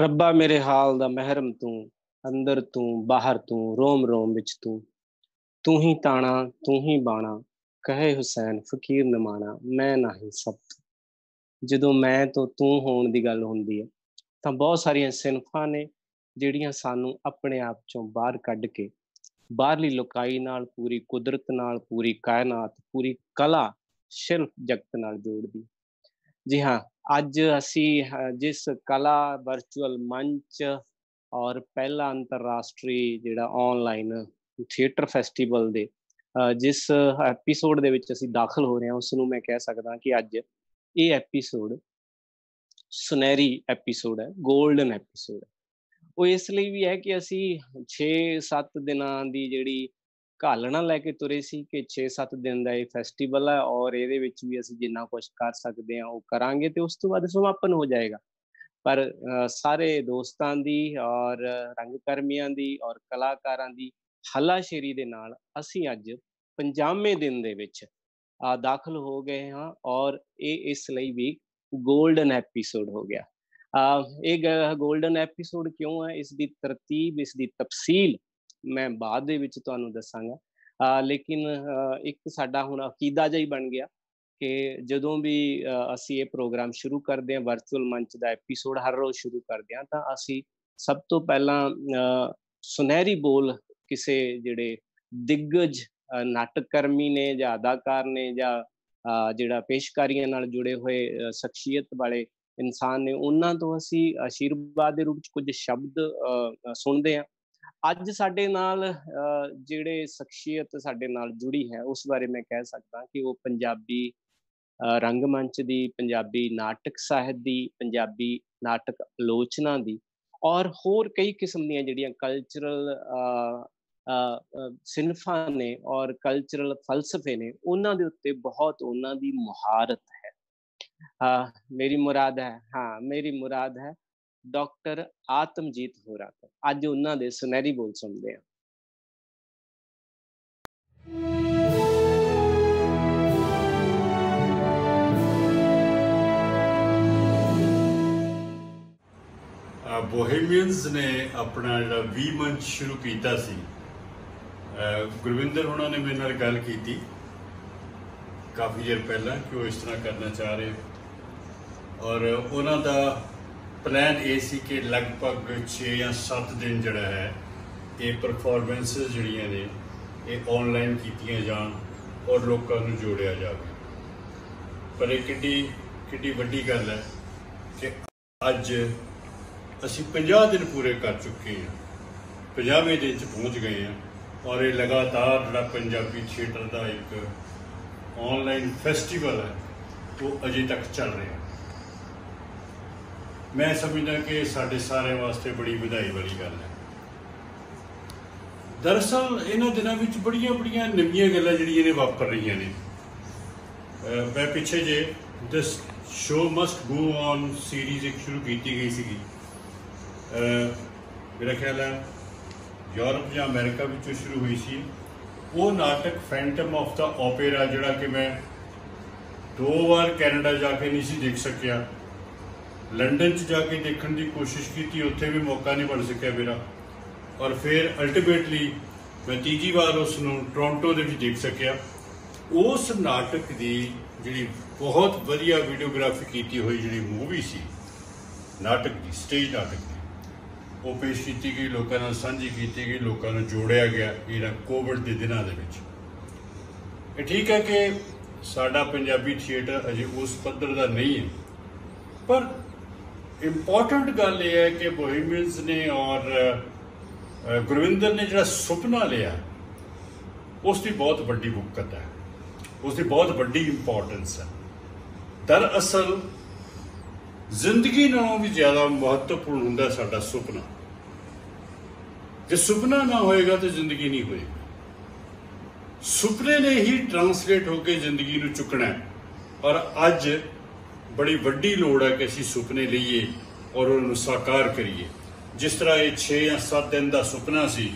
रब्बा मेरे हाल दा महरम तू, अंदर तू बाहर तू, रोम रोम विच तू ही ताना तू ही बाणा, कहे हुसैन फकीर नमाना, मैं नाही सब तू। ਜਦੋਂ ਮੈਂ ਤੋਂ ਤੂੰ ਹੋਣ ਦੀ ਗੱਲ ਹੁੰਦੀ ਹੈ ਤਾਂ ਬਹੁਤ ਸਾਰੀਆਂ ਸਿਨਫਾਂ ਨੇ ਜਿਹੜੀਆਂ ਸਾਨੂੰ ਆਪਣੇ ਆਪ ਚੋਂ ਬਾਹਰ ਕੱਢ ਕੇ ਬਾਹਰਲੀ ਲੋਕਾਈ ਨਾਲ, ਪੂਰੀ ਕੁਦਰਤ ਨਾਲ, ਪੂਰੀ ਕਾਇਨਾਤ, ਪੂਰੀ ਕਲਾ ਸ਼ਿਲਪ ਜਗਤ ਨਾਲ ਜੋੜਦੀ। ਜੀ ਹਾਂ, ਅੱਜ ਅਸੀਂ ਜਿਸ ਕਲਾ ਵਰਚੁਅਲ ਮੰਚ ਔਰ ਪਹਿਲਾ ਅੰਤਰਰਾਸ਼ਟਰੀ ਜਿਹੜਾ ਆਨਲਾਈਨ ਥੀਏਟਰ ਫੈਸਟੀਵਲ ਦੇ ਜਿਸ ਐਪੀਸੋਡ ਦੇ ਵਿੱਚ ਅਸੀਂ ਦਾਖਲ ਹੋ ਰਹੇ ਹਾਂ, ਉਸ ਨੂੰ ਮੈਂ ਕਹਿ ਸਕਦਾ ਕਿ ਅੱਜ ਇਹ ਐਪੀਸੋਡ ਸੁਨਹਿਰੀ ਐਪੀਸੋਡ ਹੈ, ਗੋਲਡਨ ਐਪੀਸੋਡ ਹੈ। ਉਹ ਇਸ ਲਈ ਵੀ ਹੈ ਕਿ ਅਸੀਂ 6-7 ਦਿਨਾਂ ਦੀ ਜਿਹੜੀ ਘਾਲਣਾ ਲੈ ਕੇ ਤੁਰੇ ਸੀ ਕਿ 6-7 ਦਿਨ ਦਾ ਇਹ ਫੈਸਟੀਵਲ ਹੈ ਔਰ ਇਹਦੇ ਵਿੱਚ ਵੀ ਅਸੀਂ ਜਿੰਨਾ ਕੁਛ ਕਰ ਸਕਦੇ ਹਾਂ ਉਹ ਕਰਾਂਗੇ ਤੇ ਉਸ ਤੋਂ ਬਾਅਦ ਸਮਾਪਨ ਹੋ ਜਾਏਗਾ। ਪਰ ਸਾਰੇ ਦੋਸਤਾਂ ਦੀ ਔਰ ਰੰਗਕਰਮੀਆਂ ਦੀ ਔਰ ਕਲਾਕਾਰਾਂ ਦੀ ਹੱਲਾਸ਼ੇਰੀ ਦੇ ਨਾਲ ਅਸੀਂ ਅੱਜ 50ਵੇਂ ਦਿਨ ਦੇ ਵਿੱਚ ਦਾਖਲ ਹੋ ਗਏ ਹਾਂ ਔਰ ਇਹ ਇਸ ਲਈ ਵੀ ਗੋਲਡਨ ਐਪੀਸੋਡ ਹੋ ਗਿਆ। ਇਹ ਗੋਲਡਨ ਐਪੀਸੋਡ ਕਿਉਂ ਹੈ, ਇਸ ਦੀ ਤਰਤੀਬ, ਇਸ ਦੀ ਤਫਸੀਲ ਮੈਂ ਬਾਅਦ ਦੇ ਵਿੱਚ ਤੁਹਾਨੂੰ ਦੱਸਾਂਗਾ। ਲੇਕਿਨ ਇੱਕ ਸਾਡਾ ਹੁਣ ਅਕੀਦਾ ਜਿਹਾ ਹੀ ਬਣ ਗਿਆ ਕਿ ਜਦੋਂ ਵੀ ਅਸੀਂ ਇਹ ਪ੍ਰੋਗਰਾਮ ਸ਼ੁਰੂ ਕਰਦੇ ਹਾਂ, ਵਰਚੁਅਲ ਮੰਚ ਦਾ ਐਪੀਸੋਡ ਹਰ ਰੋਜ਼ ਸ਼ੁਰੂ ਕਰਦੇ ਹਾਂ, ਤਾਂ ਅਸੀਂ ਸਭ ਤੋਂ ਪਹਿਲਾਂ ਸੁਨਹਿਰੀ ਬੋਲ ਕਿਸੇ ਜਿਹੜੇ ਦਿੱਗਜ ਨਾਟਕਕਰਮੀ ਨੇ ਜਾਂ ਅਦਾਕਾਰ ਨੇ ਜਾਂ ਜਿਹੜਾ ਪੇਸ਼ਕਾਰੀਆਂ ਨਾਲ ਜੁੜੇ ਹੋਏ ਸ਼ਖਸੀਅਤ ਵਾਲੇ ਇਨਸਾਨ ਨੇ, ਉਹਨਾਂ ਤੋਂ ਅਸੀਂ ਆਸ਼ੀਰਵਾਦ ਦੇ ਰੂਪ 'ਚ ਕੁਝ ਸ਼ਬਦ ਸੁਣਦੇ ਹਾਂ। ਅੱਜ ਸਾਡੇ ਨਾਲ ਜਿਹੜੇ ਸ਼ਖਸੀਅਤ ਸਾਡੇ ਨਾਲ ਜੁੜੀ ਹੈ, ਉਸ ਬਾਰੇ ਮੈਂ ਕਹਿ ਸਕਦਾ ਕਿ ਉਹ ਪੰਜਾਬੀ ਰੰਗਮੰਚ ਦੀ, ਪੰਜਾਬੀ ਨਾਟਕ ਸਾਹਿਤ ਦੀ, ਪੰਜਾਬੀ ਨਾਟਕ ਆਲੋਚਨਾ ਦੀ ਔਰ ਹੋਰ ਕਈ ਕਿਸਮ ਦੀਆਂ ਜਿਹੜੀਆਂ ਕਲਚਰਲ ਸਿਨਫਾਂ ਨੇ ਔਰ ਕਲਚਰਲ ਫਲਸਫੇ ਨੇ, ਉਹਨਾਂ ਦੇ ਉੱਤੇ ਬਹੁਤ ਉਹਨਾਂ ਦੀ ਮੁਹਾਰਤ ਹੈ। ਮੇਰੀ ਮੁਰਾਦ ਹੈ ਡਾਕਟਰ ਆਤਮਜੀਤ ਹੋਰਾਂ ਤੋਂ। ਅੱਜ ਉਹਨਾਂ ਦੇ ਸੁਨਹਿਰੀ ਬੋਲ ਸੁਣਦੇ ਹਾਂ। ਬੋਹੇਮੀਅਨਸ ਨੇ ਆਪਣਾ ਜਿਹੜਾ 20 ਮੰਚ ਸ਼ੁਰੂ ਕੀਤਾ ਸੀ, ਗੁਰਵਿੰਦਰ ਉਹਨਾਂ ਨੇ ਮੇਰੇ ਨਾਲ ਗੱਲ ਕੀਤੀ ਕਾਫੀ ਦੇਰ ਪਹਿਲਾਂ ਕਿ ਉਹ ਇਸ ਤਰ੍ਹਾਂ ਕਰਨਾ ਚਾਹ ਰਹੇ ਔਰ ਉਹਨਾਂ ਦਾ ਪਲਾਨ ਇਹ ਸੀ ਕਿ ਲਗਭਗ 6 ਜਾਂ 7 ਦਿਨ ਜਿਹੜਾ ਹੈ ਇਹ ਪਰਫੋਰਮੈਂਸਿਸ ਜਿਹੜੀਆਂ ਨੇ ਇਹ ਆਨਲਾਈਨ ਕੀਤੀਆਂ ਜਾਣ ਔਰ ਲੋਕਾਂ ਨੂੰ ਜੋੜਿਆ ਜਾਵੇ। ਪਰ ਇਹ ਕਿੱਡੀ ਵੱਡੀ ਗੱਲ ਹੈ ਕਿ ਅੱਜ ਅਸੀਂ 50 ਦਿਨ ਪੂਰੇ ਕਰ ਚੁੱਕੇ ਹਾਂ, 50ਵੇਂ ਦਿਨ 'ਚ ਪਹੁੰਚ ਗਏ ਹਾਂ ਔਰ ਇਹ ਲਗਾਤਾਰ ਜਿਹੜਾ ਪੰਜਾਬੀ ਥੀਏਟਰ ਦਾ ਇੱਕ ਆਨਲਾਈਨ ਫੈਸਟੀਵਲ ਹੈ ਉਹ ਅਜੇ ਤੱਕ ਚੱਲ ਰਿਹਾ। ਮੈਂ ਸਮਝਦਾ ਕਿ ਸਾਡੇ ਸਾਰਿਆਂ ਵਾਸਤੇ ਬੜੀ ਵਧਾਈ ਵਾਲੀ ਗੱਲ ਹੈ। ਦਰਅਸਲ ਇਹਨਾਂ ਦਿਨਾਂ ਵਿੱਚ ਬੜੀਆਂ ਨਵੀਆਂ ਗੱਲਾਂ ਜਿਹੜੀਆਂ ਨੇ ਵਾਪਰ ਰਹੀਆਂ ਨੇ। ਮੈਂ ਪਿੱਛੇ ਜੇ this show must go on series ਇੱਕ ਸ਼ੁਰੂ ਕੀਤੀ ਗਈ ਸੀਗੀ, ਮੇਰਾ ਖਿਆਲ ਹੈ ਯੂਰਪ ਜਾਂ ਅਮਰੀਕਾ ਵਿੱਚੋਂ ਸ਼ੁਰੂ ਹੋਈ ਸੀ। ਉਹ ਨਾਟਕ ਫੈਂਟਮ ਆਫ ਦਾ ਓਪੇਰਾ, ਜਿਹੜਾ ਕਿ ਮੈਂ 2 ਵਾਰ ਕੈਨੇਡਾ ਜਾ ਕੇ ਨਹੀਂ ਸੀ ਦੇਖ ਸਕਿਆ, ਲੰਡਨ 'ਚ ਜਾ ਕੇ ਦੇਖਣ ਦੀ ਕੋਸ਼ਿਸ਼ ਕੀਤੀ, ਉੱਥੇ ਵੀ ਮੌਕਾ ਨਹੀਂ ਬਣ ਸਕਿਆ ਮੇਰਾ, ਔਰ ਫਿਰ ਅਲਟੀਮੇਟਲੀ ਮੈਂ ਤੀਜੀ ਵਾਰ ਉਸ ਨੂੰ ਟੋਰਾਂਟੋ ਦੇ ਵਿੱਚ ਦੇਖ ਸਕਿਆ। ਉਸ ਨਾਟਕ ਦੀ ਜਿਹੜੀ ਬਹੁਤ ਵਧੀਆ ਵੀਡੀਓਗ੍ਰਾਫੀ ਕੀਤੀ ਹੋਈ ਜਿਹੜੀ ਮੂਵੀ ਸੀ ਨਾਟਕ ਦੀ, ਸਟੇਜ ਨਾਟਕ ਦੀ, ਉਹ ਪੇਸ਼ ਕੀਤੀ ਗਈ, ਲੋਕਾਂ ਨਾਲ ਸਾਂਝੀ ਕੀਤੀ ਗਈ, ਲੋਕਾਂ ਨੂੰ ਜੋੜਿਆ ਗਿਆ ਇਹਨਾਂ ਕੋਵਿਡ ਦੇ ਦਿਨਾਂ ਦੇ ਵਿੱਚ। ਇਹ ਠੀਕ ਹੈ ਕਿ ਸਾਡਾ ਪੰਜਾਬੀ ਥੀਏਟਰ ਅਜੇ ਉਸ ਪੱਧਰ ਦਾ ਨਹੀਂ ਹੈ, ਪਰ ਇੰਪੋਰਟੈਂਟ ਗੱਲ ਇਹ ਹੈ ਕਿ ਬੋਹੇਮੀਅਨਸ ਨੇ ਔਰ ਗੁਰਵਿੰਦਰ ਨੇ ਜਿਹੜਾ ਸੁਪਨਾ ਲਿਆ ਉਸ ਦੀ ਬਹੁਤ ਵੱਡੀ ਵਕਤ ਹੈ, ਉਸ ਦੀ ਬਹੁਤ ਵੱਡੀ ਇੰਪੋਰਟੈਂਸ ਹੈ। ਦਰਅਸਲ ਜ਼ਿੰਦਗੀ ਨਾਲੋਂ ਵੀ ਜ਼ਿਆਦਾ ਮਹੱਤਵਪੂਰਨ ਹੁੰਦਾ ਸਾਡਾ ਸੁਪਨਾ। ਜੇ ਸੁਪਨਾ ਨਾ ਹੋਏਗਾ ਤਾਂ ਜ਼ਿੰਦਗੀ ਨਹੀਂ ਹੋਏਗੀ। ਸੁਪਨੇ ਨੇ ਹੀ ਟਰਾਂਸਲੇਟ ਹੋ ਕੇ ਜ਼ਿੰਦਗੀ ਨੂੰ ਚੁੱਕਣਾ ਹੈ ਔਰ ਅੱਜ ਬੜੀ ਵੱਡੀ ਲੋੜ ਹੈ ਕਿ ਅਸੀਂ ਸੁਪਨੇ ਲਈਏ ਔਰ ਉਹਨੂੰ ਸਾਕਾਰ ਕਰੀਏ। ਜਿਸ ਤਰ੍ਹਾਂ ਇਹ 6 ਜਾਂ 7 ਦਿਨ ਦਾ ਸੁਪਨਾ ਸੀ,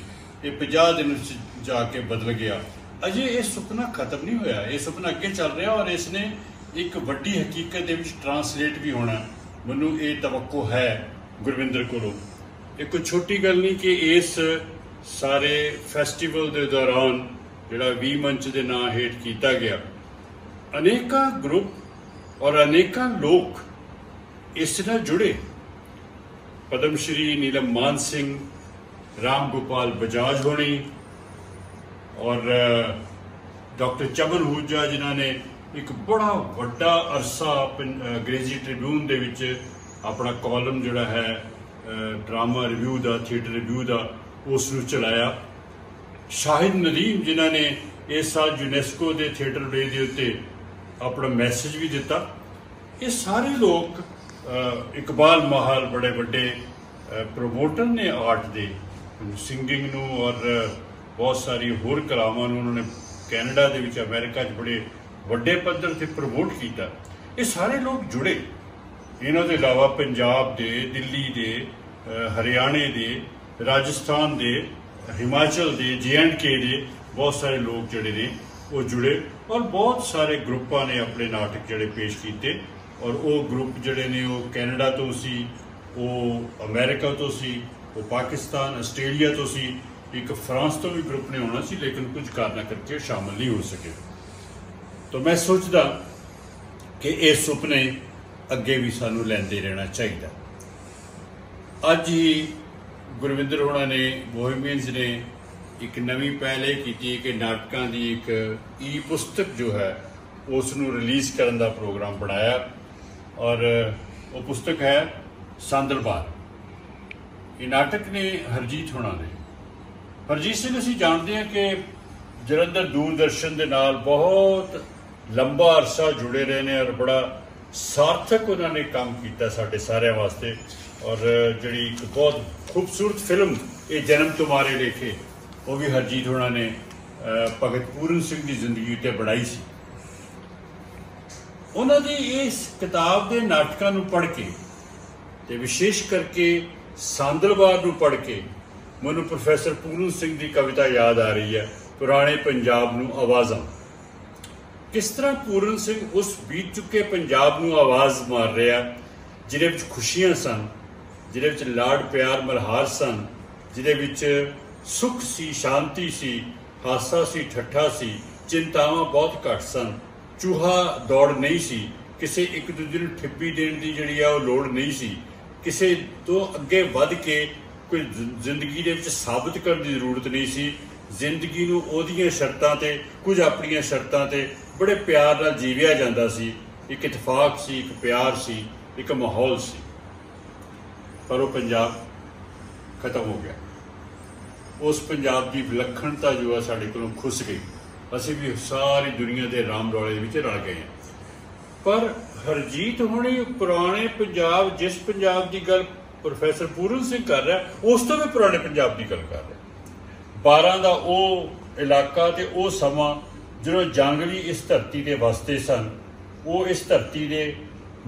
ਇਹ 50 ਦਿਨ ਵਿੱਚ ਜਾ ਕੇ ਬਦਲ ਗਿਆ। ਅਜੇ ਇਹ ਸੁਪਨਾ ਖਤਮ ਨਹੀਂ ਹੋਇਆ, ਇਹ ਸੁਪਨਾ ਅੱਗੇ ਚੱਲ ਰਿਹਾ ਔਰ ਇਸ ਨੇ ਇੱਕ ਵੱਡੀ ਹਕੀਕਤ ਦੇ ਵਿੱਚ ਟਰਾਂਸਲੇਟ ਵੀ ਹੋਣਾ। ਮੈਨੂੰ ਇਹ ਤਵੱਕੋ ਹੈ ਗੁਰਵਿੰਦਰ ਕੋਲੋਂ। ਇਹ ਕੋਈ ਛੋਟੀ ਗੱਲ ਨਹੀਂ ਕਿ ਇਸ ਸਾਰੇ ਫੈਸਟੀਵਲ ਦੇ ਦੌਰਾਨ ਜਿਹੜਾ 20 ਮੰਚ ਦੇ ਨਾਂ ਹੇਠ ਕੀਤਾ ਗਿਆ, ਅਨੇਕਾਂ ਗਰੁੱਪ ਔਰ ਅਨੇਕਾਂ ਲੋਕ ਇਸ ਨਾਲ ਜੁੜੇ। ਪਦਮ ਸ਼੍ਰੀ ਨੀਲਮ ਮਾਨ ਸਿੰਘ, ਰਾਮ ਗੋਪਾਲ ਬਜਾਜ ਹੋਣੀ ਔਰ ਡਾਕਟਰ ਚਮਨ ਹੂਜਾ, ਜਿਨ੍ਹਾਂ ਨੇ ਇੱਕ ਬੜਾ ਵੱਡਾ ਅਰਸਾ ਅੰਗਰੇਜ਼ੀ ਟ੍ਰਿਬਿਊਨ ਦੇ ਵਿੱਚ ਆਪਣਾ ਕਾਲਮ ਜਿਹੜਾ ਹੈ ਡਰਾਮਾ ਰਿਵਿਊ ਦਾ, ਥੀਏਟਰ ਰਿਵਿਊ ਦਾ, ਉਸ ਨੂੰ ਚਲਾਇਆ। ਸ਼ਾਹਿਦ ਨਦੀਮ, ਜਿਨ੍ਹਾਂ ਨੇ ਇਸ ਸਾਲ ਯੂਨੈਸਕੋ ਦੇ ਥੀਏਟਰ ਡੇ ਦੇ ਉੱਤੇ ਆਪਣਾ ਮੈਸੇਜ ਵੀ ਦਿੱਤਾ। ਇਹ ਸਾਰੇ ਲੋਕ, ਇਕਬਾਲ ਮਾਹਲ ਬੜੇ ਵੱਡੇ ਪ੍ਰਮੋਟਰ ਨੇ ਆਰਟ ਦੇ, ਸਿੰਗਿੰਗ ਨੂੰ ਔਰ ਬਹੁਤ ਸਾਰੀ ਹੋਰ ਕਲਾਵਾਂ ਨੂੰ ਉਹਨਾਂ ਨੇ ਕੈਨੇਡਾ ਦੇ ਵਿੱਚ, ਅਮਰੀਕਾ 'ਚ ਬੜੇ ਵੱਡੇ ਪੱਧਰ 'ਤੇ ਪ੍ਰਮੋਟ ਕੀਤਾ। ਇਹ ਸਾਰੇ ਲੋਕ ਜੁੜੇ। ਇਹਨਾਂ ਦੇ ਇਲਾਵਾ ਪੰਜਾਬ ਦੇ, ਦਿੱਲੀ ਦੇ, ਹਰਿਆਣੇ ਦੇ, ਰਾਜਸਥਾਨ ਦੇ, ਹਿਮਾਚਲ ਦੇ, JNK ਦੇ ਬਹੁਤ ਸਾਰੇ ਲੋਕ ਜਿਹੜੇ ਨੇ ਉਹ ਜੁੜੇ ਔਰ ਬਹੁਤ ਸਾਰੇ ਗਰੁੱਪਾਂ ਨੇ ਆਪਣੇ ਨਾਟਕ ਜਿਹੜੇ ਪੇਸ਼ ਕੀਤੇ। ਔਰ ਉਹ ਗਰੁੱਪ ਜਿਹੜੇ ਨੇ ਉਹ ਕੈਨੇਡਾ ਤੋਂ ਸੀ, ਉਹ ਅਮਰੀਕਾ ਤੋਂ ਸੀ, ਉਹ ਪਾਕਿਸਤਾਨ, ਆਸਟ੍ਰੇਲੀਆ ਤੋਂ ਸੀ, ਇੱਕ ਫਰਾਂਸ ਤੋਂ ਵੀ ਗਰੁੱਪ ਨੇ ਹੋਣਾ ਸੀ, ਲੇਕਿਨ ਕੁਝ ਕਾਰਨਾਂ ਕਰਕੇ ਸ਼ਾਮਲ ਨਹੀਂ ਹੋ ਸਕੇ। ਤਾਂ ਮੈਂ ਸੋਚਦਾ ਕਿ ਇਹ ਸੁਪਨੇ ਅੱਗੇ ਵੀ ਸਾਨੂੰ ਲੈਂਦੇ ਰਹਿਣਾ ਚਾਹੀਦਾ। ਅੱਜ ਹੀ ਗੁਰਵਿੰਦਰ ਹੋਣਾ ਨੇ, ਬੋਹੇਮੀਅਨਸ ਨੇ ਇੱਕ ਨਵੀਂ ਪਹਿਲ ਇਹ ਕੀਤੀ ਕਿ ਨਾਟਕਾਂ ਦੀ ਇੱਕ ਪੁਸਤਕ ਜੋ ਹੈ ਉਸ ਨੂੰ ਰਿਲੀਜ਼ ਕਰਨ ਦਾ ਪ੍ਰੋਗਰਾਮ ਬਣਾਇਆ ਔਰ ਉਹ ਪੁਸਤਕ ਹੈ ਸਾਂਦਲਬਾਰ। ਇਹ ਨਾਟਕ ਨੇ ਹਰਜੀਤ ਹੋਣਾ ਨੇ। ਹਰਜੀਤ ਸਿੰਘ ਅਸੀਂ ਜਾਣਦੇ ਹਾਂ ਕਿ ਜਲੰਧਰ ਦੂਰਦਰਸ਼ਨ ਦੇ ਨਾਲ ਬਹੁਤ ਲੰਬਾ ਅਰਸਾ ਜੁੜੇ ਰਹੇ ਨੇ ਔਰ ਬੜਾ ਸਾਰਥਕ ਉਹਨਾਂ ਨੇ ਕੰਮ ਕੀਤਾ ਸਾਡੇ ਸਾਰਿਆਂ ਵਾਸਤੇ। ਔਰ ਜਿਹੜੀ ਇੱਕ ਬਹੁਤ ਖੂਬਸੂਰਤ ਫਿਲਮ ਇਹ ਜਨਮ ਤੁਮਾਰੇ ਲੇਖੇ, ਉਹ ਵੀ ਹਰਜੀਤ ਹੋਣਾ ਨੇ ਭਗਤ ਪੂਰਨ ਸਿੰਘ ਦੀ ਜ਼ਿੰਦਗੀ ਉੱਤੇ ਬਣਾਈ ਸੀ। ਉਹਨਾਂ ਦੀ ਇਸ ਕਿਤਾਬ ਦੇ ਨਾਟਕਾਂ ਨੂੰ ਪੜ੍ਹ ਕੇ ਤੇ ਵਿਸ਼ੇਸ਼ ਕਰਕੇ ਸਾਂਦਲਬਾਰ ਨੂੰ ਪੜ੍ਹ ਕੇ ਮੈਨੂੰ ਪ੍ਰੋਫੈਸਰ ਪੂਰਨ ਸਿੰਘ ਦੀ ਕਵਿਤਾ ਯਾਦ ਆ ਰਹੀ ਹੈ, ਪੁਰਾਣੇ ਪੰਜਾਬ ਨੂੰ ਆਵਾਜ਼ਾਂ। ਕਿਸ ਤਰ੍ਹਾਂ ਪੂਰਨ ਸਿੰਘ ਉਸ ਬੀਤ ਚੁੱਕੇ ਪੰਜਾਬ ਨੂੰ ਆਵਾਜ਼ ਮਾਰ ਰਿਹਾ ਜਿਹਦੇ ਵਿੱਚ ਖੁਸ਼ੀਆਂ ਸਨ, ਜਿਹਦੇ ਵਿੱਚ ਲਾਡ ਪਿਆਰ ਮਲਹਾਰ ਸਨ, ਜਿਹਦੇ ਵਿੱਚ ਸੁੱਖ ਸੀ, ਸ਼ਾਂਤੀ ਸੀ, ਹਾਸਾ ਸੀ, ਠੱਠਾ ਸੀ, ਚਿੰਤਾਵਾਂ ਬਹੁਤ ਘੱਟ ਸਨ, ਚੂਹਾ ਦੌੜ ਨਹੀਂ ਸੀ, ਕਿਸੇ ਇੱਕ ਦੂਜੇ ਨੂੰ ਠਿੱਪੀ ਦੇਣ ਦੀ ਜਿਹੜੀ ਆ ਉਹ ਲੋੜ ਨਹੀਂ ਸੀ, ਕਿਸੇ ਤੋਂ ਅੱਗੇ ਵੱਧ ਕੇ ਕੋਈ ਜ਼ਿੰਦਗੀ ਦੇ ਵਿੱਚ ਸਾਬਤ ਕਰਨ ਦੀ ਜ਼ਰੂਰਤ ਨਹੀਂ ਸੀ। ਜ਼ਿੰਦਗੀ ਨੂੰ ਉਹਦੀਆਂ ਸ਼ਰਤਾਂ ਤੇ, ਕੁਝ ਆਪਣੀਆਂ ਸ਼ਰਤਾਂ ਤੇ ਬੜੇ ਪਿਆਰ ਨਾਲ ਜੀਵਿਆ ਜਾਂਦਾ ਸੀ। ਇੱਕ ਇਤਫਾਕ ਸੀ, ਇੱਕ ਪਿਆਰ ਸੀ, ਇੱਕ ਮਾਹੌਲ ਸੀ। ਪਰ ਉਹ ਪੰਜਾਬ ਖਤਮ ਹੋ ਗਿਆ। ਉਸ ਪੰਜਾਬ ਦੀ ਵਿਲੱਖਣਤਾ ਜੋ ਆ ਸਾਡੇ ਕੋਲੋਂ ਖੁੱਸ ਗਈ। ਅਸੀਂ ਵੀ ਸਾਰੀ ਦੁਨੀਆ ਦੇ ਰਾਮ ਰੌਲੇ ਵਿੱਚ ਰਲ ਗਏ ਹਾਂ। ਪਰ ਹਰਜੀਤ ਹੋਣੀ ਪੁਰਾਣੇ ਪੰਜਾਬ, ਜਿਸ ਪੰਜਾਬ ਦੀ ਗੱਲ ਪ੍ਰੋਫੈਸਰ ਪੂਰਨ ਸਿੰਘ ਕਰ ਰਿਹਾ, ਉਸ ਤੋਂ ਵੀ ਪੁਰਾਣੇ ਪੰਜਾਬ ਦੀ ਗੱਲ ਕਰ ਰਿਹਾ। 12 ਦਾ ਉਹ ਇਲਾਕਾ ਤੇ ਉਹ ਸਮਾਂ ਜਦੋਂ ਜੰਗ ਵੀ ਇਸ ਧਰਤੀ ਤੇ ਵਸਦੇ ਸਨ, ਉਹ ਇਸ ਧਰਤੀ ਦੇ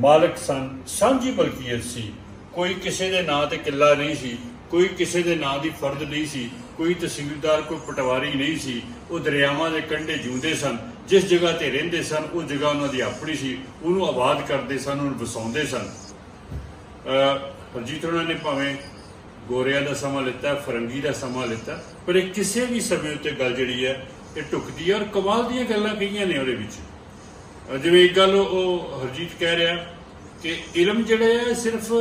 ਮਾਲਕ ਸਨ, ਸਾਂਝੀ ਮਲਕੀਅਤ ਸੀ। ਕੋਈ ਕਿਸੇ ਦੇ ਨਾਂ ਤੇ ਕਿੱਲਾ ਨਹੀਂ ਸੀ, ਕੋਈ ਕਿਸੇ ਦੇ ਨਾਂ ਦੀ ਫਰਦ ਨਹੀਂ ਸੀ, ਕੋਈ ਤਹਿਸੀਲਦਾਰ, ਕੋਈ ਪਟਵਾਰੀ ਨਹੀਂ ਸੀ। ਉਹ ਦਰਿਆਵਾਂ ਦੇ ਕੰਢੇ ਜਿਉਂਦੇ ਸਨ। ਜਿਸ ਜਗ੍ਹਾ ਤੇ ਰਹਿੰਦੇ ਸਨ ਉਹ ਜਗ੍ਹਾ ਉਹਨਾਂ ਦੀ ਆਪਣੀ ਸੀ, ਉਹਨੂੰ ਆਬਾਦ ਕਰਦੇ ਸਨ, ਉਹਨੂੰ ਵਸਾਉਂਦੇ ਸਨ। ਹਰਜੀਤ ਹੋਣਾ ਨੇ ਭਾਵੇਂ ਗੋਰਿਆਂ ਦਾ ਸਮਾਂ ਲਿੱਤਾ, ਫਰੰਗੀ ਦਾ ਸਮਾਂ ਲਿੱਤਾ, ਪਰ ਇਹ ਕਿਸੇ ਵੀ ਸਮੇਂ ਉੱਤੇ ਗੱਲ ਜਿਹੜੀ ਹੈ ਇਹ ਢੁਕਦੀ ਹੈ। ਔਰ ਕਮਾਲ ਦੀਆਂ ਗੱਲਾਂ ਕਹੀਆਂ ਨੇ ਉਹਦੇ ਵਿੱਚ। ਜਿਵੇਂ ਇੱਕ ਗੱਲ ਉਹ ਹਰਜੀਤ ਕਹਿ ਰਿਹਾ ਕਿ ਇਲਮ ਜਿਹੜੇ ਹੈ, ਸਿਰਫ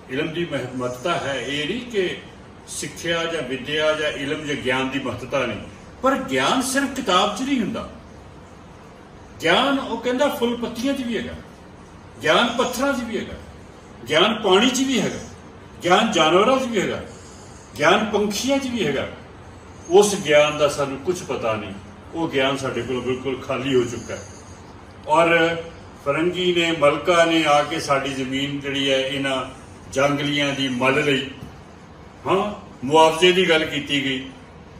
ਇਲਮ ਦੀ ਮਹੱਤਤਾ ਹੈ, ਇਹ ਨਹੀਂ ਕਿ ਸਿੱਖਿਆ ਜਾਂ ਵਿਦਿਆ ਜਾਂ ਇਲਮ ਜਾਂ ਗਿਆਨ ਦੀ ਮਹੱਤਤਾ ਨਹੀਂ, ਪਰ ਗਿਆਨ ਸਿਰਫ ਕਿਤਾਬ 'ਚ ਨਹੀਂ ਹੁੰਦਾ। ਗਿਆਨ ਉਹ ਕਹਿੰਦਾ ਫੁੱਲ ਪੱਤੀਆਂ 'ਚ ਵੀ ਹੈਗਾ, ਗਿਆਨ ਪੱਥਰਾਂ 'ਚ ਵੀ ਹੈਗਾ, ਗਿਆਨ ਪਾਣੀ 'ਚ ਵੀ ਹੈਗਾ, ਗਿਆਨ ਜਾਨਵਰਾਂ 'ਚ ਵੀ ਹੈਗਾ, ਗਿਆਨ ਪੰਛੀਆਂ 'ਚ ਵੀ ਹੈਗਾ। ਉਸ ਗਿਆਨ ਦਾ ਸਾਨੂੰ ਕੁਝ ਪਤਾ ਨਹੀਂ। ਉਹ ਗਿਆਨ ਸਾਡੇ ਕੋਲ ਬਿਲਕੁਲ ਖਾਲੀ ਹੋ ਚੁੱਕਾ ਹੈ। ਔਰ ਫਰੰਗੀ ਨੇ, ਮਲਕਾ ਨੇ ਆ ਕੇ ਸਾਡੀ ਜ਼ਮੀਨ ਜਿਹੜੀ ਹੈ ਇਹਨਾਂ ਜੰਗਲੀਆਂ ਦੀ ਮੱਲ ਲਈ। ਹਾਂ, ਮੁਆਵਜ਼ੇ ਦੀ ਗੱਲ ਕੀਤੀ ਗਈ।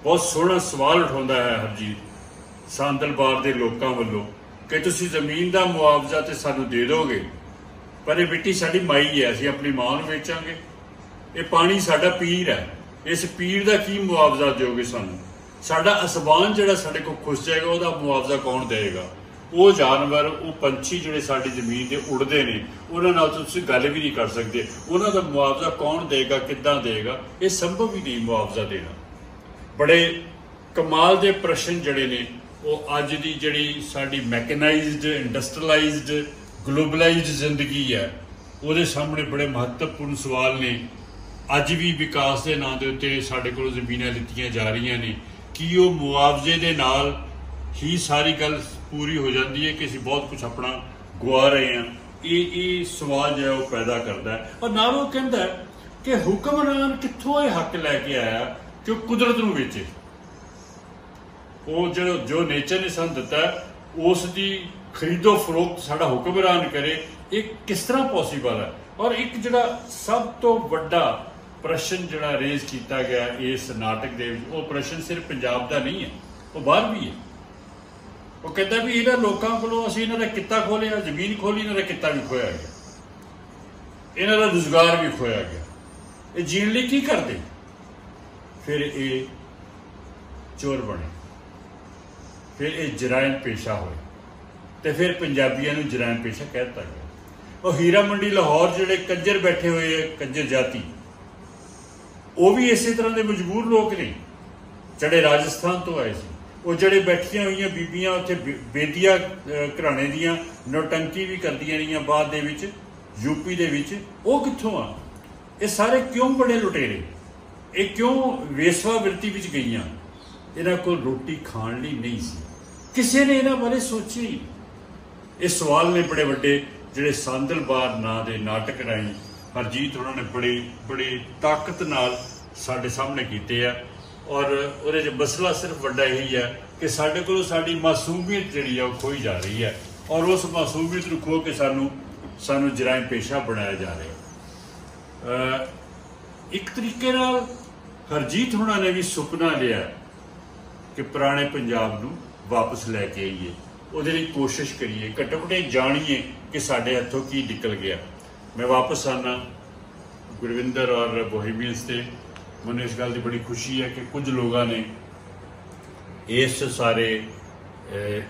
ਬਹੁਤ ਸੋਹਣਾ ਸਵਾਲ ਉਠਾਉਂਦਾ ਹੈ ਹਰਜੀਤ ਸਾਂਦਲਬਾਰ ਦੇ ਲੋਕਾਂ ਵੱਲੋਂ ਕਿ ਤੁਸੀਂ ਜ਼ਮੀਨ ਦਾ ਮੁਆਵਜ਼ਾ ਤੇ ਸਾਨੂੰ ਦੇ ਦੋਗੇ, ਪਰ ਇਹ ਮਿੱਟੀ ਸਾਡੀ ਮਾਈ ਹੈ, ਅਸੀਂ ਆਪਣੀ ਮਾਂ ਨੂੰ ਵੇਚਾਂਗੇ। ਇਹ ਪਾਣੀ ਸਾਡਾ ਪੀਰ ਹੈ, ਇਸ ਪੀਰ ਦਾ ਕੀ ਮੁਆਵਜ਼ਾ ਦਿਓਗੇ ਸਾਨੂੰ? ਸਾਡਾ ਅਸਮਾਨ ਜਿਹੜਾ ਸਾਡੇ ਕੋਲ ਖੁੱਸ ਜਾਏਗਾ, ਉਹਦਾ ਮੁਆਵਜ਼ਾ ਕੌਣ ਦੇਵੇਗਾ? वो जानवर वो पंछी जिहड़े साडी जमीन ते उड़दे ने उन्हां नाल तुसीं गल भी नहीं कर सकते। उन्हां दा मुआवजा कौन देगा, किद्दां देगा, ये संभव ही नहीं मुआवजा देना। बड़े कमाल दे प्रश्न जिहड़े ने वो अज दी जिहड़ी साडी मैकेनाइज्ड इंडस्ट्रियलाइज्ड ग्लोबलाइज्ड जिंदगी है उहदे सामने बड़े महत्वपूर्ण सवाल ने। अज भी विकास के नाम के उत्ते साडे कोल जमीनां लित्तियां जा रही ने कि वो मुआवजे दे नाल ही सारी गल पूरी हो जाती है कि असीं बहुत कुछ अपना गुआ रहे हैं। ये सवाल जो है वो पैदा करता है। और नाल वो कहता है कि हुक्मरान कित्थों ये हक लैके आया कि वो कुदरत नूं वेचे। वो जो नेचर ने सानूं दिता है उस दी खरीदो फरोख्त साडा हुक्मरान करे, ये किस तरह पॉसीबल है। और एक जिहड़ा सब तो वड्डा प्रश्न जिहड़ा रेज किया गया इस नाटक दे विच, वो प्रश्न सिर्फ पंजाब का नहीं है, वो बाहर भी है। वो कहता भी इन्हां लोकां कोलों असीं इन्हां दा कित्ता खोलिया, जमीन खोली, इन्हां दा कित्ता भी खोया गया, इन्हां दा रोजगार भी खोया गया। ये जीण लई की करदे? फिर ये चोर बने, फिर ये जराइम पेशा होए, तो फिर पंजाबियों नूं जराइम पेशा कह दिता गया। और हीरा मंडी लाहौर जिहड़े कंजर बैठे हुए है, कंजर जाति, वो भी इस तरह के मजबूर लोग ने जड़े राजस्थान तो आए थे। वो जड़े बैठिया हुई बीबियां उत्थे बेदिया घराने दियां नौटंकी भी करदियां रही बाद दे विच यूपी दे विच, वो कित्थों आ? ये सारे क्यों बड़े लुटेरे? ये क्यों वेसवा वृत्ति विच गईयां? इन्हां कोल रोटी खाण लई नहीं सी, किसी ने इन्हां बारे सोचे ही। इस सवाल ने बड़े वड्डे जिहड़े सांदलबार नां दे नाटक राहीं हरजीत उन्होंने बड़ी ताकत नाल साडे सामने कीते है। और उहदे च मसला सिर्फ वड्डा यही है कि साडे कोलों साडी मासूमियत जिहड़ी है वो खोई जा रही है, और उस मासूमियत नूं खो के सानू जराइम पेशा बनाया जा रहा है। एक तरीके नाल हरजीत हुणां ने भी सुपना लिया कि पुराने पंजाब नूं वापस लैके आईए, उहदे लई कोशिश करिए, घट्टो घट्ट जाणीए कि साडे हत्थों की निकल गया। मैं वापस आना गुरविंदर और बोहेमियंस से, मैंने इस गल की बड़ी खुशी है कि कुछ लोगों ने इस सारे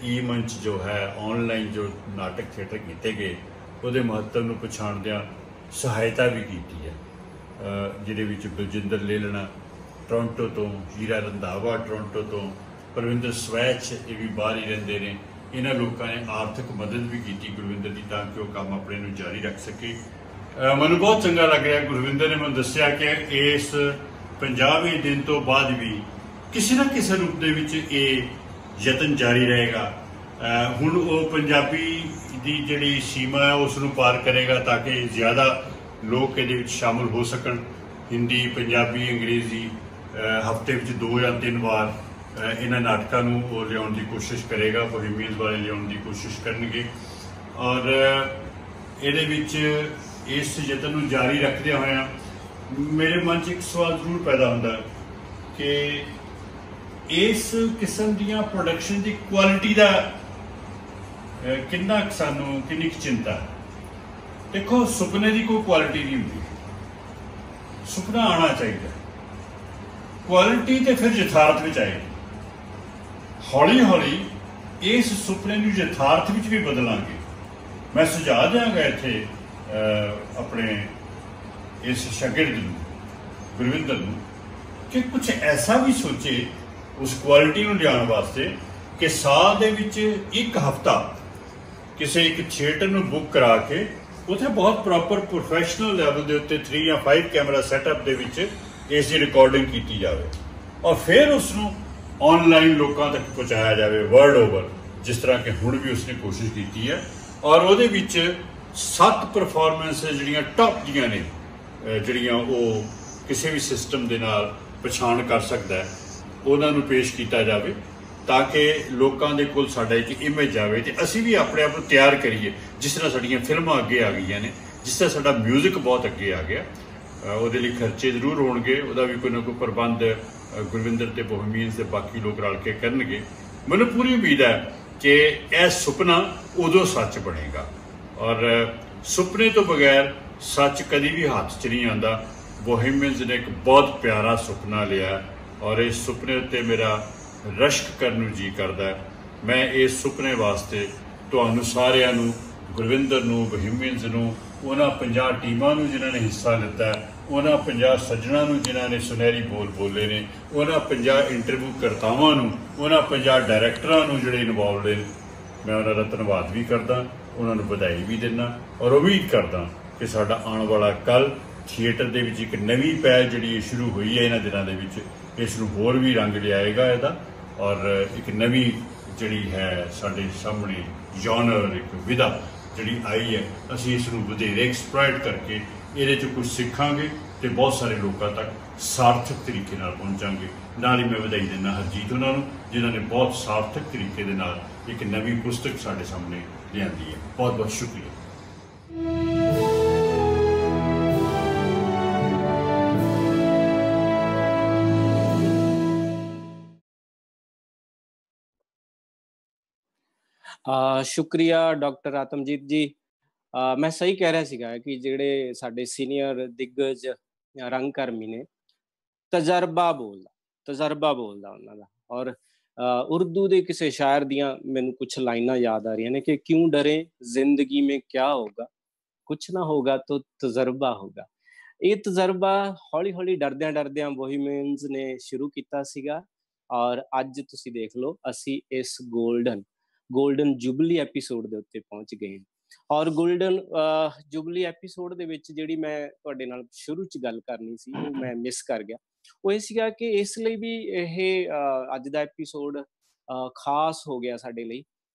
ई मंच जो है ऑनलाइन जो नाटक थिएटर किए गए वो महत्व को पछाणदियां सहायता भी की है। जिहदे विच बलजिंदर लेलना टोरंटो तो, हीरा रंधावा टोरंटो तो, परविंदर स्वैच ये भी बाहर ही रहिंदे ने। इन्हां लोगों ने आर्थिक मदद भी की गुरविंदर की ताकि वह काम अपने नूं जारी रख सके। मैनूं बहुत चंगा लग रहा गुरविंदर ने मैनूं दस्सिया कि इस 50वें दिन तो बाद भी किसी न किसी रूप दे विच ये यतन जारी रहेगा। हुण वो पंजाबी दी जिहड़ी सीमा है उसनूं पार करेगा ताकि ज़्यादा लोग इहदे विच शामिल हो सकन। हिंदी, पंजाबी, अंग्रेजी हफ्ते विच 2 या 3 बार इन्हां नाटकां नूं वो लियाउण दी कोशिश करेगा, बोहेमियंस वाले लियाउण दी कोशिश करनगे। और इहदे विच इस यतन नूं जारी रखदे होया मेरे मन च एक सवाल जरूर पैदा होंदा कि इस किस्म दियां प्रोडक्शन की क्वालिटी का किन्नी चिंता है। देखो सुपने की कोई क्वालिटी नहीं होंगी, सुपना आना चाहिए, क्वालिटी तो फिर यथार्थ में आएगी। हौली हौली इस सुपने को यथार्थ में भी बदलांगे। मैं सुझाव देंगा इत्थे अपने इस शागिर्द गुरविंदर कि कुछ ऐसा भी सोचे उस क्वालिटी को लियाने वास्ते कि साल दे विच एक हफ्ता किसी एक थिएटर में बुक करा के उत्थे बहुत प्रॉपर प्रोफैशनल लैवल के उत्ते 3 या 5 कैमरा सैटअप दे विच इसकी रिकॉर्डिंग की जाए और फिर उसनों ऑनलाइन लोगों तक पहुँचाया जाए वर्ल्ड ओवर, जिस तरह के हुण भी उसने कोशिश की है। और वो 7 परफॉर्मेंस जिहड़ियां टॉप दियां ने जिहड़ियां वो किसी भी सिस्टम के नाल पछाण कर सकता है, उन्होंने पेश किया जाए ताकि लोगों के कोल साडा एक इमेज आए तो असी भी अपने आप को तैयार करिए। जिस तरह साडियां फिल्मां अगे आ गई ने, जिस तरह साडा म्यूजिक बहुत अगे आ गया, वो खर्चे जरूर होणगे, वह भी कोई ना कोई प्रबंध गुरविंदर ते बोहेमियंस ते बाकी लोग रल के करनगे। मैनूं पूरी उम्मीद है कि यह सुपना उदों सच बनेगा और सुपने तो बगैर सच कभी भी हाथ च नहीं आता। बोहेमियंस ने एक बहुत प्यारा सुपना लिया और इस सुपने उत्ते मेरा रश्क करने जी करता है। मैं इस सुपने वास्ते ਤੁਹਾਨੂੰ ਸਾਰਿਆਂ ਨੂੰ, ਗੁਰਵਿੰਦਰ ਨੂੰ, ਬੋਹੀਮੀਅਨਸ ਨੂੰ, ਉਹਨਾਂ 50 ਟੀਮਾਂ ਨੂੰ ਜਿਨ੍ਹਾਂ ਨੇ ਹਿੱਸਾ ਲਿੱਤਾ, ਉਹਨਾਂ 50 ਸੱਜਣਾਂ ਨੂੰ ਜਿਨ੍ਹਾਂ ਨੇ ਸੁਨਹਿਰੀ ਬੋਲ ਬੋਲੇ ਨੇ, ਉਹਨਾਂ 50 ਇੰਟਰਵਿਊ ਕਰਤਾਵਾਂ ਨੂੰ, ਉਹਨਾਂ 50 ਡਾਇਰੈਕਟਰਾਂ ਨੂੰ ਜਿਹੜੇ ਇਨਵੋਲਵ ਨੇ, ਮੈਂ ਉਹਨਾਂ ਦਾ ਧੰਨਵਾਦ ਵੀ ਕਰਦਾ, ਉਹਨਾਂ ਨੂੰ ਵਧਾਈ ਵੀ ਦਿੰਦਾ ਔਰ ਉਮੀਦ ਕਰਦਾ ਕਿ ਸਾਡਾ ਆਉਣ ਵਾਲਾ ਕੱਲ੍ਹ ਥੀਏਟਰ ਦੇ ਵਿੱਚ ਇੱਕ ਨਵੀਂ ਪਹਿਲ ਜਿਹੜੀ ਸ਼ੁਰੂ ਹੋਈ ਹੈ ਇਹਨਾਂ ਦਿਨਾਂ ਦੇ ਵਿੱਚ, ਇਸ ਨੂੰ ਹੋਰ ਵੀ ਰੰਗ ਲਿਆਏਗਾ ਇਹਦਾ, ਔਰ ਇੱਕ ਨਵੀਂ ਜਿਹੜੀ ਹੈ ਸਾਡੇ ਸਾਹਮਣੇ ਜੌਨਰ, ਇੱਕ ਵਿਧਾ ਜਿਹੜੀ ਆਈ ਹੈ, ਅਸੀਂ ਇਸ ਨੂੰ ਵਧੇਰੇ ਐਕਸਪਲੋਇਟ ਕਰਕੇ ਇਹਦੇ 'ਚ ਕੁਝ ਸਿੱਖਾਂਗੇ ਅਤੇ ਬਹੁਤ ਸਾਰੇ ਲੋਕਾਂ ਤੱਕ ਸਾਰਥਕ ਤਰੀਕੇ ਨਾਲ ਪਹੁੰਚਾਂਗੇ। ਨਾਲ ਹੀ ਮੈਂ ਵਧਾਈ ਦਿੰਦਾ ਹਰਜੀਤ ਉਹਨਾਂ ਨੂੰ, ਜਿਨ੍ਹਾਂ ਨੇ ਬਹੁਤ ਸਾਰਥਕ ਤਰੀਕੇ ਦੇ ਨਾਲ ਇੱਕ ਨਵੀਂ ਪੁਸਤਕ ਸਾਡੇ ਸਾਹਮਣੇ ਲਿਆਂਦੀ ਹੈ। ਬਹੁਤ ਬਹੁਤ ਸ਼ੁਕਰੀਆ। ਸ਼ੁਕਰੀਆ ਡਾਕਟਰ ਆਤਮਜੀਤ ਜੀ। ਮੈਂ ਸਹੀ ਕਹਿ ਰਿਹਾ ਸੀਗਾ ਕਿ ਜਿਹੜੇ ਸਾਡੇ ਸੀਨੀਅਰ ਦਿੱਗਜ ਰੰਗਕਰਮੀ ਨੇ, ਤਜਰਬਾ ਬੋਲਦਾ ਉਹਨਾਂ ਦਾ। ਔਰ ਉਰਦੂ ਦੇ ਕਿਸੇ ਸ਼ਾਇਰ ਦੀਆਂ ਮੈਨੂੰ ਕੁਛ ਲਾਈਨਾਂ ਯਾਦ ਆ ਰਹੀਆਂ ਨੇ ਕਿ ਕਿਉਂ ਡਰੇ ਜ਼ਿੰਦਗੀ ਮੇਂ ਕਿਆ ਹੋਗਾ, ਕੁਛ ਨਾ ਹੋਗਾ ਤੋ ਤਜਰਬਾ ਹੋਗਾ। ਇਹ ਤਜਰਬਾ ਹੌਲੀ ਹੌਲੀ ਡਰਦਿਆਂ ਬੋਹੀਮੀਅਨਸ ਨੇ ਸ਼ੁਰੂ ਕੀਤਾ ਸੀਗਾ, ਔਰ ਅੱਜ ਤੁਸੀਂ ਦੇਖ ਲਓ ਅਸੀਂ ਇਸ ਗੋਲਡਨ ਜੁਬਲੀ ਐਪੀਸੋਡ ਦੇ ਉੱਤੇ ਪਹੁੰਚ ਗਏ। ਔਰ ਗੋਲਡਨ ਜੁਬਲੀ ਐਪੀਸੋਡ ਦੇ ਵਿੱਚ ਜਿਹੜੀ ਮੈਂ ਤੁਹਾਡੇ ਨਾਲ ਸ਼ੁਰੂ 'ਚ ਗੱਲ ਕਰਨੀ ਸੀ, ਉਹ ਮੈਂ ਮਿਸ ਕਰ ਗਿਆ। ਉਹ ਇਹ ਸੀਗਾ ਕਿ ਇਸ ਲਈ ਵੀ ਇਹ ਅੱਜ ਦਾ ਐਪੀਸੋਡ ਖਾਸ ਹੋ ਗਿਆ ਸਾਡੇ ਲਈ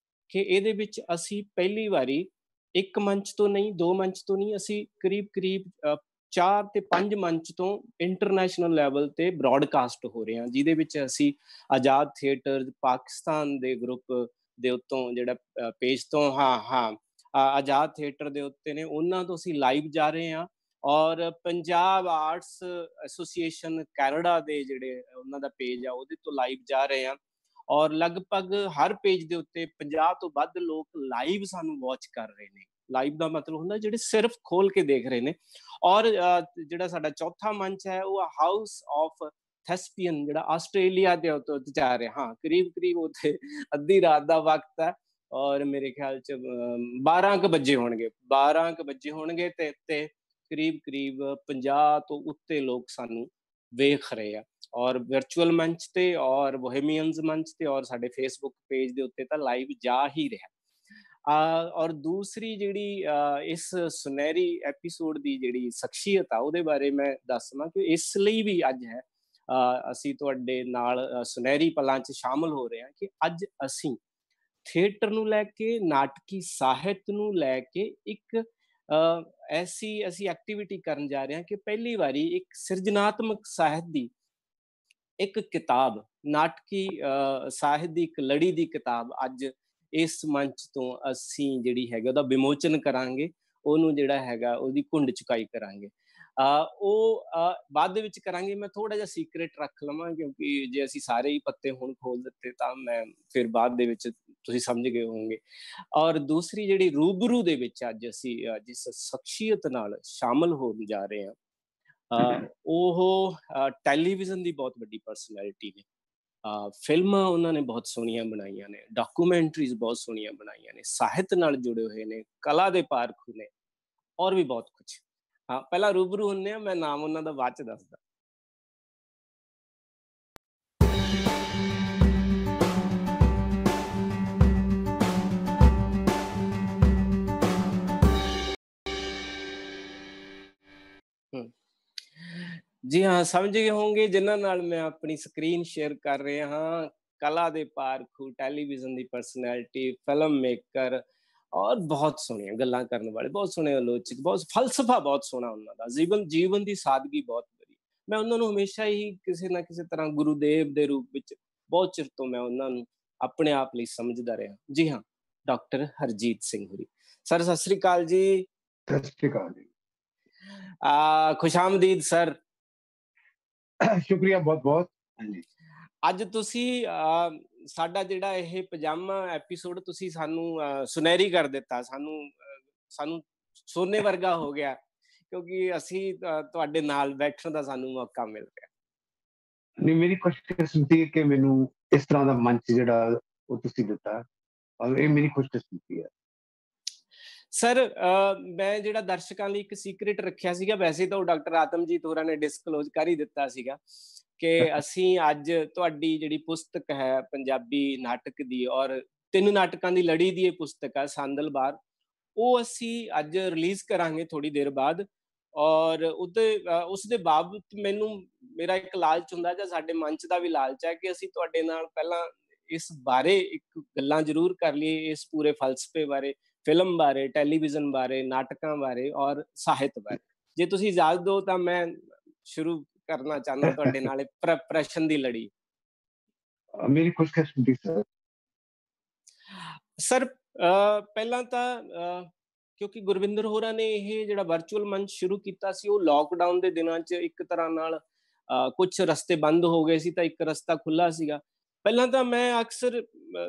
ਕਿ ਇਹਦੇ ਵਿੱਚ ਅਸੀਂ ਪਹਿਲੀ ਵਾਰੀ ਇੱਕ ਮੰਚ ਤੋਂ ਨਹੀਂ, ਦੋ ਮੰਚ ਤੋਂ ਨਹੀਂ, ਅਸੀਂ ਕਰੀਬ 4 ਤੇ 5 ਮੰਚ ਤੋਂ ਇੰਟਰਨੈਸ਼ਨਲ ਲੈਵਲ ਤੇ ਬ੍ਰੌਡਕਾਸਟ ਹੋ ਰਹੇ ਹਾਂ, ਜਿਹਦੇ ਵਿੱਚ ਅਸੀਂ ਆਜ਼ਾਦ ਥੀਏਟਰ ਪਾਕਿਸਤਾਨ ਦੇ ਗਰੁੱਪ ਦੇ ਉੱਤੋਂ ਜਿਹੜਾ ਪੇਜ ਤੋਂ ਆਜ਼ਾਦ ਥੀਏਟਰ ਦੇ ਉੱਤੇ ਨੇ, ਉਹਨਾਂ ਤੋਂ ਅਸੀਂ ਲਾਈਵ ਜਾ ਰਹੇ ਹਾਂ। ਔਰ ਪੰਜਾਬ ਆਰਟਸ ਐਸੋਸੀਏਸ਼ਨ ਕੈਨੇਡਾ ਦੇ ਜਿਹੜੇ ਉਹਨਾਂ ਦਾ ਪੇਜ ਆ, ਉਹਦੇ ਤੋਂ ਲਾਈਵ ਜਾ ਰਹੇ ਹਾਂ। ਔਰ ਲਗਭਗ ਹਰ ਪੇਜ ਦੇ ਉੱਤੇ 50 ਤੋਂ ਵੱਧ ਲੋਕ ਲਾਈਵ ਸਾਨੂੰ ਵਾਚ ਕਰ ਰਹੇ ਨੇ। ਲਾਈਵ ਦਾ ਮਤਲਬ ਹੁੰਦਾ ਜਿਹੜੇ ਸਿਰਫ ਖੋਲ ਕੇ ਦੇਖ ਰਹੇ ਨੇ। ਔਰ ਜਿਹੜਾ ਸਾਡਾ ਚੌਥਾ ਮੰਚ ਹੈ ਉਹ ਹਾਊਸ ਆਫ ਥੈਸਪੀਅਨ, ਜਿਹੜਾ ਆਸਟ੍ਰੇਲੀਆ ਦੇ ਉੱਤੇ ਜਾ ਰਿਹਾ। ਕਰੀਬ ਉੱਥੇ ਅੱਧੀ ਰਾਤ ਦਾ ਵਕਤ ਹੈ ਔਰ ਮੇਰੇ ਖਿਆਲ 'ਚ 12 ਕੁ ਵਜੇ ਹੋਣਗੇ ਤੇ ਕਰੀਬ 50 ਤੋਂ ਉੱਤੇ ਲੋਕ ਸਾਨੂੰ ਵੇਖ ਰਹੇ ਆ, ਔਰ ਵਰਚੁਅਲ ਮੰਚ ਤੇ, ਔਰ ਬੋਹੀਮੀਅਨਸ ਮੰਚ ਤੇ, ਔਰ ਸਾਡੇ ਫੇਸਬੁੱਕ ਪੇਜ ਦੇ ਉੱਤੇ ਤਾਂ ਲਾਈਵ ਜਾ ਹੀ ਰਿਹਾ। ਔਰ ਦੂਸਰੀ ਜਿਹੜੀ ਇਸ ਸੁਨਹਿਰੀ ਐਪੀਸੋਡ ਦੀ ਜਿਹੜੀ ਸ਼ਖਸੀਅਤ ਆ, ਉਹਦੇ ਬਾਰੇ ਮੈਂ ਦੱਸਣਾ ਕਿ ਇਸ ਲਈ ਵੀ ਅੱਜ ਹੈ ਅਸੀਂ ਤੁਹਾਡੇ ਨਾਲ ਸੁਨਹਿਰੀ ਪਲਾਂ 'ਚ ਸ਼ਾਮਲ ਹੋ ਰਹੇ ਹਾਂ ਕਿ ਅੱਜ ਅਸੀਂ ਥੀਏਟਰ ਨੂੰ ਲੈ ਕੇ, ਨਾਟਕੀ ਸਾਹਿਤ ਨੂੰ ਲੈ ਕੇ ਇੱਕ ਐਸੀ ਅਸੀਂ ਐਕਟੀਵਿਟੀ ਕਰਨ ਜਾ ਰਹੇ ਹਾਂ ਕਿ ਪਹਿਲੀ ਵਾਰੀ ਇੱਕ ਸਿਰਜਣਾਤਮਕ ਸਾਹਿਤ ਦੀ ਇੱਕ ਕਿਤਾਬ, ਨਾਟਕੀ ਸਾਹਿਤ ਦੀ ਇੱਕ ਲੜੀ ਦੀ ਕਿਤਾਬ ਅੱਜ ਇਸ ਮੰਚ ਤੋਂ ਅਸੀਂ ਜਿਹੜੀ ਹੈਗਾ ਉਹਦਾ ਵਿਮੋਚਨ ਕਰਾਂਗੇ, ਉਹਨੂੰ ਜਿਹੜਾ ਹੈਗਾ ਉਹਦੀ ਘੁੰਡ ਚੁਕਾਈ ਕਰਾਂਗੇ। ਉਹ ਬਾਅਦ ਦੇ ਵਿੱਚ ਕਰਾਂਗੇ। ਮੈਂ ਥੋੜਾ ਜਿਹਾ ਸੀਕ੍ਰੇਟ ਰੱਖ ਲਵਾਂ ਕਿਉਂਕਿ ਜੇ ਅਸੀਂ ਸਾਰੇ ਹੀ ਪੱਤੇ ਹੁਣ ਖੋਲ ਦਿੱਤੇ ਤਾਂ ਮੈਂ ਫਿਰ ਬਾਅਦ ਦੇ ਵਿੱਚ ਤੁਸੀਂ ਸਮਝ ਗਏ ਹੋਵੋਗੇ। ਔਰ ਦੂਸਰੀ ਜਿਹੜੀ ਰੂਬਰੂ ਦੇ ਵਿੱਚ ਅੱਜ ਅਸੀਂ ਜਿਸ ਸ਼ਖਸੀਅਤ ਨਾਲ ਸ਼ਾਮਲ ਹੋਣ ਜਾ ਰਹੇ ਹਾਂ, ਉਹ ਟੈਲੀਵਿਜ਼ਨ ਦੀ ਬਹੁਤ ਵੱਡੀ ਪਰਸਨੈਲਿਟੀ ਨੇ। ਫਿਲਮਾਂ ਉਹਨਾਂ ਨੇ ਬਹੁਤ ਸੋਹਣੀਆਂ ਬਣਾਈਆਂ ਨੇ, ਡਾਕੂਮੈਂਟਰੀਜ਼ ਬਹੁਤ ਸੋਹਣੀਆਂ ਬਣਾਈਆਂ ਨੇ, ਸਾਹਿਤ ਨਾਲ ਜੁੜੇ ਹੋਏ ਨੇ, ਕਲਾ ਦੇ ਪਾਰਖੂ ਨੇ, ਔਰ ਵੀ ਬਹੁਤ ਕੁਛ। ਪਹਿਲਾਂ ਰੂਬਰੂ ਹੁੰਦੇ ਆ, ਮੈਂ ਨਾਮ ਉਹਨਾਂ ਦਾ ਬਾਅਦ 'ਚ ਦੱਸਦਾ। ਜੀ ਹਾਂ, ਸਮਝ ਗਏ ਹੋਣਗੇ ਜਿਨ੍ਹਾਂ ਨਾਲ ਮੈਂ ਆਪਣੀ ਸਕਰੀਨ ਸ਼ੇਅਰ ਕਰ ਰਿਹਾ ਹਾਂ। ਕਲਾ ਦੇ ਪਾਰਖੂ, ਟੈਲੀਵਿਜ਼ਨ ਦੀ ਪਰਸਨੈਲਿਟੀ, ਫਿਲਮ ਮੇਕਰ, ਔਰ ਬਹੁਤ ਸੋਹਣੀਆਂ ਗੱਲਾਂ ਕਰਨ ਵਾਲੇ, ਬਹੁਤ ਸੋਹਣੇ ਆਲੋਚਕ, ਬਹੁਤ ਫਲਸਫਾ ਬਹੁਤ ਸੋਹਣਾ ਉਹਨਾਂ ਦਾ, ਜੀਵਨ ਦੀ ਸਾਦਗੀ ਬਹੁਤ ਵਧੀਆ। ਮੈਂ ਉਹਨਾਂ ਨੂੰ ਹਮੇਸ਼ਾ ਹੀ ਕਿਸੇ ਨਾ ਕਿਸੇ ਤਰ੍ਹਾਂ ਗੁਰੂਦੇਵ ਦੇ ਰੂਪ ਵਿੱਚ ਬਹੁਤ ਚਿਰ ਤੋਂ ਮੈਂ ਉਹਨਾਂ ਨੂੰ ਆਪਣੇ ਆਪ ਲਈ ਸਮਝਦਾ ਰਿਹਾ। ਜੀ ਹਾਂ, ਡਾਕਟਰ ਹਰਜੀਤ ਸਿੰਘ ਹੋਰੀ। ਸਰ ਸਤਿ ਸ੍ਰੀ ਅਕਾਲ ਜੀ। ਸਤਿ ਸ੍ਰੀ ਅਕਾਲ ਜੀ। ਖੁਸ਼ਾਮਦੀਦ ਸਰ। ਸ਼ੁਕਰੀਆ ਬਹੁਤ ਬਹੁਤ। ਹਾਂਜੀ, ਅੱਜ ਤੁਸੀਂ ਸਾਡਾ ਜਿਹੜਾ ਇਹ ਪਜਾਮਾ ਐਪੀਸੋਡ ਤੁਸੀਂ ਸਾਨੂੰ ਸੁਨਹਿਰੀ ਕਰ ਦਿੱਤਾ, ਸਾਨੂੰ ਸੋਨੇ ਵਰਗਾ ਹੋ ਗਿਆ ਕਿਉਂਕਿ ਅਸੀਂ ਤੁਹਾਡੇ ਨਾਲ ਬੈਠਣ ਦਾ ਸਾਨੂੰ ਮੌਕਾ ਮਿਲ ਰਿਹਾ। ਨਹੀਂ, ਮੇਰੀ ਖੁਸ਼ਕਿਸਮਤੀ ਕਿ ਮੈਨੂੰ ਇਸ ਤਰ੍ਹਾਂ ਦਾ ਮੰਚ ਜਿਹੜਾ ਉਹ ਤੁਸੀਂ ਦਿੱਤਾ, ਔਰ ਇਹ ਮੇਰੀ ਖੁਸ਼ਕਿਸਮਤੀ ਹੈ। ਸਰ ਮੈਂ ਜਿਹੜਾ ਦਰਸ਼ਕਾਂ ਲਈ ਇੱਕ ਸੀਕ੍ਰੇਟ ਰੱਖਿਆ ਸੀਗਾ, ਵੈਸੇ ਤਾਂ ਉਹ ਡਾਕਟਰ ਆਤਮਜੀਤ ਹੋਰਾਂ ਨੇ ਡਿਸਕਲੋਜ਼ ਕਰ ਹੀ ਦਿੱਤਾ ਸੀਗਾ ਕਿ ਅਸੀਂ ਅੱਜ ਤੁਹਾਡੀ ਜਿਹੜੀ ਪੁਸਤਕ ਹੈ ਪੰਜਾਬੀ ਨਾਟਕ ਦੀ, ਔਰ 3 ਨਾਟਕਾਂ ਦੀ ਲੜੀ ਦੀ ਇਹ ਪੁਸਤਕ ਹੈ ਸੰਦਲਬਾਰ, ਉਹ ਅਸੀਂ ਅੱਜ ਰਿਲੀਜ਼ ਕਰਾਂਗੇ ਥੋੜੀ ਦੇਰ ਬਾਅਦ। ਔਰ ਉਸਦੇ ਬਾਬਤ ਮੈਨੂੰ ਮੇਰਾ ਇੱਕ ਲਾਲਚ ਹੁੰਦਾ, ਜਾਂ ਸਾਡੇ ਮੰਚ ਦਾ ਵੀ ਲਾਲਚ ਹੈ, ਕਿ ਅਸੀਂ ਤੁਹਾਡੇ ਨਾਲ ਪਹਿਲਾਂ ਇਸ ਬਾਰੇ ਇੱਕ ਗੱਲਾਂ ਜ਼ਰੂਰ ਕਰ ਲਈਏ, ਇਸ ਪੂਰੇ ਫਲਸਫੇ ਬਾਰੇ, ਫਿਲਮ ਬਾਰੇ, ਟੈਲੀਵਿਜ਼ਨ ਬਾਰੇ, ਨਾਟਕਾਂ ਬਾਰੇ ਔਰ ਸਾਹਿਤ ਬਾਰੇ। ਜੇ ਤੁਸੀਂ ਇਜਾਜ਼ਤ ਦਿਓ ਤਾਂ ਮੈਂ ਸ਼ੁਰੂ ਕਰਨਾ ਚਾਹੁੰਦਾ ਤੁਹਾਡੇ ਨਾਲ ਪ੍ਰਸ਼ਨ ਦੀ ਲੜੀ। ਮੇਰੀ ਖੁਸ਼ਕਿਸਮਤੀ ਸਰ। ਸਰ ਪਹਿਲਾਂ ਤਾਂ ਕਿਉਂਕਿ ਗੁਰਵਿੰਦਰ ਹੋਰਾਂ ਨੇ ਇਹ ਜਿਹੜਾ ਵਰਚੁਅਲ ਮੰਚ ਸ਼ੁਰੂ ਕੀਤਾ ਸੀ, ਉਹ ਲਾਕਡਾਊਨ ਦੇ ਦਿਨਾਂ 'ਚ ਇੱਕ ਤਰ੍ਹਾਂ ਨਾਲ ਕੁਝ ਰਸਤੇ ਬੰਦ ਹੋ ਗਏ ਸੀ ਤਾਂ ਇੱਕ ਰਸਤਾ ਖੁੱਲ੍ਹਾ ਸੀਗਾ। ਪਹਿਲਾਂ ਤਾਂ ਮੈਂ ਅਕਸਰ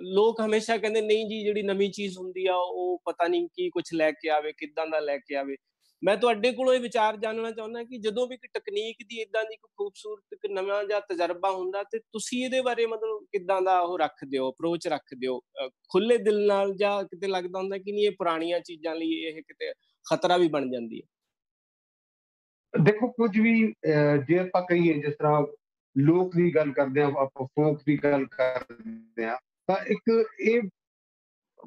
ਲੋਕ ਹਮੇਸ਼ਾ ਕਹਿੰਦੇ ਨਹੀਂ ਜੀ, ਜਿਹੜੀ ਨਵੀਂ ਚੀਜ਼ ਹੁੰਦੀ ਆ ਉਹ ਪਤਾ ਨਹੀਂ ਕੀ ਕੁਛ ਲੈ ਕੇ ਆਵੇ, ਕਿੱਦਾਂ ਦਾ ਲੈ ਕੇ ਆਵੇ। ਮੈਂ ਤੁਹਾਡੇ ਕੋਲੋਂ ਇਹ ਵਿਚਾਰ ਜਾਣਨਾ ਚਾਹੁੰਦਾ ਕਿ ਜਦੋਂ ਵੀ ਇੱਕ ਟੈਕਨੀਕ ਦੀ ਏਦਾਂ ਦੀ ਕੋਈ ਖੂਬਸੂਰਤ ਇੱਕ ਨਵਾਂ ਜਿਹਾ ਤਜਰਬਾ ਹੁੰਦਾ, ਤੇ ਤੁਸੀਂ ਇਹਦੇ ਬਾਰੇ ਮਤਲਬ ਕਿੱਦਾਂ ਦਾ ਉਹ ਰੱਖਦੇ ਹੋ, ਅਪਰੋਚ ਰੱਖਦੇ ਹੋ, ਖੁੱਲੇ ਦਿਲ ਨਾਲ, ਜਾਂ ਕਿਤੇ ਲੱਗਦਾ ਹੁੰਦਾ ਕਿ ਨਹੀਂ ਇਹ ਪੁਰਾਣੀਆਂ ਚੀਜ਼ਾਂ ਲਈ ਇਹ ਕਿਤੇ ਖਤਰਾ ਵੀ ਬਣ ਜਾਂਦੀ ਹੈ? ਦੇਖੋ, ਕੁਝ ਵੀ ਜੇ ਆਪਾਂ ਕਹੀਏ, ਜਿਸ ਤਰ੍ਹਾਂ ਲੋਕ ਦੀ ਗੱਲ ਕਰਦੇ ਹਾਂ, ਆਪਾਂ ਫੋਕ ਦੀ ਗੱਲ ਕਰਦੇ ਹਾਂ, ਤਾਂ ਇੱਕ ਇਹ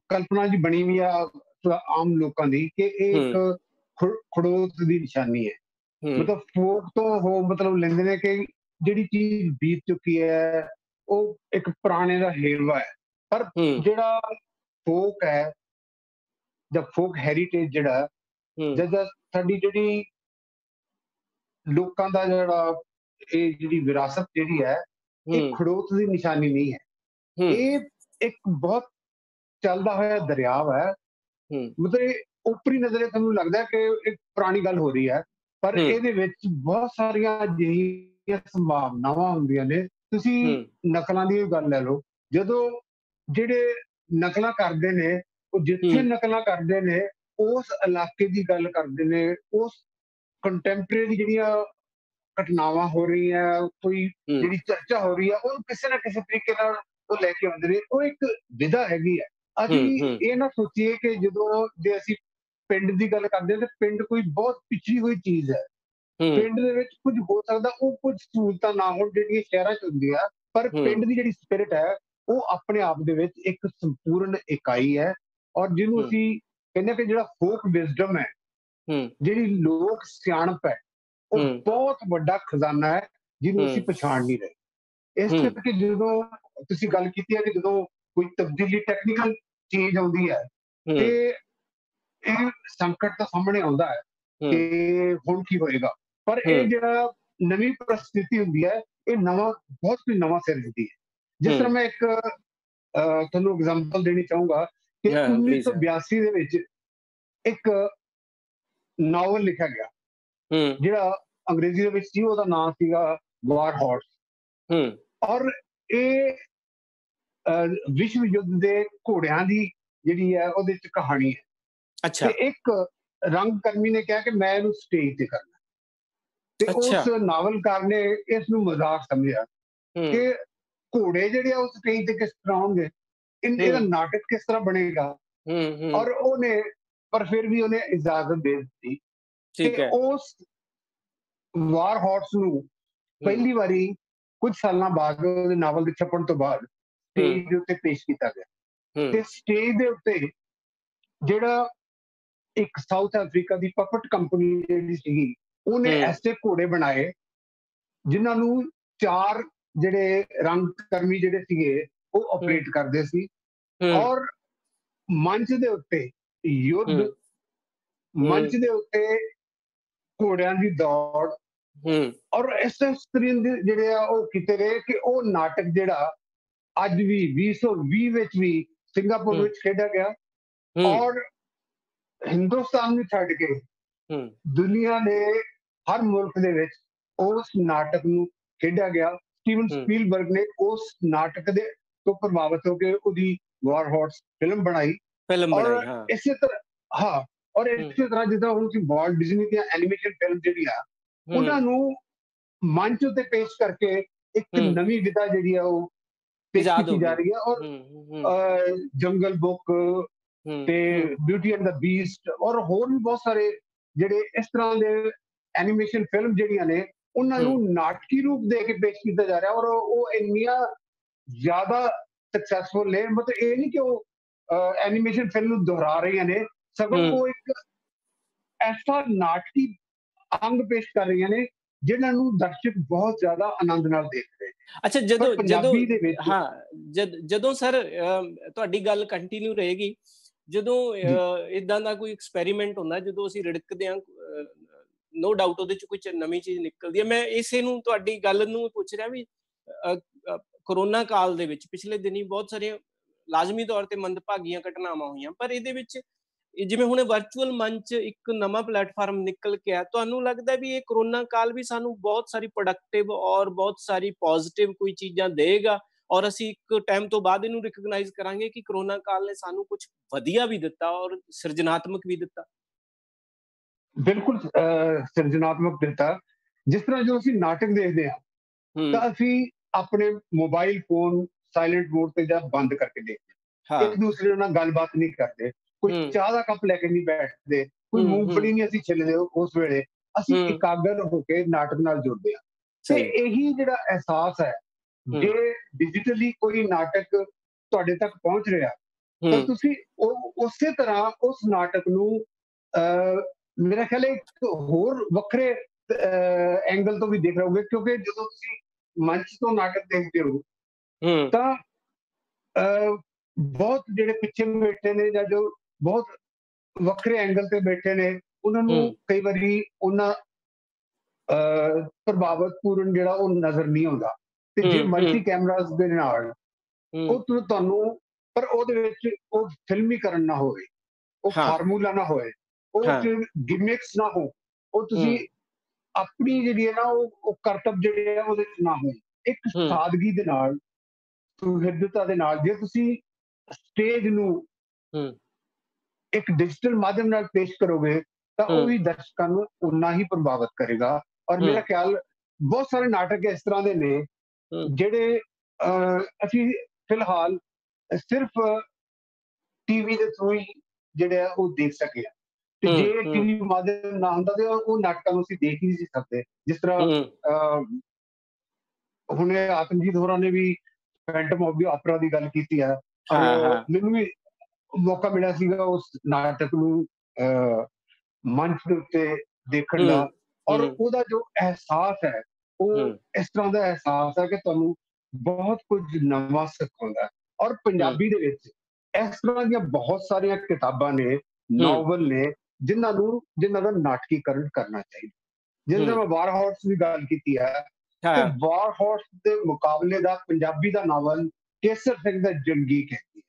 ਕਲਪਨਾ ਜੀ ਬਣੀ ਵੀ ਆ ਆਮ ਲੋਕਾਂ ਦੀ ਕਿ ਇਹ ਇੱਕ ਖੜੋਤ ਦੀ ਨਿਸ਼ਾਨੀ ਹੈ। ਮਤਲਬ ਫੋਕ ਤੋਂ ਉਹ ਮਤਲਬ ਲੈਂਦੇ ਨੇ ਕਿ ਜਿਹੜੀ ਚੀਜ਼ ਬੀਤ ਚੁੱਕੀ ਹੈ ਉਹ ਇੱਕ ਪੁਰਾਣੇ ਦਾ ਹੇਰਵਾ ਹੈ। ਪਰ ਜਿਹੜਾ ਫੋਕ ਹੈ ਜਾਂ ਫੋਕ ਹੈਰੀਟੇਜ ਜਿਹੜਾ ਜਾਂ ਸਾਡੀ ਜਿਹੜੀ ਲੋਕਾਂ ਦਾ ਜਿਹੜਾ ਇਹ ਜਿਹੜੀ ਵਿਰਾਸਤ ਜਿਹੜੀ ਹੈ, ਇਹ ਖੜੋਤ ਦੀ ਨਿਸ਼ਾਨੀ ਨਹੀਂ ਹੈ। ਇਹ ਇੱਕ ਬਹੁਤ ਚੱਲਦਾ ਹੋਇਆ ਦਰਿਆਵ ਹੈ। ਮਤਲਬ ਉਪਰੀ ਨਜ਼ਰੇ ਤੁਹਾਨੂੰ ਲੱਗਦਾ ਕਿ ਇੱਕ ਪੁਰਾਣੀ ਗੱਲ ਹੋ ਰਹੀ ਹੈ, ਪਰ ਇਹਦੇ ਵਿੱਚ ਬਹੁਤ ਸਾਰੀਆਂ ਅਜਿਹੀਆਂ ਸੰਭਾਵਨਾਵਾਂ ਹੁੰਦੀਆਂ ਨੇ। ਤੁਸੀਂ ਨਕਲਾਂ ਦੀ ਗੱਲ ਲੈ ਲਓ, ਜਦੋਂ ਜਿਹੜੇ ਨਕਲਾਂ ਕਰਦੇ ਨੇ ਉਹ ਜਿੱਥੇ ਨਕਲਾਂ ਕਰਦੇ ਨੇ ਉਸ ਇਲਾਕੇ ਦੀ ਗੱਲ ਕਰਦੇ ਨੇ, ਉਸ ਕੰਟੈਂਪਰੇਰੀ ਜਿਹੜੀਆਂ ਘਟਨਾਵਾਂ ਹੋ ਰਹੀਆਂ, ਕੋਈ ਜਿਹੜੀ ਚਰਚਾ ਹੋ ਰਹੀ ਹੈ, ਉਹ ਕਿਸੇ ਨਾ ਕਿਸੇ ਤਰੀਕੇ ਨਾਲ ਉਹ ਲੈ ਕੇ ਆਉਂਦੇ ਨੇ। ਉਹ ਇੱਕ ਵਿਧਾ ਹੈਗੀ ਹੈ। ਅਸੀਂ ਇਹ ਨਾ ਸੋਚੀਏ ਕਿ ਜਦੋਂ ਜੇ ਅਸੀਂ ਪਿੰਡ ਦੀ ਗੱਲ ਕਰਦੇ ਹਾਂ ਤੇ ਪਿੰਡ ਕੋਈ ਬਹੁਤ ਪਿਛੜੀ ਹੋਈ ਚੀਜ਼ ਹੈ। ਪਿੰਡ ਦੇ ਵਿੱਚ ਕੁਝ ਹੋ ਸਕਦਾ ਉਹ ਕੁਝ ਸਹੂਲਤਾਂ ਨਾ ਹੋਣ ਜਿਹੜੀਆਂ ਸ਼ਹਿਰਾਂ 'ਚ ਹੁੰਦੀਆਂ, ਪਰ ਪਿੰਡ ਦੀ ਜਿਹੜੀ ਸਪਿਰਿਟ ਹੈ ਉਹ ਆਪਣੇ ਆਪ ਦੇ ਵਿੱਚ ਇੱਕ ਸੰਪੂਰਨ ਇਕਾਈ ਹੈ। ਔਰ ਜਿਹਨੂੰ ਅਸੀਂ ਕਹਿੰਦੇ ਹਾਂ ਕਿ ਜਿਹੜਾ ਫੋਕ ਵਿਜ਼ਡਮ ਹੈ, ਜਿਹੜੀ ਲੋਕ ਸਿਆਣਪ ਹੈ, ਉਹ ਬਹੁਤ ਵੱਡਾ ਖਜ਼ਾਨਾ ਹੈ ਜਿਹਨੂੰ ਅਸੀਂ ਪਛਾਣ ਨਹੀਂ ਰਹੇ। ਇਸ ਕਰਕੇ ਜਦੋਂ ਤੁਸੀਂ ਗੱਲ ਕੀਤੀ ਹੈ ਕਿ ਜਦੋਂ ਕੋਈ ਤਬਦੀਲੀ, ਟੈਕਨੀਕਲ ਚੇਂਜ ਆਉਂਦੀ ਹੈ, ਤੇ ਇਹ ਸੰਕਟ ਤਾਂ ਸਾਹਮਣੇ ਆਉਂਦਾ ਹੈ ਕਿ ਹੁਣ ਕੀ ਹੋਏਗਾ। ਪਰ ਇਹ ਜਿਹੜਾ ਨਵੀਂ ਪਰਿਸਥਿਤੀ ਹੁੰਦੀ ਹੈ, ਇਹ ਬਹੁਤ ਕੁਝ ਨਵਾਂ ਸਿਰਜਦੀ ਹੈ। ਜਿਸ ਤਰ੍ਹਾਂ ਮੈਂ ਇੱਕ ਤੁਹਾਨੂੰ ਐਗਜ਼ਾਮਪਲ ਦੇਣੀ ਚਾਹੂੰਗਾ ਕਿ 1982 ਦੇ ਵਿੱਚ ਇੱਕ ਨਾਵਲ ਲਿਖਿਆ ਗਿਆ, ਜਿਹੜਾ ਅੰਗਰੇਜ਼ੀ ਦੇ ਵਿੱਚ ਸੀ, ਉਹਦਾ ਨਾਮ ਸੀਗਾ ਵਾਰ ਹਾਰਸ। ਔਰ ਇਹ ਵਿਸ਼ਵ ਯੁੱਧ ਦੇ ਘੋੜਿਆਂ ਦੀ ਜਿਹੜੀ ਹੈ ਉਹਦੇ ਚ ਕਹਾਣੀ ਹੈ। ਤੇ ਇੱਕ ਰੰਗਕਰਮੀ ਨੇ ਕਿਹਾ ਕਿ ਮੈਂ ਇਹਨੂੰ ਸਟੇਜ ਤੇ ਕਰਨਾ, ਤੇ ਉਸ ਨਾਵਲਕਾਰ ਨੇ ਇਸ ਨੂੰ ਮਜ਼ਾਕ ਸਮਝਿਆ ਕਿ ਘੋੜੇ ਜਿਹੜੇ ਆ ਉਹ ਸਟੇਜ ਤੇ ਕਿਸ ਤਰ੍ਹਾਂ ਆਉਣਗੇ, ਇਹਦਾ ਨਾਟਕ ਕਿਸ ਤਰ੍ਹਾਂ ਬਣੇਗਾ। ਔਰ ਉਹਨੇ ਪਰ ਫਿਰ ਵੀ ਉਹਨੇ ਇਜਾਜ਼ਤ ਦੇ ਦਿੱਤੀ ਕਿ ਉਸ ਵਾਰ ਹਾਰਸ ਨੂੰ ਪਹਿਲੀ ਵਾਰੀ ਕੁਝ ਸਾਲਾਂ ਬਾਅਦ ਉਹਦੇ ਨਾਵਲ ਦੇ ਛਪਣ ਤੋਂ ਬਾਅਦ ਸਟੇਜ ਦੇ ਉੱਤੇ ਪੇਸ਼ ਕੀਤਾ ਗਿਆ। ਤੇ ਸਟੇਜ ਦੇ ਉੱਤੇ ਜਿਹੜਾ ਇੱਕ ਸਾਊਥ ਅਫਰੀਕਾ ਦੀ ਪਪਟ ਕੰਪਨੀ ਜਿਹੜੀ ਸੀਗੀ, ਉਹਨੇ ਐਸੇ ਘੋੜੇ ਬਣਾਏ ਜਿਨ੍ਹਾਂ ਨੂੰ 4 ਜਿਹੜੇ ਰੰਗਕਰਮੀ ਜਿਹੜੇ ਸੀਗੇ ਉਹ ਆਪਰੇਟ ਕਰਦੇ ਸੀ। ਔਰ ਮੰਚ ਦੇ ਉੱਤੇ ਯੁੱਧ, ਮੰਚ ਦੇ ਉੱਤੇ ਘੋੜਿਆਂ ਦੀ ਦੌੜ, ਔਰ ਇਸ ਤਰ੍ਹਾਂ ਦੇ ਜਿਹੜੇ ਆ ਉਹ ਕੀਤੇ ਗਏ ਕਿ ਉਹ ਨਾਟਕ ਜਿਹੜਾ ਅੱਜ ਵੀ 2020 ਵਿੱਚ ਵੀ ਸਿੰਗਾਪੁਰ ਵਿੱਚ ਖੇਡਿਆ ਗਿਆ। ਔਰ ਹਿੰਦੁਸਤਾਨ ਨੂੰ ਛੱਡ ਕੇ ਦੁਨੀਆ ਦੇ ਹਰ ਮੁਲਕ ਦੇ ਵਿੱਚ ਉਸ ਨਾਟਕ ਨੂੰ ਖੇਡਿਆ ਗਿਆ। ਸਟੀਵਨ ਸਪੀਲਬਰਗ ਨੇ ਉਸ ਨਾਟਕ ਦੇ ਤੋਂ ਪ੍ਰਭਾਵਿਤ ਹੋ ਕੇ ਉਹਦੀ ਵਾਰ ਹਾਰਸ ਫਿਲਮ ਬਣਾਈ। ਔਰ ਇਸੇ ਤਰ੍ਹਾਂ ਜਿੱਦਾਂ ਹੁਣ ਵਾਲਟ ਡਿਜ਼ਨੀ ਦੀਆਂ ਐਨੀਮੇਸ਼ਨ ਫਿਲਮ ਜਿਹੜੀਆਂ ਉਹਨਾਂ ਨੂੰ ਮੰਚ ਉੱਤੇ ਪੇਸ਼ ਕਰਕੇ ਇੱਕ ਨਵੀਂ ਵਿਧਾ ਜਿਹੜੀ ਆ ਉਹ ਪੇਸ਼ ਆਜ਼ਾਦ ਕੀਤੀ ਹੋ ਜਾ ਗਈ। ਰਹੀ ਹੈ। ਔਰ ਜੰਗਲ ਬੁੱਕ ਤੇ ਬਿਊਟੀ ਐਂਡ ਦ ਬੀਸਟ ਔਰ ਹੋਰ ਵੀ ਬਹੁਤ ਸਾਰੇ ਜਿਹੜੇ ਇਸ ਤਰ੍ਹਾਂ ਦੇ ਐਨੀਮੇਸ਼ਨ ਫਿਲਮ ਜਿਹੜੀਆਂ ਨੇ ਉਹਨਾਂ ਨੂੰ ਨਾਟਕੀ ਰੂਪ ਦੇ ਕੇ ਪੇਸ਼ ਕੀਤਾ ਜਾ ਰਿਹਾ, ਔਰ ਉਹ ਇੰਨੀਆਂ ਜ਼ਿਆਦਾ ਸਕਸੈਸਫੁਲ ਨੇ। ਮਤਲਬ ਇਹ ਨਹੀਂ ਕਿ ਉਹ ਐਨੀਮੇਸ਼ਨ ਫਿਲਮ ਨੂੰ ਦੁਹਰਾ ਰਹੀਆਂ ਨੇ, ਸਗੋਂ ਉਹ ਇੱਕ ਐਸਾ ਨਾਟਕੀ ਅੰਗ ਪੇਸ਼ ਕਰ ਰਹੀਆਂ ਨੇ ਜਿਨ੍ਹਾਂ ਨੂੰ ਦਰਸ਼ਕ ਬਹੁਤ ਜ਼ਿਆਦਾ ਆਨੰਦ ਨਾਲ ਦੇਖ ਰਹੇ ਨੇ। ਅੱਛਾ, ਜਦੋਂ ਪੰਜਾਬੀ ਦੇ ਵਿੱਚ ਜਦੋਂ ਸਰ ਤੁਹਾਡੀ ਗੱਲ ਕੰਟੀਨਿਊ ਰਹੇਗੀ, ਜਦੋਂ ਇਦਾਂ ਦਾ ਕੋਈ ਐਕਸਪੈਰੀਮੈਂਟ ਹੁੰਦਾ, ਜਦੋਂ ਅਸੀਂ ਰਿੜਕਦੇ ਹਾਂ, ਨੋ ਡਾਊਟ ਉਹਦੇ ਚ ਕੋਈ ਨਵੀਂ ਚੀਜ਼ ਨਿਕਲਦੀ ਹੈ। ਮੈਂ ਇਸੇ ਨੂੰ ਤੁਹਾਡੀ ਗੱਲ ਨੂੰ ਪੁੱਛ ਰਿਹਾ ਵੀ ਕਰੋਨਾ ਕਾਲ ਦੇ ਵਿੱਚ ਪਿਛਲੇ ਦਿਨੀ ਬਹੁਤ ਸਾਰੀਆਂ ਲਾਜ਼ਮੀ ਤੌਰ ਤੇ ਮੰਦਭਾਗੀਆਂ ਘਟਨਾਵਾਂ ਹੋਈਆਂ, ਪਰ ਇਹਦੇ ਵਿੱਚ ਜਿਵੇਂ ਹੁਣ ਵਰਚੁਅਲ ਮੰਚ ਇੱਕ ਨਵਾਂ ਪਲੇਟਫਾਰਮ ਨਿਕਲ ਕੇ ਆ, ਤੁਹਾਨੂੰ ਲੱਗਦਾ ਵੀ ਇਹ ਕਰੋਨਾ ਕਾਲ ਵੀ ਸਾਨੂੰ ਬਹੁਤ ਸਾਰੀ ਪ੍ਰੋਡਕਟਿਵ ਔਰ ਬਹੁਤ ਸਾਰੀ ਪੋਜ਼ਿਟਿਵ ਕੋਈ ਚੀਜ਼ਾਂ ਦੇਗਾ, ਔਰ ਅਸੀਂ ਇੱਕ ਟਾਈਮ ਤੋਂ ਬਾਅਦ ਇਹਨੂੰ ਰਿਕਗਨਾਈਜ਼ ਕਰਾਂਗੇ ਕਿ ਕਰੋਨਾ ਕਾਲ ਨੇ ਸਾਨੂੰ ਕੁਝ ਵਧੀਆ ਵੀ ਦਿੱਤਾ ਔਰ ਸਿਰਜਣਾਤਮਕ ਵੀ ਦਿੱਤਾ? ਬਿਲਕੁਲ ਸਿਰਜਣਾਤਮਕ ਦਿੱਤਾ। ਜਿਸ ਤਰ੍ਹਾਂ ਜੋ ਅਸੀਂ ਨਾਟਕ ਦੇਖਦੇ ਹਾਂ ਤਾਂ ਅਸੀਂ ਆਪਣੇ ਮੋਬਾਈਲ ਫੋਨ ਸਾਇਲੈਂਟ ਮੋਡ ਤੇ ਜਾਂ ਬੰਦ ਕਰਕੇ ਦੇਖਦੇ ਹਾਂ, ਇੱਕ ਦੂਸਰੇ ਨਾਲ ਗੱਲਬਾਤ ਨਹੀਂ ਕਰਦੇ, ਕੋਈ ਚਾਹ ਦਾ ਕੱਪ ਲੈ ਕੇ ਨਹੀਂ ਬੈਠਦੇ, ਕੋਈ ਮੂੰਗਫਲੀ ਨਹੀਂ ਅਸੀਂ ਛਿੱਲਦੇ। ਉਸ ਵੇਲੇ ਅਸੀਂ ਇਕਾਗਰ ਹੋ ਕੇ ਨਾਟਕ ਨਾਲ ਜੁੜਦੇ ਹਾਂ। ਤੇ ਇਹੀ ਜਿਹੜਾ ਅਹਿਸਾਸ ਹੈ, ਜੇ ਡਿਜੀਟਲੀ ਕੋਈ ਨਾਟਕ ਤੁਹਾਡੇ ਤੱਕ ਪਹੁੰਚ ਰਿਹਾ ਤਾਂ ਤੁਸੀਂ ਉਸੇ ਤਰ੍ਹਾਂ ਉਸ ਨਾਟਕ ਨੂੰ ਮੇਰਾ ਖਿਆਲ ਹੈ ਇੱਕ ਹੋਰ ਵੱਖਰੇ ਐਂਗਲ ਤੋਂ ਵੀ ਦੇਖ ਰਹੇ ਹੋਗੇ, ਕਿਉਂਕਿ ਜਦੋਂ ਤੁਸੀਂ ਮੰਚ ਤੋਂ ਨਾਟਕ ਦੇਖਦੇ ਹੋ ਤਾਂ ਬਹੁਤ ਜਿਹੜੇ ਪਿੱਛੇ ਬੈਠੇ ਨੇ ਜਾਂ ਜੋ ਬਹੁਤ ਵੱਖਰੇ ਐਂਗਲ ਤੇ ਬੈਠੇ ਨੇ, ਉਹਨਾਂ ਨੂੰ ਕਈ ਵਾਰੀ ਉਹਨਾਂ ਪ੍ਰਭਾਵਿਤ ਪੂਰਨ ਜਿਹੜਾ ਉਹ ਨਜ਼ਰ ਨਹੀਂ ਆਉਂਦਾ। ਤੇ ਜੇ ਮਲਟੀ ਕੈਮਰਾਸ ਦੇ ਨਾਲ ਉਹ ਤੁਹਾਨੂੰ, ਪਰ ਉਹਦੇ ਵਿੱਚ ਉਹ ਫਿਲਮੀਕਰਨ ਨਾ ਹੋਵੇ, ਉਹ ਫਾਰਮੂਲਾ ਨਾ ਹੋਏ, ਉਹ ਗਿਮਿਕਸ ਨਾ ਹੋ, ਉਹ ਤੁਸੀਂ ਆਪਣੀ ਜਿਹੜੀ ਹੈ ਨਾ ਉਹ ਕਰਤੱਵ ਜਿਹੜੇ ਆ ਉਹਦੇ ਚ ਨਾ ਹੋਏ, ਇੱਕ ਸਾਦਗੀ ਦੇ ਨਾਲ, ਸੁਹਿਰਦਤਾ ਦੇ ਨਾਲ ਜੇ ਤੁਸੀਂ ਸਟੇਜ ਨੂੰ ਇੱਕ ਡਿਜੀਟਲ ਮਾਧਿਅਮ ਨਾਲ ਪੇਸ਼ ਕਰੋਗੇ ਤਾਂ ਉਹ ਵੀ ਦਰਸ਼ਕਾਂ ਨੂੰ ਉਨਾ ਹੀ ਪ੍ਰਭਾਵਿਤ ਕਰੇਗਾ। ਔਰ ਮੇਰਾ ਖਿਆਲ ਬਹੁਤ ਸਾਰੇ ਨਾਟਕ ਇਸ ਤਰ੍ਹਾਂ ਦੇ ਨੇ ਜਿਹੜੇ ਅਸੀਂ ਫਿਲਹਾਲ ਸਿਰਫ ਟੀਵੀ ਦੇ ਥਰੂ ਹੀ ਜਿਹੜੇ ਆ ਉਹ ਦੇਖ ਸਕੇ। ਤੇ ਜੇ ਟੀਵੀ ਮਾਧਿਅਮ ਨਾ ਹੁੰਦਾ ਤੇ ਉਹ ਨਾਟਕਾਂ ਨੂੰ ਅਸੀਂ ਦੇਖ ਹੀ ਨਹੀਂ ਸਕਦੇ। ਜਿਸ ਤਰ੍ਹਾਂ ਹੁਣੇ ਆਤਮਜੀਤ ਹੋਰਾਂ ਨੇ ਵੀ ਫੈਂਟਮ ਆਫ ਦੀ ਆਪਰਾ ਦੀ ਗੱਲ ਕੀਤੀ ਹੈ, ਔਰ ਮੈਨੂੰ ਵੀ ਮੌਕਾ ਮਿਲਿਆ ਸੀਗਾ ਉਸ ਨਾਟਕ ਨੂੰ ਮੰਚ ਦੇ ਉੱਤੇ ਦੇਖਣ ਦਾ, ਔਰ ਉਹਦਾ ਜੋ ਅਹਿਸਾਸ ਹੈ ਉਹ ਇਸ ਤਰ੍ਹਾਂ ਦਾ ਅਹਿਸਾਸ ਹੈ ਕਿ ਤੁਹਾਨੂੰ ਬਹੁਤ ਕੁਝ ਨਵਾਂ ਸਿਖਾਉਂਦਾ। ਔਰ ਪੰਜਾਬੀ ਦੇ ਵਿੱਚ ਇਸ ਤਰ੍ਹਾਂ ਦੀਆਂ ਬਹੁਤ ਸਾਰੀਆਂ ਕਿਤਾਬਾਂ ਨੇ, ਨਾਵਲ ਨੇ, ਜਿਨ੍ਹਾਂ ਦਾ ਨਾਟਕੀਕਰਨ ਕਰਨਾ ਚਾਹੀਦਾ। ਜਿਸ ਤਰ੍ਹਾਂ ਮੈਂ ਵਾਰ ਹਾਰਸ ਦੀ ਗੱਲ ਕੀਤੀ ਹੈ, ਤੇ ਵਾਰ ਹਾਰਸ ਦੇ ਮੁਕਾਬਲੇ ਦਾ ਪੰਜਾਬੀ ਦਾ ਨਾਵਲ ਕੇਸਰ ਸਿੰਘ ਦਾ ਜੰਗੀ ਕੈਦੀ ਹੈ।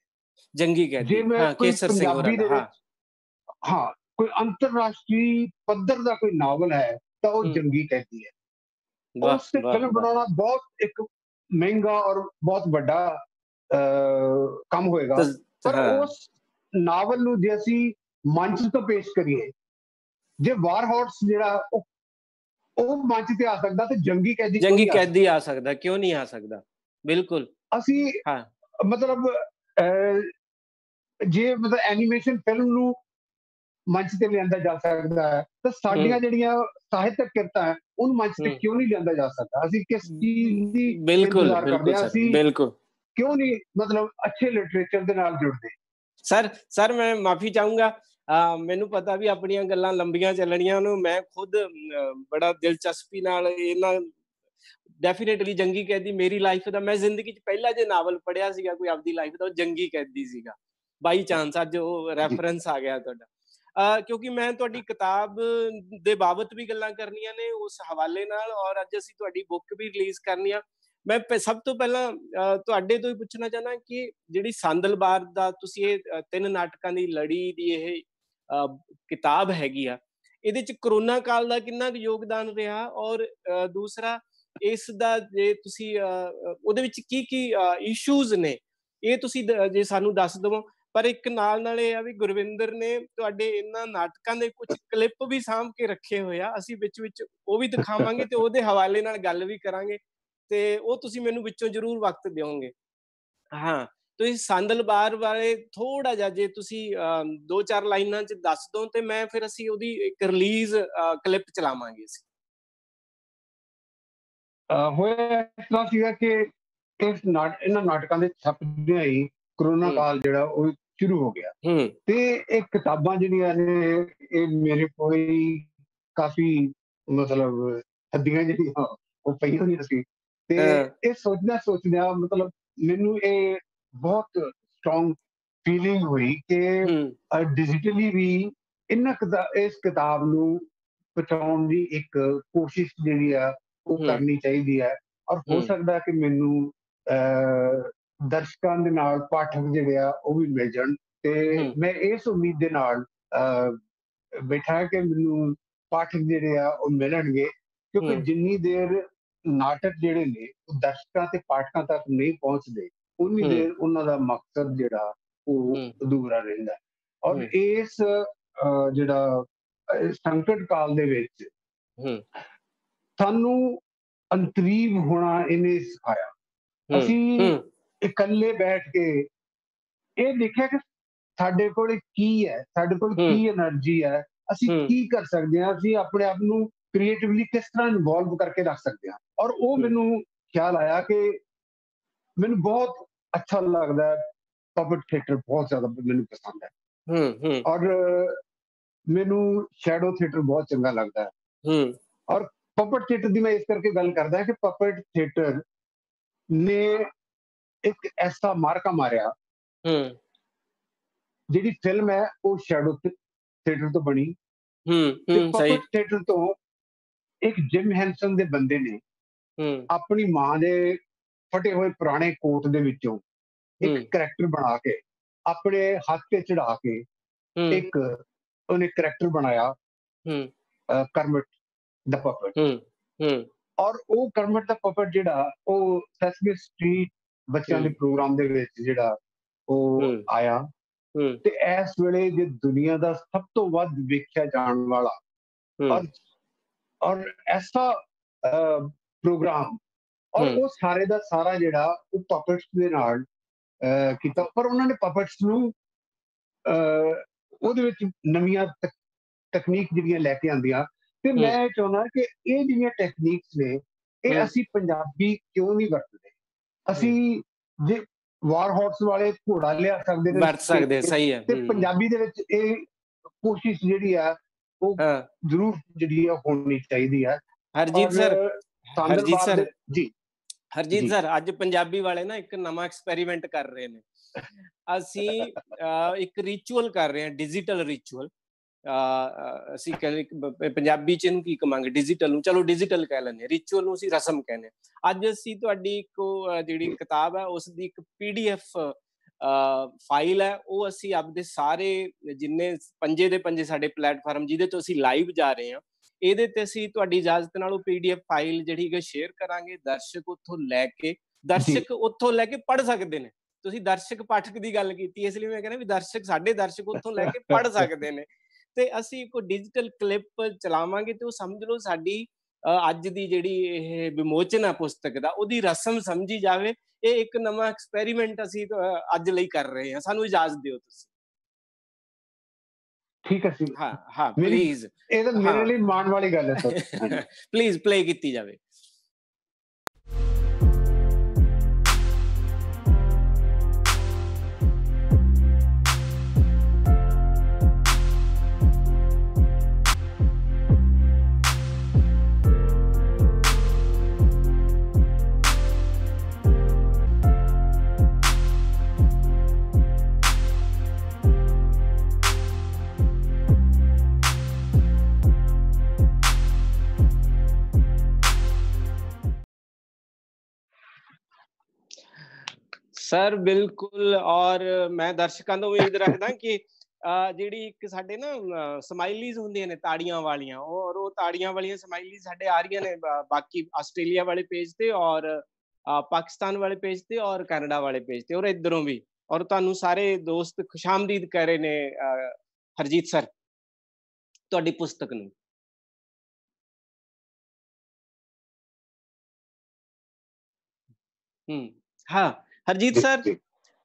ਜੰਗੀ ਕੈਦੀ, ਜੇ ਮੈਂ ਕੋਈ ਪੰਜਾਬੀ ਦੇ ਵਿੱਚ ਕੋਈ ਅੰਤਰਰਾਸ਼ਟਰੀ ਪੱਧਰ ਦਾ ਕੋਈ ਨਾਵਲ ਹੈ ਤਾਂ ਉਹ ਜੰਗੀ ਕੈਦੀ ਹੈ। ਉਸ ਤੇ ਫਿਲਮ ਬਣਾਉਣਾ ਬਹੁਤ ਇੱਕ ਮਹਿੰਗਾ ਔਰ ਬਹੁਤ ਵੱਡਾ ਕੰਮ ਹੋਏਗਾ, ਪਰ ਉਸ ਨਾਵਲ ਨੂੰ ਜੇ ਅਸੀਂ ਮੰਚ ਤੋਂ ਪੇਸ਼ ਕਰੀਏ, ਜੇ ਵਾਰ ਹਾਰਸ ਜਿਹੜਾ ਉਹ ਮੰਚ ਤੇ ਆ ਸਕਦਾ ਤੇ ਜੰਗੀ ਕੈਦੀ ਆ ਸਕਦਾ, ਕਿਉਂ ਨਹੀਂ ਆ ਸਕਦਾ? ਬਿਲਕੁਲ। ਅਸੀਂ ਮਤਲਬ ਜੇ ਮਤਲਬ ਐਨੀਮੇਸ਼ਨ ਫਿਲਮ ਨੂੰ ਮੰਚ ਤੇ ਲਿਆਂਦਾ ਜਾ ਸਕਦਾ ਹੈ ਤਾਂ ਸਾਡੀਆਂ ਜਿਹੜੀਆਂ ਸਾਹਿਤਕ ਕਿਰਤਾਂ ਹੈ ਉਹਨੂੰ ਮੰਚ ਤੇ ਕਿਉਂ ਨਹੀਂ ਲਿਆਂਦਾ ਜਾ ਸਕਦਾ? ਅਸੀਂ ਕਿਸ ਚੀਜ਼ ਦੀ ਇੰਤਜ਼ਾਰ ਕਰਦੇ ਹਾਂ? ਅਸੀਂ ਕਿਉਂ ਨਹੀਂ ਮਤਲਬ ਅੱਛੇ ਲਿਟਰੇਚਰ ਦੇ ਨਾਲ ਜੁੜਦੇ? ਸਰ ਮੈਂ ਮਾਫੀ ਚਾਹੂੰਗਾ, ਮੈਨੂੰ ਪਤਾ ਵੀ ਆਪਣੀਆਂ ਗੱਲਾਂ ਲੰਬੀਆਂ ਚੱਲਣੀਆਂ, ਉਹਨੂੰ ਮੈਂ ਖੁਦ ਬੜਾ ਦਿਲਚਸਪੀ ਨਾਲ ਇਹਨਾਂ ਡੈਫੀਨੇਟਲੀ ਜੰਗੀ ਕੈਦੀ ਮੇਰੀ ਲਾਈਫ ਦਾ, ਮੈਂ ਜ਼ਿੰਦਗੀ 'ਚ ਪਹਿਲਾ ਜੇ ਨਾਵਲ ਪੜ੍ਹਿਆ ਸੀਗਾ ਕੋਈ ਆਪਦੀ ਲਾਈਫ ਦਾ, ਉਹ ਜੰਗੀ ਕੈਦੀ ਸੀਗਾ। ਬਾਈ ਚਾਂਸ ਅੱਜ ਉਹ ਰੈਫਰੈਂਸ ਆ ਗਿਆ ਤੁਹਾਡਾ। ਕਿਉਂਕਿ ਮੈਂ ਤੁਹਾਡੀ ਕਿਤਾਬ ਦੇ ਬਾਬਤ ਵੀ ਗੱਲਾਂ ਕਰਨੀਆਂ ਨੇ ਉਸ ਹਵਾਲੇ ਨਾਲ, ਔਰ ਅੱਜ ਅਸੀਂ ਤੁਹਾਡੀ ਬੁੱਕ ਵੀ ਰਿਲੀਜ਼ ਕਰਨੀ ਆ। ਮੈਂ ਸਭ ਤੋਂ ਪਹਿਲਾਂ ਤੁਹਾਡੇ ਤੋਂ ਹੀ ਪੁੱਛਣਾ ਚਾਹੁੰਦਾ ਕਿ ਜਿਹੜੀ ਸੰਦਲਬਾਰ ਦਾ ਤੁਸੀਂ ਇਹ 3 ਨਾਟਕਾਂ ਦੀ ਲੜੀ ਦੀ ਇਹ ਕਿਤਾਬ ਹੈਗੀ ਆ, ਇਹਦੇ 'ਚ ਕਰੋਨਾ ਕਾਲ ਦਾ ਕਿੰਨਾ ਕੁ ਯੋਗਦਾਨ ਰਿਹਾ? ਔਰ ਦੂਸਰਾ ਇਸ ਦਾ ਜੇ ਤੁਸੀਂ ਉਹਦੇ ਵਿੱਚ ਕੀ ਇਸ਼ੂਜ਼ ਨੇ, ਇਹ ਤੁਸੀਂ ਜੇ ਸਾਨੂੰ ਦੱਸ ਦਵੋ। ਪਰ ਇੱਕ ਨਾਲ ਇਹ ਆ ਵੀ ਗੁਰਵਿੰਦਰ ਨੇ ਤੁਹਾਡੇ ਇਹਨਾਂ ਨਾਟਕਾਂ ਦੇ ਕੁਝ ਕਲਿੱਪ ਵੀ ਸਾਂਭ ਕੇ ਰੱਖੇ ਹੋਏ ਆ, ਅਸੀਂ ਵਿੱਚ ਉਹ ਵੀ ਦਿਖਾਵਾਂਗੇ ਤੇ ਉਹਦੇ ਹਵਾਲੇ ਨਾਲ ਗੱਲ ਵੀ ਕਰਾਂਗੇ, ਤੇ ਉਹ ਤੁਸੀਂ ਮੈਨੂੰ ਵਿੱਚੋਂ ਜ਼ਰੂਰ ਵਕਤ ਦਿਓਗੇ। ਹਾਂ, ਤੁਸੀਂ ਸੰਦਲਬਾਰ ਬਾਰੇ ਥੋੜ੍ਹਾ ਜਿਹਾ ਜੇ ਤੁਸੀਂ 2-4 ਲਾਈਨਾਂ 'ਚ ਦੱਸ ਦੋ ਤੇ ਮੈਂ ਫਿਰ ਅਸੀਂ ਉਹਦੀ ਇੱਕ ਰਿਲੀਜ਼ ਕਲਿੱਪ ਚਲਾਵਾਂਗੇ ਅਸੀਂ। ਹੋਇਆ ਇਸ ਤਰ੍ਹਾਂ ਸੀਗਾ ਕਿ ਇਹਨਾਂ ਨਾਟਕਾਂ ਦੇ ਛਪਦਿਆਂ ਹੀ ਕਰੋਨਾ ਕਾਲ ਜਿਹੜਾ ਉਹ ਸ਼ੁਰੂ ਹੋ ਗਿਆ ਹੂੰ ਤੇ ਇਹ ਕਿਤਾਬਾਂ ਜਿਹੜੀਆਂ ਨੇ ਇਹ ਮੇਰੇ ਕੋਲ ਹੀ ਕਾਫੀ ਮਤਲਬ ਹੱਦੀਆਂ ਜਿਹੜੀਆਂ ਉਹ ਪਈਆਂ ਹੋਈਆਂ ਸੀ ਤੇ ਇਹ ਸੋਚਦਿਆਂ ਮਤਲਬ ਮੈਨੂੰ ਇਹ ਬਹੁਤ ਸਟਰੋਂਗ ਫੀਲਿੰਗ ਹੋਈ ਕਿ ਡਿਜੀਟਲੀ ਵੀ ਇਸ ਕਿਤਾਬ ਨੂੰ ਪਹੁੰਚਾਉਣ ਦੀ ਇੱਕ ਕੋਸ਼ਿਸ਼ ਜਿਹੜੀ ਆ ਉਹ ਕਰਨੀ ਚਾਹੀਦੀ ਹੈ ਔਰ ਹੋ ਸਕਦਾ ਕਿ ਮੈਨੂੰ ਦਰਸ਼ਕਾਂ ਦੇ ਨਾਲ ਪਾਠਕ ਜਿਹੜੇ ਆ ਉਹ ਵੀ ਮਿਲ ਜਾਣ ਤੇ ਮੈਂ ਇਸ ਉਮੀਦ ਦੇ ਨਾਲ ਬੈਠਾ ਕਿ ਮੈਨੂੰ ਪਾਠਕ ਜਿਹੜੇ ਆ ਉਹ ਮਿਲਣਗੇ ਕਿਉਂਕਿ ਜਿੰਨੀ ਦੇਰ ਨਾਟਕ ਜਿਹੜੇ ਨੇ ਉਹ ਦਰਸ਼ਕਾਂ ਤੇ ਪਾਠਕਾਂ ਤੱਕ ਨਹੀਂ ਪਹੁੰਚਦੇ ਉਨੀ ਦੇਰ ਉਹਨਾਂ ਦਾ ਮਕਸਦ ਜਿਹੜਾ ਉਹ ਅਧੂਰਾ ਰਹਿੰਦਾ ਔਰ ਇਸ ਜਿਹੜਾ ਸੰਕਟ ਕਾਲ ਦੇ ਵਿੱਚ ਸਾਨੂੰ ਅੰਤਰੀਵ ਹੋਣਾ ਇਹਨੇ ਸਿਖਾਇਆ। ਅਸੀਂ ਇਕੱਲੇ ਬੈਠ ਕੇ ਇਹ ਦੇਖਿਆ ਕਿ ਸਾਡੇ ਕੋਲ ਕੀ ਹੈ, ਸਾਡੇ ਕੋਲ ਕੀ એનર્ਜੀ ਹੈ, ਅਸੀਂ ਕੀ ਕਰ ਸਕਦੇ ਹਾਂ, ਅਸੀਂ ਆਪਣੇ ਆਪ ਨੂੰ ਕ੍ਰੀਏਟਿਵਲੀ ਕਿਸ ਤਰ੍ਹਾਂ ਇਨਵੋਲਵ ਕਰਕੇ ਰੱਖ ਸਕਦੇ ਹਾਂ ਔਰ ਉਹ ਮੈਨੂੰ ਖਿਆਲ ਆਇਆ ਕਿ ਮੈਨੂੰ ਬਹੁਤ ਅੱਛਾ ਲੱਗਦਾ ਹੈ ਪਪਟ ਥੀਏਟਰ ਬਹੁਤ ਜ਼ਿਆਦਾ ਮੈਨੂੰ ਪਸੰਦ ਹੈ ਔਰ ਮੈਨੂੰ ਸ਼ੈਡੋ ਥੀਏਟਰ ਬਹੁਤ ਚੰਗਾ ਲੱਗਦਾ ਹੈ ਔਰ ਪਪਟ ਥੀਏਟਰ ਦੀ ਮੈਂ ਇਸ ਕਰਕੇ ਗੱਲ ਕਰਦਾ ਕਿ ਪਪਟ ਥੀਏਟਰ ਨੇ ਇੱਕ ਐਸਾ ਮਾਰਕਾ ਮਾਰਿਆ ਜਿਹੜੀ ਫਿਲਮ ਹੈ ਉਹ ਸ਼ੈਡੋ ਥੀਏਟਰ ਤੋਂ ਬਣੀ ਤੇ ਪਪਟ ਥੀਏਟਰ ਤੋਂ ਇੱਕ ਜਿਮ ਹੈਂਸਨ ਦੇ ਬੰਦੇ ਨੇ ਆਪਣੀ ਮਾਂ ਦੇ ਫਟੇ ਹੋਏ ਪੁਰਾਣੇ ਕੋਟ ਦੇ ਵਿੱਚੋਂ ਇੱਕ ਕਰੈਕਟਰ ਬਣਾ ਕੇ ਆਪਣੇ ਹੱਥ ਤੇ ਚੜਾ ਕੇ ਇੱਕ ਉਹਨੇ ਕਰੈਕਟਰ ਬਣਾਇਆ ਕਰਮਟ ਦਾ ਪਪਟ ਔਰ ਉਹ ਕਰਮਟ ਦਾ ਪਪਟ ਜਿਹੜਾ ਉਹ ਸੈਸਮੀ ਸਟਰੀਟ ਬੱਚਿਆਂ ਦੇ ਪ੍ਰੋਗਰਾਮ ਦੇ ਵਿੱਚ ਜਿਹੜਾ ਉਹ ਆਇਆ ਤੇ ਇਸ ਵੇਲੇ ਜੇ ਦੁਨੀਆ ਦਾ ਸਭ ਤੋਂ ਵੱਧ ਵੇਖਿਆ ਜਾਣ ਵਾਲਾ ਔਰ ਐਸਾ ਪ੍ਰੋਗਰਾਮ ਔਰ ਉਹ ਸਾਰੇ ਦਾ ਸਾਰਾ ਜਿਹੜਾ ਉਹ ਪਪਟਸ ਦੇ ਨਾਲ ਕੀਤਾ ਪਰ ਉਹਨਾਂ ਨੇ ਪਪਟਸ ਨੂੰ ਉਹਦੇ ਵਿੱਚ ਨਵੀਆਂ ਤਕਨੀਕ ਜਿਹੜੀਆਂ ਲੈ ਕੇ ਆਉਂਦੀਆਂ ਤੇ ਮੈਂ ਚਾਹੁੰਦਾ ਕਿ ਇਹ ਜਿਹੜੀਆਂ ਟੈਕਨੀਕਸ ਨੇ ਇਹ ਅਸੀਂ ਪੰਜਾਬੀ ਕਿਉਂ ਨਹੀਂ ਵਰਤਦੇ। ਅਸੀਂ ਜੇ ਵਾਰ ਹਾਰਸ ਵਾਲੇ ਘੋੜਾ ਲਿਆ ਸਕਦੇ ਨੇ ਵਰਤ ਸਕਦੇ, ਸਹੀ ਹੈ, ਤੇ ਪੰਜਾਬੀ ਦੇ ਵਿੱਚ ਇਹ ਕੋਸ਼ਿਸ਼ ਜਿਹੜੀ ਆ ਉਹ ਜ਼ਰੂਰ ਜਿਹੜੀ ਆ ਹੋਣੀ ਚਾਹੀਦੀ ਹੈ। ਹਰਜੀਤ ਸਰ ਜੀ ਹਰਜੀਤ ਸਰ ਅੱਜ ਪੰਜਾਬੀ ਵਾਲੇ ਨਾ ਇੱਕ ਨਵਾਂ ਐਕਸਪੈਰੀਮੈਂਟ ਕਰ ਰਹੇ ਨੇ। ਅਸੀਂ ਇੱਕ ਰਿਚੁਅਲ ਕਰ ਰਹੇ ਹਾਂ, ਡਿਜੀਟਲ ਰਿਚੁਅਲ। ਅਸੀਂ ਪੰਜਾਬੀ ਚ ਇਹਨੂੰ ਕੀ ਕਹਾਂਗੇ, ਡਿਜੀਟਲ ਨੂੰ, ਚਲੋ ਡਿਜੀਟਲ ਕਹਿ ਲੈਂਦੇ ਹਾਂ, ਰਿਚੁਅਲ ਨੂੰ ਅਸੀਂ ਰਸਮ ਕਹਿੰਦੇ ਹਾਂ। ਅੱਜ ਅਸੀਂ ਤੁਹਾਡੀ ਇੱਕ ਜਿਹੜੀ ਕਿਤਾਬ ਹੈ ਉਸ ਦੀ ਇੱਕ PDF ਫਾਈਲ ਹੈ ਉਹ ਅਸੀਂ ਆਪਦੇ ਸਾਰੇ ਜਿੰਨੇ ਪੰਜੇ ਦੇ ਪੰਜੇ ਸਾਡੇ ਪਲੇਟਫਾਰਮ ਜਿਹਦੇ ਤੋਂ ਅਸੀਂ ਲਾਈਵ ਜਾ ਰਹੇ ਹਾਂ ਇਹਦੇ ਤੇ ਅਸੀਂ ਤੁਹਾਡੀ ਇਜਾਜ਼ਤ ਨਾਲ ਉਹ PDF ਫਾਈਲ ਜਿਹੜੀ ਹੈ ਸ਼ੇਅਰ ਕਰਾਂਗੇ। ਦਰਸ਼ਕ ਉੱਥੋਂ ਲੈ ਕੇ ਪੜ੍ਹ ਸਕਦੇ ਨੇ। ਤੁਸੀਂ ਦਰਸ਼ਕ ਪਾਠਕ ਦੀ ਗੱਲ ਕੀਤੀ ਇਸ ਲਈ ਮੈਂ ਕਹਿੰਦਾ ਵੀ ਸਾਡੇ ਦਰਸ਼ਕ ਉੱਥੋਂ ਲੈ ਕੇ ਪੜ੍ਹ ਸਕਦੇ ਨੇ ਤੇ ਅਸੀਂ ਕੋਈ ਡਿਜੀਟਲ ਕਲਿੱਪ ਚਲਾਵਾਂਗੇ ਤੇ ਉਹ ਸਮਝ ਲਓ ਸਾਡੀ ਅੱਜ ਦੀ ਜਿਹੜੀ ਇਹ ਵਿਮੋਚਨ ਹੈ ਪੁਸਤਕ ਦਾ ਉਹਦੀ ਰਸਮ ਸਮਝੀ ਜਾਵੇ। ਇਹ ਇੱਕ ਨਵਾਂ ਐਕਸਪੈਰੀਮੈਂਟ ਅਸੀਂ ਅੱਜ ਲਈ ਕਰ ਰਹੇ ਹਾਂ, ਸਾਨੂੰ ਇਜਾਜ਼ਤ ਦਿਓ ਤੁਸੀਂ। ਠੀਕ ਹੈ ਜੀ, ਹਾਂ ਪਲੀਜ਼, ਇਹ ਤਾਂ ਮੇਰੇ ਲਈ ਮਾਣ ਵਾਲੀ ਗੱਲ ਹੈ ਸਰ। ਪਲੀਜ਼ ਪਲੇ ਕੀਤੀ ਜਾਵੇ। ਸਰ ਬਿਲਕੁਲ, ਔਰ ਮੈਂ ਦਰਸ਼ਕਾਂ ਤੋਂ ਉਮੀਦ ਰੱਖਦਾ ਕਿ ਜਿਹੜੀ ਇੱਕ ਸਾਡੇ ਨਾ ਸਮਾਈਲੀਜ਼ ਹੁੰਦੀਆਂ ਨੇ ਤਾੜੀਆਂ ਵਾਲੀਆਂ, ਔਰ ਉਹ ਤਾੜੀਆਂ ਵਾਲੀਆਂ ਸਮਾਈਲੀਜ਼ ਸਾਡੇ ਆ ਰਹੀਆਂ ਨੇ ਬਾਕੀ ਆਸਟ੍ਰੇਲੀਆ ਵਾਲੇ ਪੇਜ ਤੇ ਔਰ ਪਾਕਿਸਤਾਨ ਵਾਲੇ ਪੇਜ ਤੇ ਔਰ ਕੈਨੇਡਾ ਵਾਲੇ ਪੇਜ ਤੇ ਔਰ ਇੱਧਰੋਂ ਵੀ, ਔਰ ਤੁਹਾਨੂੰ ਸਾਰੇ ਦੋਸਤ ਖੁਸ਼ਾਮਦੀਦ ਕਹਿ ਰਹੇ ਨੇ ਹਰਜੀਤ ਸਰ ਤੁਹਾਡੀ ਪੁਸਤਕ ਨੂੰ। ਹਾਂ ਹਰਜੀਤ ਸਰ,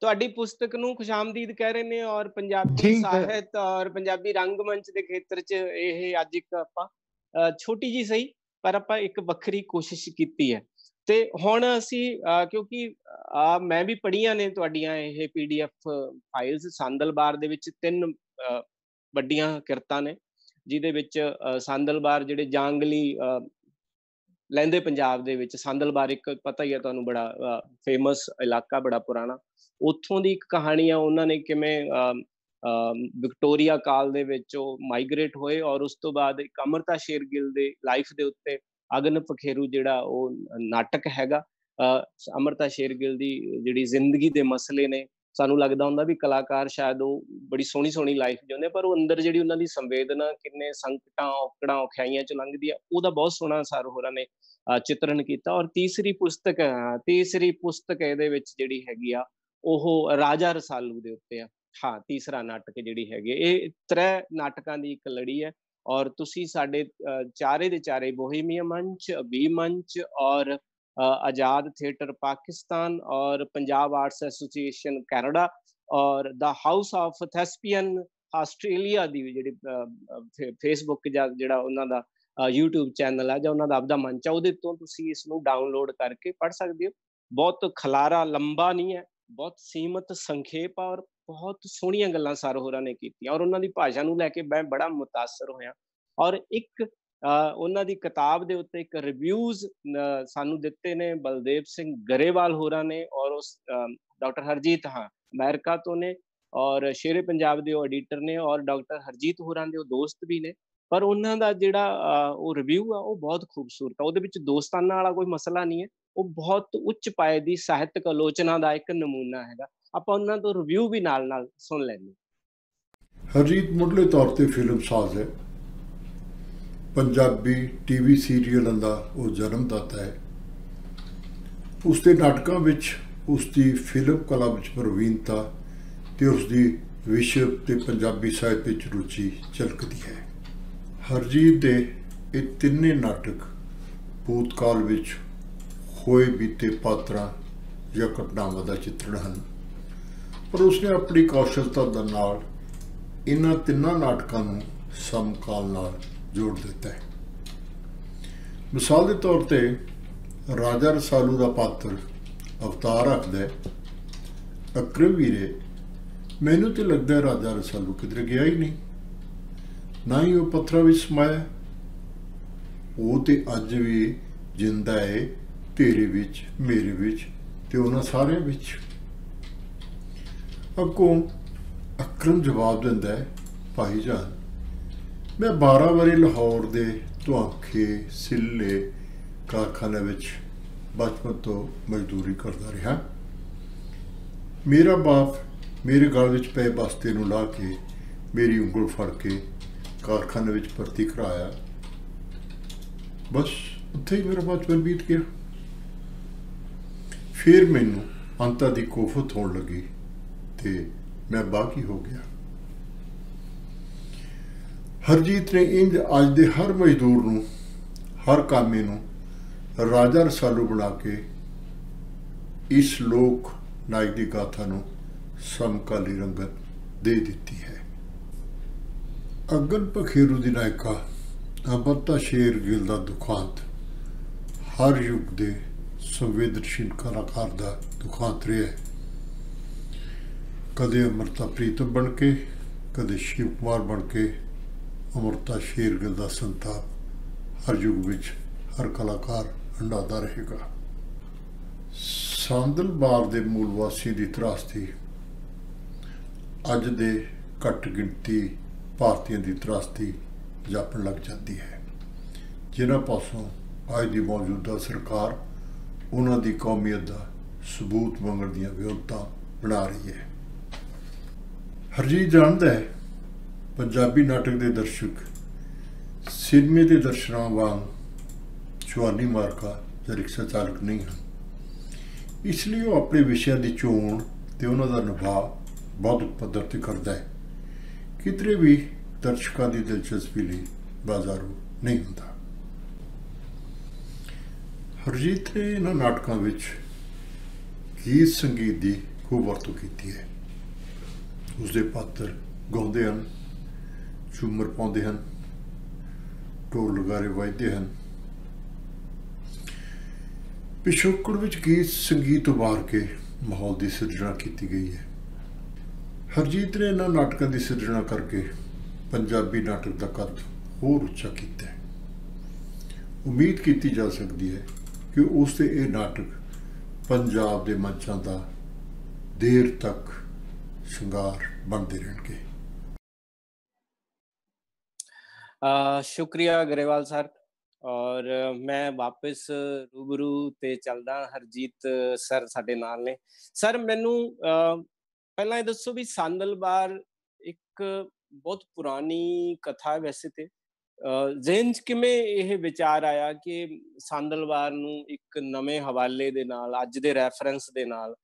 ਤੁਹਾਡੀ ਪੁਸਤਕ ਨੂੰ ਖੁਸ਼ਾਮਦੀਦ ਕਹਿ ਰਹੇ ਨੇ ਔਰ ਪੰਜਾਬੀ ਸਾਹਿਤ ਔਰ ਪੰਜਾਬੀ ਰੰਗਮੰਚ ਦੇ ਖੇਤਰ 'ਚ ਇਹ ਅੱਜ ਇੱਕ ਆਪਾਂ ਛੋਟੀ ਜੀ ਸਹੀ ਪਰ ਆਪਾਂ ਇੱਕ ਵੱਖਰੀ ਕੋਸ਼ਿਸ਼ ਕੀਤੀ ਹੈ। ਤੇ ਹੁਣ ਅਸੀਂ ਕਿਉਂਕਿ ਮੈਂ ਵੀ ਪੜ੍ਹੀਆਂ ਨੇ ਤੁਹਾਡੀਆਂ ਇਹ PDF ਫਾਈਲਸ। ਸਾਂਦਲਬਾਰ ਦੇ ਵਿੱਚ 3 ਵੱਡੀਆਂ ਕਿਰਤਾਂ ਨੇ, ਜਿਹਦੇ ਵਿੱਚ ਸਾਂਦਲਬਾਰ ਜਿਹੜੇ ਜਾਂਗਲੀ ਲਹਿੰਦੇ ਪੰਜਾਬ ਦੇ ਵਿੱਚ ਸਾਂਦਲਬਾਰ ਇੱਕ ਪਤਾ ਹੀ ਹੈ ਤੁਹਾਨੂੰ, ਬੜਾ ਫੇਮਸ ਇਲਾਕਾ, ਬੜਾ ਪੁਰਾਣਾ। ਉੱਥੋਂ ਦੀ ਇੱਕ ਕਹਾਣੀ ਆ, ਉਹਨਾਂ ਨੇ ਕਿਵੇਂ ਵਿਕਟੋਰੀਆ ਕਾਲ ਦੇ ਵਿੱਚ ਉਹ ਮਾਈਗ੍ਰੇਟ ਹੋਏ ਔਰ ਉਸ ਤੋਂ ਬਾਅਦ ਇੱਕ ਅੰਮ੍ਰਿਤਾ ਸ਼ੇਰਗਿੱਲ ਦੇ ਲਾਈਫ ਦੇ ਉੱਤੇ ਅਗਨ ਪਖੇਰੂ ਜਿਹੜਾ ਉਹ ਨਾਟਕ ਹੈਗਾ, ਅੰਮ੍ਰਿਤਾ ਸ਼ੇਰਗਿੱਲ ਦੀ ਜਿਹੜੀ ਜ਼ਿੰਦਗੀ ਦੇ ਮਸਲੇ ਨੇ। ਸਾਨੂੰ ਲੱਗਦਾ ਹੁੰਦਾ ਵੀ ਕਲਾਕਾਰ ਸ਼ਾਇਦ ਉਹ ਬੜੀ ਸੋਹਣੀ ਲਾਈਫ ਜਿਉਂਦੇ, ਪਰ ਉਹ ਅੰਦਰ ਜਿਹੜੀ ਉਹਨਾਂ ਦੀ ਸੰਵੇਦਨਾ ਕਿੰਨੇ ਸੰਕਟਾਂ ਔਕੜਾਂ ਔਖਿਆਈਆਂ ਚ ਲੰਘਦੀ ਆ, ਉਹਦਾ ਬਹੁਤ ਸੋਹਣਾ ਸਰ ਹੋਰਾਂ ਨੇ ਚਿੱਤਰਨ ਕੀਤਾ। ਔਰ ਤੀਸਰੀ ਪੁਸਤਕ ਇਹਦੇ ਵਿੱਚ ਜਿਹੜੀ ਹੈਗੀ ਆ ਉਹ ਰਾਜਾ ਰਸਾਲੂ ਦੇ ਉੱਤੇ ਆ। ਹਾਂ, ਤੀਸਰਾ ਨਾਟਕ ਜਿਹੜੀ ਹੈਗੀ, ਇਹ 3 ਨਾਟਕਾਂ ਦੀ ਇੱਕ ਲੜੀ ਹੈ। ਔਰ ਤੁਸੀਂ ਸਾਡੇ ਚਾਰੇ ਦੇ ਚਾਰੇ ਬੋਹੀਮੀਆ ਮੰਚ, ਬੀ ਮੰਚ ਔਰ आजाद थिएटर पाकिस्तान और पंजाब आर्ट्स एसोसिएशन कैनेडा और the house of thespian Australia ਦੀ ਜਿਹੜੀ ਫੇਸਬੁੱਕ ਜਾਂ ਜਿਹੜਾ ਉਹਨਾਂ ਦਾ YouTube ਚੈਨਲ ਹੈ ਜਾਂ ਉਹਨਾਂ ਦਾ ਆਪਦਾ ਮੰਚ ਹੈ, ਉਹਦੇ ਤੋਂ ਤੁਸੀਂ ਇਸ ਨੂੰ ਡਾਊਨਲੋਡ ਕਰਕੇ ਪੜ੍ਹ ਸਕਦੇ ਹੋ। ਬਹੁਤ ਖਲਾਰਾ ਲੰਬਾ ਨਹੀਂ ਹੈ, ਬਹੁਤ ਸੀਮਤ ਸੰਖੇਪ ਆ ਔਰ ਬਹੁਤ ਸੋਹਣੀਆਂ ਗੱਲਾਂ ਸਰ ਹੋਰਾਂ ਨੇ ਕੀਤੀਆਂ ਔਰ ਉਹਨਾਂ ਦੀ ਭਾਸ਼ਾ ਨੂੰ ਲੈ ਕੇ ਮੈਂ ਬੜਾ ਮੁਤਾਸਰ ਹੋਇਆ। ਔਰ ਇੱਕ ਉਹਨਾਂ ਦੀ ਕਿਤਾਬ ਦੇ ਉੱਤੇ ਇੱਕ ਰਿਵਿਊਜ਼ ਸਾਨੂੰ ਦਿੱਤੇ ਨੇ ਬਲਦੇਵ ਸਿੰਘ ਗਰੇਵਾਲ ਹੋਰਾਂ ਨੇ ਔਰ ਉਸ ਡਾਕਟਰ ਹਰਜੀਤ ਅਮਰੀਕਾ ਤੋਂ ਨੇ ਔਰ ਸ਼ੇਰੇ ਪੰਜਾਬ ਦੇ ਉਹ ਐਡੀਟਰ ਨੇ ਔਰ ਡਾਕਟਰ ਹਰਜੀਤ ਹੋਰਾਂ ਦੇ ਉਹ ਦੋਸਤ ਵੀ ਨੇ। ਪਰ ਉਹਨਾਂ ਦਾ ਜਿਹੜਾ ਉਹ ਰਿਵਿਊ ਆ ਉਹ ਬਹੁਤ ਖੂਬਸੂਰਤ ਆ, ਉਹਦੇ ਵਿੱਚ ਦੋਸਤਾਨਾ ਵਾਲਾ ਕੋਈ ਮਸਲਾ ਨਹੀਂ ਹੈ, ਉਹ ਬਹੁਤ ਉੱਚ ਪਾਏ ਦੀ ਸਾਹਿਤਕ ਆਲੋਚਨਾ ਦਾ ਇੱਕ ਨਮੂਨਾ ਹੈਗਾ। ਆਪਾਂ ਉਹਨਾਂ ਤੋਂ ਰਿਵਿਊ ਵੀ ਨਾਲ ਸੁਣ ਲੈਂਦੇ। ਹਰਜੀਤ ਮੁੱਢਲੇ ਤੌਰ ਤੇ ਫਿਲਮਸਾਜ਼ ਹੈ, ਪੰਜਾਬੀ TV ਸੀਰੀਅਲਾਂ ਦਾ ਉਹ ਜਨਮਦਾਤਾ ਹੈ। ਉਸਦੇ ਨਾਟਕਾਂ ਵਿੱਚ ਉਸਦੀ ਫਿਲਮ ਕਲਾ ਵਿੱਚ ਪ੍ਰਵੀਨਤਾ ਤੇ ਉਸਦੀ ਵਿਸ਼ਵ ਤੇ ਪੰਜਾਬੀ ਸਾਹਿਤ ਵਿੱਚ ਰੁਚੀ ਝਲਕਦੀ ਹੈ। ਹਰਜੀਤ ਦੇ ਇਹ 3 ਨਾਟਕ ਭੂਤਕਾਲ ਵਿੱਚ ਹੋਏ ਬੀਤੇ ਪਾਤਰਾਂ ਜਾਂ ਘਟਨਾਵਾਂ ਦਾ ਚਿੱਤਰਣ ਹਨ, ਪਰ ਉਸਨੇ ਆਪਣੀ ਕੌਸ਼ਲਤਾ ਦੇ ਨਾਲ ਇਹਨਾਂ 3 ਨਾਟਕਾਂ ਨੂੰ ਸਮਕਾਲ ਨਾਲ ਜੋੜ ਦਿੱਤਾ ਹੈ। ਮਿਸਾਲ ਦੇ ਤੌਰ ਤੇ ਰਾਜਾ ਰਸਾਲੂ ਦਾ ਪਾਤਰ ਅਵਤਾਰ ਰੱਖਦਾ ਹੈ ਅਕਰਮ ਵੀਰੇ। ਮੈਨੂੰ ਤੇ ਲੱਗਦਾ ਹੈ ਰਾਜਾ ਰਸਾਲੂ ਕਿਧਰੇ ਗਿਆ ਹੀ ਨਹੀਂ, ਨਾ ਹੀ ਉਹ ਪੱਥਰਾਂ ਵਿੱਚ ਸਮਾਇਆ, ਉਹ ਤੇ ਅੱਜ ਵੀ ਜਿੰਦਾ ਹੈ ਤੇਰੇ ਵਿੱਚ, ਮੇਰੇ ਵਿੱਚ ਤੇ ਉਹਨਾਂ ਸਾਰਿਆਂ ਵਿੱਚ। ਅੱਗੋਂ ਅਕਰਮ ਜਵਾਬ ਦਿੰਦਾ ਹੈ, ਭਾਈ ਜਾਨ ਮੈਂ 12 ਵਾਰੀ ਲਾਹੌਰ ਦੇ ਧੁਆਂਖੇ ਸਿੱਲੇ ਕਾਰਖਾਨੇ ਵਿੱਚ ਬਚਪਨ ਤੋਂ ਮਜ਼ਦੂਰੀ ਕਰਦਾ ਰਿਹਾ। ਮੇਰਾ ਬਾਪ ਮੇਰੇ ਗਲ ਵਿੱਚ ਪਏ ਬਸਤੇ ਨੂੰ ਲਾ ਕੇ ਮੇਰੀ ਉਂਗਲ ਫੜ ਕੇ ਕਾਰਖਾਨੇ ਵਿੱਚ ਭਰਤੀ ਕਰਾਇਆ। ਬਸ ਉੱਥੇ ਹੀ ਮੇਰਾ ਬਚਪਨ ਬੀਤ ਗਿਆ। ਫਿਰ ਮੈਨੂੰ ਅੰਤਾਂ ਦੀ ਕੋਫਤ ਹੋਣ ਲੱਗੀ ਤੇ ਮੈਂ ਬਾਗੀ ਹੋ ਗਿਆ। ਹਰਜੀਤ ਨੇ ਇੰਜ ਅੱਜ ਦੇ ਹਰ ਮਜ਼ਦੂਰ ਨੂੰ, ਹਰ ਕਾਮੇ ਨੂੰ ਰਾਜਾ ਰਸਾਲੂ ਬਣਾ ਕੇ ਇਸ ਲੋਕ ਨਾਇਕ ਦੀ ਗਾਥਾ ਨੂੰ ਸਮਕਾਲੀ ਰੰਗਤ ਦੇ ਦਿੱਤੀ ਹੈ। ਅਗਨ ਪਖੇਰੂ ਦੀ ਨਾਇਕਾ ਅੰਮ੍ਰਿਤਾ ਸ਼ੇਰਗਿੱਲ ਦਾ ਦੁਖਾਂਤ ਹਰ ਯੁੱਗ ਦੇ ਸੰਵੇਦਨਸ਼ੀਲ ਕਲਾਕਾਰ ਦਾ ਦੁਖਾਂਤ ਰਿਹਾ ਹੈ। ਕਦੇ ਅੰਮ੍ਰਿਤਾ ਪ੍ਰੀਤਮ ਬਣ ਕੇ, ਕਦੇ ਸ਼ਿਵ ਕੁਮਾਰ ਬਣ ਕੇ ਅੰਮ੍ਰਿਤਾ ਸ਼ੇਰਗਿੱਲ ਦਾ ਸੰਤਾਪ ਹਰ ਯੁੱਗ ਵਿੱਚ ਹਰ ਕਲਾਕਾਰ ਹੰਢਾਉਂਦਾ ਰਹੇਗਾ। ਸਾਂਦਲਬਾਰ ਦੇ ਮੂਲ ਵਾਸੀ ਦੀ ਤਰਾਸਦੀ ਅੱਜ ਦੇ ਘੱਟ ਗਿਣਤੀ ਭਾਰਤੀਆਂ ਦੀ ਤਰਾਸਦੀ ਜਾਪਣ ਲੱਗ ਜਾਂਦੀ ਹੈ, ਜਿਨ੍ਹਾਂ ਪਾਸੋਂ ਅੱਜ ਦੀ ਮੌਜੂਦਾ ਸਰਕਾਰ ਉਹਨਾਂ ਦੀ ਕੌਮੀਅਤ ਦਾ ਸਬੂਤ ਮੰਗਣ ਦੀਆਂ ਵਿਉਂਤਾਂ ਬਣਾ ਰਹੀ ਹੈ। ਹਰਜੀਤ ਜਾਣਦਾ ਹੈ ਪੰਜਾਬੀ ਨਾਟਕ ਦੇ ਦਰਸ਼ਕ ਸਿਨੇਮੇ ਦੇ ਦਰਸ਼ਕਾਂ ਵਾਂਗ ਚੁਆਨੀ ਮਾਰਕਾ ਜਾਂ ਰਿਕਸ਼ਾ ਚਾਲਕ ਨਹੀਂ ਹਨ। ਇਸ ਲਈ ਉਹ ਆਪਣੇ ਵਿਸ਼ਿਆਂ ਦੀ ਚੋਣ ਤੇ ਉਹਨਾਂ ਦਾ ਨਿਭਾਅ ਬਹੁਤ ਪੱਧਰ ਤੇ ਕਰਦਾ ਹੈ। ਕਿਧਰੇ ਵੀ ਦਰਸ਼ਕਾਂ ਦੀ ਦਿਲਚਸਪੀ ਲਈ ਬਾਜ਼ਾਰੂ ਨਹੀਂ ਹੁੰਦਾ। ਹਰਜੀਤ ਨੇ ਇਹਨਾਂ ਨਾਟਕਾਂ ਵਿੱਚ ਗੀਤ ਸੰਗੀਤ ਦੀ ਖੂਬ ਵਰਤੋਂ ਕੀਤੀ ਹੈ। ਉਸਦੇ ਪਾਤਰ ਗਾਉਂਦੇ ਹਨ, ਝੂਮਰ ਪਾਉਂਦੇ ਹਨ, ਢੋਲ ਨਗਾਰੇ ਵੱਜਦੇ ਹਨ। ਪਿਛੋਕੜ ਵਿੱਚ ਗੀਤ ਸੰਗੀਤ ਉਭਾਰ ਕੇ ਮਾਹੌਲ ਦੀ ਸਿਰਜਣਾ ਕੀਤੀ ਗਈ ਹੈ। ਹਰਜੀਤ ਨੇ ਇਹਨਾਂ ਨਾਟਕਾਂ ਦੀ ਸਿਰਜਣਾ ਕਰਕੇ ਪੰਜਾਬੀ ਨਾਟਕ ਦਾ ਕੱਦ ਹੋਰ ਉੱਚਾ ਕੀਤਾ ਹੈ। ਉਮੀਦ ਕੀਤੀ ਜਾ ਸਕਦੀ ਹੈ ਕਿ ਉਸ ਦੇ ਇਹ ਨਾਟਕ ਪੰਜਾਬ ਦੇ ਮੰਚਾਂ ਦਾ ਦੇਰ ਤੱਕ ਸ਼ਿੰਗਾਰ ਬਣਦੇ ਰਹਿਣਗੇ। शुक्रिया ग्रेवाल सर। और मैं वापस रूबरू ते चलदा हरजीत सर साडे नाल ने। सर मैनू पहला ये दसो भी सांदलबार एक बहुत पुरानी कथा है वैसे ते ज़हन च किवें ਇਹ ਵਿਚਾਰ ਆਇਆ ਕਿ सांदलबार ਨੂੰ ਇੱਕ ਨਵੇਂ ਹਵਾਲੇ ਦੇ ਨਾਲ ਅੱਜ ਦੇ ਰੈਫਰੈਂਸ ਦੇ ਨਾਲ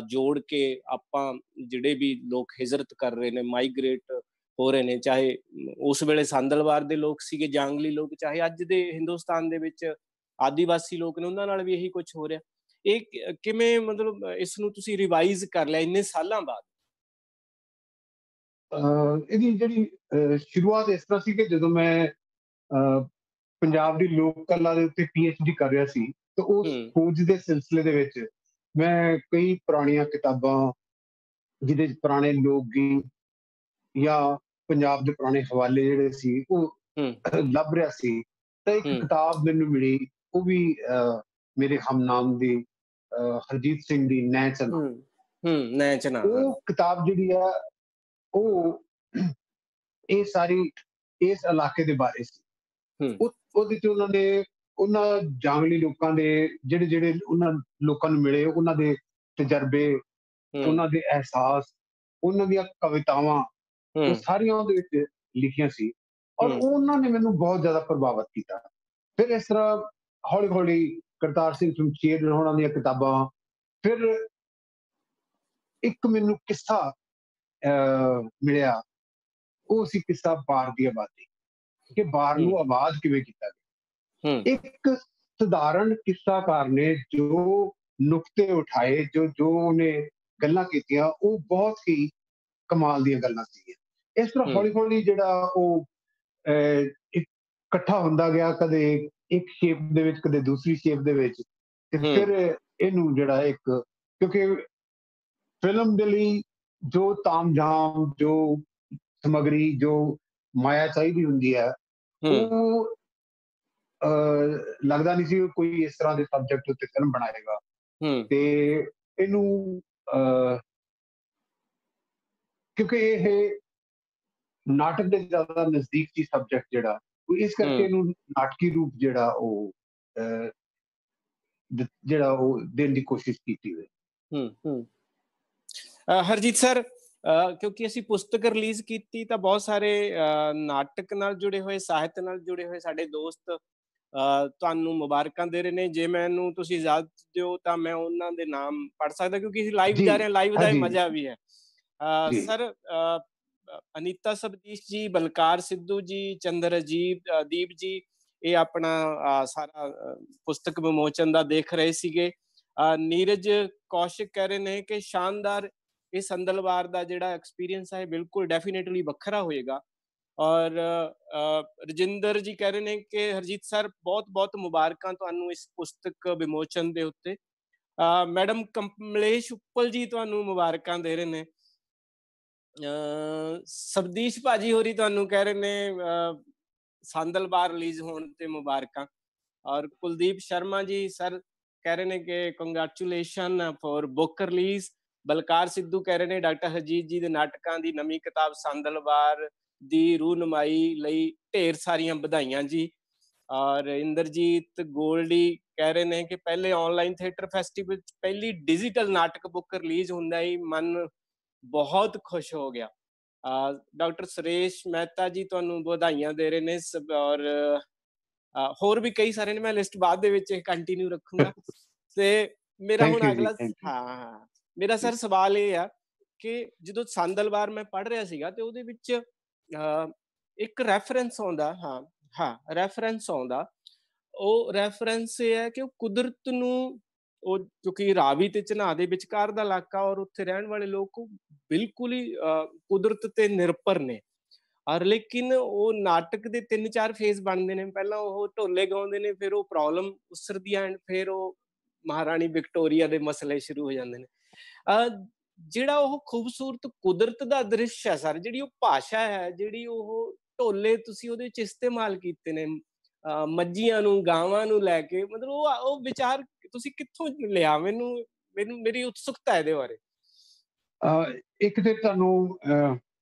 ਜੋੜ ਕੇ ਆਪਾਂ ਜਿਹੜੇ ਵੀ ਲੋਕ ਹਿਜਰਤ ਕਰ ਰਹੇ ਨੇ, ਮਾਈਗ੍ਰੇਟ ਹੋ ਰਹੇ ਨੇ, ਚਾਹੇ ਉਸ ਵੇਲੇ सांदलबार ਦੇ ਲੋਕ ਸੀਗੇ, ਜਾਂਗਲੀ ਲੋਕ, ਚਾਹੇ ਅੱਜ ਦੇ ਹਿੰਦੁਸਤਾਨ ਦੇ ਵਿੱਚ ਆਦੀਵਾਸੀ ਲੋਕ ਨੇ, ਉਹਨਾਂ ਨਾਲ ਵੀ ਇਹੀ ਕੁਝ ਹੋ ਰਿਹਾ। ਇਹ ਕਿਵੇਂ ਮਤਲਬ ਇਸ ਨੂੰ ਤੁਸੀਂ ਰਿਵਾਈਜ਼ ਕਰ ਲਿਆ ਇੰਨੇ ਸਾਲਾਂ ਬਾਅਦ? ਇਹਦੀ ਜਿਹੜੀ ਸ਼ੁਰੂਆਤ ਇਸ ਤਰ੍ਹਾਂ ਸੀ ਕਿ ਜਦੋਂ ਮੈਂ ਪੰਜਾਬ ਦੀ ਲੋਕ ਕਲਾ ਦੇ ਉੱਤੇ PhD ਕਰ ਰਿਹਾ ਸੀ ਤਾਂ ਉਸ ਖੋਜ ਦੇ ਸਿਲਸਿਲੇ ਦੇ ਵਿੱਚ ਮੈਂ ਕਈ ਪੁਰਾਣੀਆਂ ਕਿਤਾਬਾਂ ਜਿਹਦੇ 'ਚ ਪੁਰਾਣੇ ਲੋਕ ਗੀਤ ਜਾਂ ਪੰਜਾਬ ਦੇ ਪੁਰਾਣੇ ਹਵਾਲੇ ਜਿਹੜੇ ਸੀ ਉਹ ਲੱਭ ਰਿਹਾ ਸੀ ਤਾਂ ਇੱਕ ਕਿਤਾਬ ਮੈਨੂੰ ਮਿਲੀ, ਉਹ ਵੀ ਮੇਰੇ ਹਮਨਾਮ ਦੀ ਹਰਜੀਤ ਸਿੰਘ ਦੀ ਨੈਂ ਚਨਾ। ਉਹ ਕਿਤਾਬ ਜਿਹੜੀ ਆ ਉਹ ਇਹ ਸਾਰੀ ਇਸ ਇਲਾਕੇ ਦੇ ਬਾਰੇ ਸੀ। ਉਹਦੇ 'ਚ ਉਹਨਾਂ ਨੇ ਉਹਨਾਂ ਜਾਂਗਲੀ ਲੋਕਾਂ ਦੇ ਜਿਹੜੇ ਉਹਨਾਂ ਲੋਕਾਂ ਨੂੰ ਮਿਲੇ, ਉਹਨਾਂ ਦੇ ਤਜਰਬੇ, ਉਹਨਾਂ ਦੇ ਅਹਿਸਾਸ, ਉਹਨਾਂ ਦੀਆਂ ਕਵਿਤਾਵਾਂ, ਉਹ ਸਾਰੀਆਂ ਉਹਦੇ ਵਿੱਚ ਲਿਖੀਆਂ ਸੀ ਔਰ ਉਹਨਾਂ ਨੇ ਮੈਨੂੰ ਬਹੁਤ ਜ਼ਿਆਦਾ ਪ੍ਰਭਾਵਿਤ ਕੀਤਾ। ਫਿਰ ਇਸ ਤਰ੍ਹਾਂ ਹੌਲੀ ਹੌਲੀ ਕਰਤਾਰ ਸਿੰਘ ਸ਼ਮਸ਼ੇਰ ਹੋਣਾ ਦੀਆਂ ਕਿਤਾਬਾਂ, ਫਿਰ ਇੱਕ ਮੈਨੂੰ ਕਿੱਸਾ ਮਿਲਿਆ, ਉਹ ਸੀ ਕਿੱਸਾ ਬਾਰ ਦੀ ਆਬਾਦੀ, ਕਿ ਬਾਰ ਨੂੰ ਆਬਾਦ ਕਿਵੇਂ ਕੀਤਾ ਗਿਆ। ਇੱਕ ਸਧਾਰਨ ਕਿੱਸਾਕਾਰ ਨੇ ਜੋ ਨੁਕਤੇ ਉਠਾਏ, ਜੋ ਉਹਨੇ ਗੱਲਾਂ ਕੀਤੀਆਂ, ਉਹ ਬਹੁਤ ਹੀ ਕਮਾਲ ਦੀਆਂ ਗੱਲਾਂ ਸੀਗੀਆਂ। ਇਸ ਤਰ੍ਹਾਂ ਹੌਲੀ ਹੌਲੀ ਜਿਹੜਾ ਉਹ ਇਕੱਠਾ ਹੁੰਦਾ ਗਿਆ, ਕਦੇ ਇੱਕ ਸ਼ੇਪ ਦੇ ਵਿੱਚ, ਕਦੇ ਦੂਸਰੀ ਸ਼ੇਪ ਦੇ ਵਿੱਚ, ਤੇ ਫਿਰ ਇਹਨੂੰ ਜਿਹੜਾ ਇੱਕ, ਕਿਉਂਕਿ ਫਿਲਮ ਦੇ ਲਈ ਜੋ ਤਾਮਝਾਮ, ਜੋ ਸਮੱਗਰੀ, ਜੋ ਮਾਇਆ ਚਾਹੀਦੀ ਹੁੰਦੀ ਹੈ, ਉਹ ਲੱਗਦਾ ਨਹੀਂ ਸੀ ਕੋਈ ਇਸ ਤਰ੍ਹਾਂ ਦੇ ਸਬਜੈਕਟ ਉੱਤੇ ਫਿਲਮ ਬਣਾਏਗਾ। ਤੇ ਇਹਨੂੰ ਕਿਉਂਕਿ ਇਹ ਨਾਟਕ ਦੇ ਜ਼ਿਆਦਾ ਨਜ਼ਦੀਕ ਸੀ ਸਬਜੈਕਟ ਜਿਹੜਾ, ਇਸ ਕਰਕੇ ਇਹਨੂੰ ਨਾਟਕੀ ਰੂਪ ਜਿਹੜਾ ਉਹ ਦੇਣ ਦੀ ਕੋਸ਼ਿਸ਼ ਕੀਤੀ ਹੋਈ। ਹਰਜੀਤ ਸਰ, ਕਿਉਂਕਿ ਅਸੀਂ ਪੁਸਤਕ ਰਿਲੀਜ਼ ਕੀਤੀ ਤਾਂ ਬਹੁਤ ਸਾਰੇ ਨਾਟਕ ਨਾਲ ਜੁੜੇ ਹੋਏ, ਸਾਹਿਤ ਨਾਲ ਜੁੜੇ ਹੋਏ ਸਾਡੇ ਦੋਸਤ ਤੁਹਾਨੂੰ ਮੁਬਾਰਕਾਂ ਦੇ ਰਹੇ ਨੇ। ਜੇ ਮੈਨੂੰ ਤੁਸੀਂ ਇਜਾਜ਼ਤ ਦਿਓ ਤਾਂ ਮੈਂ ਉਹਨਾਂ ਦੇ ਨਾਮ ਪੜ੍ਹ ਸਕਦਾ, ਕਿਉਂਕਿ ਅਸੀਂ ਲਾਈਵ ਜਾ ਰਹੇ ਹਾਂ, ਲਾਈਵ ਦਾ ਮਜ਼ਾ ਵੀ ਹੈ। ਸਰ, ਅਨੀਤਾ ਸਬਦੀਸ਼ ਜੀ, ਬਲਕਾਰ ਸਿੱਧੂ ਜੀ, ਚੰਦਰਦੀਪ ਜੀ, ਇਹ ਆਪਣਾ ਸਾਰਾ ਪੁਸਤਕ ਵਿਮੋਚਨ ਦਾ ਦੇਖ ਰਹੇ ਸੀਗੇ। ਨੀਰਜ ਕੌਸ਼ਿਕ ਕਹਿ ਰਹੇ ਨੇ ਕਿ ਸ਼ਾਨਦਾਰ, ਇਹ ਸੰਦਲਬਾਰ ਦਾ ਜਿਹੜਾ ਐਕਸਪੀਰੀਅੰਸ ਹੈ ਬਿਲਕੁਲ ਡੈਫੀਨੇਟਲੀ ਵੱਖਰਾ ਹੋਏਗਾ। ਔਰ ਰਜਿੰਦਰ ਜੀ ਕਹਿ ਰਹੇ ਨੇ ਕਿ ਹਰਜੀਤ ਸਰ ਬਹੁਤ ਬਹੁਤ ਮੁਬਾਰਕਾਂ ਤੁਹਾਨੂੰ ਇਸ ਪੁਸਤਕ ਵਿਮੋਚਨ ਦੇ ਉੱਤੇ। ਮੈਡਮ ਕਮਲੇਸ਼ ਉੱਪਲ ਜੀ ਤੁਹਾਨੂੰ ਮੁਬਾਰਕਾਂ ਦੇ ਰਹੇ ਨੇ। ਸਬਦੀਸ਼ ਭਾਜੀ ਹੋਰੀ ਤੁਹਾਨੂੰ ਕਹਿ ਰਹੇ ਨੇ ਸੰਦਲਬਾਰ ਰਿਲੀਜ਼ ਹੋਣ ਤੇ ਮੁਬਾਰਕਾਂ। ਔਰ ਕੁਲਦੀਪ ਸ਼ਰਮਾ ਜੀ ਸਰ ਕਹਿ ਰਹੇ ਨੇ ਕਿ congratulation for book release. Balkar Sidhu ਕਹਿ ਰਹੇ ਨੇ ਡਾਕਟਰ ਹਰਜੀਤ ਜੀ ਦੇ ਨਾਟਕਾਂ ਦੀ ਨਵੀਂ ਕਿਤਾਬ ਸੰਦਲਬਾਰ ਦੀ ਰੂਨਮਾਈ ਲਈ ਢੇਰ ਸਾਰੀਆਂ ਵਧਾਈਆਂ ਜੀ। ਔਰ ਇੰਦਰਜੀਤ ਗੋਲਡੀ ਕਹਿ ਰਹੇ ਨੇ ਕਿ ਪਹਿਲੇ ਆਨਲਾਈਨ ਥੀਏਟਰ ਫੈਸਟੀਵਲ 'ਚ ਪਹਿਲੀ ਡਿਜੀਟਲ ਨਾਟਕ ਬੁੱਕ ਰਿਲੀਜ਼ ਹੁੰਦਾ ਹੀ ਮਨ ਬਹੁਤ ਖੁਸ਼ ਹੋ ਗਿਆ। ਡਾਕਟਰ ਸੁਰੇਸ਼ ਮਹਿਤਾ ਜੀ ਤੁਹਾਨੂੰ ਵਧਾਈਆਂ ਦੇ ਰਹੇ ਨੇ। ਔਰ ਹੋਰ ਵੀ ਕਈ ਸਾਰੇ ਨੇ, ਮੈਂ ਲਿਸਟ ਬਾਅਦ ਦੇ ਵਿੱਚ ਕੰਟੀਨਿਊ ਰੱਖੂੰਗਾ। ਤੇ ਮੇਰਾ ਹੁਣ ਅਗਲਾ ਮੇਰਾ ਸਰ ਸਵਾਲ ਇਹ ਆ ਕਿ ਜਦੋਂ ਸੰਦਲਬਾਰ ਮੈਂ ਪੜ੍ਹ ਰਿਹਾ ਸੀਗਾ ਤੇ ਉਹਦੇ ਵਿੱਚ ਇੱਕ ਰੈਫਰੈਂਸ ਆਉਂਦਾ, ਰੈਫਰੈਂਸ ਆਉਂਦਾ, ਉਹ ਰੈਫਰੈਂਸ ਇਹ ਹੈ ਕਿ ਉਹ ਕੁਦਰਤ ਨੂੰ ਉਹ ਕਿਉਂਕਿ ਰਾਵੀ ਤੇ ਝਨਾਹ ਦੇ ਵਿਚਕਾਰ ਦਾ ਇਲਾਕਾ ਔਰ ਉੱਥੇ ਰਹਿਣ ਵਾਲੇ ਲੋਕ ਬਿਲਕੁਲ ਹੀ ਕੁਦਰਤ ਤੇ ਨਿਰਭਰ ਨੇ। ਔਰ ਲੇਕਿਨ ਉਹ ਨਾਟਕ ਦੇ 3-4 ਫੇਜ਼ ਬਣਦੇ ਨੇ। ਪਹਿਲਾਂ ਉਹ ਢੋਲੇ ਗਾਉਂਦੇ ਨੇ, ਫਿਰ ਉਹ ਪ੍ਰੋਬਲਮ ਉਸਰਦੀ ਐ, ਫਿਰ ਉਹ ਮਹਾਰਾਣੀ ਵਿਕਟੋਰੀਆ ਦੇ ਮਸਲੇ ਸ਼ੁਰੂ ਹੋ ਜਾਂਦੇ ਨੇ। ਜਿਹੜਾ ਉਹ ਖੂਬਸੂਰਤ ਕੁਦਰਤ ਦਾ ਦ੍ਰਿਸ਼ ਹੈ ਸਰ, ਜਿਹੜੀ ਉਹ ਭਾਸ਼ਾ ਹੈ, ਜਿਹੜੀ ਉਹ ਢੋਲੇ ਤੁਸੀਂ ਉਹਦੇ ਵਿੱਚ ਇਸਤੇਮਾਲ ਕੀਤੇ ਨੇ ਮੱਝੀਆਂ ਨੂੰ, ਗਾਵਾਂ ਨੂੰ ਲੈ ਕੇ, ਮਤਲਬ ਉਹ ਵਿਚਾਰ ਤੁਸੀਂ ਕਿੱਥੋਂ ਲਿਆ? ਮੇਰੀ ਉਤਸੁਕਤਾ ਇਹਦੇ ਬਾਰੇ। ਇੱਕ ਤੇ ਤੁਹਾਨੂੰ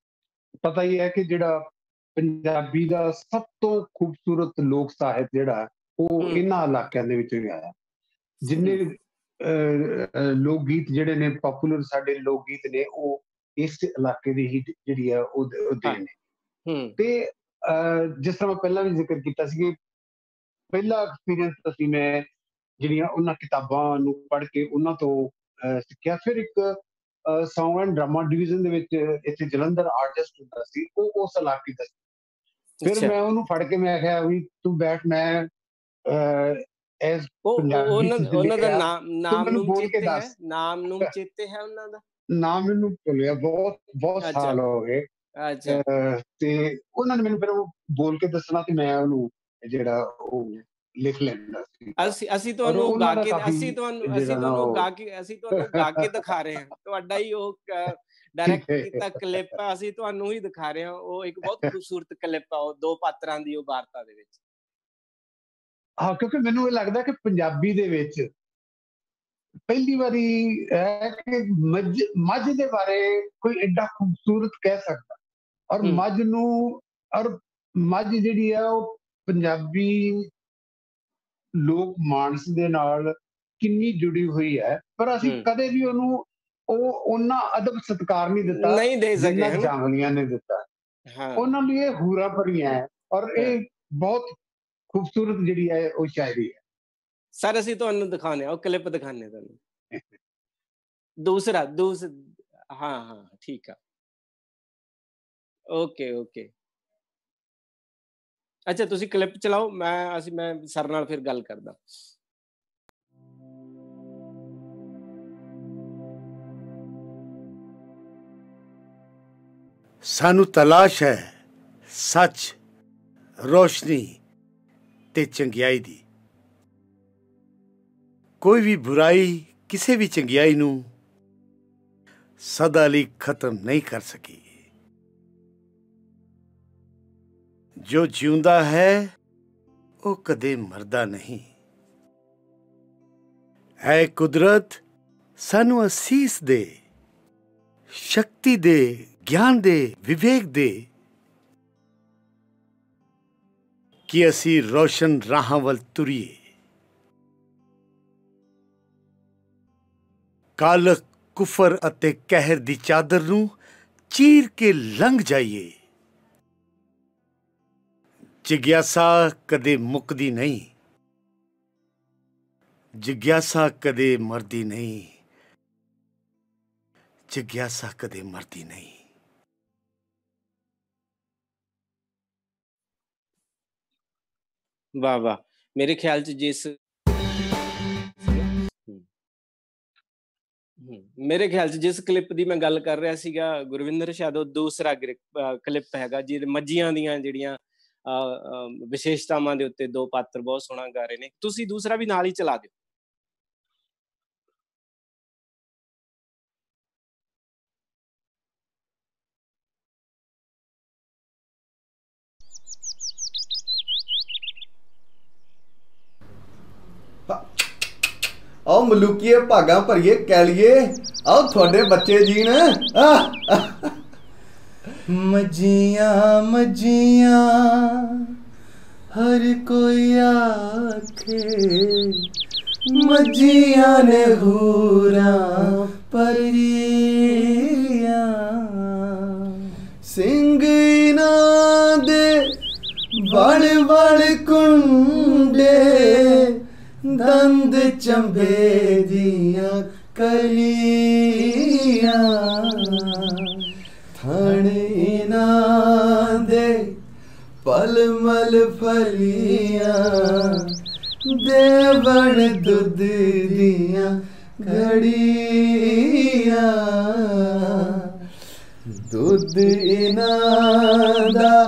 ਪਤਾ ਹੀ ਹੈ ਕਿ ਜਿਹੜਾ ਪੰਜਾਬੀ ਦਾ ਸਭ ਤੋਂ ਖੂਬਸੂਰਤ ਲੋਕ ਸਾਹਿਤ ਜਿਹੜਾ ਉਹ ਇਹਨਾਂ ਇਲਾਕਿਆਂ ਦੇ ਵਿੱਚੋਂ ਹੀ ਆਇਆ। ਜਿੰਨੇ ਲੋਕ ਗੀਤ ਜਿਹੜੇ ਨੇ ਪਪੂਲਰ ਸਾਡੇ ਲੋਕ ਗੀਤ ਨੇ ਉਹ ਇਸ ਇਲਾਕੇ ਦੀ ਹੀ ਜਿਹੜੀ ਹੈ ਉਹ ਦੇ ਨੇ। ਤੇ ਜਿਸ ਤਰ੍ਹਾਂ ਮੈਂ ਪਹਿਲਾਂ ਵੀ ਜ਼ਿਕਰ ਕੀਤਾ ਸੀ ਕਿ ਪਹਿਲਾ ਐਕਸਪੀਰੀਅੰਸ ਅਸੀਂ ਮੈਂ ਜਿਹੜੀਆਂ ਉਹਨਾਂ ਕਿਤਾਬਾਂ ਨੂੰ ਪੜ੍ਹ ਕੇ ਉਹਨਾਂ ਤੋਂ ਸਿੱਖਿਆ। ਫਿਰ ਇੱਕ ਸੌਂਗ ਐਂਡ ਡਰਾਮਾ ਡਿਵੀਜ਼ਨ ਦੇ ਵਿੱਚ ਇੱਥੇ ਜਲੰਧਰ ਆਰਟਿਸਟ ਹੁੰਦਾ ਸੀ, ਉਹ ਉਸ ਇਲਾਕੇ ਦਾ ਸੀ। ਫਿਰ ਮੈਂ ਉਹਨੂੰ ਫੜ ਕੇ ਮੈਂ ਕਿਹਾ ਵੀ ਤੂੰ ਬੈਠ, ਮੈਂ ਉਹਨਾਂ ਦਾ ਨਾਮ ਚੇਤੇ ਹੈ ਉਹਨਾਂ ਦਾ? ਨਾਮ ਮੈਨੂੰ ਭੁੱਲਿਆ, ਬਹੁਤ ਸਾਲ ਹੋ ਗਏ। ਤੇ ਉਹਨਾਂ ਨੇ ਮੈਨੂੰ ਫਿਰ ਉਹ ਬੋਲ ਕੇ ਦੱਸਣਾ ਤੇ ਮੈਂ ਉਹਨੂੰ ਜਿਹੜਾ ਉਹ ਲਿਖ ਲੈਂਦਾ ਸੀ। ਅਸੀਂ ਤੁਹਾਨੂੰ ਗਾ ਕੇ ਦਿਖਾ ਰਹੇ ਹਾਂ, ਤੁਹਾਡਾ ਹੀ ਉਹ ਡਾਇਰੈਕਟ ਕੀਤਾ ਕਲਿੱਪ ਹੈ, ਅਸੀਂ ਤੁਹਾਨੂੰ ਹੀ ਦਿਖਾ ਰਹੇ ਹਾਂ। ਉਹ ਇੱਕ ਬਹੁਤ ਖੂਬਸੂਰਤ ਕਲਿੱਪ ਆ, ਉਹ ਦੋ ਪਾਤਰਾਂ ਦੀ ਉਹ ਵਾਰਤਾ ਦੇ ਵਿੱਚ। ਹਾਂ, ਕਿਉਂਕਿ ਮੈਨੂੰ ਇਹ ਲੱਗਦਾ ਕਿ ਪੰਜਾਬੀ ਦੇ ਵਿੱਚ ਪਹਿਲੀ ਵਾਰੀ ਹੈ ਕਿ ਮੱਝ ਦੇ ਬਾਰੇ ਕੋਈ ਐਡਾ ਖੂਬਸੂਰਤ ਕਹਿ ਸਕਦਾ। ਔਰ ਮੱਝ ਜਿਹੜੀ ਆ ਉਹ ਪੰਜਾਬੀ ਲੋਕ ਮਾਨਸ ਦੇ ਨਾਲ ਕਿੰਨੀ ਜੁੜੀ ਹੋਈ ਹੈ, ਪਰ ਅਸੀਂ ਕਦੇ ਵੀ ਉਹਨੂੰ ਉਹਨਾਂ ਅਦਬ ਸਤਿਕਾਰ ਨਹੀਂ ਦਿੱਤਾ, ਨਹੀਂ ਦੇ ਸਕੇ, ਜਾਂਗਲੀਆਂ ਨੇ ਦਿੱਤਾ। ਉਹਨਾਂ ਲਈ ਇਹ ਹੂਰਾਂ ਭਰੀਆਂ ਹੈ ਔਰ ਇਹ ਬਹੁਤ ਖੂਬਸੂਰਤ ਜਿਹੜੀ ਹੈ ਉਹ ਸ਼ਾਇਰੀ ਹੈ। ਸਰ ਅਸੀਂ ਤੁਹਾਨੂੰ ਦਿਖਾਉਂਦੇ ਹਾਂ, ਉਹ ਕਲਿੱਪ ਦਿਖਾਉਂਦੇ ਤੁਹਾਨੂੰ। ਦੂਸਰਾ ਹਾਂ ਠੀਕ ਆ, ਓਕੇ। ਅੱਛਾ, ਤੁਸੀਂ ਕਲਿੱਪ ਚਲਾਓ, ਮੈਂ ਸਰ ਨਾਲ ਫਿਰ ਗੱਲ ਕਰਦਾ। ਸਾਨੂੰ ਤਲਾਸ਼ ਹੈ ਸੱਚ, ਰੋਸ਼ਨੀ ਤੇ ਚੰਗਿਆਈ ਦੀ। ਕੋਈ ਵੀ ਬੁਰਾਈ ਕਿਸੇ ਵੀ ਚੰਗਿਆਈ ਨੂੰ ਸਦਾ ਲਈ ਖਤਮ ਨਹੀਂ ਕਰ ਸਕੀ। ਜੋ ਜਿਉਂਦਾ ਹੈ ਉਹ ਕਦੇ ਮਰਦਾ ਨਹੀਂ। ਐ ਕੁਦਰਤ ਸਾਨੂੰ ਅਸੀਸ ਦੇ, ਸ਼ਕਤੀ ਦੇ, ਗਿਆਨ ਦੇ, ਵਿਵੇਕ ਦੇ ਕਿ ਅਸੀਂ ਰੋਸ਼ਨ ਰਾਹਾਂ ਵੱਲ ਤੁਰੀਏ। ਕਾਲਖ, ਕੁਫਰ ਅਤੇ ਕਹਿਰ ਦੀ ਚਾਦਰ ਨੂੰ ਚੀਰ ਕੇ ਲੰਘ ਜਾਈਏ। ਜਿਗਿਆਸਾ ਕਦੇ ਮੁੱਕਦੀ ਨਹੀਂ, ਜਿਗਿਆਸਾ ਕਦੇ ਮਰਦੀ ਨਹੀਂ, ਜਿਗਿਆਸਾ ਕਦੇ ਮਰਦੀ ਨਹੀਂ। ਵਾਹ ਵਾਹ। ਮੇਰੇ ਖਿਆਲ ਚ ਜਿਸ ਕਲਿੱਪ ਦੀ ਮੈਂ ਗੱਲ ਕਰ ਰਿਹਾ ਸੀਗਾ ਗੁਰਵਿੰਦਰ, ਸ਼ਾਇਦ ਉਹ ਦੂਸਰਾ ਕਲਿੱਪ ਹੈਗਾ ਜਿਹਦੇ ਮੱਝੀਆਂ ਦੀਆਂ ਜਿਹੜੀਆਂ ਵਿਸ਼ੇਸ਼ਤਾਵਾਂ ਦੇ ਉੱਤੇ ਦੋ ਪਾਤਰ ਬਹੁਤ ਸੋਹਣਾ ਗਾ ਰਹੇ ਨੇ। ਤੁਸੀਂ ਦੂਸਰਾ ਵੀ ਨਾਲ ਹੀ ਚਲਾ ਦਿਓ। ਆਓ ਮਲੂਕੀਏ, ਭਾਗਾਂ ਭਰੀਏ, ਕਹਿ ਲਈਏ ਆਓ ਤੁਹਾਡੇ ਬੱਚੇ ਜੀਣ। ਮੱਝੀਆਂ ਮੱਝੀਆਂ ਹਰ ਕੋਈ ਆਖੇ, ਮੱਝੀਆਂ ਨੇ ਹੂਰਾਂ ਭਰੀਆਂ। ਸਿੰਘ ਇਹਨਾਂ ਦੇ ਵੜ ਵੜ ਕੁੰਡੇ, ਦੰਦ ਚੰਬੇ ਦੀਆਂ ਕਲੀਆਂ। ਥਣ ਇਹਨਾਂ ਦੇ ਪਲ ਮਲ ਫਲੀਆਂ, ਦੇਵਣ ਦੁੱਧ ਦੀਆਂ ਘੜੀਆਂ ਦੁੱਧ ਇਹਨਾਂ ਦਾ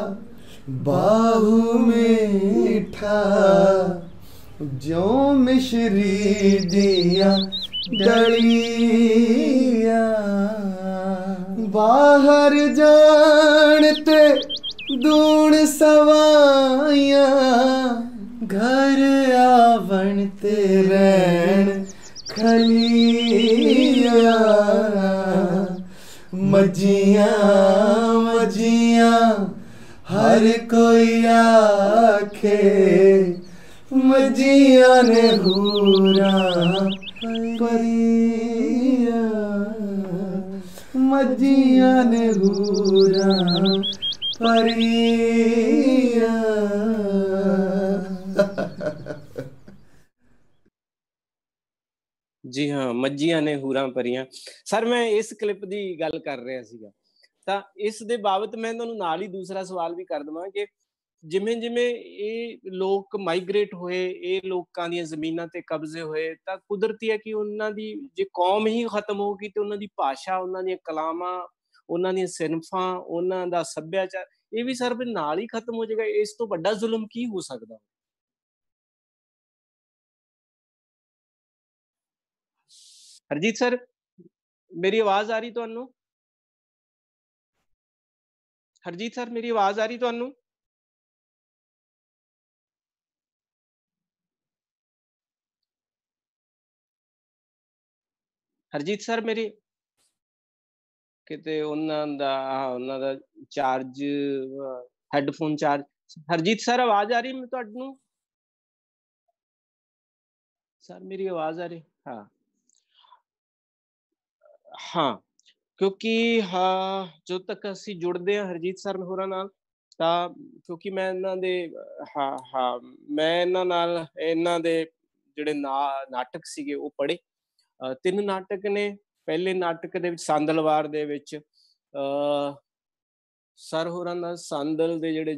ਬਾਹੂ ਮਿੱਠਾ ਜਿਉਂ ਮਿਸ਼ਰੀ ਦੀਆਂ ਡਲੀਆਂ ਬਾਹਰ ਜਾਣ ਤੇ ਦੂਣ ਸਵਾਈਆਂ घर आवन ते रहन खलिया मजियां मजियां हर कोई आखे मजियां ने हूरा परिया मजियां ने हूरा परिया। जी हाँ, मज्जियां ने हूरां परियां। सर मैं इस क्लिप ਦੀ ਗੱਲ ਕਰ ਰਿਹਾ ਸੀਗਾ, ਤਾਂ ਇਸ ਦੇ ਬਾਬਤ ਮੈਂ ਤੁਹਾਨੂੰ ਨਾਲ ਹੀ ਦੂਸਰਾ ਸਵਾਲ ਵੀ ਕਰ ਦਵਾਂ ਕਿ ਜਿਵੇਂ ਜਿਵੇਂ ਇਹ ਲੋਕ ਮਾਈਗ੍ਰੇਟ ਹੋਏ, ਇਹ ਲੋਕਾਂ ਦੀਆਂ ਜ਼ਮੀਨਾਂ ਤੇ ਕਬਜ਼ੇ ਹੋਏ, ਤਾਂ ਕੁਦਰਤੀ ਹੈ ਕਿ ਉਹਨਾਂ ਦੀ ਜੇ ਕੌਮ ਹੀ ਖਤਮ ਹੋ ਗਈ ਤੇ ਉਹਨਾਂ ਦੀ ਭਾਸ਼ਾ, ਉਹਨਾਂ ਦੀਆਂ ਕਲਾਮਾਂ, ਉਹਨਾਂ ਦੀਆਂ ਸਿਨਫਾਂ, ਉਹਨਾਂ ਦਾ ਸੱਭਿਆਚਾਰ ਇਹ ਵੀ ਸਰ ਨਾਲ ਹੀ ਖਤਮ ਹੋ ਜਾਏਗਾ। ਇਸ ਤੋਂ ਵੱਡਾ ਜ਼ੁਲਮ ਕੀ ਹੋ ਸਕਦਾ? हरजीत सर मेरी आवाज आ रही ਤੁਹਾਨੂੰ? हरजीत सर मेरी आवाज आ रही ਤੁਹਾਨੂੰ? हरजीत सर मेरी ਕਿਤੇ ਉਹਨਾਂ ਦਾ charge headphone charge. Harjeet sir आवाज आ रही ਤੁਹਾਨੂੰ? सर मेरी आवाज आ रही? हाँ हाँ, ਕਿਉਂਕਿ ਜਦੋਂ ਤੱਕ ਅਸੀਂ ਜੁੜਦੇ ਹਾਂ ਹਰਜੀਤ ਸਰ ਹੋਰਾਂ ਨਾਲ, ਤਾਂ ਕਿਉਂਕਿ ਮੈਂ ਇਹਨਾਂ ਦੇ ਮੈਂ ਇਹਨਾਂ ਨਾਲ ਇਹਨਾਂ ਦੇ ਜਿਹੜੇ ਨਾਟਕ ਸੀਗੇ ਉਹ ਪੜ੍ਹੇ। 3 ਨਾਟਕ ਨੇ। ਪਹਿਲੇ ਨਾਟਕ ਦੇ ਵਿੱਚ ਸੰਦਲਵਾਰ ਦੇ ਵਿੱਚ ਸਰ ਹੋਰਾਂ ਦਾ ਸੰਦਲ ਦੇ ਜਿਹੜੇ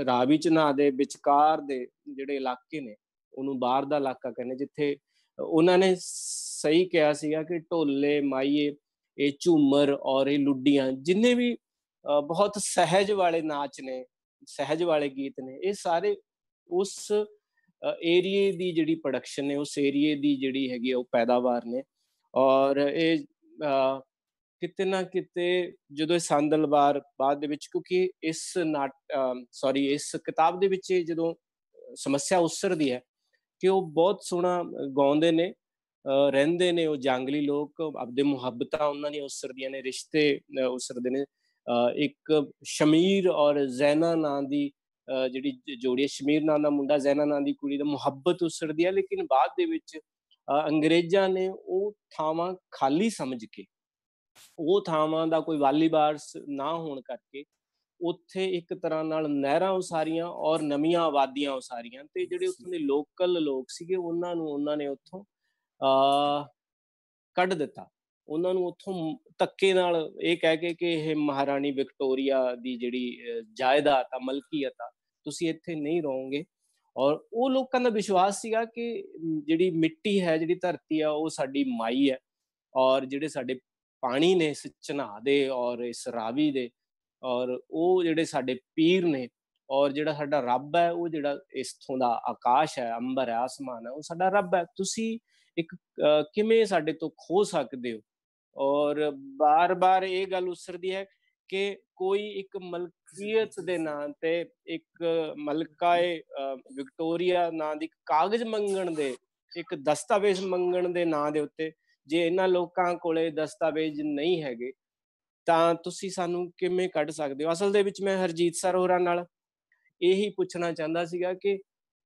ਰਾਵੀ ਝਨਾਹ ਦੇ ਵਿਚਕਾਰ ਦੇ ਜਿਹੜੇ ਇਲਾਕੇ ਨੇ ਉਹਨੂੰ ਬਾਹਰ ਦਾ ਇਲਾਕਾ ਕਹਿੰਦੇ, ਜਿੱਥੇ ਉਹਨਾਂ ਨੇ ਸਹੀ ਕਿਹਾ ਸੀਗਾ ਕਿ ਢੋਲੇ, ਮਾਈਏ, ਇਹ ਝੂਮਰ ਔਰ ਇਹ ਲੁੱਡੀਆਂ, ਜਿੰਨੇ ਵੀ ਬਹੁਤ ਸਹਿਜ ਵਾਲੇ ਨਾਚ ਨੇ, ਸਹਿਜ ਵਾਲੇ ਗੀਤ ਨੇ, ਇਹ ਸਾਰੇ ਉਸ ਏਰੀਏ ਦੀ ਜਿਹੜੀ ਪ੍ਰੋਡਕਸ਼ਨ ਨੇ, ਉਸ ਏਰੀਏ ਦੀ ਜਿਹੜੀ ਹੈਗੀ ਉਹ ਪੈਦਾਵਾਰ ਨੇ। ਔਰ ਇਹ ਕਿਤੇ ਨਾ ਕਿਤੇ ਜਦੋਂ ਇਹ ਸੰਦਲਵਾਰ ਬਾਅਦ ਦੇ ਵਿੱਚ, ਕਿਉਂਕਿ ਇਸ ਇਸ ਕਿਤਾਬ ਦੇ ਵਿੱਚ ਜਦੋਂ ਸਮੱਸਿਆ ਉਸਰਦੀ ਹੈ ਕਿ ਉਹ ਬਹੁਤ ਸੋਹਣਾ ਗਾਉਂਦੇ ਨੇ, ਰਹਿੰਦੇ ਨੇ ਉਹ ਜੰਗਲੀ ਲੋਕ, ਆਪਦੇ ਮੁਹੱਬਤਾਂ ਉਹਨਾਂ ਦੀਆਂ ਉਸਰਦੀਆਂ ਨੇ, ਰਿਸ਼ਤੇ ਉਸਰਦੇ ਨੇ। ਇੱਕ ਸ਼ਮੀਰ ਔਰ ਜ਼ੈਨਾ ਨਾਂ ਦੀ ਜਿਹੜੀ ਜੋੜੀ, ਸ਼ਮੀਰ ਨਾਂ ਦਾ ਮੁੰਡਾ, ਜ਼ੈਨਾ ਨਾਂ ਦੀ ਕੁੜੀ ਦਾ ਮੁਹੱਬਤ ਉਸਰਦੀ ਹੈ। ਲੇਕਿਨ ਬਾਅਦ ਦੇ ਵਿੱਚ ਅੰਗਰੇਜ਼ਾਂ ਨੇ ਉਹ ਥਾਵਾਂ ਖਾਲੀ ਸਮਝ ਕੇ, ਉਹ ਥਾਵਾਂ ਦਾ ਕੋਈ ਵਾਲੀ ਵਾਰਸ ਨਾ ਹੋਣ ਕਰਕੇ ਉੱਥੇ ਇੱਕ ਤਰ੍ਹਾਂ ਨਾਲ ਨਹਿਰਾਂ ਉਸਾਰੀਆਂ ਔਰ ਨਵੀਆਂ ਆਬਾਦੀਆਂ ਉਸਾਰੀਆਂ, ਤੇ ਜਿਹੜੇ ਉੱਥੋਂ ਦੇ ਲੋਕਲ ਲੋਕ ਸੀਗੇ ਉਹਨਾਂ ਨੇ ਉੱਥੋਂ ਕੱਢ ਦਿੱਤਾ। ਉਹਨਾਂ ਨੂੰ ਉੱਥੋਂ ਧੱਕੇ ਨਾਲ ਇਹ ਕਹਿ ਕੇ ਕਿ ਇਹ ਮਹਾਰਾਣੀ ਵਿਕਟੋਰੀਆ ਦੀ ਜਿਹੜੀ ਜਾਇਦਾਦ ਆ, ਮਲਕੀਅਤ ਆ, ਤੁਸੀਂ ਇੱਥੇ ਨਹੀਂ ਰਹੋਗੇ। ਔਰ ਉਹ ਲੋਕਾਂ ਦਾ ਵਿਸ਼ਵਾਸ ਸੀਗਾ ਕਿ ਜਿਹੜੀ ਮਿੱਟੀ ਹੈ, ਜਿਹੜੀ ਧਰਤੀ ਆ, ਉਹ ਸਾਡੀ ਮਾਈ ਹੈ, ਔਰ ਜਿਹੜੇ ਸਾਡੇ ਪਾਣੀ ਨੇ ਇਸ ਝਨਾਹ ਦੇ ਔਰ ਇਸ ਰਾਵੀ ਦੇ, ਔਰ ਉਹ ਜਿਹੜੇ ਸਾਡੇ ਪੀਰ ਨੇ, ਔਰ ਜਿਹੜਾ ਸਾਡਾ ਰੱਬ ਹੈ, ਉਹ ਜਿਹੜਾ ਇਸਥੋਂ ਦਾ ਆਕਾਸ਼ ਹੈ, ਅੰਬਰ ਹੈ, ਆਸਮਾਨ ਹੈ, ਉਹ ਸਾਡਾ ਰੱਬ ਹੈ। ਤੁਸੀਂ ਇੱਕ ਕਿਵੇਂ ਸਾਡੇ ਤੋਂ ਖੋ ਸਕਦੇ ਹੋ? ਔਰ ਬਾਰ-ਬਾਰ ਇਹ ਗੱਲ ਉਸਰਦੀ ਹੈ ਕਿ ਕੋਈ ਇੱਕ ਮਲਕੀਅਤ ਦੇ ਨਾਂ ਤੇ, ਇੱਕ ਮਲਕਾਏ ਵਿਕਟੋਰੀਆ ਨਾਂ ਦੀ ਕਾਗਜ਼ ਮੰਗਣ ਦੇ, ਇੱਕ ਦਸਤਾਵੇਜ਼ ਮੰਗਣ ਦੇ ਨਾਂ ਦੇ ਉੱਤੇ, ਜੇ ਇਹਨਾਂ ਲੋਕਾਂ ਕੋਲੇ ਦਸਤਾਵੇਜ਼ ਨਹੀਂ ਹੈਗੇ ਤਾਂ ਤੁਸੀਂ ਸਾਨੂੰ ਕਿਵੇਂ ਕੱਢ ਸਕਦੇ ਹੋ? ਅਸਲ ਦੇ ਵਿੱਚ ਮੈਂ ਹਰਜੀਤ ਸਰ ਹੋਰਾਂ ਨਾਲ ਇਹੀ ਪੁੱਛਣਾ ਚਾਹੁੰਦਾ ਸੀਗਾ ਕਿ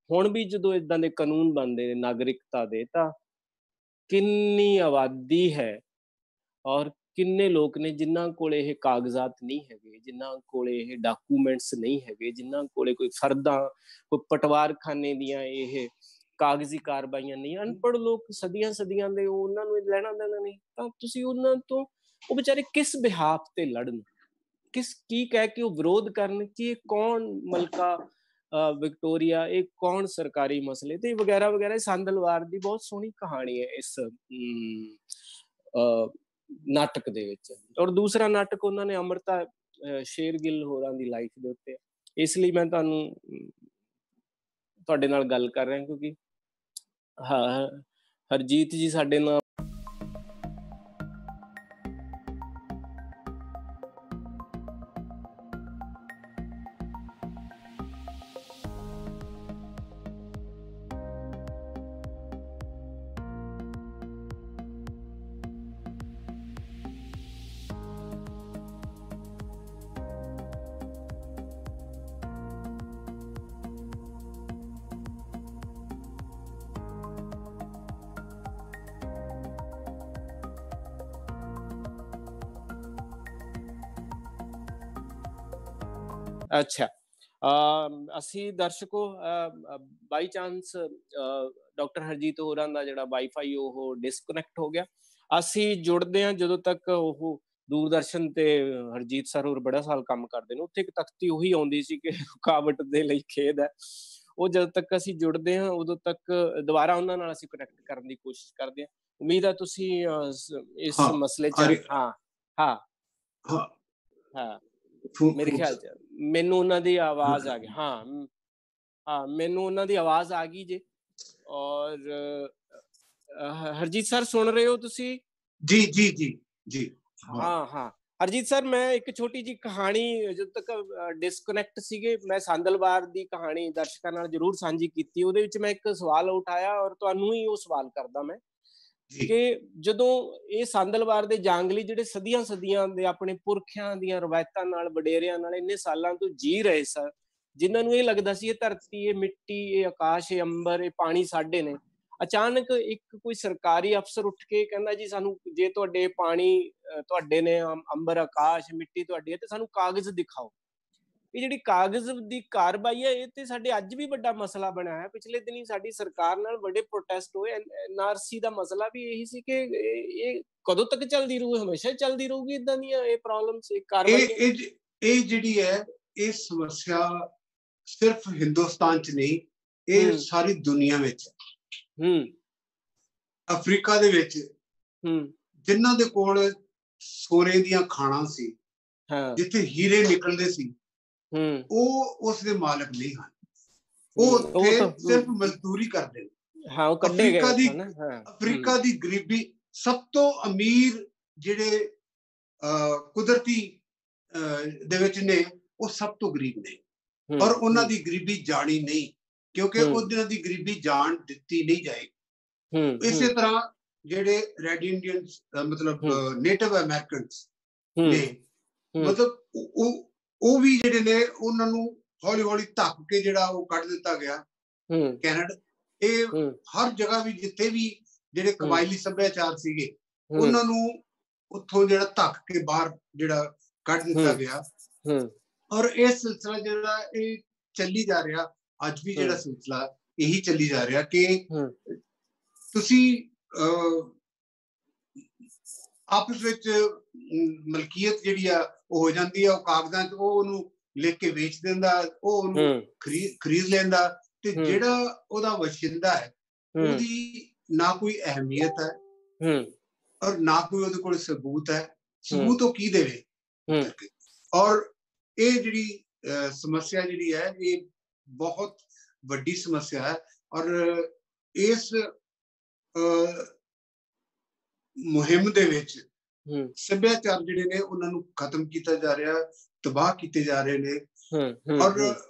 ਹੁਣ ਵੀ ਜਦੋਂ ਇੱਦਾਂ ਦੇ ਕਾਨੂੰਨ ਬਣਦੇ ਨੇ ਨਾਗਰਿਕਤਾ ਦੇ, ਤਾਂ ਕਿੰਨੀ ਆਬਾਦੀ ਹੈ ਔਰ ਕਿੰਨੇ ਲੋਕ ਨੇ ਜਿਨ੍ਹਾਂ ਕੋਲੇ ਇਹ ਕਾਗਜ਼ਾਤ ਨਹੀਂ ਹੈਗੇ, ਜਿਨ੍ਹਾਂ ਕੋਲੇ ਇਹ ਡਾਕੂਮੈਂਟਸ ਨਹੀਂ ਹੈਗੇ, ਜਿਨ੍ਹਾਂ ਕੋਲੇ ਕੋਈ ਫਰਦਾਂ, ਕੋਈ ਪਟਵਾਰਖਾਨੇ ਦੀਆਂ ਇਹ ਕਾਗਜ਼ੀ ਕਾਰਵਾਈਆਂ ਨਹੀਂ। ਅਨਪੜ੍ਹ ਲੋਕ ਸਦੀਆਂ ਸਦੀਆਂ ਦੇ, ਉਹਨਾਂ ਨੂੰ ਲੈਣਾ ਦੇਣਾ ਨਹੀਂ, ਤਾਂ ਤੁਸੀਂ ਉਹਨਾਂ ਤੋਂ, ਉਹ ਵਿਚਾਰੇ ਕਿਸ ਬਿਹਾਫ ਤੇ ਲੜਨ, ਕੀ ਕਹਿ ਕੇ ਉਹ ਵਿਰੋਧ ਕਰਨ ਕਿ ਇਹ ਕੌਣ ਮਲਕਾ ਵਿਕਟੋਰੀਆ, ਇਹ ਕੌਣ ਸਰਕਾਰੀ ਮਸਲੇ ਤੇ ਵਗੈਰਾ ਵਗੈਰਾ। ਸੰਦਲਵਾਰ ਦੀ ਬਹੁਤ ਸੋਹਣੀ ਕਹਾਣੀ ਹੈ ਇਸ ਨਾਟਕ ਦੇ ਵਿੱਚ। ਔਰ ਦੂਸਰਾ ਨਾਟਕ ਉਹਨਾਂ ਨੇ ਅੰਮ੍ਰਿਤਾ ਸ਼ੇਰਗਿੱਲ ਹੋਰਾਂ ਦੀ ਲਾਈਫ ਦੇ ਉੱਤੇ। ਇਸ ਲਈ ਮੈਂ ਤੁਹਾਡੇ ਨਾਲ ਗੱਲ ਕਰ ਰਿਹਾ ਕਿਉਂਕਿ ਹਾਂ ਹਰਜੀਤ ਜੀ ਸਾਡੇ ਨਾਲ अच्छा ਅਸੀਂ ਦਰਸ਼ਕੋ ਬਾਈ ਚਾਂਸ ਡਾਕਟਰ ਹਰਜੀਤ ਹੋਰਾਂ ਦਾ ਜਿਹੜਾ ਵਾਈਫਾਈ ਉਹ ਡਿਸਕਨੈਕਟ ਹੋ ਗਿਆ। ਅਸੀਂ ਜੁੜਦੇ ਹਾਂ ਜਦੋਂ ਤੱਕ ਉਹ ਦੂਰਦਰਸ਼ਨ ਤੇ ਹਰਜੀਤ ਸਰ ਹੋਰ ਬੜਾ ਸਾਲ ਕੰਮ ਕਰਦੇ ਨੇ, ਉੱਥੇ ਇੱਕ ਤਖਤੀ ਉਹੀ ਆਉਂਦੀ ਸੀ ਕਿ ਰੁਕਾਵਟ ਦੇ ਲਈ ਖੇਦ ਹੈ। ਉਹ ਜਦੋਂ ਤੱਕ ਅਸੀਂ ਜੁੜਦੇ ਹਾਂ ਉਦੋਂ ਤੱਕ ਦੁਬਾਰਾ ਉਹਨਾਂ ਨਾਲ ਅਸੀਂ ਕਨੈਕਟ ਕਰਨ ਦੀ ਕੋਸ਼ਿਸ਼ ਕਰਦੇ ਹਾਂ। ਉਮੀਦ ਹੈ ਤੁਸੀਂ ਇਸ ਮਸਲੇ 'ਚ ਮੇਰੇ ਖਿਆਲ 'ਚ ਮੈਨੂੰ ਉਹਨਾਂ ਦੀ ਆਵਾਜ਼ ਆ ਗਈ। ਹਾਂ ਮੈਨੂੰ ਉਹਨਾਂ ਦੀ ਆਵਾਜ਼ ਆ ਗਈ ਜੇ। ਔਰ ਹਰਜੀਤ ਸਰ ਸੁਣ ਰਹੇ ਹੋ ਤੁਸੀਂ? ਜੀ ਜੀ ਜੀ ਜੀ ਹਾਂ ਹਰਜੀਤ ਸਰ, ਮੈਂ ਇੱਕ ਛੋਟੀ ਜਿਹੀ ਕਹਾਣੀ ਜਦੋਂ ਤੱਕ ਡਿਸਕਨੈਕਟ ਸੀਗੇ, ਮੈਂ ਸੰਦਲਵਾਰ ਦੀ ਕਹਾਣੀ ਦਰਸ਼ਕਾਂ ਨਾਲ ਜ਼ਰੂਰ ਸਾਂਝੀ ਕੀਤੀ। ਉਹਦੇ ਵਿੱਚ ਮੈਂ ਇੱਕ ਸਵਾਲ ਉਠਾਇਆ ਔਰ ਤੁਹਾਨੂੰ ਹੀ ਉਹ ਸਵਾਲ ਕਰਦਾ ਮੈਂ ਕਿ ਜਦੋਂ ਇਹ ਸੰਦਲਵਾਰ ਦੇ ਜਾਂਗਲੀ ਜਿਹੜੇ ਸਦੀਆਂ ਸਦੀਆਂ ਦੇ ਆਪਣੇ ਪੁਰਖਿਆਂ ਦੀਆਂ ਰਵਾਇਤਾਂ ਨਾਲ ਵਡੇਰਿਆਂ ਨਾਲ ਇੰਨੇ ਸਾਲਾਂ ਤੋਂ ਜੀ ਰਹੇ ਸਨ, ਜਿਨ੍ਹਾਂ ਨੂੰ ਇਹ ਲੱਗਦਾ ਸੀ ਇਹ ਧਰਤੀ, ਇਹ ਮਿੱਟੀ, ਇਹ ਆਕਾਸ਼, ਇਹ ਅੰਬਰ, ਇਹ ਪਾਣੀ ਸਾਡੇ ਨੇ, ਅਚਾਨਕ ਇੱਕ ਕੋਈ ਸਰਕਾਰੀ ਅਫਸਰ ਉੱਠ ਕੇ ਕਹਿੰਦਾ ਜੀ ਸਾਨੂੰ ਜੇ ਤੁਹਾਡੇ ਪਾਣੀ ਤੁਹਾਡੇ ਨੇ, ਅੰਬਰ ਆਕਾਸ਼ ਮਿੱਟੀ ਤੁਹਾਡੀ ਹੈ, ਤੇ ਸਾਨੂੰ ਕਾਗਜ਼ ਦਿਖਾਓ। ਇਹ ਜਿਹੜੀ ਕਾਗਜ਼ ਦੀ ਕਾਰਵਾਈ ਹੈ ਇਹ ਤੇ ਸਾਡੇ ਅੱਜ ਵੀ ਵੱਡਾ ਮਸਲਾ ਬਣਿਆ ਹੈ। ਪਿਛਲੇ ਦਿਨੀ ਸਾਡੀ ਸਰਕਾਰ ਨਾਲ ਵੱਡੇ ਪ੍ਰੋਟੈਸਟ ਹੋਏ। NRC ਦਾ ਮਸਲਾ ਵੀ ਇਹੀ ਸੀ ਕਿ ਇਹ ਕਦੋਂ ਤੱਕ ਚੱਲਦੀ ਰਹੂ, ਹਮੇਸ਼ਾ ਚੱਲਦੀ ਰਹੂਗੀ ਇਦਾਂ ਦੀਆਂ ਇਹ ਪ੍ਰੋਬਲਮਸ, ਇਹ ਕਾਰਵਾਈ। ਇਹ ਜਿਹੜੀ ਹੈ ਇਹ ਸਮੱਸਿਆ ਸਿਰਫ ਹਿੰਦੁਸਤਾਨ 'ਚ ਨਹੀਂ, ਇਹ ਸਾਰੀ ਦੁਨੀਆ ਵਿੱਚ ਅਫਰੀਕਾ ਦੇ ਵਿੱਚ ਜਿਨ੍ਹਾਂ ਦੇ ਕੋਲ ਸੋਨੇ ਦੀਆਂ ਖਾਣਾਂ ਸੀ, ਜਿੱਥੇ ਹੀਰੇ ਨਿਕਲਦੇ ਸੀ, ਉਹ ਉਸ ਦੇ ਮਾਲਕ ਨਹੀਂ ਹਨ। ਉਹ ਉੱਥੇ ਸਿਰਫ ਮਜ਼ਦੂਰੀ ਕਰਦੇ ਨੇ। ਅਫਰੀਕਾ ਦੀ ਗਰੀਬੀ, ਸਭ ਤੋਂ ਅਮੀਰ ਜਿਹੜੇ ਕੁਦਰਤੀ ਦੇ ਵਿੱਚ ਨੇ ਉਹ ਸਭ ਤੋਂ ਗਰੀਬ ਨੇ, ਔਰ ਉਹਨਾਂ ਦੀ ਗਰੀਬੀ ਜਾਣੀ ਨਹੀਂ, ਕਿਉਂਕਿ ਉਹਨਾਂ ਦੀ ਗਰੀਬੀ ਜਾਣ ਦਿੱਤੀ ਨਹੀਂ ਜਾਏਗੀ। ਇਸੇ ਤਰ੍ਹਾਂ ਜਿਹੜੇ ਰੈਡ ਇੰਡੀਅਨਸ ਮਤਲਬ ਨੇਟਿਵ ਅਮਰੀਕਨਸ ਨੇ, ਮਤਲਬ ਉਹ ਵੀ ਜਿਹੜੇ ਨੇ ਉਹਨਾਂ ਨੂੰ ਹੌਲੀ ਹੌਲੀ ਧੱਕ ਕੇ ਜਿਹੜਾ ਉਹ ਕੱਢ ਦਿੱਤਾ ਗਿਆ ਕੈਨੇਡਾ। ਇਹ ਹਰ ਜਗ੍ਹਾ ਵੀ ਜਿੱਥੇ ਵੀ ਜਿਹੜੇ ਕਬਾਇਲੀ ਸੱਭਿਆਚਾਰ ਸੀਗੇ ਉਹਨਾਂ ਨੂੰ ਉੱਥੋਂ ਜਿਹੜਾ ਧੱਕ ਕੇ ਬਾਹਰ ਜਿਹੜਾ ਕੱਢ ਦਿੱਤਾ ਗਿਆ। ਔਰ ਇਹ ਸਿਲਸਿਲਾ ਜਿਹੜਾ ਇਹ ਚੱਲੀ ਜਾ ਰਿਹਾ, ਅੱਜ ਵੀ ਜਿਹੜਾ ਸਿਲਸਿਲਾ ਇਹੀ ਚੱਲੀ ਜਾ ਰਿਹਾ ਕਿ ਤੁਸੀਂ ਆਪਸ ਵਿੱਚ ਮਲਕੀਅਤ ਜਿਹੜੀ ਆ ਉਹ ਹੋ ਜਾਂਦੀ ਆ, ਉਹ ਕਾਗਜ਼ਾਂ 'ਚ ਉਹ ਉਹਨੂੰ ਲਿਖ ਕੇ ਵੇਚ ਦਿੰਦਾ, ਉਹ ਉਹਨੂੰ ਖਰੀਦ ਲੈਂਦਾ, ਤੇ ਜਿਹੜਾ ਉਹਦਾ ਵਸ਼ਿੰਦਾ ਹੈ ਉਹਦੀ ਨਾ ਕੋਈ ਅਹਿਮੀਅਤ ਹੈ ਔਰ ਨਾ ਕੋਈ ਉਹਦੇ ਕੋਲ ਸਬੂਤ ਹੈ। ਸਬੂਤ ਉਹ ਕੀ ਦੇਵੇ? ਔਰ ਇਹ ਜਿਹੜੀ ਸਮੱਸਿਆ ਜਿਹੜੀ ਹੈ ਇਹ ਬਹੁਤ ਵੱਡੀ ਸਮੱਸਿਆ ਹੈ। ਔਰ ਇਸ ਮੁਹਿੰਮ ਦੇ ਵਿੱਚ ਸੱਭਿਆਚਾਰ ਜਿਹੜੇ ਨੇ ਉਹਨਾਂ ਨੂੰ ਖਤਮ ਕੀਤਾ ਜਾ ਰਿਹਾ, ਤਬਾਹ ਕੀਤੇ ਜਾ ਰਹੇ ਨੇ।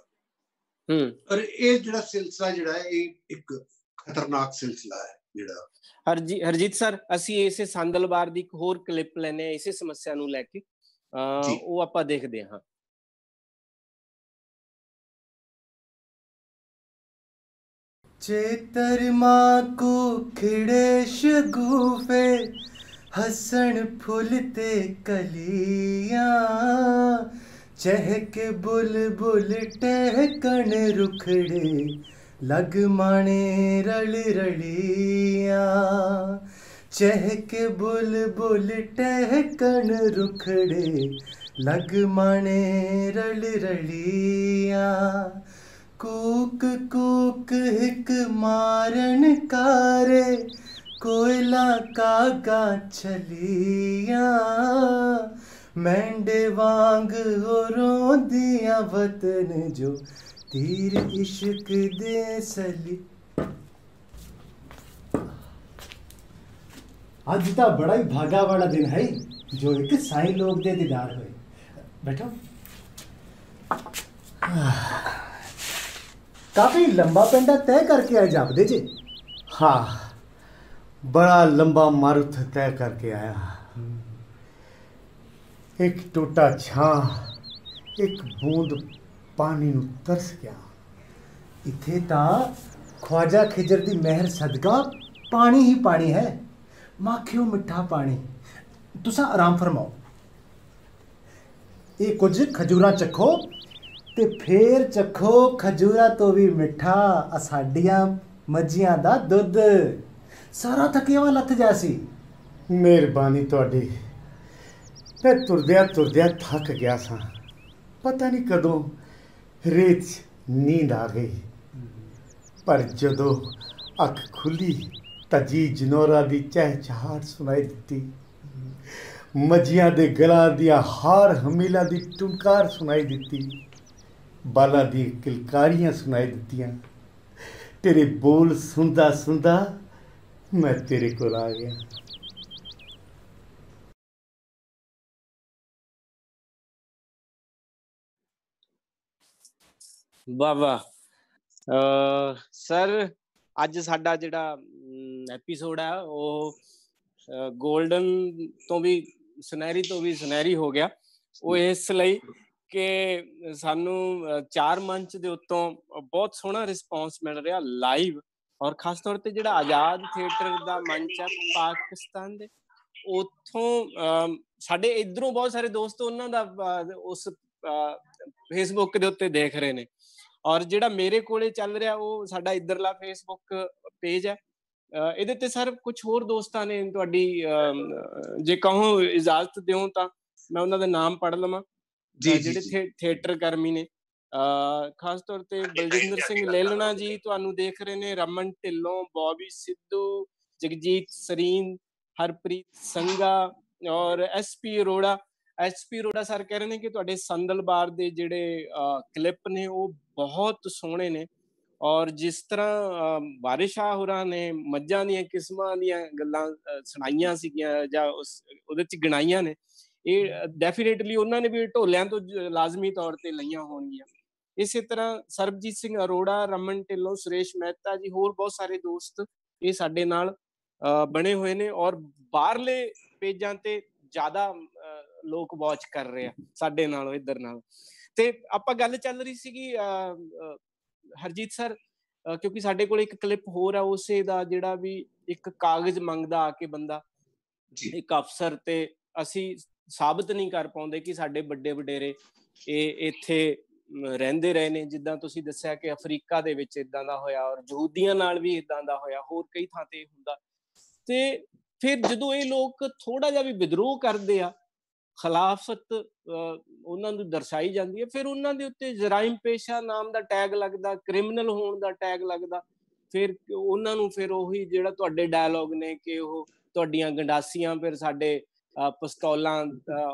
ਔਰ ਇਹ ਜਿਹੜਾ ਸਿਲਸਿਲਾ ਜਿਹੜਾ ਹੈ ਇਹ ਇੱਕ ਖਤਰਨਾਕ ਸਿਲਸਿਲਾ ਹੈ ਜਿਹੜਾ। ਹਰਜੀਤ ਸਰ, ਅਸੀਂ ਇਸੇ ਸੰਦਲਵਾਰ ਦੀ ਇੱਕ ਹੋਰ ਕਲਿੱਪ ਲੈਨੇ ਆ ਇਸੇ ਸਮੱਸਿਆ ਨੂੰ ਲੈ ਕੇ, ਉਹ ਆਪਾਂ ਦੇਖਦੇ ਹਾਂ। चेतरमा को खिड़े शगुफे हसन फूलते कलियां, चहक बुलबुल टहकन रुखड़े लग माने रल रलियां, चहक बुलबुल टहकन रुखड़े लग माने रल रलियां, कूक कूक हिक मारन कारे कोयला कागा छलिया मेंढे वांग हो रोंदियां वतन जो तीर इश्क दे सली। आज तो बड़ा ही भागा वाला दिन है जो एक साई लोग दे दीदार हुए। बैठो। काफी लंबा पेंडा तय करके आए जापदे जी। हाँ, बड़ा लंबा मारुथ तय करके आया। एक टोटा छां, एक बूंद पानी नू तरस गया। इथे ता ख्वाजा खिजर दी मेहर सदका पानी ही पानी है, माखियो मिठा पानी। तुसा आराम फरमाओ, ये कुछ खजूरा चखो ते फिर चखो खजूरा तो भी मिठा असाडियां मज्जियां दा दुध। सारा थकेवा लथ जासी। मेहरबानी तुहाडी। मैं तुरदिया थक गया सा, पता नहीं कदों रेत च नींद आ गई। पर जदों अख खुली तजी जनौरा दी चहचहाट सुनाई दिती, मजियां दे गलां दियां हार हमीला दी टुनकार सुनाई दिती, बाला दी किलकारियां सुनाई दित्तियां। तेरे बोल सुनदा सुनदा मैं तेरे कोल आ गया। वाह वाह। सर ਅੱਜ ਸਾਡਾ ਜਿਹੜਾ ਐਪੀਸੋਡ ਹੈ ਉਹ ਗੋਲਡਨ ਤੋਂ ਵੀ ਸੁਨਹਿਰੀ ਹੋ ਗਿਆ। ਉਹ ਇਸ ਲਈ ਕਿ ਸਾਨੂੰ 4 ਮੰਚ ਦੇ ਉੱਤੋਂ ਬਹੁਤ ਸੋਹਣਾ ਰਿਸਪੌਂਸ ਮਿਲ ਰਿਹਾ ਲਾਈਵ, ਔਰ ਖਾਸ ਤੌਰ ਤੇ ਜਿਹੜਾ ਆਜ਼ਾਦ ਥੀਏਟਰ ਦਾ ਮੰਚ ਹੈ ਪਾਕਿਸਤਾਨ ਦੇ, ਉੱਥੋਂ ਸਾਡੇ ਇੱਧਰੋਂ ਬਹੁਤ ਸਾਰੇ ਦੋਸਤ ਉਹਨਾਂ ਦਾ ਉਸ ਫੇਸਬੁੱਕ ਦੇ ਉੱਤੇ ਦੇਖ ਰਹੇ ਨੇ। ਔਰ ਜਿਹੜਾ ਮੇਰੇ ਕੋਲੇ ਚੱਲ ਰਿਹਾ ਉਹ ਸਾਡਾ ਇੱਧਰਲਾ ਫੇਸਬੁੱਕ ਪੇਜ ਹੈ। ਇਹਦੇ ਤੇ ਸਰ ਕੁਛ ਹੋਰ ਦੋਸਤਾਂ ਨੇ ਤੁਹਾਡੀ ਜੇ ਕਹੋ ਇਜਾਜ਼ਤ ਦਿਓ ਤਾਂ ਮੈਂ ਉਹਨਾਂ ਦੇ ਨਾਮ ਪੜ੍ਹ ਲਵਾਂ ਜਿਹੜੇ ਥੀਏਟਰ ਕਰਮੀ ਨੇ। ਖਾਸ ਤੌਰ ਤੇ ਬਲਜਿੰਦਰ ਸਿੰਘ ਲੇਲਣਾ ਜੀ ਤੁਹਾਨੂੰ ਦੇਖ ਰਹੇ ਨੇ, ਰਮਨ ਢਿੱਲੋਂ, ਬੌਬੀ ਸਿੱਧੂ, ਜਗਜੀਤ ਸਰੀਨ, ਹਰਪ੍ਰੀਤ ਸੰਘਾ ਔਰ SP Arora. SP Arora sir ਕਹਿ ਰਹੇ ਨੇ ਕਿ ਤੁਹਾਡੇ ਸੰਦਲਬਾਰ ਦੇ ਜਿਹੜੇ ਕਲਿੱਪ ਨੇ ਉਹ ਬਹੁਤ ਸੋਹਣੇ ਨੇ, ਔਰ ਜਿਸ ਤਰ੍ਹਾਂ ਵਾਰਿਸ ਸ਼ਾਹ ਹੋਰਾਂ ਨੇ ਮੱਝਾਂ ਦੀਆਂ ਕਿਸਮਾਂ ਦੀਆਂ ਗੱਲਾਂ ਸੁਣਾਈਆਂ ਸੀਗੀਆਂ ਜਾਂ ਉਹਦੇ 'ਚ ਗਿਣਾਈਆਂ ਨੇ, ਇਹ ਡੈਫੀਨੇਟਲੀ ਉਹਨਾਂ ਨੇ ਵੀ ਢੋਲਿਆਂ ਤੋਂ ਲਾਜ਼ਮੀ ਤੌਰ ਤੇ ਲਈਆਂ ਹੋਣਗੀਆਂ। ਇਸੇ ਤਰ੍ਹਾਂ ਸਰਬਜੀਤ ਸਿੰਘ ਅਰੋੜਾ, ਰਮਨ ਢਿੱਲੋਂ, ਸੁਰੇਸ਼ ਮਹਿਤਾ ਜੀ, ਹੋਰ ਬਹੁਤ ਸਾਰੇ ਦੋਸਤ ਇਹ ਸਾਡੇ ਨਾਲ ਬਣੇ ਹੋਏ ਨੇ, ਔਰ ਬਾਹਰਲੇ ਪੇਜਾਂ ਤੇ ਜ਼ਿਆਦਾ ਲੋਕ ਵਾਚ ਕਰ ਰਹੇ ਆ ਸਾਡੇ ਨਾਲੋਂ ਇੱਧਰ ਨਾਲ। ਤੇ ਆਪਾਂ ਗੱਲ ਚੱਲ ਰਹੀ ਸੀਗੀ ਹਰਜੀਤ ਸਰ, ਕਿਉਂਕਿ ਸਾਡੇ ਕੋਲ ਇੱਕ ਕਲਿੱਪ ਹੋਰ ਆ ਉਸੇ ਦਾ, ਜਿਹੜਾ ਵੀ ਇੱਕ ਕਾਗਜ਼ ਮੰਗਦਾ ਆ ਕੇ ਬੰਦਾ, ਇੱਕ ਅਫਸਰ, ਤੇ ਅਸੀਂ ਸਾਬਤ ਨਹੀਂ ਕਰ ਪਾਉਂਦੇ ਕਿ ਸਾਡੇ ਵੱਡੇ ਵਡੇਰੇ ਇਹ ਇੱਥੇ ਰਹਿੰਦੇ ਰਹੇ ਨੇ। ਜਿੱਦਾਂ ਤੁਸੀਂ ਦੱਸਿਆ ਕਿ ਅਫਰੀਕਾ ਦੇ ਵਿੱਚ ਇੱਦਾਂ ਦਾ ਹੋਇਆ, ਔਰ ਯਹੂਦੀਆਂ ਨਾਲ ਵੀ ਇੱਦਾਂ ਦਾ ਹੋਇਆ, ਹੋਰ ਕਈ ਥਾਂ ਤੇ ਹੁੰਦਾ। ਤੇ ਫਿਰ ਜਦੋਂ ਇਹ ਲੋਕ ਥੋੜਾ ਜਿਹਾ ਵੀ ਵਿਦਰੋਹ ਕਰਦੇ ਆ, ਖਿਲਾਫਤ ਉਹਨਾਂ ਨੂੰ ਦਰਸਾਈ ਜਾਂਦੀ ਹੈ, ਫਿਰ ਉਹਨਾਂ ਦੇ ਉੱਤੇ ਜਰਾਇਮ ਪੇਸ਼ਾ ਨਾਮ ਦਾ ਟੈਗ ਲੱਗਦਾ, ਕ੍ਰਿਮੀਨਲ ਹੋਣ ਦਾ ਟੈਗ ਲੱਗਦਾ। ਫਿਰ ਉਹਨਾਂ ਨੂੰ ਫਿਰ ਉਹੀ ਜਿਹੜਾ ਤੁਹਾਡੇ ਡਾਇਲੋਗ ਨੇ ਕਿ ਉਹ ਤੁਹਾਡੀਆਂ ਗੰਡਾਸੀਆਂ ਫਿਰ ਸਾਡੇ ਪਿਸਤੌਲਾਂ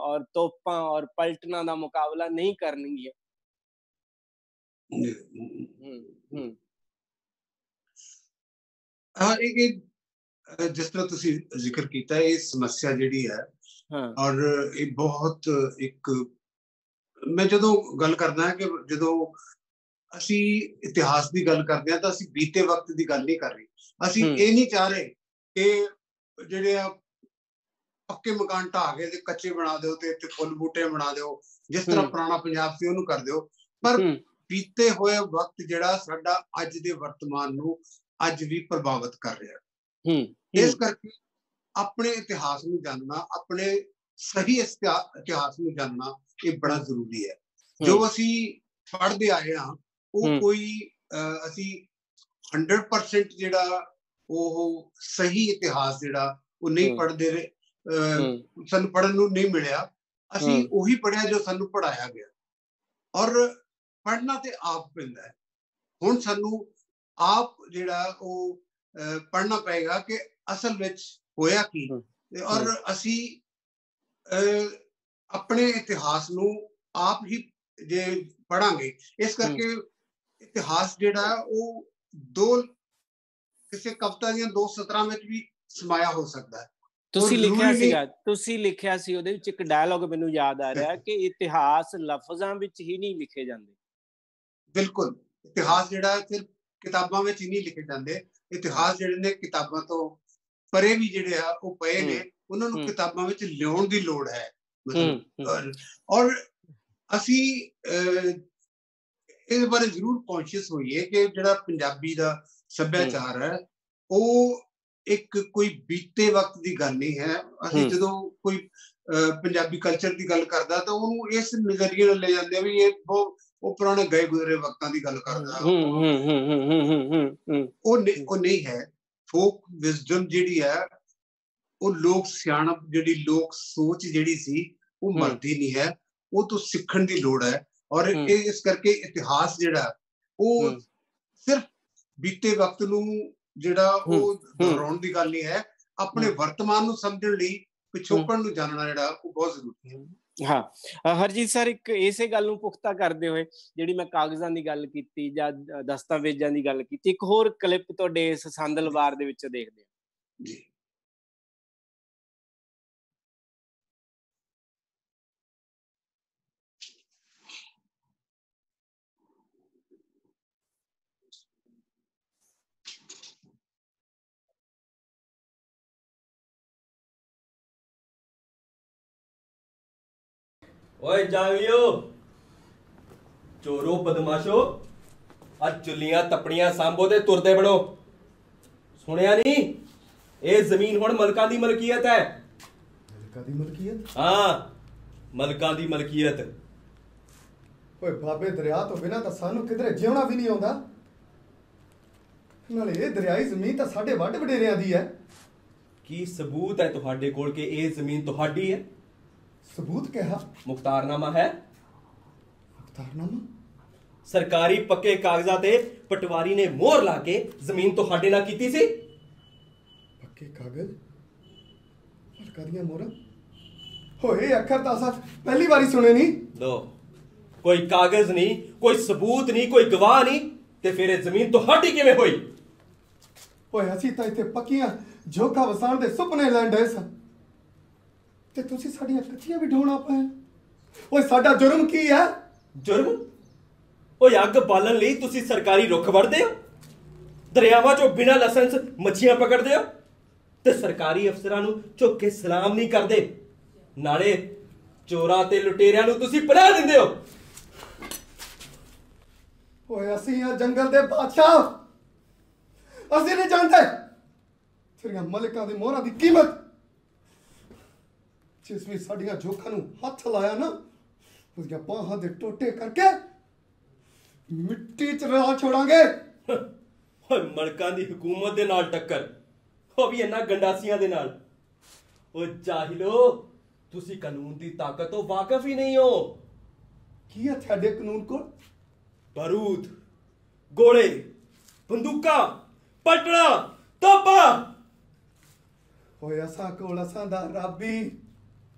ਔਰ ਤੋਪਾਂ ਔਰ ਪਲਟਨਾਂ ਦਾ ਮੁਕਾਬਲਾ ਨਹੀਂ ਕਰਨਗੀਆਂ। ਜਿਸ ਤਰ੍ਹਾਂ ਤੁਸੀਂ ਜ਼ਿਕਰ ਕੀਤਾ, ਇਹ ਸਮੱਸਿਆ ਜਿਹੜੀ ਹੈ ਔਰ ਇਹ ਬਹੁਤ ਇੱਕ, ਮੈਂ ਜਦੋਂ ਗੱਲ ਕਰਦਾ ਕਿ ਜਦੋਂ ਅਸੀਂ ਇਤਿਹਾਸ ਦੀ ਗੱਲ ਕਰਦੇ ਹਾਂ ਤਾਂ ਅਸੀਂ ਬੀਤੇ ਵਕਤ ਦੀ ਗੱਲ ਨਹੀਂ ਕਰ ਰਹੇ। ਅਸੀਂ ਇਹ ਨਹੀਂ ਚਾਹ ਰਹੇ ਕਿ ਜਿਹੜੇ ਆ ਪੱਕੇ ਮਕਾਨ ਢਾਹ ਕੇ ਤੇ ਕੱਚੇ ਬਣਾ ਦਿਓ ਤੇ ਇੱਥੇ ਫੁੱਲ ਬੂਟੇ ਬਣਾ ਦਿਓ, ਜਿਸ ਤਰ੍ਹਾਂ ਪੁਰਾਣਾ ਪੰਜਾਬ ਸੀ ਉਹਨੂੰ ਕਰ ਦਿਓ। ਪਰ ਬੀਤੇ ਹੋਏ ਵਕਤ ਜਿਹੜਾ ਸਾਡਾ ਅੱਜ ਦੇ ਵਰਤਮਾਨ ਨੂੰ ਅੱਜ ਵੀ ਪ੍ਰਭਾਵਿਤ ਕਰ ਰਿਹਾ। ਇਸ ਕਰਕੇ ਆਪਣੇ ਇਤਿਹਾਸ ਨੂੰ ਜਾਣਨਾ, ਆਪਣੇ ਸਹੀ ਇਤਿਹਾਸ ਨੂੰ ਜਾਣਨਾ ਇਹ ਬੜਾ ਜ਼ਰੂਰੀ ਹੈ। ਜੋ ਅਸੀਂ ਪੜ੍ਹਦੇ ਆਏ ਹਾਂ ਉਹ ਕੋਈ ਅਸੀਂ 100% ਜਿਹੜਾ ਉਹ ਸਹੀ ਇਤਿਹਾਸ ਜਿਹੜਾ ਉਹ ਨਹੀਂ ਪੜ੍ਹਦੇ ਰਹੇ, ਸਾਨੂੰ ਪੜ੍ਹਨ ਨੂੰ ਨਹੀਂ ਮਿਲਿਆ। ਅਸੀਂ ਉਹੀ ਪੜ੍ਹਿਆ ਜੋ ਸਾਨੂੰ ਪੜ੍ਹਾਇਆ ਗਿਆ, ਔਰ ਪੜ੍ਹਨਾ ਤੇ ਆਪ ਪੈਂਦਾ ਹੈ। ਹੁਣ ਸਾਨੂੰ ਆਪ ਜਿਹੜਾ ਉਹ ਪੜ੍ਹਨਾ ਪਏਗਾ ਕਿ ਅਸਲ ਵਿੱਚ ਹੋਇਆ ਕੀ, ਔਰ ਅਸੀਂ ਆਪਣੇ ਇਤਿਹਾਸ ਨੂੰ ਆਪ ਹੀ ਜੇ ਪੜਾਂਗੇ। ਇਸ ਕਰਕੇ ਇਤਿਹਾਸ ਜਿਹੜਾ ਉਹ ਕਿਸੇ ਕਵਿਤਾ ਦੀਆਂ 2 ਸਤਰਾਂ ਵਿੱਚ ਵੀ ਸਮਾਇਆ ਹੋ ਸਕਦਾ ਹੈ। ਤੁਸੀਂ ਲਿਖਿਆ ਸੀ ਉਹਦੇ ਵਿੱਚ ਇੱਕ ਡਾਇਲੌਗ ਮੈਨੂੰ ਯਾਦ ਆ ਰਿਹਾ ਕਿ ਇਤਿਹਾਸ ਲਫ਼ਜ਼ਾਂ ਵਿੱਚ ਹੀ ਨਹੀਂ ਲਿਖੇ ਜਾਂਦੇ। ਬਿਲਕੁਲ, ਇਤਿਹਾਸ ਜਿਹੜਾ ਸਿਰਫ ਕਿਤਾਬਾਂ ਵਿੱਚ ਹੀ ਨਹੀਂ ਲਿਖੇ ਜਾਂਦੇ। ਇਤਿਹਾਸ ਜਿਹੜੇ ਨੇ ਕਿਤਾਬਾਂ ਤੋਂ ਪਰੇ ਵੀ ਜਿਹੜੇ ਆ ਉਹ ਪਏ ਨੇ, ਉਹਨਾਂ ਨੂੰ ਕਿਤਾਬਾਂ ਵਿੱਚ ਲਿਆਉਣ ਦੀ ਲੋੜ ਹੈ। ਔਰ ਅਸੀਂ ਇਸ ਬਾਰੇ ਜ਼ਰੂਰ ਕੌਨਸ਼ੀਅਸ ਹੋਈਏ ਕਿ ਜਿਹੜਾ ਪੰਜਾਬੀ ਦਾ ਸੱਭਿਆਚਾਰ ਹੈ ਉਹ ਇੱਕ ਕੋਈ ਬੀਤੇ ਵਕਤ ਦੀ ਗੱਲ ਨਹੀਂ ਹੈ। ਅਸੀਂ ਜਦੋਂ ਕੋਈ ਪੰਜਾਬੀ ਕਲਚਰ ਦੀ ਗੱਲ ਕਰਦਾ ਤਾਂ ਉਹਨੂੰ ਇਸ ਨਜ਼ਰੀਏ ਨਾਲ ਲੈ ਜਾਂਦੇ ਆ ਵੀ ਇਹ ਉਹ ਪੁਰਾਣੇ ਗਏ ਗੁਜ਼ਰੇ ਵਕਤਾਂ ਦੀ ਗੱਲ ਕਰਦਾ। ਉਹ ਨਹੀਂ ਹੈ। ਫੋਕ ਵਿਜ਼ਡਮ ਜਿਹੜੀ ਹੈ, ਉਹ ਲੋਕ ਸਿਆਣਪ, ਜਿਹੜੀ ਲੋਕ ਸੋਚ ਜਿਹੜੀ ਸੀ ਉਹ ਮਰਦੀ ਨਹੀਂ ਹੈ, ਉਹ ਤੋਂ ਸਿੱਖਣ ਦੀ ਲੋੜ ਹੈ। ਔਰ ਇਸ ਕਰਕੇ ਇਤਿਹਾਸ ਜਿਹੜਾ ਉਹ ਸਿਰਫ ਬੀਤੇ ਵਕਤ ਨੂੰ ਜਿਹੜਾ ਉਹ ਦੁਹਰਾਉਣ ਦੀ ਗੱਲ ਨਹੀਂ ਹੈ, ਆਪਣੇ ਵਰਤਮਾਨ ਨੂੰ ਸਮਝਣ ਲਈ ਪਿਛੋਕੜ ਨੂੰ ਜਾਣਨਾ ਜਿਹੜਾ ਉਹ ਬਹੁਤ ਜ਼ਰੂਰੀ ਹੈ। ਹਾਂ ਹਰਜੀਤ ਸਰ, ਇੱਕ ਇਸੇ ਗੱਲ ਨੂੰ ਪੁਖਤਾ ਕਰਦੇ ਹੋਏ ਜਿਹੜੀ ਮੈਂ ਕਾਗਜ਼ਾਂ ਦੀ ਗੱਲ ਕੀਤੀ ਜਾਂ ਦਸਤਾਵੇਜ਼ਾਂ ਦੀ ਗੱਲ ਕੀਤੀ, ਇੱਕ ਹੋਰ ਕਲਿੱਪ ਤੁਹਾਡੇ ਇਸ ਸੰਦਲਵਾਰ ਦੇ ਵਿੱਚ ਦੇਖਦੇ ਹਾਂ ਜੀ। ਓਏ ਜਾਗਿਓ, ਚੋਰੋ ਬਦਮਾਸ਼ੋ, ਅੱਜ ਚੁੱਲੀਆਂ ਤਪੜੀਆਂ ਸਾਂਭੋ ਤੇ ਤੁਰਦੇ ਬਣੋ। ਸੁਣਿਆ ਨਹੀਂ, ਇਹ ਜ਼ਮੀਨ ਹੁਣ ਮਲਕਾਂ ਦੀ ਮਲਕੀਅਤ ਹੈ। ਮਲਕਾਂ ਦੀ ਮਲਕੀਅਤ? ਹਾਂ, ਮਲਕਾਂ ਦੀ ਮਲਕੀਅਤ। ਓਏ ਬਾਬੇ, ਦਰਿਆ ਤੋਂ ਬਿਨਾਂ ਤਾਂ ਸਾਨੂੰ ਕਿਧਰੇ ਜਿਉਣਾ ਵੀ ਨਹੀਂ ਆਉਂਦਾ। ਨਾਲੇ ਇਹ ਦਰਿਆਈ ਜ਼ਮੀਨ ਤਾਂ ਸਾਡੇ ਵੱਡ ਵਡੇਰਿਆਂ ਦੀ ਹੈ। ਕੀ ਸਬੂਤ ਹੈ ਤੁਹਾਡੇ ਕੋਲ ਕਿ ਇਹ ਜ਼ਮੀਨ ਤੁਹਾਡੀ ਹੈ? ਸਬੂਤ ਕਿਹਾ? ਮੁਖਤਾਰਨਾਮਾ ਹੈ। ਮੁਖਤਾਰਨਾਮਾ? ਸਰਕਾਰੀ ਪੱਕੇ ਕਾਗਜ਼ਾਂ ਤੇ ਪਟਵਾਰੀ ਨੇ ਮੋਹਰ ਲਾ ਕੇ ਜ਼ਮੀਨ ਤੁਹਾਡੇ ਨਾਲ ਕੀਤੀ ਸੀ। ਪੱਕੇ ਕਾਗਜ਼? ਮਲਕਾਂ ਦੀਆਂ ਮੋਹਰਾਂ? ਹੋਏ ਅੱਖਰ ਤਾਂ ਅਸਾਂ ਪਹਿਲੀ ਵਾਰੀ ਸੁਣੇ ਨਹੀਂ। ਲੋ, ਕੋਈ ਕਾਗਜ਼ ਨਹੀਂ, ਕੋਈ ਸਬੂਤ ਨਹੀਂ, ਕੋਈ ਗਵਾਹ ਨਹੀਂ, ਤੇ ਫਿਰ ਇਹ ਜ਼ਮੀਨ ਤੁਹਾਡੀ ਕਿਵੇਂ ਹੋਈ? ਓਏ ਅਸੀਂ ਤਾਂ ਇੱਥੇ ਪੱਕੀਆਂ ਝੋਖਾ ਵਸਾਣ ਦੇ ਸੁਪਨੇ ਲੈਣ ਡਏ ਸਾਂ, ਤੇ ਤੁਸੀਂ ਸਾਡੀਆਂ ਕੱਚੀਆਂ ਵੀ ਢੋਣਾ ਪਏ। ਓਏ ਸਾਡਾ ਜੁਰਮ ਕੀ ਹੈ? ਜੁਰਮ? ਓਏ ਅੱਗ ਬਾਲਣ ਲਈ ਤੁਸੀਂ ਸਰਕਾਰੀ ਰੁੱਖ ਵੜਦੇ ਹੋ, ਦਰਿਆਵਾਂ ਚੋਂ ਬਿਨਾਂ ਲਾਇਸੈਂਸ ਮੱਛੀਆਂ ਪਕੜਦੇ ਹੋ, ਤੇ ਸਰਕਾਰੀ ਅਫਸਰਾਂ ਨੂੰ ਝੁੱਕ ਕੇ ਸਲਾਮ ਨਹੀਂ ਕਰਦੇ, ਨਾਲੇ ਚੋਰਾਂ ਤੇ ਲੁਟੇਰਿਆਂ ਨੂੰ ਤੁਸੀਂ ਪਨਾਹ ਦਿੰਦੇ ਹੋ। ਓਏ ਅਸੀਂ ਆ ਜੰਗਲ ਦੇ ਬਾਦਸ਼ਾਹ, ਅਸੀਂ ਨਹੀਂ ਜਾਣਦੇ ਤੇਰੀਆਂ ਮਲਕਾਂ ਦੀ ਮੋਹਰਾਂ ਦੀ ਕੀਮਤ। ਜਿਸ ਵੀ ਸਾਡੀਆਂ ਝੋਖਾਂ ਨੂੰ ਹੱਥ ਲਾਇਆ ਨਾ, ਉਹਦੀਆਂ ਬਾਹਾਂ ਦੇ ਟੋਟੇ ਕਰਕੇ ਮਿੱਟੀ 'ਚ ਰਲਾ ਛੋੜਾਂਗੇ। ਓਏ ਮਲਕਾਂ ਦੀ ਹਕੂਮਤ ਦੇ ਨਾਲ ਟੱਕਰ, ਉਹ ਵੀ ਇਹਨਾਂ ਗੰਡਾਸੀਆਂ ਦੇ ਨਾਲ। ਓ ਜਾਹਿਲੋ, ਤੁਸੀਂ ਕਾਨੂੰਨ ਦੀ ਤਾਕਤ ਤੋਂ ਵਾਕਿਫ ਹੀ ਨਹੀਂ ਹੋ। ਕੀ ਹੈ ਤੁਹਾਡੇ ਕਾਨੂੰਨ ਕੋਲ? ਬਾਰੂਦ, ਗੋਲੇ, ਬੰਦੂਕਾਂ, ਪਟੜਾ, ਤੋਪਾਂ। ਓਏ ਅਸਾਂ ਕੋਲ ਅਸਾਂ ਦਾ ਰੱਬੀ,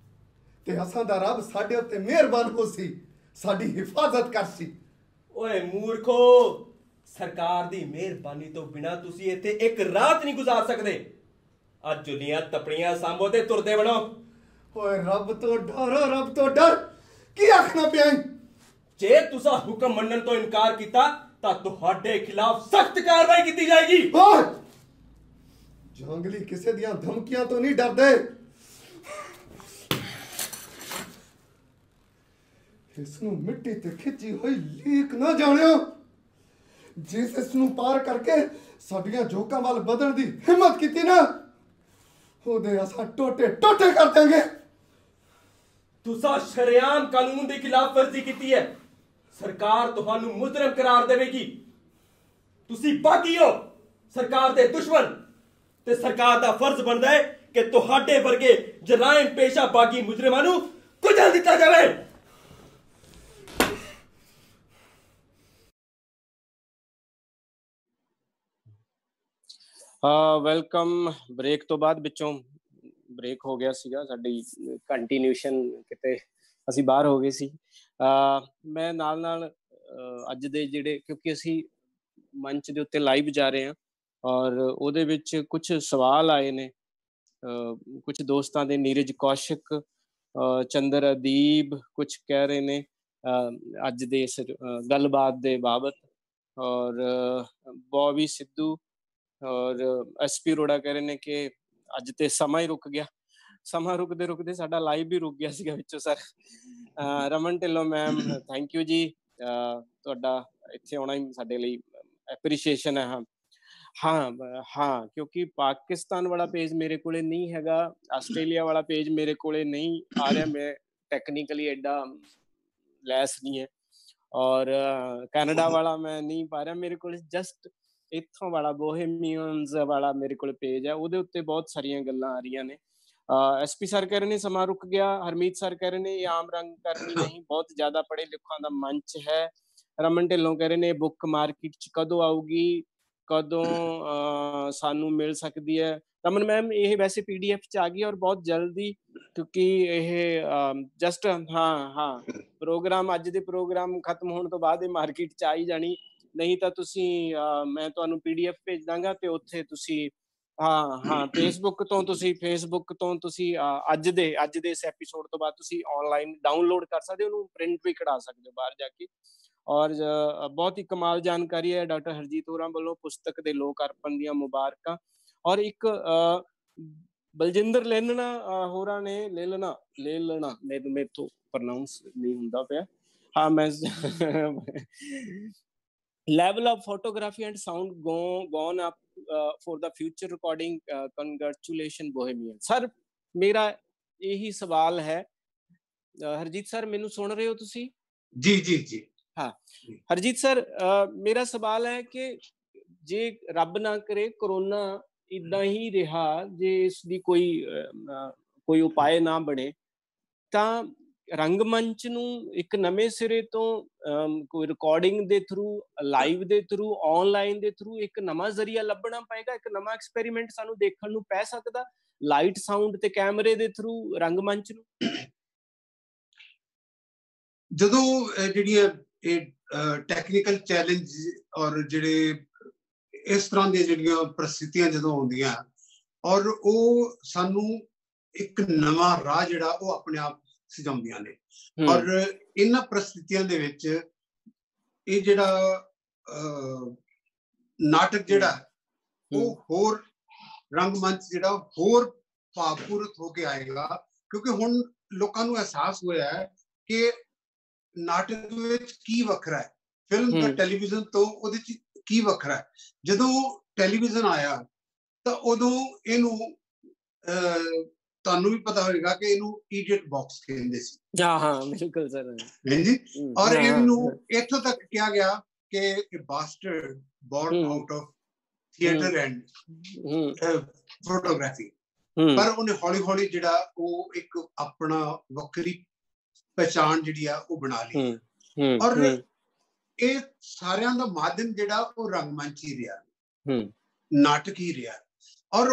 ਤੇ ਅਸਾਂ ਦਾ ਰੱਬ ਸਾਡੇ ਉੱਤੇ ਮਿਹਰਬਾਨ ਹੋ ਸੀ, ਸਾਡੀ ਹਿਫਾਜ਼ਤ ਕਰ ਸੀ। ਓਏ ਮੂਰਖੋ, ਸਰਕਾਰ ਦੀ ਮਿਹਰਬਾਨੀ ਤੋਂ ਬਿਨਾਂ ਤੁਸੀਂ ਇੱਥੇ ਇੱਕ ਰਾਤ ਨਹੀਂ ਗੁਜ਼ਾਰ ਸਕਦੇ। ਅੱਜ ਜੁਲੀਆਂ ਤਪੜੀਆਂ ਸਾਂਭੋ ਤੇ ਤੁਰਦੇ ਬਣੋ। ਓਏ ਰੱਬ ਤੋਂ ਡਰੋ, ਰੱਬ ਤੋਂ ਡਰ। ਕੀ ਆਖਣਾ ਪਿਆ? ਜੇ ਤੁਸੀਂ ਹੁਕਮ ਮੰਨਣ ਤੋਂ ਇਨਕਾਰ ਕੀਤਾ ਤਾਂ ਤੁਹਾਡੇ ਖਿਲਾਫ ਸਖਤ ਕਾਰਵਾਈ ਕੀਤੀ ਜਾਏਗੀ। ਜੰਗਲੀ ਕਿਸੇ ਦੀਆਂ ਧਮਕੀਆਂ ਤੋਂ ਨਹੀਂ ਡਰਦੇ। ਇਸ ਨੂੰ ਮਿੱਟੀ ਤੇ ਖਿੱਚੀ ਹੋਈ ਲੀਕ ਨਾ ਜਾਣਿਓ। ਜਿਸ ਇਸ ਨੂੰ ਪਾਰ ਕਰਕੇ ਸਾਡੀਆਂ ਝੋਕਾਂ ਵੱਲ ਵਧਣ ਦੀ ਹਿੰਮਤ ਕੀਤੀ ਨਾ, ਉਹਦੇ ਅਸਾਂ ਟੋਟੇ ਟੋਟੇ ਕਰ ਦੇਂਗੇ। ਤੁਸੀਂ ਸ਼ਰੇਆਮ ਕਾਨੂੰਨ ਦੀ ਖਿਲਾਫ ਵਰਜ਼ੀ ਕੀਤੀ ਹੈ। ਸਰਕਾਰ ਤੁਹਾਨੂੰ ਮੁਜਰਮ ਕਰਾਰ ਦੇਵੇਗੀ। ਤੁਸੀਂ ਬਾਗੀ ਹੋ, ਸਰਕਾਰ ਦੇ ਦੁਸ਼ਮਣ, ਤੇ ਸਰਕਾਰ ਦਾ ਫਰਜ਼ ਬਣਦਾ ਹੈ ਕਿ ਤੁਹਾਡੇ ਵਰਗੇ ਜਰਾਇਮ ਪੇਸ਼ਾ ਬਾਗੀ ਮੁਜਰਮਾਂ ਨੂੰ ਕੁਚਲ ਦਿੱਤਾ ਜਾਵੇ। ਵੈਲਕਮ। ਬ੍ਰੇਕ ਤੋਂ ਬਾਅਦ ਵਿੱਚੋਂ ਬ੍ਰੇਕ ਹੋ ਗਿਆ ਸੀਗਾ, ਸਾਡੀ ਕੰਟੀਨਿਊਸ਼ਨ ਕਿਤੇ ਅਸੀਂ ਬਾਹਰ ਹੋ ਗਏ ਸੀ। ਮੈਂ ਨਾਲ ਨਾਲ ਅੱਜ ਦੇ ਜਿਹੜੇ, ਕਿਉਂਕਿ ਅਸੀਂ ਮੰਚ ਦੇ ਉੱਤੇ ਲਾਈਵ ਜਾ ਰਹੇ ਹਾਂ ਔਰ ਉਹਦੇ ਵਿੱਚ ਕੁਝ ਸਵਾਲ ਆਏ ਨੇ ਕੁਝ ਦੋਸਤਾਂ ਦੇ, ਨੀਰਜ ਕੌਸ਼ਿਕ, ਚੰਦਰ ਅਦੀਬ ਕੁਝ ਕਹਿ ਰਹੇ ਨੇ ਅੱਜ ਦੇ ਇਸ ਗੱਲਬਾਤ ਦੇ ਬਾਬਤ, ਔਰ ਬੌਬੀ ਸਿੱਧੂ ਔਰ SP ਅਰੋੜਾ ਕਹਿ ਰਹੇ ਨੇ ਕਿ ਅੱਜ ਤੇ ਸਮਾਂ ਹੀ ਰੁਕ ਗਿਆ। ਸਮਾਂ ਰੁਕਦੇ ਰੁਕਦੇ ਸਾਡਾ ਲਾਈਵ ਵੀ ਰੁਕ ਗਿਆ ਸੀਗਾ ਵਿੱਚੋਂ sir. Raman Dhillon ma'am thank you ਜੀ, ਤੁਹਾਡਾ ਇੱਥੇ ਆਉਣਾ ਹੀ ਸਾਡੇ ਲਈ ਐਪਰੀਸ਼ੀਏਸ਼ਨ ਹੈ। ਹਾਂ ਕਿਉਂਕਿ ਪਾਕਿਸਤਾਨ ਵਾਲਾ ਪੇਜ ਮੇਰੇ ਕੋਲੇ ਨਹੀਂ ਹੈਗਾ, ਆਸਟ੍ਰੇਲੀਆ ਵਾਲਾ ਪੇਜ ਮੇਰੇ ਕੋਲੇ ਨਹੀਂ ਆ ਰਿਹਾ, ਮੈਂ ਟੈਕਨੀਕਲੀ ਐਡਾ ਲੈਸ ਨਹੀਂ ਹੈ, ਔਰ ਕੈਨੇਡਾ ਵਾਲਾ ਮੈਂ ਨਹੀਂ ਪਾ ਰਿਹਾ, ਮੇਰੇ ਕੋਲ ਜਸਟ ਇੱਥੋਂ ਵਾਲਾ ਬੋਹੇਮੀਅਨਸ ਵਾਲਾ ਮੇਰੇ ਕੋਲ ਪੇਜ ਹੈ, ਉਹਦੇ ਉੱਤੇ ਬਹੁਤ ਸਾਰੀਆਂ ਗੱਲਾਂ ਆ ਰਹੀਆਂ ਨੇ। SP ਸਰ ਕਹਿ ਰਹੇ ਨੇ ਸਮਾਂ ਰੁਕ ਗਿਆ। ਹਰਮੀਤ ਸਰ ਕਹਿ ਰਹੇ ਨੇ ਇਹ ਆਮ ਰੰਗ ਕਰਨੀ ਨਹੀਂ, ਬਹੁਤ ਜ਼ਿਆਦਾ ਪੜ੍ਹੇ ਲਿਖਾਂ ਦਾ ਮੰਚ ਹੈ। ਰਮਨ ਢਿੱਲੋਂ ਕਹਿ ਰਹੇ ਨੇ ਬੁੱਕ ਮਾਰਕੀਟ 'ਚ ਕਦੋਂ ਆਊਗੀ, ਕਦੋਂ ਸਾਨੂੰ ਮਿਲ ਸਕਦੀ ਹੈ। ਰਮਨ ਮੈਮ ਇਹ ਵੈਸੇ PDF 'ਚ ਆ ਗਈ ਔਰ ਬਹੁਤ ਜਲਦੀ, ਕਿਉਂਕਿ ਇਹ ਜਸਟ ਹਾਂ ਪ੍ਰੋਗਰਾਮ, ਅੱਜ ਦੇ ਪ੍ਰੋਗਰਾਮ ਖਤਮ ਹੋਣ ਤੋਂ ਬਾਅਦ ਇਹ ਮਾਰਕੀਟ 'ਚ ਆ ਹੀ ਜਾਣੀ, ਨਹੀਂ ਤਾਂ ਤੁਸੀਂ ਮੈਂ ਤੁਹਾਨੂੰ PDF ਭੇਜ ਦਾਂਗਾ ਤੇ ਉੱਥੇ ਤੁਸੀਂ ਫੇਸਬੁੱਕ ਤੋਂ ਤੁਸੀਂ ਅੱਜ ਦੇ ਇਸ ਐਪੀਸੋਡ ਤੋਂ ਬਾਅਦ ਤੁਸੀਂ ਆਨਲਾਈਨ ਡਾਊਨਲੋਡ ਕਰ ਸਕਦੇ ਹੋ, ਉਹਨੂੰ ਪ੍ਰਿੰਟ ਵੀ ਕਢਾ ਸਕਦੇ ਹੋ ਬਾਹਰ ਜਾ ਕੇ। ਔਰ ਬਹੁਤ ਹੀ ਕਮਾਲ ਜਾਣਕਾਰੀ ਹੈ ਡਾਕਟਰ ਹਰਜੀਤ ਹੋਰਾਂ ਵੱਲੋਂ, ਪੁਸਤਕ ਦੇ ਲੋਕ ਅਰਪਣ ਦੀਆਂ ਮੁਬਾਰਕਾਂ। ਔਰ ਇੱਕ ਬਲਜਿੰਦਰ ਲੇਲਣਾ ਹੋਰਾਂ ਨੇ ਲੇਲਣਾ ਮੇਰੇ ਤੋਂ ਪ੍ਰੋਨਾਊਂਸ ਨਹੀਂ ਹੁੰਦਾ ਪਿਆ, ਮੈਂ level of photography and sound gone up for the future recording, congratulations bohemian। Sir ਮੇਰਾ ਇਹੀ ਸਵਾਲ ਹੈ, ਹਰਜੀਤ ਸਰ ਮੈਨੂੰ ਸੁਣ ਰਹੇ ਹੋ ਤੁਸੀਂ? ਜੀ ਹਾਂ ਹਰਜੀਤ ਸਰ, ਮੇਰਾ ਸਵਾਲ ਹੈ ਕਿ ਜੇ ਰੱਬ ਨਾ ਕਰੇ ਕਰੋਨਾ ਇਦਾਂ ਹੀ ਰਿਹਾ, ਜੇ ਇਸ ਦੀ ਕੋਈ ਉਪਾਅ ਨਾ ਬਣੇ, ਤਾਂ ਰੰਗਮੰਚ ਨੂੰ ਇੱਕ ਨਵੇਂ ਸਿਰੇ ਤੋਂ ਕੋਈ ਰਿਕਾਰਡਿੰਗ ਦੇ ਥਰੂ, ਲਾਈਵ ਦੇ ਥਰੂ, ਆਨਲਾਈਨ ਦੇ ਥਰੂ ਇੱਕ ਨਵਾਂ ਜ਼ਰੀਆ ਲੱਭਣਾ ਪਏਗਾ, ਇੱਕ ਨਵਾਂ ਐਕਸਪੈਰੀਮੈਂਟ ਸਾਨੂੰ ਦੇਖਣ ਨੂੰ ਪੈ ਸਕਦਾ ਲਾਈਟ, ਸਾਊਂਡ ਤੇ ਕੈਮਰੇ ਦੇ ਥਰੂ ਰੰਗਮੰਚ ਨੂੰ। ਜਦੋਂ ਜਿਹੜੀਆਂ ਇਹ ਟੈਕਨੀਕਲ ਚੈਲੰਜ ਔਰ ਜਿਹੜੇ ਇਸ ਤਰ੍ਹਾਂ ਦੀਆਂ ਜਿਹੜੀਆਂ ਪ੍ਰਸਥਿਤੀਆਂ ਜਦੋਂ ਆਉਂਦੀਆਂ, ਔਰ ਉਹ ਸਾਨੂੰ ਇੱਕ ਨਵਾਂ ਰਾਹ ਜਿਹੜਾ ਉਹ ਆਪਣੇ ਆਪ ਸਜਾਉਂਦੀਆਂ ਨੇ, ਔਰ ਇਹਨਾਂ ਪ੍ਰਸਥਿਤੀਆਂ ਦੇ ਵਿੱਚ ਇਹ ਜਿਹੜਾ ਨਾਟਕ ਜਿਹੜਾ ਉਹ ਹੋਰ ਰੰਗਮੰਚ ਜਿਹੜਾ ਹੋਰ ਭਾਵਪੂਰਤ ਹੋ ਕੇ ਆਏਗਾ, ਕਿਉਂਕਿ ਹੁਣ ਲੋਕਾਂ ਨੂੰ ਅਹਿਸਾਸ ਹੋਇਆ ਹੈ ਕਿ ਨਾਟਕ ਵਿੱਚ ਕੀ ਵੱਖਰਾ ਹੈ ਫਿਲਮ ਤੇ ਟੈਲੀਵਿਜ਼ਨ ਤੋਂ, ਉਹਦੇ 'ਚ ਕੀ ਵੱਖਰਾ ਹੈ। ਜਦੋਂ ਟੈਲੀਵਿਜ਼ਨ ਆਇਆ ਤਾਂ ਉਦੋਂ ਇਹਨੂੰ ਤੁਹਾਨੂੰ ਵੀ ਪਤਾ ਹੋਵੇਗਾ ਕਿ ਇਹਨੂੰ ਇਡੀਅਟ ਬਾਕਸ ਕਹਿੰਦੇ ਸੀ। ਬਿਲਕੁਲ ਸਰ। ਹਾਂਜੀ, ਔਰ ਇਹਨੂੰ ਇੱਥੋਂ ਤੱਕ ਕਿਹਾ ਗਿਆ ਕਿ ਇਹ bastard born out of theatre and photography, ਪਰ ਉਹਨੇ ਹੌਲੀ ਹੌਲੀ ਜਿਹੜਾ ਉਹ ਇੱਕ ਆਪਣਾ ਵੱਖਰੀ ਪਹਿਚਾਣ ਜਿਹੜੀ ਆ ਉਹ ਬਣਾ ਲਈ, ਔਰ ਇਹ ਸਾਰਿਆਂ ਦਾ ਮਾਧਿਅਮ ਜਿਹੜਾ ਉਹ ਰੰਗਮੰਚ ਹੀ ਰਿਹਾ, ਨਾਟਕ ਹੀ ਰਿਹਾ। ਔਰ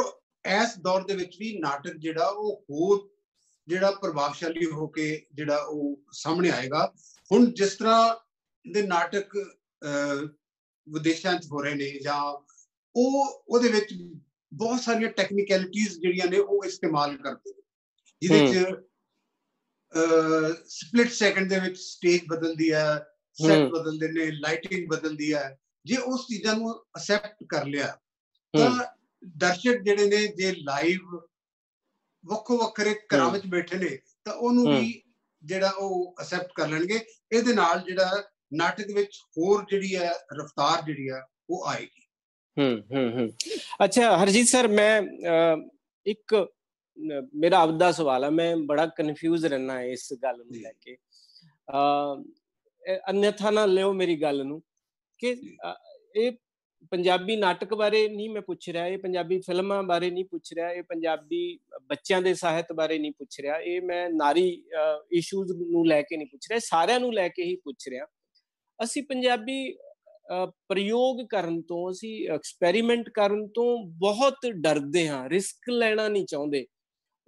ਇਸ ਦੌਰ ਦੇ ਵਿੱਚ ਵੀ ਨਾਟਕ ਜਿਹੜਾ ਉਹ ਹੋਰ ਜਿਹੜਾ ਪ੍ਰਭਾਵਸ਼ਾਲੀ ਹੋ ਕੇ ਜਿਹੜਾ ਉਹ ਸਾਹਮਣੇ ਆਏਗਾ। ਹੁਣ ਜਿਸ ਤਰ੍ਹਾਂ ਦੇ ਨਾਟਕ ਵਿਦੇਸ਼ਾਂ 'ਚ ਹੋ ਰਹੇ ਨੇ, ਜਾਂ ਉਹਦੇ ਵਿੱਚ ਬਹੁਤ ਸਾਰੀਆਂ ਟੈਕਨੀਕੈਲਿਟੀਜ਼ ਜਿਹੜੀਆਂ ਨੇ ਉਹ ਇਸਤੇਮਾਲ ਕਰਦੇ ਨੇ, ਜਿਹਦੇ 'ਚ ਸਪਲਿਟ ਸੈਕਿੰਡ ਦੇ ਵਿੱਚ ਸਟੇਜ ਬਦਲਦੀ ਹੈ, ਸੈਟ ਬਦਲਦੇ ਨੇ, ਲਾਈਟਿੰਗ ਬਦਲਦੀ ਹੈ। ਜੇ ਉਸ ਚੀਜ਼ਾਂ ਨੂੰ ਅਸੈਪਟ ਕਰ ਲਿਆ ਤਾਂ ਦਰਸ਼ਕ ਜਿਹੜੇ ਨੇ, ਜੇ ਲਾਈਵ ਵੱਖੋ ਵੱਖਰੇ ਘਰਾਂ ਵਿੱਚ ਬੈਠੇ ਨੇ, ਤਾਂ ਉਹਨੂੰ ਵੀ ਜਿਹੜਾ ਉਹ ਅਸੈਪਟ ਕਰ ਲੈਣਗੇ। ਇਹਦੇ ਨਾਲ ਜਿਹੜਾ ਨਾਟਕ ਵਿੱਚ ਹੋਰ ਜਿਹੜੀ ਹੈ ਰਫਤਾਰ ਜਿਹੜੀ ਹੈ ਉਹ ਆਏਗੀ। ਅੱਛਾ ਹਰਜੀਤ ਸਰ, ਮੈਂ ਇੱਕ ਮੇਰਾ ਆਪਦਾ ਸਵਾਲ ਹੈ, ਮੈਂ ਬੜਾ ਕਨਫਿਊਜ਼ ਰਹਿਣਾ ਇਸ ਗੱਲ ਨੂੰ ਲੈ ਕੇ, ਅਨਿਥਾ ਨਾ ਲਿਓ ਮੇਰੀ ਗੱਲ ਨੂੰ, ਕਿ ਇਹ ਪੰਜਾਬੀ ਨਾਟਕ ਬਾਰੇ ਨਹੀਂ ਮੈਂ ਪੁੱਛ ਰਿਹਾ, ਇਹ ਪੰਜਾਬੀ ਫਿਲਮਾਂ ਬਾਰੇ ਨਹੀਂ ਪੁੱਛ ਰਿਹਾ, ਇਹ ਪੰਜਾਬੀ ਬੱਚਿਆਂ ਦੇ ਸਾਹਿਤ ਬਾਰੇ ਨਹੀਂ ਪੁੱਛ ਰਿਹਾ, ਇਹ ਮੈਂ ਨਾਰੀ ਇਸ਼ੂਜ਼ ਨੂੰ ਲੈ ਕੇ ਨਹੀਂ ਪੁੱਛ ਰਿਹਾ, ਸਾਰਿਆਂ ਨੂੰ ਲੈ ਕੇ ਹੀ ਪੁੱਛ ਰਿਹਾ। ਅਸੀਂ ਪੰਜਾਬੀ ਪ੍ਰਯੋਗ ਕਰਨ ਤੋਂ, ਅਸੀਂ ਐਕਸਪੈਰੀਮੈਂਟ ਕਰਨ ਤੋਂ ਬਹੁਤ ਡਰਦੇ ਹਾਂ, ਰਿਸਕ ਲੈਣਾ ਨਹੀਂ ਚਾਹੁੰਦੇ।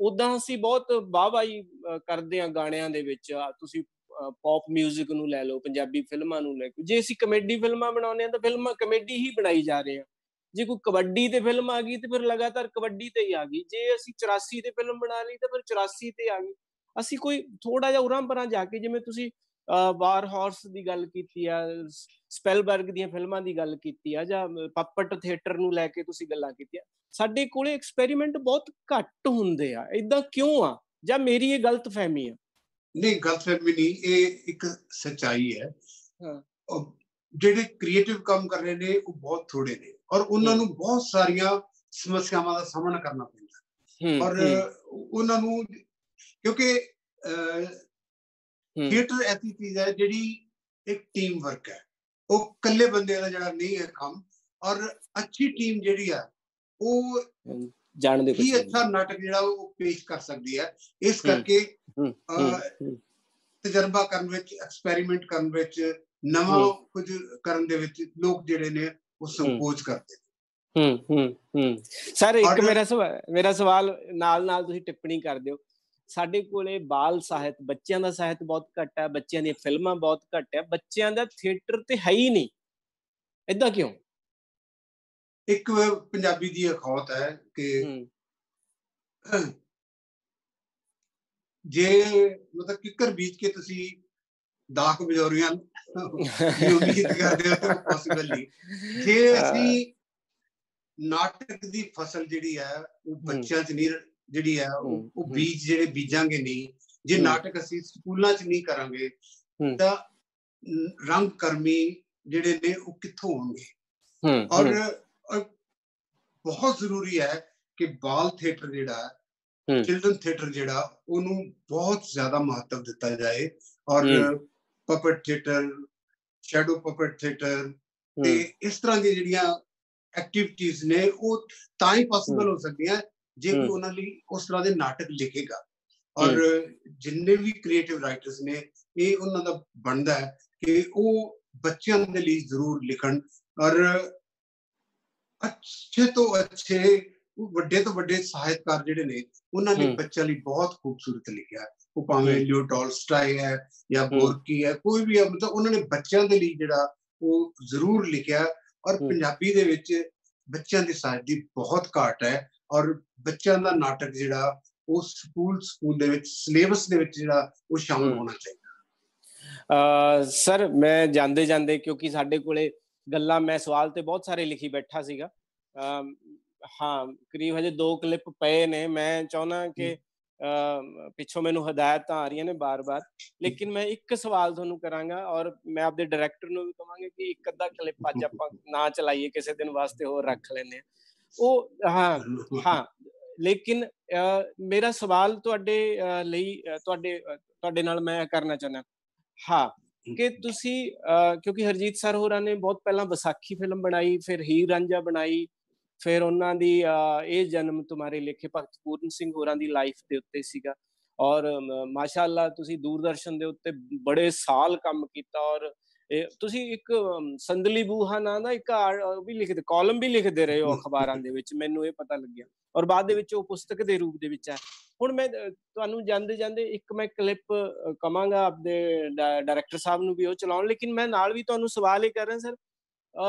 ਉੱਦਾਂ ਅਸੀਂ ਬਹੁਤ ਵਾਹਵਾਹੀ ਕਰਦੇ ਹਾਂ ਗਾਣਿਆਂ ਦੇ ਵਿੱਚ। ਤੁਸੀਂ ਪੌਪ ਮਿਊਜ਼ਿਕ ਨੂੰ ਲੈ ਲਓ, ਪੰਜਾਬੀ ਫਿਲਮਾਂ ਨੂੰ ਲੈ ਕੇ, ਜੇ ਅਸੀਂ ਕਮੇਡੀ ਫਿਲਮਾਂ ਬਣਾਉਂਦੇ ਹਾਂ ਤਾਂ ਫਿਲਮਾਂ ਕਮੇਡੀ ਹੀ ਬਣਾਈ ਜਾ ਰਹੇ ਹਾਂ। ਜੇ ਕੋਈ ਕਬੱਡੀ ਤੇ ਫਿਲਮ ਆ ਗਈ ਤੇ ਫਿਰ ਲਗਾਤਾਰ ਕਬੱਡੀ ਤੇ ਹੀ ਆ ਗਈ। ਜੇ ਅਸੀਂ 84 ਤੇ ਫਿਲਮ ਬਣਾ ਲਈ ਤਾਂ ਫਿਰ 84 ਤੇ ਆ ਗਈ। ਅਸੀਂ ਕੋਈ ਥੋੜਾ ਜਿਹਾ ਉਰਾਂ ਪਰਾਂ ਜਾ ਕੇ, ਜਿਵੇਂ ਤੁਸੀਂ ਵਾਰ ਹਾਰਸ ਦੀ ਗੱਲ ਕੀਤੀ ਆ, ਸਪੈਲਬਰਗ ਦੀਆਂ ਫਿਲਮਾਂ ਦੀ ਗੱਲ ਕੀਤੀ ਆ, ਜਾਂ ਪਪਟ ਥੀਏਟਰ ਨੂੰ ਲੈ ਕੇ ਤੁਸੀਂ ਗੱਲਾਂ ਕੀਤੀਆਂ, ਸਾਡੇ ਕੋਲੇ ਐਕਸਪੈਰੀਮੈਂਟ ਬਹੁਤ ਘੱਟ ਹੁੰਦੇ ਆ। ਏਦਾਂ ਕਿਉਂ ਆ, ਜਾਂ ਮੇਰੀ ਇਹ ਗਲਤ ਫਹਿਮੀ ਆ? ਨਹੀਂ, ਗਲਤਫਹਿਮੀ ਨਹੀਂ, ਇਹ ਇੱਕ ਸੱਚਾਈ ਹੈ। ਜਿਹੜੇ ਕ੍ਰੀਏਟਿਵ ਕੰਮ ਕਰ ਰਹੇ ਨੇ ਉਹ ਬਹੁਤ ਥੋੜੇ ਨੇ, ਔਰ ਉਹਨਾਂ ਨੂੰ ਬਹੁਤ ਸਾਰੀਆਂ ਸਮੱਸਿਆਵਾਂ ਦਾ ਸਾਹਮਣਾ ਕਰਨਾ ਪੈਂਦਾ। ਔਰ ਉਹਨਾਂ ਨੂੰ, ਕਿਉਂਕਿ ਥੀਏਟਰ ਐਸੀ ਚੀਜ਼ ਹੈ ਜਿਹੜੀ ਇੱਕ ਟੀਮ ਵਰਕ ਹੈ, ਉਹ ਇਕੱਲੇ ਬੰਦੇ ਦਾ ਜਿਹੜਾ ਨਹੀਂ ਹੈ ਕੰਮ। ਔਰ ਅੱਛੀ ਟੀਮ ਜਿਹੜੀ ਆ ਉਹ ਹੀ ਅੱਛਾ ਨਾਟਕ ਜਿਹੜਾ ਉਹ ਪੇਸ਼ ਕਰ ਸਕਦੀ ਹੈ। ਇਸ ਕਰਕੇ ਤਜਰਬਾ ਕਰਨ ਵਿੱਚ, ਐਕਸਪੈਰੀਮੈਂਟ ਕਰਨ ਵਿੱਚ, ਨਵਾਂ ਕੁਝ ਕਰਨ ਦੇ ਵਿੱਚ ਲੋਕ ਜਿਹੜੇ ਨੇ ਉਹ ਸੰਕੋਚ ਕਰਦੇ ਨੇ। ਸਰ, ਇੱਕ ਮੇਰਾ ਸਵਾਲ ਨਾਲ ਤੁਸੀਂ ਟਿੱਪਣੀ ਕਰ ਦਿਓ। ਸਾਡੇ ਕੋਲੇ ਬਾਲ ਸਾਹਿਤ, ਬੱਚਿਆਂ ਦਾ ਸਾਹਿਤ ਬਹੁਤ ਘੱਟ ਹੈ, ਬੱਚਿਆਂ ਦੀਆਂ ਫਿਲਮਾਂ ਬਹੁਤ ਘੱਟ ਹੈ, ਬੱਚਿਆਂ ਦਾ ਥੀਏਟਰ ਤੇ ਹੈ ਹੀ ਨਹੀਂ। ਏਦਾਂ ਕਿਉਂ? ਇੱਕ ਪੰਜਾਬੀ ਦੀ ਅਖੌਤ ਹੈ ਕਿ ਜੇ ਮਤਲਬ ਕਿੱਕਰ ਬੀਜ ਕੇ ਤੁਸੀਂ ਦਾਖ ਬਜੋਰੀਆਂ ਦੀ ਉਮੀਦ ਕਰਦੇ ਹੋ ਤਾਂ ਪੋਸੀਬਲ ਨਹੀਂ। ਜੇ ਅਸੀਂ ਨਾਟਕ ਦੀ ਫਸਲ ਜਿਹੜੀ ਹੈ ਉਹ ਬੱਚਿਆਂ 'ਚ ਨਹੀਂ, ਜਿਹੜੀ ਹੈ ਉਹ ਬੀਜ ਜਿਹੜੇ ਬੀਜਾਂਗੇ ਨਹੀਂ, ਜੇ ਨਾਟਕ ਅਸੀਂ ਸਕੂਲਾਂ 'ਚ ਨਹੀਂ ਕਰਾਂਗੇ ਤਾਂ ਰੰਗ ਕਰਮੀ ਜਿਹੜੇ ਨੇ ਉਹ ਕਿੱਥੋਂ ਹੋਣਗੇ? ਔਰ ਬਹੁਤ ਜ਼ਰੂਰੀ ਹੈ ਕਿ ਬਾਲ ਥੀਏਟਰ ਜਿਹੜਾ, ਚਿਲਡਰਨ ਥੀਏਟਰ ਜਿਹੜਾ, ਉਹਨੂੰ ਬਹੁਤ ਜ਼ਿਆਦਾ ਮਹੱਤਵ ਦਿੱਤਾ ਜਾਏ। ਔਰ puppet theatre, shadow puppet theatre ਤੇ ਇਸ ਤਰ੍ਹਾਂ ਦੀਆਂ ਜਿਹੜੀਆਂ ਐਕਟੀਵਿਟੀਜ਼ ਨੇ ਉਹ ਤਾਂ ਹੀ ਪੋਸੀਬਲ ਹੋ ਸਕਦੀਆਂ ਜੇ ਕੋਈ ਉਹਨਾਂ ਲਈ ਉਸ ਤਰ੍ਹਾਂ ਦੇ ਨਾਟਕ ਲਿਖੇਗਾ। ਔਰ ਜਿੰਨੇ ਵੀ ਕ੍ਰੀਏਟਿਵ ਰਾਈਟਰਸ ਨੇ, ਇਹ ਉਹਨਾਂ ਦਾ ਬਣਦਾ ਹੈ ਕਿ ਉਹ ਬੱਚਿਆਂ ਦੇ ਲਈ ਜ਼ਰੂਰ ਲਿਖਣ। ਔਰ ਅੱਛੇ ਤੋਂ ਅੱਛੇ, ਵੱਡੇ ਤੋਂ ਵੱਡੇ ਸਾਹਿਤਕਾਰ ਜਿਹੜੇ ਨੇ, ਉਹਨਾਂ ਨੇ ਬੱਚਿਆਂ ਲਈ ਬਹੁਤ ਖੂਬਸੂਰਤ ਲਿਖਿਆ। ਉਹ ਭਾਵੇਂ ਲਿਓ ਟੋਲਸਟਾਏ ਹੈ ਜਾਂ ਗੋਰਕੀ ਹੈ, ਕੋਈ ਵੀ ਹੈ, ਮਤਲਬ ਉਹਨਾਂ ਨੇ ਬੱਚਿਆਂ ਦੇ ਲਈ ਜਿਹੜਾ ਉਹ ਜ਼ਰੂਰ ਲਿਖਿਆ। ਔਰ ਪੰਜਾਬੀ ਦੇ ਵਿੱਚ ਬੱਚਿਆਂ ਦੇ ਸਾਹਿਤ ਦੀ ਬਹੁਤ ਘਾਟ ਹੈ। ਔਰ ਬੱਚਿਆਂ ਦਾ ਨਾਟਕ ਜਿਹੜਾ ਉਹ ਸਕੂਲ ਦੇ ਵਿੱਚ, ਸਿਲੇਬਸ ਦੇ ਵਿੱਚ ਜਿਹੜਾ ਉਹ ਸ਼ਾਮਲ ਹੋਣਾ ਚਾਹੀਦਾ। ਸਰ, ਮੈਂ ਜਾਂਦੇ, ਕਿਉਂਕਿ ਸਾਡੇ ਕੋਲੇ ਗੱਲਾਂ, ਮੈਂ ਸਵਾਲ ਤੇ ਬਹੁਤ ਸਾਰੇ ਲਿਖੀ ਬੈਠਾ ਸੀਗਾ। ਹਾਂ, ਕਰੀਬ ਹਜੇ 2 ਕਲਿੱਪ ਪਏ ਨੇ। ਮੈਂ ਚਾਹੁੰਦਾ ਕਿ ਪਿੱਛੋਂ ਮੈਨੂੰ ਹਦਾਇਤਾਂ ਆ ਰਹੀਆਂ ਨੇ ਬਾਰ-ਬਾਰ, ਲੇਕਿਨ ਮੈਂ ਇੱਕ ਸਵਾਲ ਤੁਹਾਨੂੰ ਕਰਾਂਗਾ, ਔਰ ਮੈਂ ਆਪਦੇ ਡਾਇਰੈਕਟਰ ਨੂੰ ਵੀ ਕਹਾਂਗਾ ਕਿ ਇੱਕ ਅੱਧਾ ਕਲਿੱਪ ਅੱਜ ਆਪਾਂ ਨਾ ਚਲਾਈਏ, ਕਿਸੇ ਦਿਨ ਵਾਸਤੇ ਹੋਰ ਰੱਖ ਲੈਂਦੇ ਹਾਂ। ਹਾਂ, ਲੇਕਿਨ ਮੇਰਾ ਸਵਾਲ ਤੁਹਾਡੇ ਲਈ, ਤੁਹਾਡੇ ਨਾਲ ਮੈਂ ਕਰਨਾ ਚਾਹੁੰਦਾ ਹਾਂ ਕਿ ਤੁਸੀਂ, ਕਿਉਂਕਿ ਹਰਜੀਤ ਸਰ ਹੋਰਾਂ ਨੇ ਬਹੁਤ ਪਹਿਲਾਂ ਵਿਸਾਖੀ ਫਿਲਮ ਬਣਾਈ, ਫਿਰ ਹੀਰ ਰਾਂਝਾ ਬਣਾਈ, ਫਿਰ ਉਹਨਾਂ ਦੀ ਇਹ ਜਨਮ ਤੁਮਾਰੇ ਲੇਖੇ ਭਗਤ ਪੂਰਨ ਸਿੰਘ ਹੋਰਾਂ ਦੀ ਲਾਈਫ ਦੇ ਉੱਤੇ ਸੀਗਾ। ਔਰ ਮਾਸ਼ਾ ਅੱਲਾ ਤੁਸੀਂ ਦੂਰਦਰਸ਼ਨ ਦੇ ਉੱਤੇ ਬੜੇ ਸਾਲ ਕੰਮ ਕੀਤਾ। ਔਰ ਤੁਸੀਂ ਇੱਕ ਸੰਦਲੀ ਬੂਹਾ ਨਾਂ ਦਾ ਇੱਕ ਵੀ ਲਿਖਦੇ, ਕਾਲਮ ਵੀ ਲਿਖਦੇ ਰਹੇ ਹੋ ਅਖਬਾਰਾਂ ਦੇ ਵਿੱਚ, ਮੈਨੂੰ ਇਹ ਪਤਾ ਲੱਗਿਆ। ਔਰ ਬਾਅਦ ਦੇ ਵਿੱਚ ਉਹ ਪੁਸਤਕ ਦੇ ਰੂਪ ਦੇ ਵਿੱਚ ਹੈ। ਹੁਣ ਮੈਂ ਤੁਹਾਨੂੰ ਜਾਂਦੇ ਇੱਕ ਮੈਂ ਕਲਿੱਪ ਕਵਾਂਗਾ ਆਪਦੇ ਡਾਇਰੈਕਟਰ ਸਾਹਿਬ ਨੂੰ ਵੀ ਉਹ ਚਲਾਉਣ, ਲੇਕਿਨ ਮੈਂ ਨਾਲ ਵੀ ਤੁਹਾਨੂੰ ਸਵਾਲ ਇਹ ਕਰ ਰਿਹਾ ਸਰ,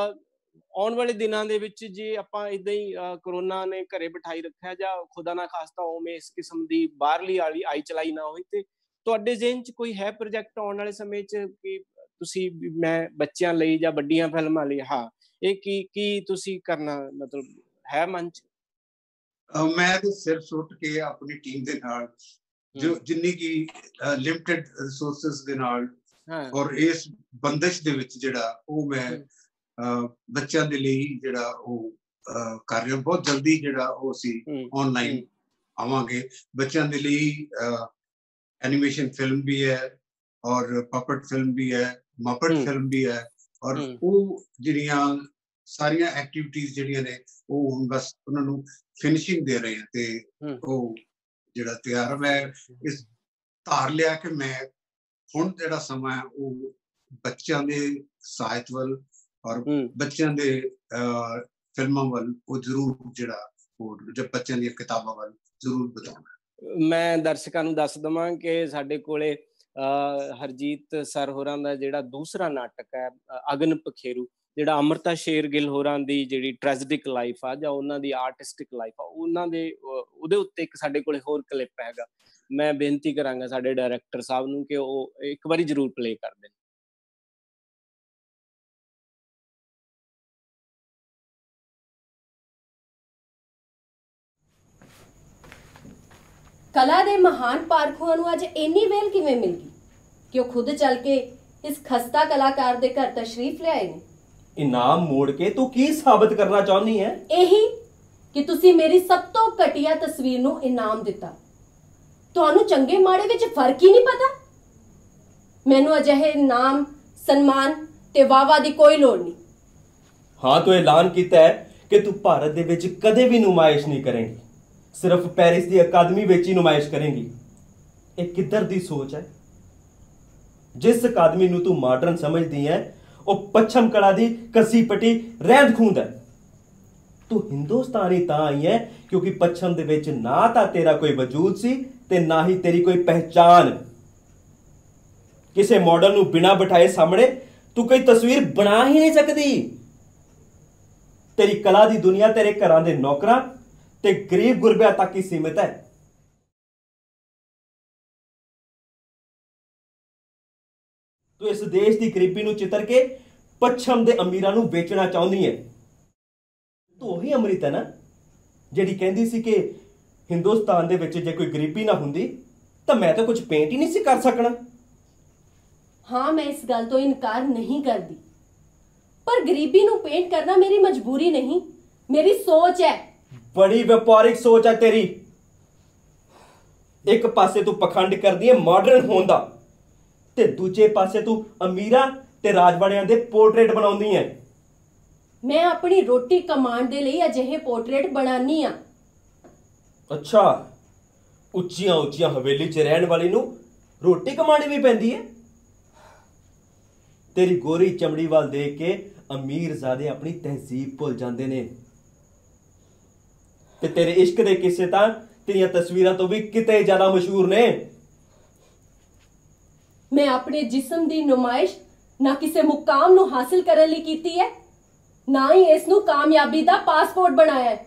ਆਉਣ ਵਾਲੇ ਦਿਨਾਂ ਦੇ ਵਿੱਚ ਜੇ ਆਪਾਂ ਏਦਾਂ ਹੀ ਕਰੋਨਾ ਨੇ ਘਰੇ ਬਿਠਾਈ ਰੱਖਿਆ, ਜਾਂ ਖੁਦਾ ਨਾ ਖਾਸਤਾ ਉਵੇਂ ਇਸ ਕਿਸਮ ਦੀ ਬਾਹਰਲੀ ਆਈ ਚਲਾਈ ਨਾ ਹੋਈ, ਤੇ ਤੁਹਾਡੇ ਜ਼ਿਹਨ 'ਚ ਕੋਈ ਹੈ ਪ੍ਰੋਜੈਕਟ ਆਉਣ ਵਾਲੇ ਸਮੇਂ 'ਚ ਕਿ ਤੁਸੀਂ, ਮੈਂ ਬੱਚਿਆਂ ਲਈ ਜਾਂ ਵੱਡੀਆਂ ਫਿਲਮਾਂ ਲਈ, ਹਾਂ, ਇਹ ਕੀ ਤੁਸੀਂ ਕਰਨਾ ਮਤਲਬ ਹੈ ਮਨ 'ਚ? ਮੈਂ ਤਾਂ ਸਿਰ ਸੁੱਟ ਕੇ ਆਪਣੀ ਟੀਮ ਦੇ ਨਾਲ, ਜੋ ਜਿੰਨੀ ਕਿ ਲਿਮਟਿਡ ਰਿਸੋਰਸਿਸ ਦੇ ਨਾਲ ਔਰ ਇਸ ਬੰਦਸ਼ ਦੇ ਵਿੱਚ ਜਿਹੜਾ ਉਹ ਮੈਂ ਬੱਚਿਆਂ ਦੇ ਲਈ ਜਿਹੜਾ ਉਹ ਕਰ ਰਿਹਾ। ਬਹੁਤ ਜਲਦੀ ਜਿਹੜਾ ਉਹ ਅਸੀਂ ਆਨਲਾਈਨ ਆਵਾਂਗੇ। ਬੱਚਿਆਂ ਦੇ ਲਈ ਐਨੀਮੇਸ਼ਨ ਫਿਲਮ ਵੀ ਹੈ, ਔਰ ਪਪਟ ਫਿਲਮ ਵੀ ਹੈ, ਮਪਟ ਫਿਲਮ ਵੀ ਹੈ। ਔਰ ਉਹ ਜਿਹੜੀਆਂ ਸਾਰੀਆਂ ਐਕਟੀਵਿਟੀਜ਼ ਜਿਹੜੀਆਂ ਨੇ ਉਹ ਹੁਣ ਬਸ ਉਹਨਾਂ ਨੂੰ ਫਿਨਿਸ਼ਿੰਗ ਦੇ ਰਹੇ ਹਾਂ, ਤੇ ਉਹ ਜਿਹੜਾ ਤਿਆਰ ਹੈ। ਮੈਂ ਇਸ ਧਾਰ ਲਿਆ ਕਿ ਮੈਂ ਹੁਣ ਜਿਹੜਾ ਸਮਾਂ ਹੈ ਉਹ ਬੱਚਿਆਂ ਦੇ ਸਾਹਿਤ ਵੱਲ ਔਰ ਬੱਚਿਆਂ ਦੇ ਫਿਲਮਾਂ ਵੱਲ ਉਹ ਜ਼ਰੂਰ ਜਿਹੜਾ ਉਹ ਜਦ ਬੱਚਿਆਂ ਦੀਆਂ ਕਿਤਾਬਾਂ ਵੱਲ ਜ਼ਰੂਰ ਬਤਾਉਣਾ। ਮੈਂ ਦਰਸ਼ਕਾਂ ਨੂੰ ਦੱਸ ਦੇਵਾਂ ਕਿ ਸਾਡੇ ਕੋਲੇ ਹਰਜੀਤ ਸਰ ਹੋਰਾਂ ਦਾ ਜਿਹੜਾ ਦੂਸਰਾ ਨਾਟਕ ਹੈ ਅਗਨ ਪਖੇਰੂ, ਜਿਹੜਾ ਅੰਮ੍ਰਿਤਾ ਸ਼ੇਰਗਿੱਲ ਹੋਰਾਂ ਦੀ ਜਿਹੜੀ ਟ੍ਰੈਜਿਡਿਕ ਲਾਈਫ ਆ ਜਾਂ ਉਹਨਾਂ ਦੀ ਆਰਟਿਸਟਿਕ ਲਾਈਫ ਆ, ਉਹਨਾਂ ਦੇ ਉਹਦੇ ਉੱਤੇ ਇੱਕ ਸਾਡੇ ਕੋਲੇ ਹੋਰ ਕਲਿੱਪ ਹੈਗਾ। ਮੈਂ ਬੇਨਤੀ ਕਰਾਂਗਾ ਸਾਡੇ ਡਾਇਰੈਕਟਰ ਸਾਹਿਬ ਨੂੰ ਕਿ ਉਹ ਇੱਕ ਵਾਰੀ ਜ਼ਰੂਰ ਪਲੇ ਕਰ ਦੇਣ। ਕਲਾ ਦੇ ਮਹਾਨ ਪਾਰਖੂਆਂ ਨੂੰ ਅੱਜ ਇੰਨੀ ਵੇਲ ਕਿਵੇਂ ਮਿਲ ਗਈ ਕਿ ਉਹ ਖੁਦ ਚੱਲ ਕੇ ਇਸ ਖਸਤਾ ਕਲਾਕਾਰ ਦੇ ਘਰ ਤਸ਼ਰੀਫ ਲਿਆਏ ਨੇ? ਇਨਾਮ ਮੋੜ ਕੇ ਤੂੰ ਕੀ ਸਾਬਤ ਕਰਨਾ ਚਾਹੁੰਦੀ ਹੈ? ਇਹੀ ਕਿ ਤੁਸੀਂ ਮੇਰੀ ਸਭ ਤੋਂ ਘਟੀਆ ਤਸਵੀਰ ਨੂੰ ਇਨਾਮ ਦਿੱਤਾ। ਤੁਹਾਨੂੰ ਚੰਗੇ ਮਾੜੇ ਵਿੱਚ ਫਰਕ ਹੀ ਨਹੀਂ ਪਤਾ। ਮੈਨੂੰ ਅਜਿਹੇ ਇਨਾਮ, ਸਨਮਾਨ ਤੇ ਵਾਵਾ ਦੀ ਕੋਈ ਲੋੜ ਨਹੀਂ। ਹਾਂ, ਤੂੰ ਐਲਾਨ ਕੀਤਾ ਹੈ ਕਿ ਤੂੰ ਭਾਰਤ ਦੇ ਵਿੱਚ ਕਦੇ ਵੀ ਨੁਮਾਇਸ਼ ਨਹੀਂ ਕਰੇਂਗੀ, ਸਿਰਫ ਪੈਰਿਸ ਦੀ ਅਕਾਦਮੀ ਵਿੱਚ ਹੀ ਨੁਮਾਇਸ਼ ਕਰੇਂਗੀ। ਇਹ ਕਿੱਧਰ ਦੀ ਸੋਚ ਹੈ? ਜਿਸ ਅਕਾਦਮੀ ਨੂੰ ਤੂੰ ਮਾਡਰਨ ਸਮਝਦੀ ਹੈ ਉਹ ਪੱਛਮ ਕਲਾ ਦੀ ਕਸੀ ਪਟੀ ਰਹਿੰਦ ਖੂੰਦ ਹੈ। ਤੂੰ ਹਿੰਦੁਸਤਾਨੀ ਤਾਂ ਆਈ ਹੈ ਕਿਉਂਕਿ ਪੱਛਮ ਦੇ ਵਿੱਚ ਨਾ ਤਾਂ ਤੇਰਾ ਕੋਈ ਵਜੂਦ ਸੀ ਤੇ ਨਾ ਹੀ ਤੇਰੀ ਕੋਈ ਪਹਿਚਾਨ। ਕਿਸੇ ਮਾਡਲ ਨੂੰ ਬਿਨਾਂ ਬਿਠਾਏ ਸਾਹਮਣੇ ਤੂੰ ਕੋਈ ਤਸਵੀਰ ਬਣਾ ਹੀ ਨਹੀਂ ਸਕਦੀ। ਤੇਰੀ ਕਲਾ ਦੀ ਦੁਨੀਆ ਤੇਰੇ ਘਰਾਂ ਦੇ ਨੌਕਰਾਂ ਤੇ ਗਰੀਬ ਗੁਰਬਿਆਂ ਤੱਕ ਹੀ ਸੀਮਿਤ ਹੈ। ਤੂੰ ਇਸ ਦੇਸ਼ ਦੀ ਗਰੀਬੀ ਨੂੰ ਚਿੱਤਰ ਕੇ ਪੱਛਮ ਦੇ ਅਮੀਰਾਂ ਨੂੰ ਵੇਚਣਾ ਚਾਹੁੰਦੀ ਹੈ। ਤੂੰ ਉਹੀ ਅੰਮ੍ਰਿਤ ਹੈ ਨਾ ਜਿਹੜੀ ਕਹਿੰਦੀ ਸੀ ਕਿ ਹਿੰਦੁਸਤਾਨ ਦੇ ਵਿੱਚ ਜੇ ਕੋਈ ਗਰੀਬੀ ਨਾ ਹੁੰਦੀ ਤਾਂ ਮੈਂ ਤਾਂ ਕੁਝ ਪੇਂਟ ਹੀ ਨਹੀਂ ਸੀ ਕਰ ਸਕਣਾ। ਹਾਂ, ਮੈਂ ਇਸ ਗੱਲ ਤੋਂ ਇਨਕਾਰ ਨਹੀਂ ਕਰਦੀ, ਪਰ ਗਰੀਬੀ ਨੂੰ ਪੇਂਟ ਕਰਨਾ ਮੇਰੀ ਮਜਬੂਰੀ ਨਹੀਂ, ਮੇਰੀ ਸੋਚ ਹੈ। ਬੜੀ ਵਪਾਰਿਕ ਸੋਚ ਹੈ ਤੇਰੀ। ਇੱਕ ਪਾਸੇ ਤੂੰ ਪਖੰਡ ਕਰਦੀ ਹੈ ਮਾਡਰਨ ਹੋਣ ਦਾ ਤੇ ਦੂਜੇ ਪਾਸੇ ਤੂੰ ਅਮੀਰਾਂ ਤੇ ਰਾਜਵਾੜਿਆਂ ਦੇ ਪੋਰਟਰੇਟ ਬਣਾਉਂਦੀ ਹੈ। ਮੈਂ ਆਪਣੀ ਰੋਟੀ ਕਮਾਉਣ ਦੇ ਲਈ ਅਜਿਹੇ ਪੋਰਟਰੇਟ ਬਣਾਉਣੀ ਆ। ਅੱਛਾ, ਉੱਚੀਆਂ ਉੱਚੀਆਂ ਹਵੇਲੀ 'ਚ ਰਹਿਣ ਵਾਲੀ ਨੂੰ ਰੋਟੀ ਕਮਾਣੀ ਵੀ ਪੈਂਦੀ ਹੈ? ਤੇਰੀ ਗੋਰੀ ਚਮੜੀ ਵੱਲ ਦੇਖ ਕੇ ਅਮੀਰਜ਼ਾਦੇ ਆਪਣੀ ਤਹਿਜ਼ੀਬ ਭੁੱਲ ਜਾਂਦੇ ਨੇ ਤੇ ਤੇਰੇ ਇਸ਼ਕ ਦੇ ਕਿੱਸੇ ਤਾਂ ਤੇਰੀਆਂ ਤਸਵੀਰਾਂ ਤੋਂ ਵੀ ਕਿਤੇ ਜ਼ਿਆਦਾ ਮਸ਼ਹੂਰ ਨੇ। ਮੈਂ ਆਪਣੇ ਜਿਸਮ ਦੀ ਨੁਮਾਇਸ਼ ਨਾ ਕਿਸੇ ਮੁਕਾਮ ਨੂੰ ਹਾਸਿਲ ਕਰਨ ਲਈ ਕੀਤੀ ਹੈ, ਨਾ ਹੀ ਇਸ ਨੂੰ ਕਾਮਯਾਬੀ ਦਾ ਪਾਸਪੋਰਟ ਬਣਾਇਆ ਹੈ।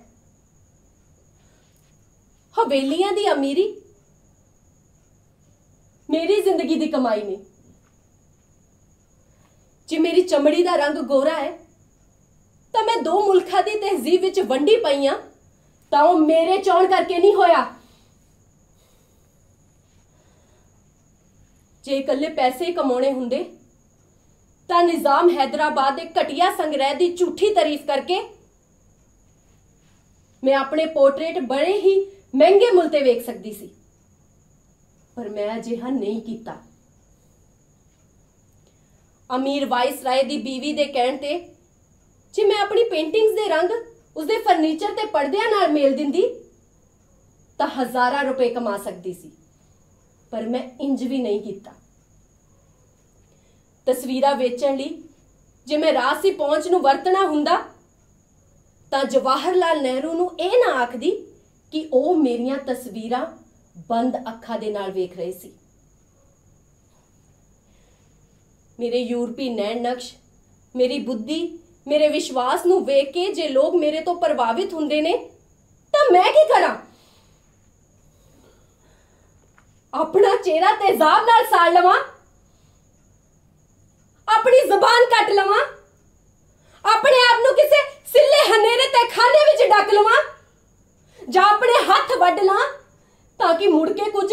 ਹਵੇਲੀਆਂ ਦੀ ਅਮੀਰੀ ਮੇਰੀ ਜ਼ਿੰਦਗੀ ਦੀ ਕਮਾਈ ਨਹੀਂ। ਜੇ ਮੇਰੀ ਚਮੜੀ ਦਾ ਰੰਗ ਗੋਰਾ ਹੈ ਤਾਂ ਮੈਂ ਦੋ ਮੁਲਕਾਂ ਦੀ ਤਹਿਜ਼ੀਬ ਵਿੱਚ ਵੰਡੀ ਪਈ ਹਾਂ, ਤਾਂ ਉਹ ਮੇਰੇ ਚੋਣ ਕਰਕੇ ਨਹੀਂ ਹੋਇਆ। ਜੇ ਇਕੱਲੇ ਪੈਸੇ ਕਮਾਉਣੇ ਹੁੰਦੇ ਤਾਂ ਨਿਜ਼ਾਮ ਹੈਦਰਾਬਾਦ ਦੇ ਘਟੀਆ ਸੰਗ੍ਰਹਿ ਦੀ ਝੂਠੀ ਤਾਰੀਫ ਕਰਕੇ ਮੈਂ ਆਪਣੇ ਪੋਰਟਰੇਟ ਬੜੇ ਹੀ ਮਹਿੰਗੇ ਮੁੱਲ ਤੇ ਵੇਚ ਸਕਦੀ ਸੀ, ਪਰ ਮੈਂ ਅਜਿਹਾ ਨਹੀਂ ਕੀਤਾ। ਅਮੀਰ ਵਾਇਸਰਾਏ ਦੀ ਬੀਵੀ ਦੇ ਕਹਿਣ ਤੇ ਜੇ ਮੈਂ ਆਪਣੀ ਪੇਂਟਿੰਗਸ ਦੇ ਰੰਗ ਉਸਦੇ ਫਰਨੀਚਰ ਤੇ ਪਰਦਿਆਂ ਨਾਲ ਮੇਲ ਦਿੰਦੀ ਤਾਂ ਹਜ਼ਾਰਾਂ ਰੁਪਏ ਕਮਾ ਸਕਦੀ ਸੀ, ਪਰ ਮੈਂ ਇੰਜ ਵੀ ਨਹੀਂ ਕੀਤਾ। ਤਸਵੀਰਾਂ ਵੇਚਣ ਲਈ ਜੇ ਮੈਂ ਰਾਜਸੀ ਪਹੁੰਚ ਨੂੰ ਵਰਤਣਾ ਹੁੰਦਾ ਤਾਂ ਜਵਾਹਰ ਲਾਲ ਨਹਿਰੂ ਨੂੰ ਇਹ ਨਾ ਆਖਦੀ ਕਿ ਉਹ ਮੇਰੀਆਂ ਤਸਵੀਰਾਂ ਬੰਦ ਅੱਖਾਂ ਦੇ ਨਾਲ ਵੇਖ ਰਹੇ ਸੀ। ਮੇਰੇ ਯੂਰਪੀ ਨੈਣ ਨਕਸ਼, ਮੇਰੀ ਬੁੱਧੀ, ਮੇਰੇ ਵਿਸ਼ਵਾਸ ਨੂੰ ਵੇਖ ਕੇ ਜੇ ਲੋਕ ਮੇਰੇ ਤੋਂ ਪ੍ਰਭਾਵਿਤ ਹੁੰਦੇ ਨੇ ਤਾਂ ਮੈਂ ਕੀ ਕਰਾਂ? ਆਪਣਾ ਚਿਹਰਾ ਤੇਜ਼ਾਬ ਨਾਲ ਸਾੜ ਲਵਾਂ, ਆਪਣੀ ਜ਼ੁਬਾਨ ਕੱਟ ਲਵਾਂ, ਆਪਣੇ ਆਪ ਨੂੰ ਕਿਸੇ ਸਿੱਲੇ ਹਨੇਰੇ ਤੇ ਖਾਨੇ ਵਿੱਚ ਡੱਕ ਲਵਾਂ, ਜਾਂ ਆਪਣੇ ਹੱਥ ਵੱਢ ਲਾਂ ਤਾਂ ਕਿ ਮੁੜ ਕੇ ਕੁਝ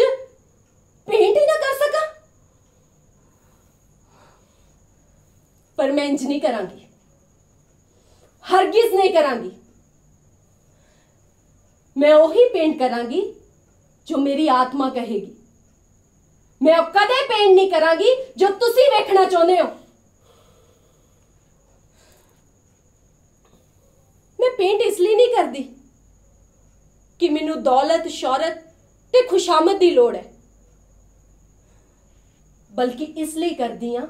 ਪੇਂਟ ਹੀ ਨਾ ਕਰ ਸਕਾਂ? ਪਰ ਮੈਂ ਇੰਜ ਨਹੀਂ ਕਰਾਂਗੀ, ਹਰगिज नहीं करांगी। मैं ਉਹੀ पेंट करांगी जो मेरी आत्मा कहेगी। मैं कदे पेंट नहीं करांगी जो तुसी वेखना चाहते हो। मैं पेंट इसलिए नहीं करती कि मैनू दौलत, शौहरत ते खुशामद की लोड़ है, बल्कि इसलिए करदी हां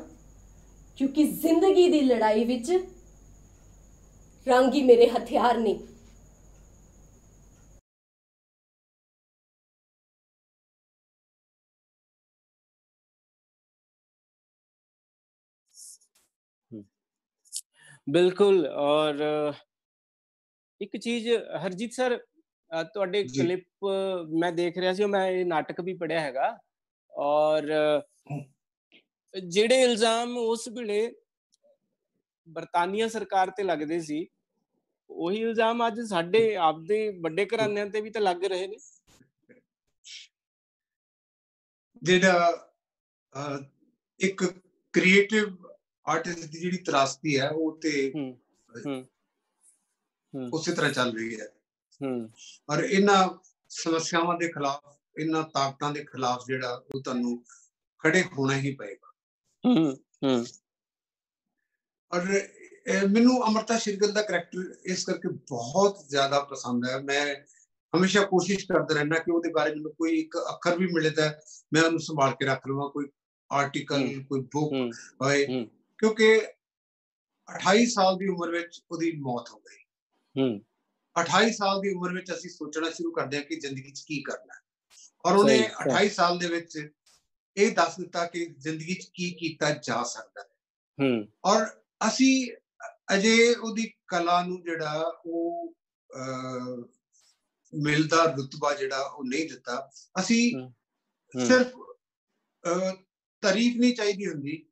क्योंकि जिंदगी की लड़ाई विच रंग ही मेरे हथियार ने। बिल्कुल। और एक चीज हरजीत सर, ਤੁਹਾਡੇ ਕਲਿੱਪ ਮੈਂ ਦੇਖ ਰਿਹਾ ਸੀ, ਮੈਂ ਇਹ ਨਾਟਕ ਵੀ ਪੜ੍ਹਿਆ ਹੈਗਾ, ਔਰ ਜਿਹੜੇ ਇਲਜ਼ਾਮ ਉਸ ਵੇਲੇ ਬਰਤਾਨੀਆ ਸਰਕਾਰ ਤੇ ਲੱਗਦੇ ਸੀ, ਉਹੀ ਇਲਜ਼ਾਮ ਅੱਜ ਸਾਡੇ ਆਪਦੇ ਵੱਡੇ ਘਰਾਣਿਆਂ ਤੇ ਵੀ ਤਾਂ ਲੱਗ ਰਹੇ ਨੇ। ਜਿਹੜਾ ਇੱਕ ਕ੍ਰੀਏਟਿਵ ਆਰਟਿਸਟ ਦੀ ਜਿਹੜੀ ਤਰਾਸਦੀ ਹੈ ਉਹ ਤੇ ਉਸੇ ਤਰ੍ਹਾਂ ਚੱਲ ਰਹੀ ਹੈ। ਔਰ ਇਹਨਾਂ ਸਮੱਸਿਆਵਾਂ ਦੇ ਖਿਲਾਫ, ਇਹਨਾਂ ਤਾਕਤਾਂ ਦੇ ਖਿਲਾਫ ਜਿਹੜਾ ਉਹ ਤੁਹਾਨੂੰ ਖੜੇ ਹੋਣਾ ਹੀ ਪਏਗਾ। ਔਰ ਮੈਨੂੰ ਅਮਰਤਾ ਸ਼ੇਰਗਿੱਲ ਦਾ ਕਰੈਕਟਰ ਇਸ ਕਰਕੇ ਬਹੁਤ ਜ਼ਿਆਦਾ ਪਸੰਦ ਹੈ। ਮੈਂ ਹਮੇਸ਼ਾ ਕੋਸ਼ਿਸ਼ ਕਰਦਾ ਰਹਿੰਦਾ ਕਿ ਉਹਦੇ ਬਾਰੇ ਮੈਨੂੰ ਕੋਈ ਇੱਕ ਅੱਖਰ ਵੀ ਮਿਲੇ ਤਾਂ ਮੈਂ ਉਹਨੂੰ ਸੰਭਾਲ ਕੇ ਰੱਖ ਲਵਾਂ, ਕੋਈ ਆਰਟੀਕਲ, ਕੋਈ ਬੁੱਕ ਹੋਏ, ਕਿਉਂਕਿ 28 ਸਾਲ ਦੀ ਉਮਰ ਵਿੱਚ ਉਹਦੀ ਮੌਤ ਹੋ ਗਈ। 28 ਸਾਲ ਦੀ ਉਮਰ ਵਿੱਚ ਅਸੀਂ ਸੋਚਣਾ ਸ਼ੁਰੂ ਕਰਦੇ ਹਾਂ ਕਿ ਜ਼ਿੰਦਗੀ 'ਚ ਕੀ ਕਰਨਾ ਹੈ, ਔਰ ਉਹਨੇ 28 ਸਾਲ ਦੇ ਵਿੱਚ ਇਹ ਦੱਸ ਦਿੱਤਾ ਕਿ ਜ਼ਿੰਦਗੀ 'ਚ ਕੀ ਕੀਤਾ ਜਾ ਸਕਦਾ ਹੈ। ਔਰ ਅਸੀਂ ਅਜੇ ਉਹਦੀ ਕਲਾ ਨੂੰ ਜਿਹੜਾ ਉਹ ਮਿਲਦਾ ਰੁਤਬਾ ਜਿਹੜਾ ਉਹ ਨਹੀਂ ਦਿੱਤਾ। ਅਸੀਂ ਸਿਰਫ ਤਾਰੀਫ ਨਹੀਂ ਚਾਹੀਦੀ ਹੁੰਦੀ,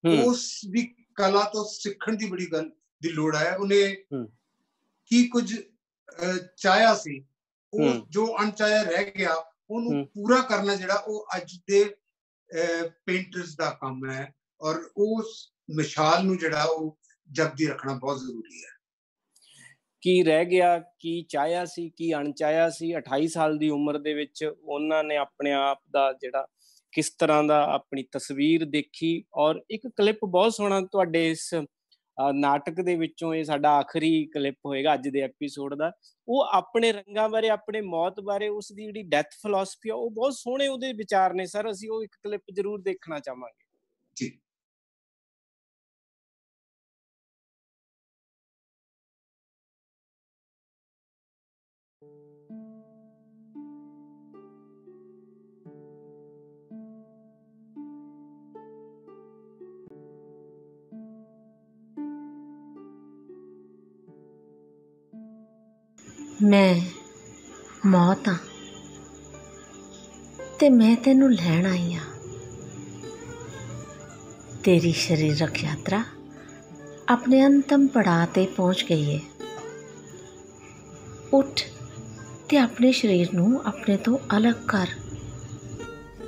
ਉਸ ਦੀ ਕਲਾ ਤੋਂ ਸਿੱਖਣ ਦੀ ਬੜੀ ਗੱਲ ਦੀ ਲੋੜ ਹੈ। ਉਹਨੇ ਕੀ ਕੁਝ ਚਾਹਿਆ ਸੀ, ਉਹ ਜੋ ਅਣਚਾਹਿਆ ਰਹਿ ਗਿਆ ਉਹਨੂੰ ਪੂਰਾ ਕਰਨਾ ਜਿਹੜਾ ਉਹ ਅੱਜ ਦੇ ਪੇਂਟਰਸ ਦਾ ਕੰਮ ਹੈ, ਔਰ ਉਸ ਮਿਸਾਲ ਨੂੰ ਜਿਹੜਾ ਉਹ ਜਗਦੀ ਰੱਖਣਾ ਬਹੁਤ ਜ਼ਰੂਰੀ ਹੈ। ਕੀ ਰਹਿ ਗਿਆ, ਕੀ ਚਾਹਿਆ ਸੀ, ਕੀ ਅਣਚਾਹਿਆ ਸੀ। 28 ਸਾਲ ਦੀ ਉਮਰ ਦੇ ਵਿੱਚ ਉਹਨਾਂ ਨੇ ਆਪਣੇ ਆਪ ਦਾ ਜਿਹੜਾ ਕਿਸ ਤਰ੍ਹਾਂ ਦਾ ਆਪਣੀ ਤਸਵੀਰ ਦੇਖੀ। ਔਰ ਇੱਕ ਕਲਿੱਪ ਬਹੁਤ ਸੋਹਣਾ ਤੁਹਾਡੇ ਇਸ ਨਾਟਕ ਦੇ ਵਿੱਚੋਂ, ਇਹ ਸਾਡਾ ਆਖਰੀ ਕਲਿੱਪ ਹੋਏਗਾ ਅੱਜ ਦੇ ਐਪੀਸੋਡ ਦਾ, ਉਹ ਆਪਣੇ ਰੰਗਾਂ ਬਾਰੇ, ਆਪਣੇ ਮੌਤ ਬਾਰੇ, ਉਸ ਦੀ ਜਿਹੜੀ ਡੈਥ ਫਿਲਾਸਫੀ ਆ, ਉਹ ਬਹੁਤ ਸੋਹਣੇ ਉਹਦੇ ਵਿਚਾਰ ਨੇ ਸਰ। ਅਸੀਂ ਉਹ ਇੱਕ ਕਲਿੱਪ ਜ਼ਰੂਰ ਦੇਖਣਾ ਚਾਹਾਂਗੇ ਜੀ। ਮੈਂ ਮੌਤ ਹਾਂ ਤੇ ਮੈਂ ਤੈਨੂੰ ਲੈਣ ਆਈ ਹਾਂ। ਤੇਰੀ ਸਰੀਰਕ ਯਾਤਰਾ ਆਪਣੇ ਅੰਤਮ ਪੜਾਅ ਤੇ ਪਹੁੰਚ ਗਈ ਹੈ। ਉੱਠ ਤੇ ਆਪਣੇ ਸਰੀਰ ਨੂੰ ਆਪਣੇ ਤੋਂ ਅਲੱਗ ਕਰ।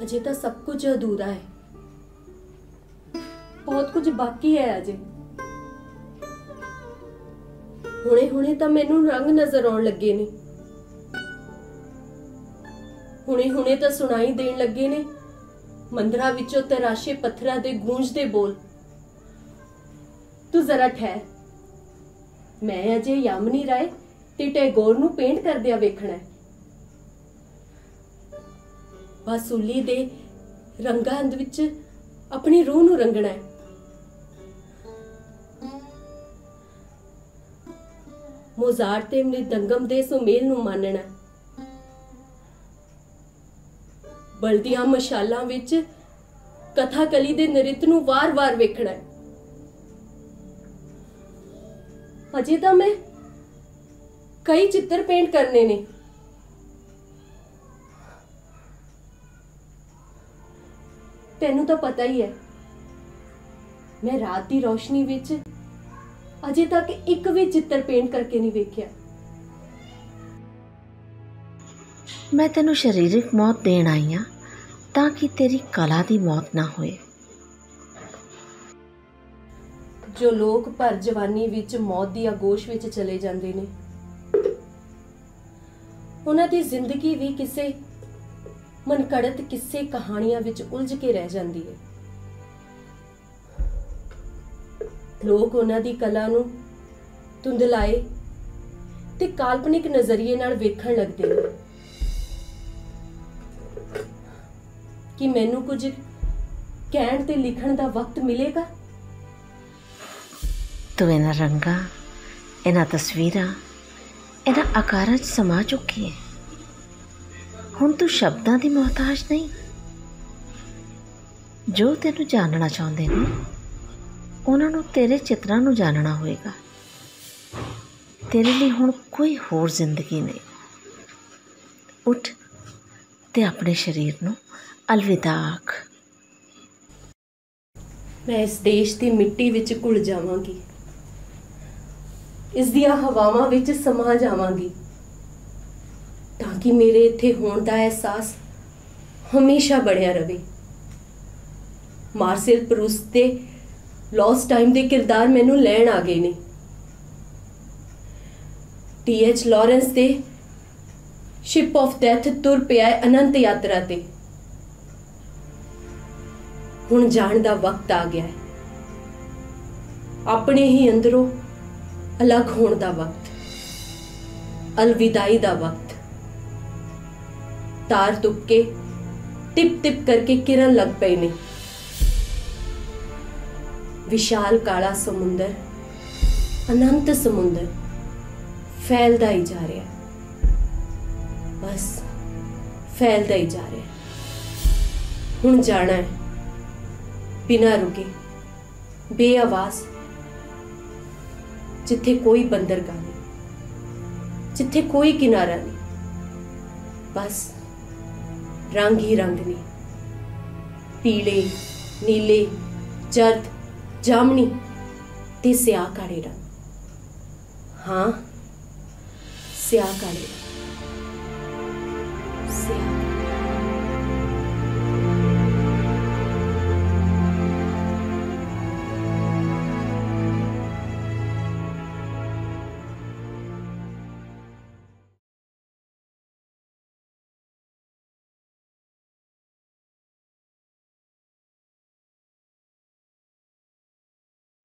ਅਜੇ ਤਾਂ ਸਭ ਕੁਝ ਅਧੂਰਾ ਹੈ, ਬਹੁਤ ਕੁਝ ਬਾਕੀ ਹੈ ਅਜੇ। ਹੁਣੇ ਤਾਂ ਮੈਨੂੰ ਰੰਗ ਨਜ਼ਰ ਆਉਣ ਲੱਗੇ ਨੇ, ਹੁਣੇ ਤਾਂ ਸੁਣਾਈ ਦੇਣ ਲੱਗੇ ਨੇ ਮੰਦਰਾਂ ਵਿੱਚੋਂ ਤਰਾਸ਼ੇ ਪੱਥਰਾਂ ਦੇ ਗੂੰਜਦੇ ਬੋਲ। ਤੂੰ ਜ਼ਰਾ ਠਹਿਰ, ਮੈਂ ਅਜੇ ਯਾਮਨੀ ਰਾਏ ਤੇ ਟੈਗੋਰ ਨੂੰ ਪੇਂਟ ਕਰਦਿਆਂ ਵੇਖਣਾ ਹੈ। ਬਾਸੁਲੀ ਦੇ ਰੰਗਾਂ ਵਿੱਚ ਆਪਣੀ ਰੂਹ ਨੂੰ ਰੰਗਣਾ ਹੈ। ਮੋਜ਼ਾਰਟ ਤੇ ਮ੍ਰਿਦੰਗਮ ਦੇ ਸੁਮੇਲ ਨੂੰ ਮਾਨਣਾ, ਬਲਦੀਆਂ ਮਸ਼ਾਲਾਂ ਵਿੱਚ ਕਥਾਕਲੀ ਦੇ ਨ੍ਰਿਤ ਨੂੰ ਵਾਰ-ਵਾਰ ਵੇਖਣਾ ਹੈ। ਅਜੇ ਤਾਂ ਮੈਂ ਕਈ ਚਿੱਤਰ ਪੇਂਟ ਕਰਨੇ ਨੇ। ਤੈਨੂੰ ਤਾਂ ਪਤਾ ਹੀ ਹੈ, ਮੈਂ ਰਾਤ ਦੀ ਰੋਸ਼ਨੀ ਵਿੱਚ ਅਜੇ ਤੱਕ ਇੱਕ ਵੀ ਚਿੱਤਰ ਪੇਂਟ ਕਰਕੇ ਨਹੀਂ ਵੇਖਿਆ। ਮੈਂ ਤੈਨੂੰ ਸਰੀਰਕ ਮੌਤ ਦੇਣ ਆਈ ਹਾਂ ਤਾਂ ਕਿ ਤੇਰੀ ਕਲਾ ਦੀ ਮੌਤ ਨਾ ਹੋਏ। ਜੋ ਲੋਕ ਭਰ ਜਵਾਨੀ ਵਿੱਚ ਮੌਤ ਦੀ ਆਗੋਸ਼ ਵਿੱਚ ਚਲੇ ਜਾਂਦੇ ਨੇ, ਉਹਨਾਂ ਦੀ ਜ਼ਿੰਦਗੀ ਵੀ ਕਿਸੇ ਮਨਕੜਤ ਕਿਸੇ ਕਹਾਣੀਆਂ ਵਿੱਚ ਉਲਝ ਕੇ ਰਹਿ ਜਾਂਦੀ ਹੈ। ਲੋਕ ਉਹਨਾਂ ਦੀ ਕਲਾ ਨੂੰ ਧੁੰਦਲਾਏ ਤੇ ਕਾਲਪਨਿਕ ਨਜ਼ਰੀਏ ਨਾਲ ਵੇਖਣ ਲੱਗਦੇ ਨੇ। ਕਿ ਮੈਨੂੰ ਕੁਝ ਕਹਿਣ ਤੇ ਲਿਖਣ ਦਾ ਵਕਤ ਮਿਲੇਗਾ? ਤੂੰ ਇਹਨਾਂ ਰੰਗਾਂ, ਇਹਨਾਂ ਤਸਵੀਰਾਂ ਇਹਨਾਂ ਆਕਾਰਾਂ 'ਚ ਸਮਾ ਚੁੱਕੀ ਹੈ। ਹੁਣ ਤੂੰ ਸ਼ਬਦਾਂ ਦੀ ਮੁਹਤਾਜ ਨਹੀਂ। ਜੋ ਤੈਨੂੰ ਜਾਣਨਾ ਚਾਹੁੰਦੇ ਨੇ ਉਹਨਾਂ ਨੂੰ ਤੇਰੇ ਚਿੱਤਰਾਂ ਨੂੰ ਜਾਣਨਾ ਹੋਏਗਾ। ਤੇਰੇ ਲਈ ਹੁਣ ਕੋਈ ਹੋਰ ਜ਼ਿੰਦਗੀ ਨਹੀਂ। ਉੱਠ ਤੇ ਆਪਣੇ ਸਰੀਰ ਨੂੰ ਅਲਵਿਦਾ ਆਖ। ਮੈਂ ਇਸ ਦੇਸ਼ ਦੀ ਮਿੱਟੀ ਵਿੱਚ ਘੁਲ ਜਾਵਾਂਗੀ, ਇਸ ਦੀਆਂ ਹਵਾਵਾਂ ਵਿੱਚ ਸਮਾ ਜਾਵਾਂਗੀ, ਤਾਂ ਕਿ ਮੇਰੇ ਇੱਥੇ ਹੋਣ ਦਾ ਅਹਿਸਾਸ ਹਮੇਸ਼ਾ ਬਣਿਆ ਰਵੇ। ਮਾਰਸੇਲ ਪ੍ਰੂਸਟ ਦੇ ਲੌਸਟ ਟਾਈਮ ਦੇ ਕਿਰਦਾਰ ਮੈਨੂੰ ਲੈਣ ਆ ਗਏ ਨੇ। ਟੀ.ਐਚ. ਲਾਰੈਂਸ ਦੇ ਸ਼ਿਪ ਆਫ ਡੈਥ ਤੁਰ ਪਿਆ ਅਨੰਤ ਯਾਤਰਾ ਤੇ। ਹੁਣ ਜਾਣ ਦਾ ਵਕਤ ਆ ਗਿਆ ਹੈ, ਆਪਣੇ ਹੀ ਅੰਦਰੋਂ ਅਲੱਗ ਹੋਣ ਦਾ ਵਕਤ, ਅਲਵਿਦਾਈ ਦਾ ਵਕਤ। ਤਾਰ ਤੁਪਕੇ ਟਿਪ ਟਿਪ ਕਰਕੇ ਕਿਰਨ ਲੱਗ ਪਏ ਨੇ। ਵਿਸ਼ਾਲ ਕਾਲਾ ਸਮੁੰਦਰ, ਅਨੰਤ ਸਮੁੰਦਰ ਫੈਲਦਾ ਹੀ ਜਾ ਰਿਹਾ, ਬਸ ਫੈਲਦਾ ਹੀ ਜਾ ਰਿਹਾ। ਹੁਣ ਜਾਣਾ ਹੈ ਬਿਨਾਂ ਰੁਕੇ, ਬੇਆਵਾਜ਼, ਜਿੱਥੇ ਕੋਈ ਬੰਦਰਗਾਹ ਨਹੀਂ, ਜਿੱਥੇ ਕੋਈ ਕਿਨਾਰਾ ਨਹੀਂ, ਬਸ ਰੰਗ ਹੀ ਰੰਗ ਨੇ, ਪੀਲੇ, ਨੀਲੇ, ਜਰਦ, ਜਾਮਣੀ ਤੇ ਸਿਆਹ ਕਾਲੇ ਰੰਗ। ਹਾਂ, ਸਿਆਹ ਕਾਲੇ ਰੰਗ, ਸਿਆਹ।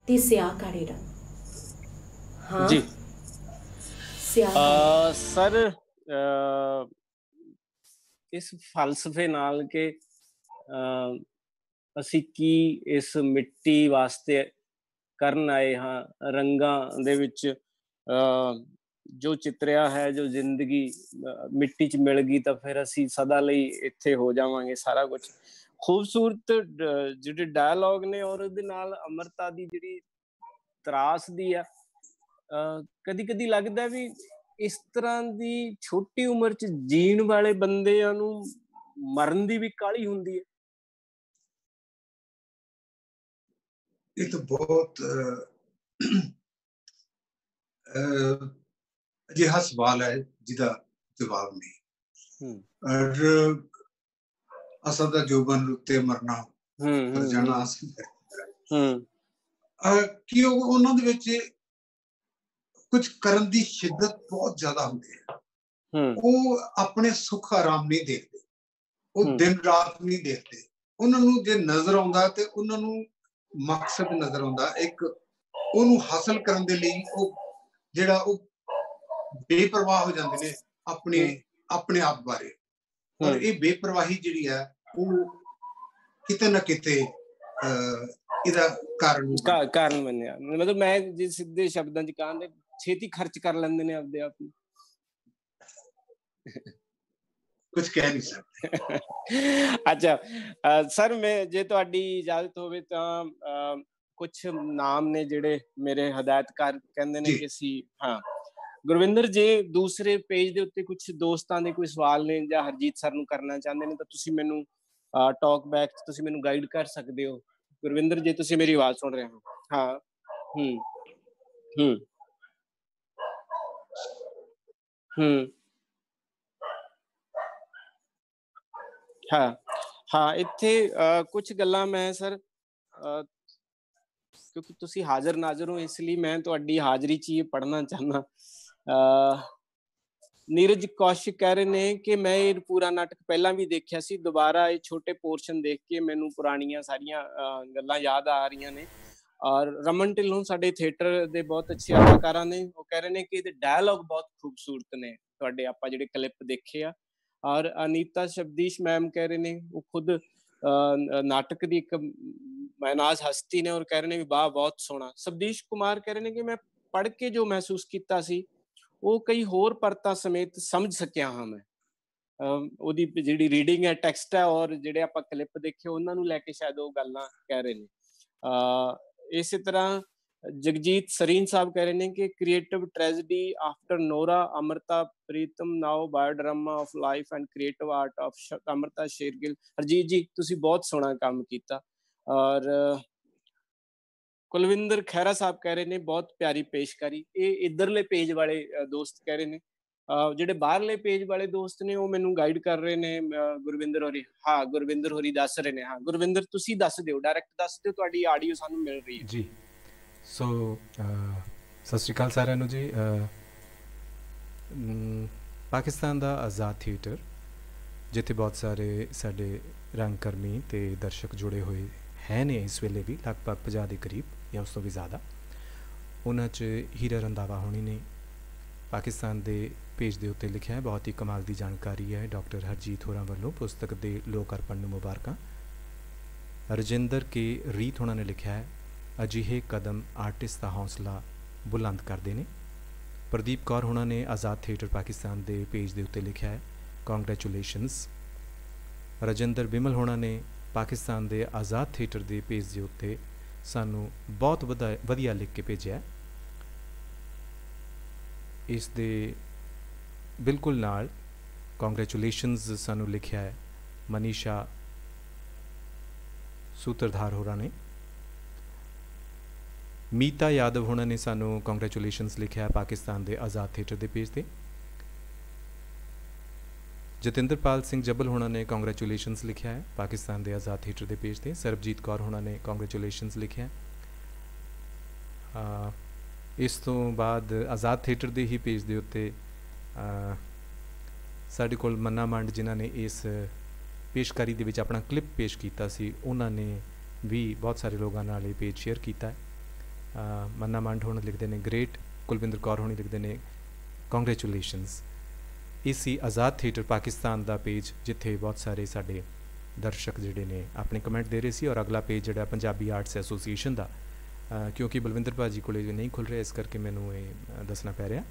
ਤੇ ਸਿਆਹ ਕਾਲੇ ਰੰਗ। हाँ जी सर, ਇਸ ਫਲਸਫੇ ਨਾਲ ਕਿ ਅਸੀਂ ਕੀ ਇਸ ਮਿੱਟੀ ਵਾਸਤੇ ਕਰਨ ਆਏ ਹਾਂ, ਰੰਗਾਂ ਦੇ ਵਿੱਚ ਜੋ ਚਿਤਰਿਆ ਹੈ, ਜੋ ਜ਼ਿੰਦਗੀ ਮਿੱਟੀ 'ਚ ਮਿਲ ਗਈ ਤਾਂ ਫਿਰ ਅਸੀਂ ਸਦਾ ਲਈ ਇੱਥੇ ਹੋ ਜਾਵਾਂਗੇ। ਸਾਰਾ ਕੁਝ ਖੂਬਸੂਰਤ ਜਿਹੜੇ ਡਾਇਲੋਗ ਨੇ ਔਰ ਉਹਦੇ ਨਾਲ ਅਮਰਤਾ ਦੀ ਜਿਹੜੀ ਤਰਾਸ ਦੀ ਆ। ਕਦੀ ਕਦੀ ਲੱਗਦਾ ਵੀ ਇਸ ਤਰ੍ਹਾਂ ਦੀ ਛੋਟੀ ਉਮਰ 'ਚ ਜੀਣ ਵਾਲੇ ਬੰਦਿਆਂ ਨੂੰ ਮਰਨ ਦੀ ਵੀ ਕਾਹਲੀ ਹੁੰਦੀ ਹੈ। ਇਹ ਤਾਂ ਬਹੁਤ ਅਜਿਹਾ ਸਵਾਲ ਹੈ ਜਿਹਦਾ ਜਵਾਬ ਨਹੀਂ। ਔਰ ਅਸਾਂ ਦਾ ਜੋਬਨ ਉੱਤੇ ਮਰਨਾ ਪਰ ਜਾਣਾ ਆਸਨ ਕਿ ਉਹਨਾਂ ਦੇ ਵਿੱਚ ਕੁਝ ਕਰਨ ਦੀ ਸ਼ਿੱਦਤ ਬਹੁਤ ਜ਼ਿਆਦਾ ਹੁੰਦੀ ਹੈ। ਉਹ ਆਪਣੇ ਸੁੱਖ ਆਰਾਮ ਨਹੀਂ ਦੇਖਦੇ, ਉਹ ਦਿਨ ਰਾਤ ਨਹੀਂ ਦੇਖਦੇ। ਉਹਨਾਂ ਨੂੰ ਜੇ ਨਜ਼ਰ ਆਉਂਦਾ ਤੇ ਉਹਨਾਂ ਨੂੰ ਮਕਸਦ ਨਜ਼ਰ ਆਉਂਦਾ, ਇੱਕ ਉਹਨੂੰ ਹਾਸਲ ਕਰਨ ਦੇ ਲਈ ਉਹ ਜਿਹੜਾ ਉਹ ਬੇਪਰਵਾਹ ਹੋ ਜਾਂਦੇ ਨੇ ਆਪਣੇ ਆਪ ਬਾਰੇ। ਔਰ ਇਹ ਬੇਪਰਵਾਹੀ ਜਿਹੜੀ ਹੈ ਉਹ ਕਿਤੇ ਨਾ ਕਿਤੇ ਇਹਦਾ ਕਾਰਨ ਬਣਿਆ। ਮਤਲਬ ਮੈਂ ਜੇ ਸਿੱਧੇ ਸ਼ਬਦਾਂ 'ਚ ਕਹਾਂ ਤੇ ਛੇਤੀ ਖਰਚ ਕਰ ਲੈਂਦੇ ਨੇ ਆਪਦੇ ਆਪ ਨੂੰ। ਕੁਝ ਕਹਿ ਨਹੀਂ ਸਕਦੇ। ਅੱਛਾ ਸਰ, ਮੈਂ ਜੇ ਤੁਹਾਡੀ ਇਜਾਜ਼ਤ ਹੋਵੇ ਤਾਂ ਕੁਝ ਨਾਮ ਨੇ ਜਿਹੜੇ ਮੇਰੇ ਹਦਾਇਤਕਾਰ ਕਹਿੰਦੇ ਨੇ ਕਿ ਅਸੀਂ ਗੁਰਵਿੰਦਰ, ਜੇ ਦੂਸਰੇ ਪੇਜ ਦੇ ਉੱਤੇ ਕੁਝ ਦੋਸਤਾਂ ਦੇ ਕੋਈ ਸਵਾਲ ਨੇ ਜਾਂ ਹਰਜੀਤ ਸਰ ਨੂੰ ਕਰਨਾ ਚਾਹੁੰਦੇ ਨੇ ਤਾਂ ਤੁਸੀਂ ਮੈਨੂੰ ਟਾਕ ਬੈਕ 'ਚ ਤੁਸੀਂ ਮੈਨੂੰ ਗਾਈਡ ਕਰ ਸਕਦੇ ਹੋ। ਗੁਰਵਿੰਦਰ, ਜੇ ਤੁਸੀਂ ਮੇਰੀ ਆਵਾਜ਼ ਸੁਣ ਰਹੇ ਹੋ। ਹਾਂ ਹਾਂ ਇੱਥੇ ਕੁਝ ਗੱਲਾਂ ਮੈਂ ਸਰ, ਕਿਉਂਕਿ ਤੁਸੀਂ ਹਾਜ਼ਰ ਨਾਜ਼ਰ ਹੋ ਇਸ ਲਈ ਮੈਂ ਤੁਹਾਡੀ ਹਾਜ਼ਰੀ 'ਚ ਇਹ ਪੜ੍ਹਨਾ ਚਾਹੁੰਦਾ। ਨੀਰਜ ਕੌਸ਼ਿਕ ਕਹਿ ਰਹੇ ਨੇ ਕਿ ਮੈਂ ਇਹ ਪੂਰਾ ਨਾਟਕ ਪਹਿਲਾਂ ਵੀ ਦੇਖਿਆ ਸੀ, ਦੁਬਾਰਾ ਇਹ ਛੋਟੇ ਪੋਰਸ਼ਨ ਦੇਖ ਕੇ ਮੈਨੂੰ ਪੁਰਾਣੀਆਂ ਸਾਰੀਆਂ ਗੱਲਾਂ ਯਾਦ ਆ ਰਹੀਆਂ ਨੇ। ਔਰ ਰਮਨ ਢਿੱਲੋਂ ਸਾਡੇ ਥੀਏਟਰ ਦੇ ਬਹੁਤ ਅੱਛੇ ਅਦਾਕਾਰਾਂ ਨੇ, ਉਹ ਕਹਿ ਰਹੇ ਨੇ ਕਿ ਇਹਦੇ ਡਾਇਲੋਗ ਬਹੁਤ ਖੂਬਸੂਰਤ ਨੇ ਤੁਹਾਡੇ, ਆਪਾਂ ਜਿਹੜੇ ਕਲਿੱਪ ਦੇਖੇ ਆ। ਔਰ ਅਨੀਤਾ ਸ਼ਬਦੀਸ਼ ਮੈਮ ਕਹਿ ਰਹੇ ਨੇ, ਉਹ ਖੁਦ ਨਾਟਕ ਦੀ ਇੱਕ ਮੈਨਾਜ਼ ਹਸਤੀ ਨੇ, ਔਰ ਕਹਿ ਰਹੇ ਨੇ ਵੀ ਵਾਹ ਬਹੁਤ ਸੋਹਣਾ। ਸਬਦੀਸ਼ ਕੁਮਾਰ ਕਹਿ ਰਹੇ ਨੇ ਕਿ ਮੈਂ पढ़ के जो महसूस किया सी वो कई होर परतां समेत समझ सकिया हाँ मैं। ਉਹਦੀ ਜਿਹੜੀ ਰੀਡਿੰਗ ਹੈ ਟੈਕਸਟ ਹੈ ਔਰ ਜਿਹੜੇ ਆਪਾਂ ਕਲਿੱਪ ਦੇਖੇ ਉਹਨਾਂ ਨੂੰ ਲੈ ਕੇ ਸ਼ਾਇਦ ਉਹ ਗੱਲਾਂ ਕਹਿ ਰਹੇ ਨੇ। ਇਸੇ ਤਰ੍ਹਾਂ ਜਗਜੀਤ ਸਰੀਨ ਸਾਹਿਬ ਕਹਿ ਰਹੇ ਨੇ ਕਿ creative tragedy after Nora Amrita Pritam now biodrama of life and creative art of Amrita Shergil. Harjeet ji ਤੁਸੀਂ ਬਹੁਤ ਸੋਹਣਾ ਕੰਮ ਕੀਤਾ। ਔਰ ਕੁਲਵਿੰਦਰ ਖਹਿਰਾ ਸਾਹਿਬ ਕਹਿ ਰਹੇ ਨੇ ਬਹੁਤ ਪਿਆਰੀ ਪੇਸ਼ਕਾਰੀ। ਇਹ ਇਧਰਲੇ ਪੇਜ ਵਾਲੇ ਦੋਸਤ ਕਹਿ ਰਹੇ ਨੇ। ਜਿਹੜੇ ਬਾਹਰਲੇ ਪੇਜ ਵਾਲੇ ਦੋਸਤ ਨੇ ਉਹ ਮੈਨੂੰ ਗਾਈਡ ਕਰ ਰਹੇ ਨੇ ਗੁਰਵਿੰਦਰ ਹੋਰੀ। ਹਾਂ ਗੁਰਵਿੰਦਰ ਹੋਰੀ ਦੱਸ ਰਹੇ ਨੇ। ਹਾਂ ਗੁਰਵਿੰਦਰ ਤੁਸੀਂ ਦੱਸ ਦਿਓ, ਡਾਇਰੈਕਟ ਦੱਸ ਦਿਓ, ਤੁਹਾਡੀ ਆਡੀਓ ਸਾਨੂੰ ਮਿਲ ਰਹੀ ਹੈ ਜੀ। ਸੋ ਸਤਿ ਸ਼੍ਰੀ ਅਕਾਲ ਸਾਰਿਆਂ ਨੂੰ ਜੀ। ਪਾਕਿਸਤਾਨ ਦਾ ਆਜ਼ਾਦ ਥੀਏਟਰ ਜਿੱਥੇ ਬਹੁਤ ਸਾਰੇ ਸਾਡੇ ਰੰਗਕਰਮੀ ਅਤੇ ਦਰਸ਼ਕ ਜੁੜੇ ਹੋਏ ਹੈ ਨੇ ਇਸ ਵੇਲੇ ਵੀ ਲਗਭਗ 50 ਦੇ ਕਰੀਬ ਜਾਂ ਉਸ ਤੋਂ ਵੀ ਜ਼ਿਆਦਾ। ਉਹਨਾਂ 'ਚ ਹੀਰਾ ਰੰਧਾਵਾ ਹੋਣੀ ਨੇ ਪਾਕਿਸਤਾਨ ਦੇ ਪੇਜ ਦੇ ਉੱਤੇ ਲਿਖਿਆ ਹੈ। ਬਹੁਤ ਹੀ ਕਮਾਲ ਦੀ ਜਾਣਕਾਰੀ ਹੈ ਡਾਕਟਰ ਹਰਜੀਤ ਹੋਰਾਂ ਵੱਲੋਂ। ਪੁਸਤਕ ਦੇ ਲੋਕ ਅਰਪਣ ਨੂੰ ਮੁਬਾਰਕਾਂ। ਰਜਿੰਦਰ ਕੇ ਰੀਤ ਹੋਣਾ ਨੇ ਲਿਖਿਆ ਹੈ ਅਜਿਹੇ ਕਦਮ ਆਰਟਿਸਟ ਦਾ ਹੌਸਲਾ ਬੁਲੰਦ ਕਰਦੇ ਨੇ। ਪ੍ਰਦੀਪ ਕੌਰ ਹੋਣਾ ਨੇ ਆਜ਼ਾਦ ਥੀਏਟਰ ਪਾਕਿਸਤਾਨ ਦੇ ਪੇਜ ਦੇ ਉੱਤੇ ਲਿਖਿਆ ਹੈ ਕੰਗ੍ਰੈਚੁਲੇਸ਼ਨਸ। ਰਜਿੰਦਰ ਬਿਮਲ ਹੋਣਾ ਨੇ ਪਾਕਿਸਤਾਨ ਦੇ ਆਜ਼ਾਦ ਥੀਏਟਰ ਦੇ ਪੇਜ ਦੇ ਉੱਤੇ ਸਾਨੂੰ ਬਹੁਤ ਵਧੀਆ ਲਿਖ ਕੇ ਭੇਜਿਆ। ਇਸ ਦੇ ਬਿਲਕੁਲ ਨਾਲ ਕੰਗ੍ਰੈਚੁਲੇਸ਼ਨਸ ਸਾਨੂੰ ਲਿਖਿਆ ਹੈ ਮਨੀਸ਼ਾ ਸੂਤਰਧਾਰ ਹੋਰਾਂ ਨੇ। ਮੀਤਾ ਯਾਦਵ ਹੋਣਾ ਨੇ ਸਾਨੂੰ ਕੰਗ੍ਰੈਚੁਲੇਸ਼ਨਸ ਲਿਖਿਆ ਪਾਕਿਸਤਾਨ ਦੇ ਆਜ਼ਾਦ ਥੀਏਟਰ ਦੇ ਪੇਜ 'ਤੇ। ਜਤਿੰਦਰਪਾਲ ਸਿੰਘ ਜੱਬਲ ਹੋਣਾ ਨੇ ਕੰਗ੍ਰੈਚੁਲੇਸ਼ਨਸ ਲਿਖਿਆ ਹੈ ਪਾਕਿਸਤਾਨ ਦੇ ਆਜ਼ਾਦ ਥੀਏਟਰ ਦੇ ਪੇਜ 'ਤੇ। ਸਰਬਜੀਤ ਕੌਰ ਹੋਣਾ ਨੇ ਕੰਗ੍ਰੈਚੁਲੇਸ਼ਨਸ ਲਿਖਿਆ। ਇਸ ਤੋਂ ਬਾਅਦ ਆਜ਼ਾਦ ਥੀਏਟਰ ਦੇ ਹੀ ਪੇਜ ਦੇ ਉੱਤੇ ਸਾਡੇ ਕੋਲ ਮੰਨਾ ਮੰਡ ਜਿਨ੍ਹਾਂ ਨੇ ਇਸ ਪੇਸ਼ਕਾਰੀ ਦੇ ਵਿੱਚ ਆਪਣਾ ਕਲਿੱਪ ਪੇਸ਼ ਕੀਤਾ ਸੀ ਉਹਨਾਂ ਨੇ ਵੀ ਬਹੁਤ ਸਾਰੇ ਲੋਕਾਂ ਨਾਲ ਇਹ ਪੇਜ ਸ਼ੇਅਰ ਕੀਤਾ ਹੈ। ਮੰਨਾ ਮੰਡ ਹੁਣ ਲਿਖਦੇ ਨੇ ਗ੍ਰੇਟ। ਕੁਲਵਿੰਦਰ ਕੌਰ ਹੋਣੀ ਲਿਖਦੇ ਨੇ ਕੰਗ੍ਰੈਚੁਲੇਸ਼ਨਸ। ਇਹ ਸੀ ਆਜ਼ਾਦ ਥੀਏਟਰ ਪਾਕਿਸਤਾਨ ਦਾ ਪੇਜ ਜਿੱਥੇ ਬਹੁਤ ਸਾਰੇ ਸਾਡੇ ਦਰਸ਼ਕ ਜਿਹੜੇ ਨੇ ਆਪਣੇ ਕਮੈਂਟ ਦੇ ਰਹੇ ਸੀ। ਔਰ ਅਗਲਾ ਪੇਜ ਜਿਹੜਾ ਪੰਜਾਬੀ ਆਰਟਸ ਐਸੋਸੀਏਸ਼ਨ ਦਾ, ਕਿਉਂਕਿ ਬਲਵਿੰਦਰ ਭਾਜੀ ਕੋਲ ਨਹੀਂ ਖੁੱਲ੍ਹ ਰਿਹਾ ਇਸ ਕਰਕੇ ਮੈਨੂੰ ਇਹ ਦੱਸਣਾ ਪੈ ਰਿਹਾ।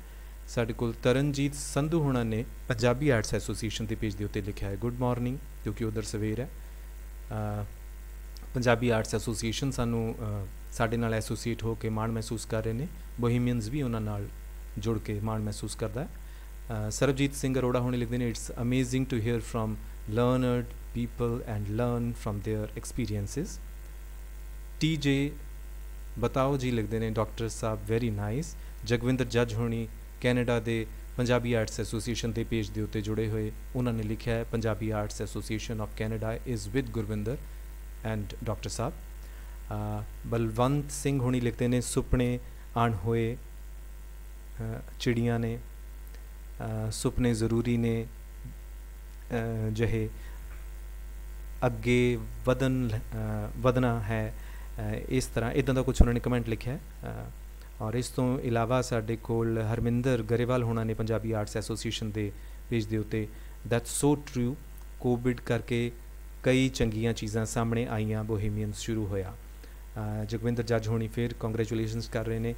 ਸਾਡੇ ਕੋਲ ਤਰਨਜੀਤ ਸੰਧੂ ਹੋਣਾ ਨੇ ਪੰਜਾਬੀ ਆਰਟਸ ਐਸੋਸੀਏਸ਼ਨ ਦੇ ਪੇਜ ਦੇ ਉੱਤੇ ਲਿਖਿਆ ਹੈ ਗੁੱਡ ਮਾਰਨਿੰਗ, ਕਿਉਂਕਿ ਉਧਰ ਸਵੇਰ ਹੈ। ਪੰਜਾਬੀ ਆਰਟਸ ਐਸੋਸੀਏਸ਼ਨ ਸਾਨੂੰ ਸਾਡੇ ਨਾਲ ਐਸੋਸੀਏਟ ਹੋ ਕੇ ਮਾਣ ਮਹਿਸੂਸ ਕਰ ਰਹੇ ਨੇ। ਬੋਹੀਮੀਅਨਸ ਵੀ ਉਹਨਾਂ ਨਾਲ ਜੁੜ ਕੇ ਮਾਣ ਮਹਿਸੂਸ ਕਰਦਾ ਹੈ। ਸਰਬਜੀਤ ਸਿੰਘ ਅਰੋੜਾ ਹੋਣੇ ਲਿਖਦੇ ਨੇ it's amazing to hear from learned people and learn from their experiences. TJ ਬਤਾਓ ਜੀ ਲਿਖਦੇ ਨੇ ਡਾਕਟਰ ਸਾਹਿਬ ਵੈਰੀ ਨਾਈਸ। ਜਗਵਿੰਦਰ ਜੱਜ ਹੋਣੀ ਕੈਨੇਡਾ ਦੇ ਪੰਜਾਬੀ ਆਰਟਸ ਐਸੋਸੀਏਸ਼ਨ ਦੇ ਪੇਜ ਦੇ ਉੱਤੇ ਜੁੜੇ ਹੋਏ ਉਹਨਾਂ ਨੇ ਲਿਖਿਆ ਹੈ Punjabi arts association of Canada is with Gurwinder and doctor ਸਾਹਿਬ। ਬਲਵੰਤ ਸਿੰਘ ਹੋਣੀ ਲਿਖਦੇ ਨੇ ਸੁਪਨੇ ਆਣ ਹੋਏ ਚਿੜੀਆਂ ਨੇ, ਸੁਪਨੇ ਜ਼ਰੂਰੀ ਨੇ ਜਿਹੇ ਅੱਗੇ ਵਧਣਾ ਹੈ, ਇਸ ਤਰ੍ਹਾਂ ਇੱਦਾਂ ਦਾ ਕੁਛ ਉਹਨਾਂ ਨੇ ਕਮੈਂਟ ਲਿਖਿਆ। ਔਰ ਇਸ ਤੋਂ ਇਲਾਵਾ ਸਾਡੇ ਕੋਲ ਹਰਮਿੰਦਰ ਗਰੇਵਾਲ ਹੋਣਾ ਨੇ ਪੰਜਾਬੀ ਆਰਟਸ ਐਸੋਸੀਏਸ਼ਨ ਦੇ ਪੇਜ ਦੇ ਉੱਤੇ ਦੈਟਸ ਸੋ ਟਰੂ ਕੋਵਿਡ ਕਰਕੇ ਕਈ ਚੰਗੀਆਂ ਚੀਜ਼ਾਂ ਸਾਹਮਣੇ ਆਈਆਂ, ਬੋਹੀਮੀਅਨਸ ਸ਼ੁਰੂ ਹੋਇਆ। ਜਗਵਿੰਦਰ ਜੱਜ ਹੋਣੀ ਫਿਰ ਕੰਗ੍ਰੈਚੁਲੇਸ਼ਨਸ ਕਰ ਰਹੇ ਨੇ।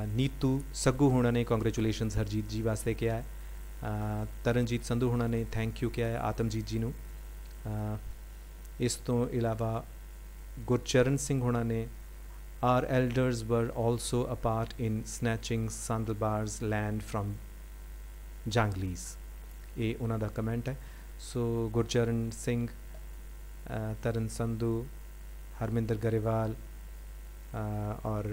ਨੀਤੂ ਸੱਗੂ ਹੋਣਾ ਨੇ ਕੰਗ੍ਰੈਚੁਲੇਸ਼ਨਸ ਹਰਜੀਤ ਜੀ ਵਾਸਤੇ ਕਿਹਾ ਹੈ। ਤਰਨਜੀਤ ਸੰਧੂ ਹੋਣਾ ਨੇ ਥੈਂਕ ਯੂ ਕਿਹਾ ਹੈ ਆਤਮਜੀਤ ਜੀ ਨੂੰ। ਇਸ ਤੋਂ ਇਲਾਵਾ ਗੁਰਚਰਨ ਸਿੰਘ ਹੋਣਾ ਨੇ our elders were also a part in snatching Sandalbar's land from Janglis। ਇਹ ਉਹਨਾਂ ਦਾ ਕਮੈਂਟ ਹੈ। ਸੋ ਗੁਰਚਰਨ ਸਿੰਘ, ਤਰਨ ਸੰਧੂ, ਹਰਮਿੰਦਰ ਗਰੇਵਾਲ ਔਰ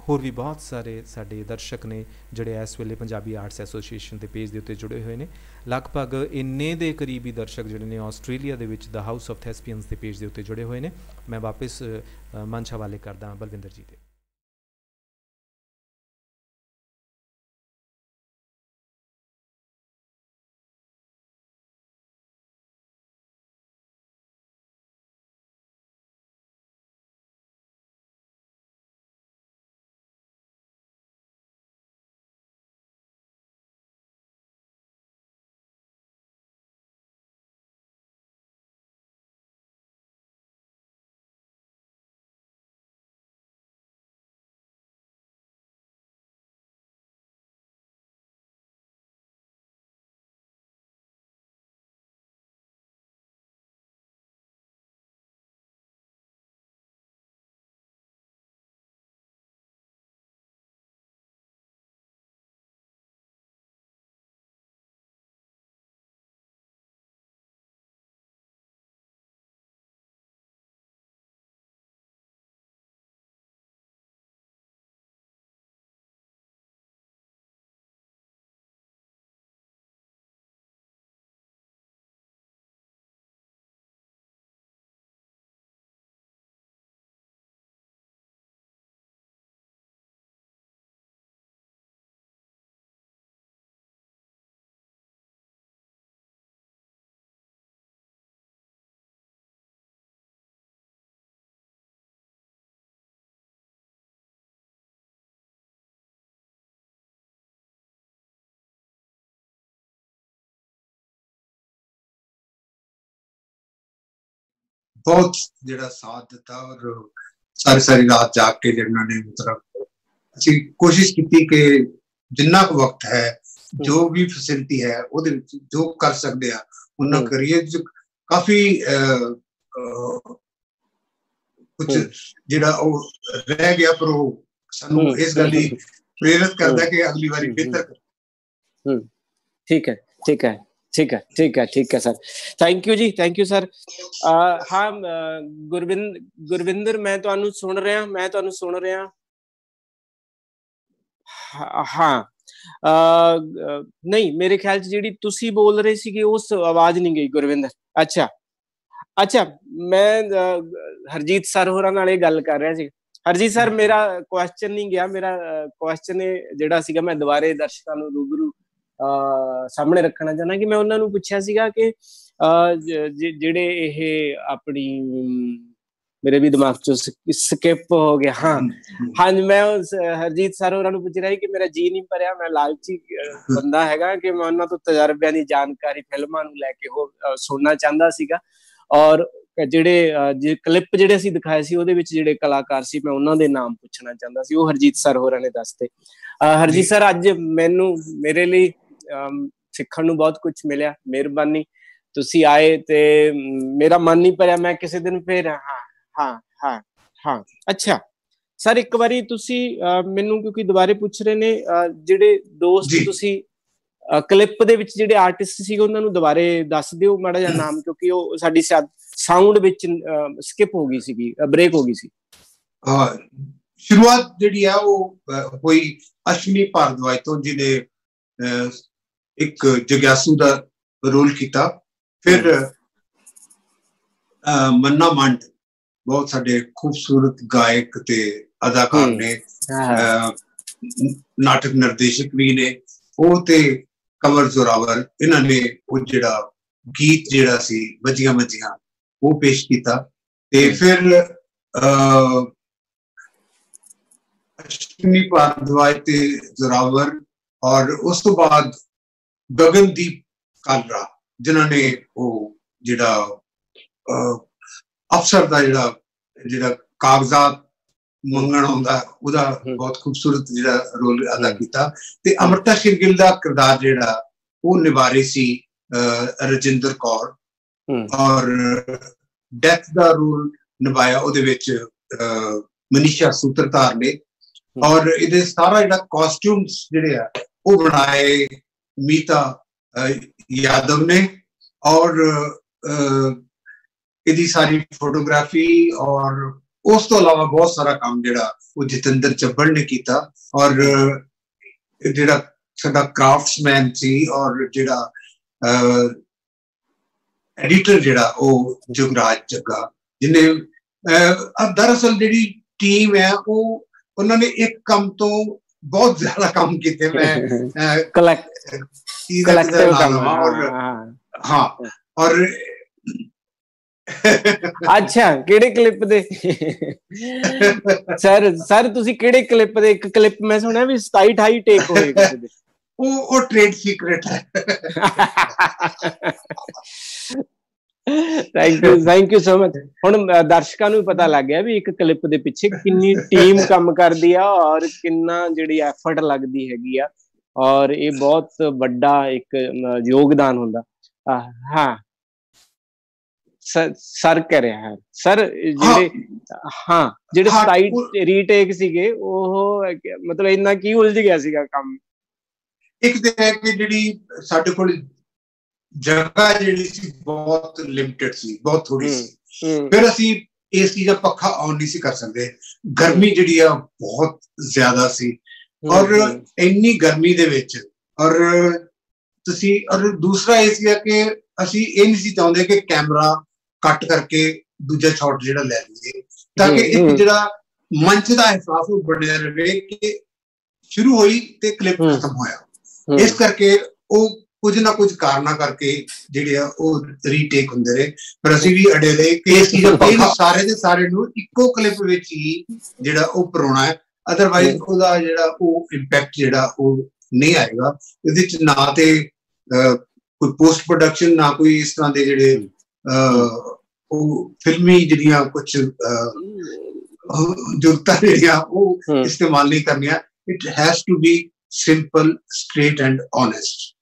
ਹੋਰ ਵੀ ਬਹੁਤ ਸਾਰੇ ਸਾਡੇ ਦਰਸ਼ਕ ਨੇ ਜਿਹੜੇ ਇਸ ਵੇਲੇ ਪੰਜਾਬੀ ਆਰਟਸ ਐਸੋਸੀਏਸ਼ਨ ਦੇ ਪੇਜ ਦੇ ਉੱਤੇ ਜੁੜੇ ਹੋਏ ਨੇ। ਲਗਭਗ ਇੰਨੇ ਦੇ ਕਰੀਬੀ ਦਰਸ਼ਕ ਜਿਹੜੇ ਨੇ ਆਸਟ੍ਰੇਲੀਆ ਦੇ ਵਿੱਚ ਦਾ ਹਾਊਸ ਆਫ ਥੈਸਪੀਅਨਸ ਦੇ ਪੇਜ ਦੇ ਉੱਤੇ ਜੁੜੇ ਹੋਏ ਨੇ। ਮੈਂ ਵਾਪਸ ਮੰਚ ਹਵਾਲੇ ਕਰਦਾ ਬਲਵਿੰਦਰ ਜੀ ਦੇ। बहुत ਜਿਹੜਾ ਸਾਥ ਦਿੱਤਾ ਔਰ ਸਾਰੀ ਰਾਤ ਜਾਗ ਕੇ ਜਿਹਨਾਂ ਨੇ ਮਤਲਬ ਅਸੀਂ ਕੋਸ਼ਿਸ਼ ਕੀਤੀ ਕਿ ਜਿੰਨਾ ਕੁ ਵਕਤ ਹੈ ਜੋ ਵੀ ਫੈਸਿਲਿਟੀ ਹੈ ਉਹਦੇ ਵਿੱਚ ਜੋ ਕਰ ਸਕਦੇ ਆ ਉਹਨਾਂ ਕਰੀਏ। ਕਾਫੀ ਕੁਝ ਜਿਹੜਾ ਉਹ ਰਹਿ ਗਿਆ ਪਰ ਉਹ ਸਾਨੂੰ ਇਸ ਗੱਲ ਲਈ ਪ੍ਰੇਰਿਤ ਕਰਦਾ ਕਿ ਅਗਲੀ ਵਾਰੀ ਬਿਹਤਰ ਕਰੀਏ। ठीक है ठीक है ठीक है ठीक है ठीक है सर, थैंक यू जी, थैंक यू सर। हाँ गुरविंदर मैं ਤੁਹਾਨੂੰ ਸੁਣ ਰਿਹਾ हाँ नहीं मेरे ख्याल च ਜਿਹੜੀ ਤੁਸੀਂ ਬੋਲ ਰਹੇ ਸੀਗੇ ਉਸ ਆਵਾਜ਼ ਨਹੀਂ ਗਈ ਗੁਰਵਿੰਦਰ। ਅੱਛਾ ਮੈਂ ਹਰਜੀਤ ਸਰ ਹੋਰਾਂ ਨਾਲ ਇਹ ਗੱਲ ਕਰ ਰਿਹਾ ਸੀ। ਹਰਜੀਤ ਸਰ ਮੇਰਾ ਕੁਐਸਚਨ ਨਹੀਂ ਗਿਆ, ਮੇਰਾ ਕੁਐਸਚਨ ਜਿਹੜਾ ਸੀਗਾ ਮੈਂ ਦੁਬਾਰੇ ਦਰਸ਼ਕਾਂ ਨੂੰ ਰੂਬਰੂ ਸਾਹਮਣੇ ਰੱਖਣਾ ਚਾਹੁੰਦਾ ਕਿ ਮੈਂ ਉਹਨਾਂ ਨੂੰ ਪੁੱਛਿਆ ਸੀਗਾ ਕਿ ਜਿਹੜੇ ਇਹ ਆਪਣੀ ਮੇਰੇ ਵੀ ਦਿਮਾਗ ਚੋਂ ਸਕਿਪ ਹੋ ਗਿਆ। ਹਾਂ ਮੈਂ ਹਰਜੀਤ ਸਰ ਹੋਰਾਂ ਨੂੰ ਪੁੱਛ ਰਿਹਾ ਕਿ ਮੇਰਾ ਜੀ ਨਹੀਂ ਭਰਿਆ, ਮੈਂ ਲਾਲਚੀ ਬੰਦਾ ਹੈਗਾ ਕਿ ਮੈਂ ਉਹਨਾਂ ਤੋਂ ਤਜਰਬਿਆਂ ਦੀ ਜਾਣਕਾਰੀ ਫਿਲਮਾਂ ਨੂੰ ਲੈ ਕੇ ਹੋਰ ਸੁਣਨਾ ਚਾਹੁੰਦਾ ਸੀਗਾ। ਔਰ ਜਿਹੜੇ ਕਲਿੱਪ ਜਿਹੜੇ ਅਸੀਂ ਦਿਖਾਏ ਸੀ ਉਹਦੇ ਵਿੱਚ ਜਿਹੜੇ ਕਲਾਕਾਰ ਸੀ ਮੈਂ ਉਹਨਾਂ ਦੇ ਨਾਮ ਪੁੱਛਣਾ ਚਾਹੁੰਦਾ ਸੀ, ਉਹ ਹਰਜੀਤ ਸਰ ਹੋਰਾਂ ਨੇ ਦੱਸਤੇ। ਹਰਜੀਤ ਸਰ ਅੱਜ ਮੇਰੇ ਲਈ ਸਿੱਖਣ ਨੂੰ ਬਹੁਤ ਕੁਝ ਮਿਲਿਆ, ਮਿਹਰਬਾਨੀ ਤੁਸੀਂ ਆਏ ਤੇ ਮੇਰਾ ਮਨ ਨਹੀਂ ਭਰਿਆ, ਮੈਂ ਕਿਸੇ ਦਿਨ ਫੇਰ ਹਾਂ ਅੱਛਾ ਸਰ ਇੱਕ ਵਾਰੀ ਤੁਸੀਂ ਮੈਨੂੰ ਕਿਉਂਕਿ ਦੁਬਾਰੇ ਪੁੱਛ ਰਹੇ ਨੇ ਜਿਹੜੇ ਦੋਸਤ ਤੁਸੀਂ ਕਲਿੱਪ ਦੇ ਵਿੱਚ ਜਿਹੜੇ ਆਰਟਿਸਟ ਸੀ ਉਹਨਾਂ ਨੂੰ ਦੁਬਾਰੇ ਦੱਸ ਦਿਓ ਮਾੜਾ ਜਿਹਾ ਨਾਮ, ਕਿਉਂਕਿ ਉਹ ਸਾਡੀ ਸਾਊਂਡ ਵਿੱਚ ਸਕਿਪ ਹੋ ਗਈ ਸੀਗੀ, ਬ੍ਰੇਕ ਹੋ ਗਈ ਸੀ। ਸ਼ੁਰੂਆਤ ਜਿਹੜੀ ਹੈ ਉਹ ਹੋਈ ਅਸ਼ਵਨੀ ਭਾਰਦਵਾਜ ਤੋਂ ਜਿਹਨੇ ਇੱਕ ਜਗਿਆਸੂ ਦਾ ਰੋਲ ਕੀਤਾ। ਫਿਰ ਮੰਨਾ ਮੰਡ ਬਹੁਤ ਸਾਡੇ ਖੂਬਸੂਰਤ ਗਾਇਕ ਤੇ ਅਦਾਕਾਰ ਨੇ, ਨਾਟਕ ਨਿਰਦੇਸ਼ਕ ਵੀ ਨੇ ਉਹ, ਤੇ ਕੰਵਰ ਜ਼ੋਰਾਵਰ, ਇਹਨਾਂ ਨੇ ਉਹ ਜਿਹੜਾ ਗੀਤ ਜਿਹੜਾ ਸੀ ਵੱਜੀਆਂ ਵੱਜੀਆਂ ਉਹ ਪੇਸ਼ ਕੀਤਾ। ਤੇ ਫਿਰ ਅਸ਼ਵਨੀ ਭਾਰਦਵਾਜ ਤੇ ਜ਼ੋਰਾਵਰ ਔਰ ਉਸ ਤੋਂ ਬਾਅਦ ਗਗਨਦੀਪ ਕਾਲਰਾ ਜਿਨ੍ਹਾਂ ਨੇ ਉਹ ਜਿਹੜਾ ਅਫਸਰ ਦਾ ਜਿਹੜਾ ਕਾਗਜ਼ਾਤ ਮੰਗਣ ਆਉਂਦਾ ਉਹਦਾ ਬਹੁਤ ਖੂਬਸੂਰਤ ਜਿਹੜਾ ਰੋਲ ਅਦਾ ਕੀਤਾ। ਤੇ ਅਮ੍ਰਿਤਾ ਸ਼ੇਰਗਿੱਲ ਦਾ ਕਿਰਦਾਰ ਜਿਹੜਾ ਉਹ ਨਿਭਾ ਰਹੀ ਸੀ ਰਜਿੰਦਰ ਕੌਰ, ਔਰ ਡੈਥ ਦਾ ਰੋਲ ਨਿਭਾਇਆ ਉਹਦੇ ਵਿੱਚ ਮਨੀਸ਼ਾ ਸੂਤਰਧਾਰ ਨੇ। ਔਰ ਇਹਦੇ ਸਾਰਾ ਜਿਹੜਾ ਕਾਸਟਿਊਮਸ ਜਿਹੜੇ ਆ ਉਹ ਬਣਾਏ ਮੀਤਾ ਯਾਦਵ ਨੇ, ਔਰ ਇਹਦੀ ਸਾਰੀ ਫੋਟੋਗ੍ਰਾਫੀ ਔਰ ਉਸ ਤੋਂ ਇਲਾਵਾ ਬਹੁਤ ਸਾਰਾ ਕੰਮ ਜਿਹੜਾ ਉਹ ਜਤਿੰਦਰ ਚੱਬਲ ਨੇ ਕੀਤਾ। ਔਰ ਜਿਹੜਾ ਸਾਡਾ ਕਰਾਫਟਸਮੈਨ ਸੀ ਔਰ ਜਿਹੜਾ ਐਡੀਟਰ ਜਿਹੜਾ ਉਹ ਜੁਗਰਾਜ ਜੱਗਾ, ਜਿਹਨੇ ਦਰਅਸਲ ਜਿਹੜੀ ਟੀਮ ਹੈ ਉਹ ਉਹਨਾਂ ਨੇ ਇੱਕ ਕੰਮ ਤੋਂ ਬਹੁਤ ਜ਼ਿਆਦਾ ਕੰਮ ਕੀਤੇ। ਮੈਂ ਕਲੈਕਟਿਵ ਕੰਮ ਔਰ ਅੱਛਾ ਕਿਹੜੇ ਕਲਿੱਪ ਦੇ ਸਰ ਤੁਸੀਂ ਕਿਹੜੇ ਕਲਿੱਪ ਦੇ? ਇੱਕ ਕਲਿੱਪ ਮੈਂ ਸੁਣਿਆ ਵੀ 27-28 ਟੇਕ ਹੋਏ ਕਿਸੇ ਦੇ, ਉਹ ਟ੍ਰੇਡ ਸੀਕ੍ਰੇਟ ਹੈ। Thank you so much. ਹੁਣ ਦਰਸ਼ਕਾਂ ਨੂੰ ਪਤਾ ਲੱਗ ਗਿਆ ਵੀ ਇੱਕ ਕਲਿੱਪ ਦੇ ਪਿੱਛੇ ਕਿੰਨੀ ਟੀਮ ਕੰਮ ਕਰਦੀ ਆ ਔਰ ਕਿੰਨਾ ਜਿਹੜੀ ਐਫਰਟ ਲੱਗਦੀ ਹੈਗੀ ਆ, ਔਰ ਇਹ ਬਹੁਤ ਵੱਡਾ ਇੱਕ ਯੋਗਦਾਨ ਹੁੰਦਾ। ਹਾਂ ਸਰ ਕਹਿ ਰਿਹਾ ਹੈ ਸਰ ਜਿਹੜੇ ਸਾਈਡ ਰੀਟੇਕ ਸੀਗੇ ਉਹ ਮਤਲਬ ਇੰਨਾ ਕੀ ਉਲਝ ਗਿਆ ਸੀਗਾ ਕੰਮ? ਇੱਕ ਤੇ ਹੈ ਕਿ ਜਿਹੜੀ ਸਾਡੇ ਕੋਲ ਜਗ੍ਹਾ ਜਿਹੜੀ ਸੀ ਬਹੁਤ ਲਿਮਿਟਡ ਸੀ, ਬਹੁਤ ਥੋੜੀ ਸੀ। ਫਿਰ ਅਸੀਂ ਏਸੀ ਦਾ ਪੱਖਾ ਆਨ ਨਹੀਂ ਸੀ ਕਰ ਸਕਦੇ, ਗਰਮੀ ਜਿਹੜੀ ਆ ਬਹੁਤ ਜ਼ਿਆਦਾ ਸੀ। ਔਰ ਇੰਨੀ ਗਰਮੀ ਦੇ ਵਿੱਚ ਔਰ ਦੂਸਰਾ ਇਹ ਸੀਗਾ ਕਿ ਅਸੀਂ ਇਹ ਨਹੀਂ ਸੀ ਚਾਹੁੰਦੇ ਕਿ ਕੈਮਰਾ ਕੱਟ ਕਰਕੇ ਦੂਜਾ ਸ਼ਾਟ ਜਿਹੜਾ ਲੈ ਲਈਏ, ਤਾਂ ਕਿ ਇੱਕ ਜਿਹੜਾ ਮੰਚ ਦਾ ਅਹਿਸਾਸ ਉਹ ਬਣਿਆ ਰਹੇ ਕਿ ਸ਼ੁਰੂ ਹੋਈ ਤੇ ਕਲਿੱਪ ਖਤਮ ਹੋਇਆ। ਇਸ ਕਰਕੇ ਉਹ ਕੁਝ ਨਾ ਕੁਝ ਕਾਰਨਾਂ ਕਰਕੇ ਜਿਹੜੇ ਆ ਉਹ ਰੀਟੇਕ ਹੁੰਦੇ ਰਹੇ, ਪਰ ਅਸੀਂ ਵੀ ਅੜੇ ਰਹੇ ਕਿ ਸਾਰੇ ਦੇ ਸਾਰੇ ਨੂੰ ਇੱਕੋ ਕਲਿੱਪ ਵਿੱਚ ਹੀ ਜਿਹੜਾ ਉਹ ਪਰੋਣਾ ਹੈ, ਅਦਰਵਾਈਜ਼ ਉਹਦਾ ਜਿਹੜਾ ਉਹ ਇੰਪੈਕਟ ਜਿਹੜਾ ਉਹ ਨਹੀਂ ਆਏਗਾ। ਇਹਦੇ ਚ ਨਾ ਤੇ ਕੋਈ ਪੋਸਟ ਪ੍ਰੋਡਕਸ਼ਨ ਨਾ ਕੋਈ ਇਸ ਤਰ੍ਹਾਂ ਦੇ ਜਿਹੜੇ ਉਹ ਫਿਲਮੀ ਜਿਹੜੀਆਂ ਕੁਝ ਜੁਗਤਾਂ ਜਿਹੜੀਆਂ ਉਹ ਇਸਤੇਮਾਲ ਨਹੀਂ ਕਰਨੀਆਂ। It has to be simple, straight and honest.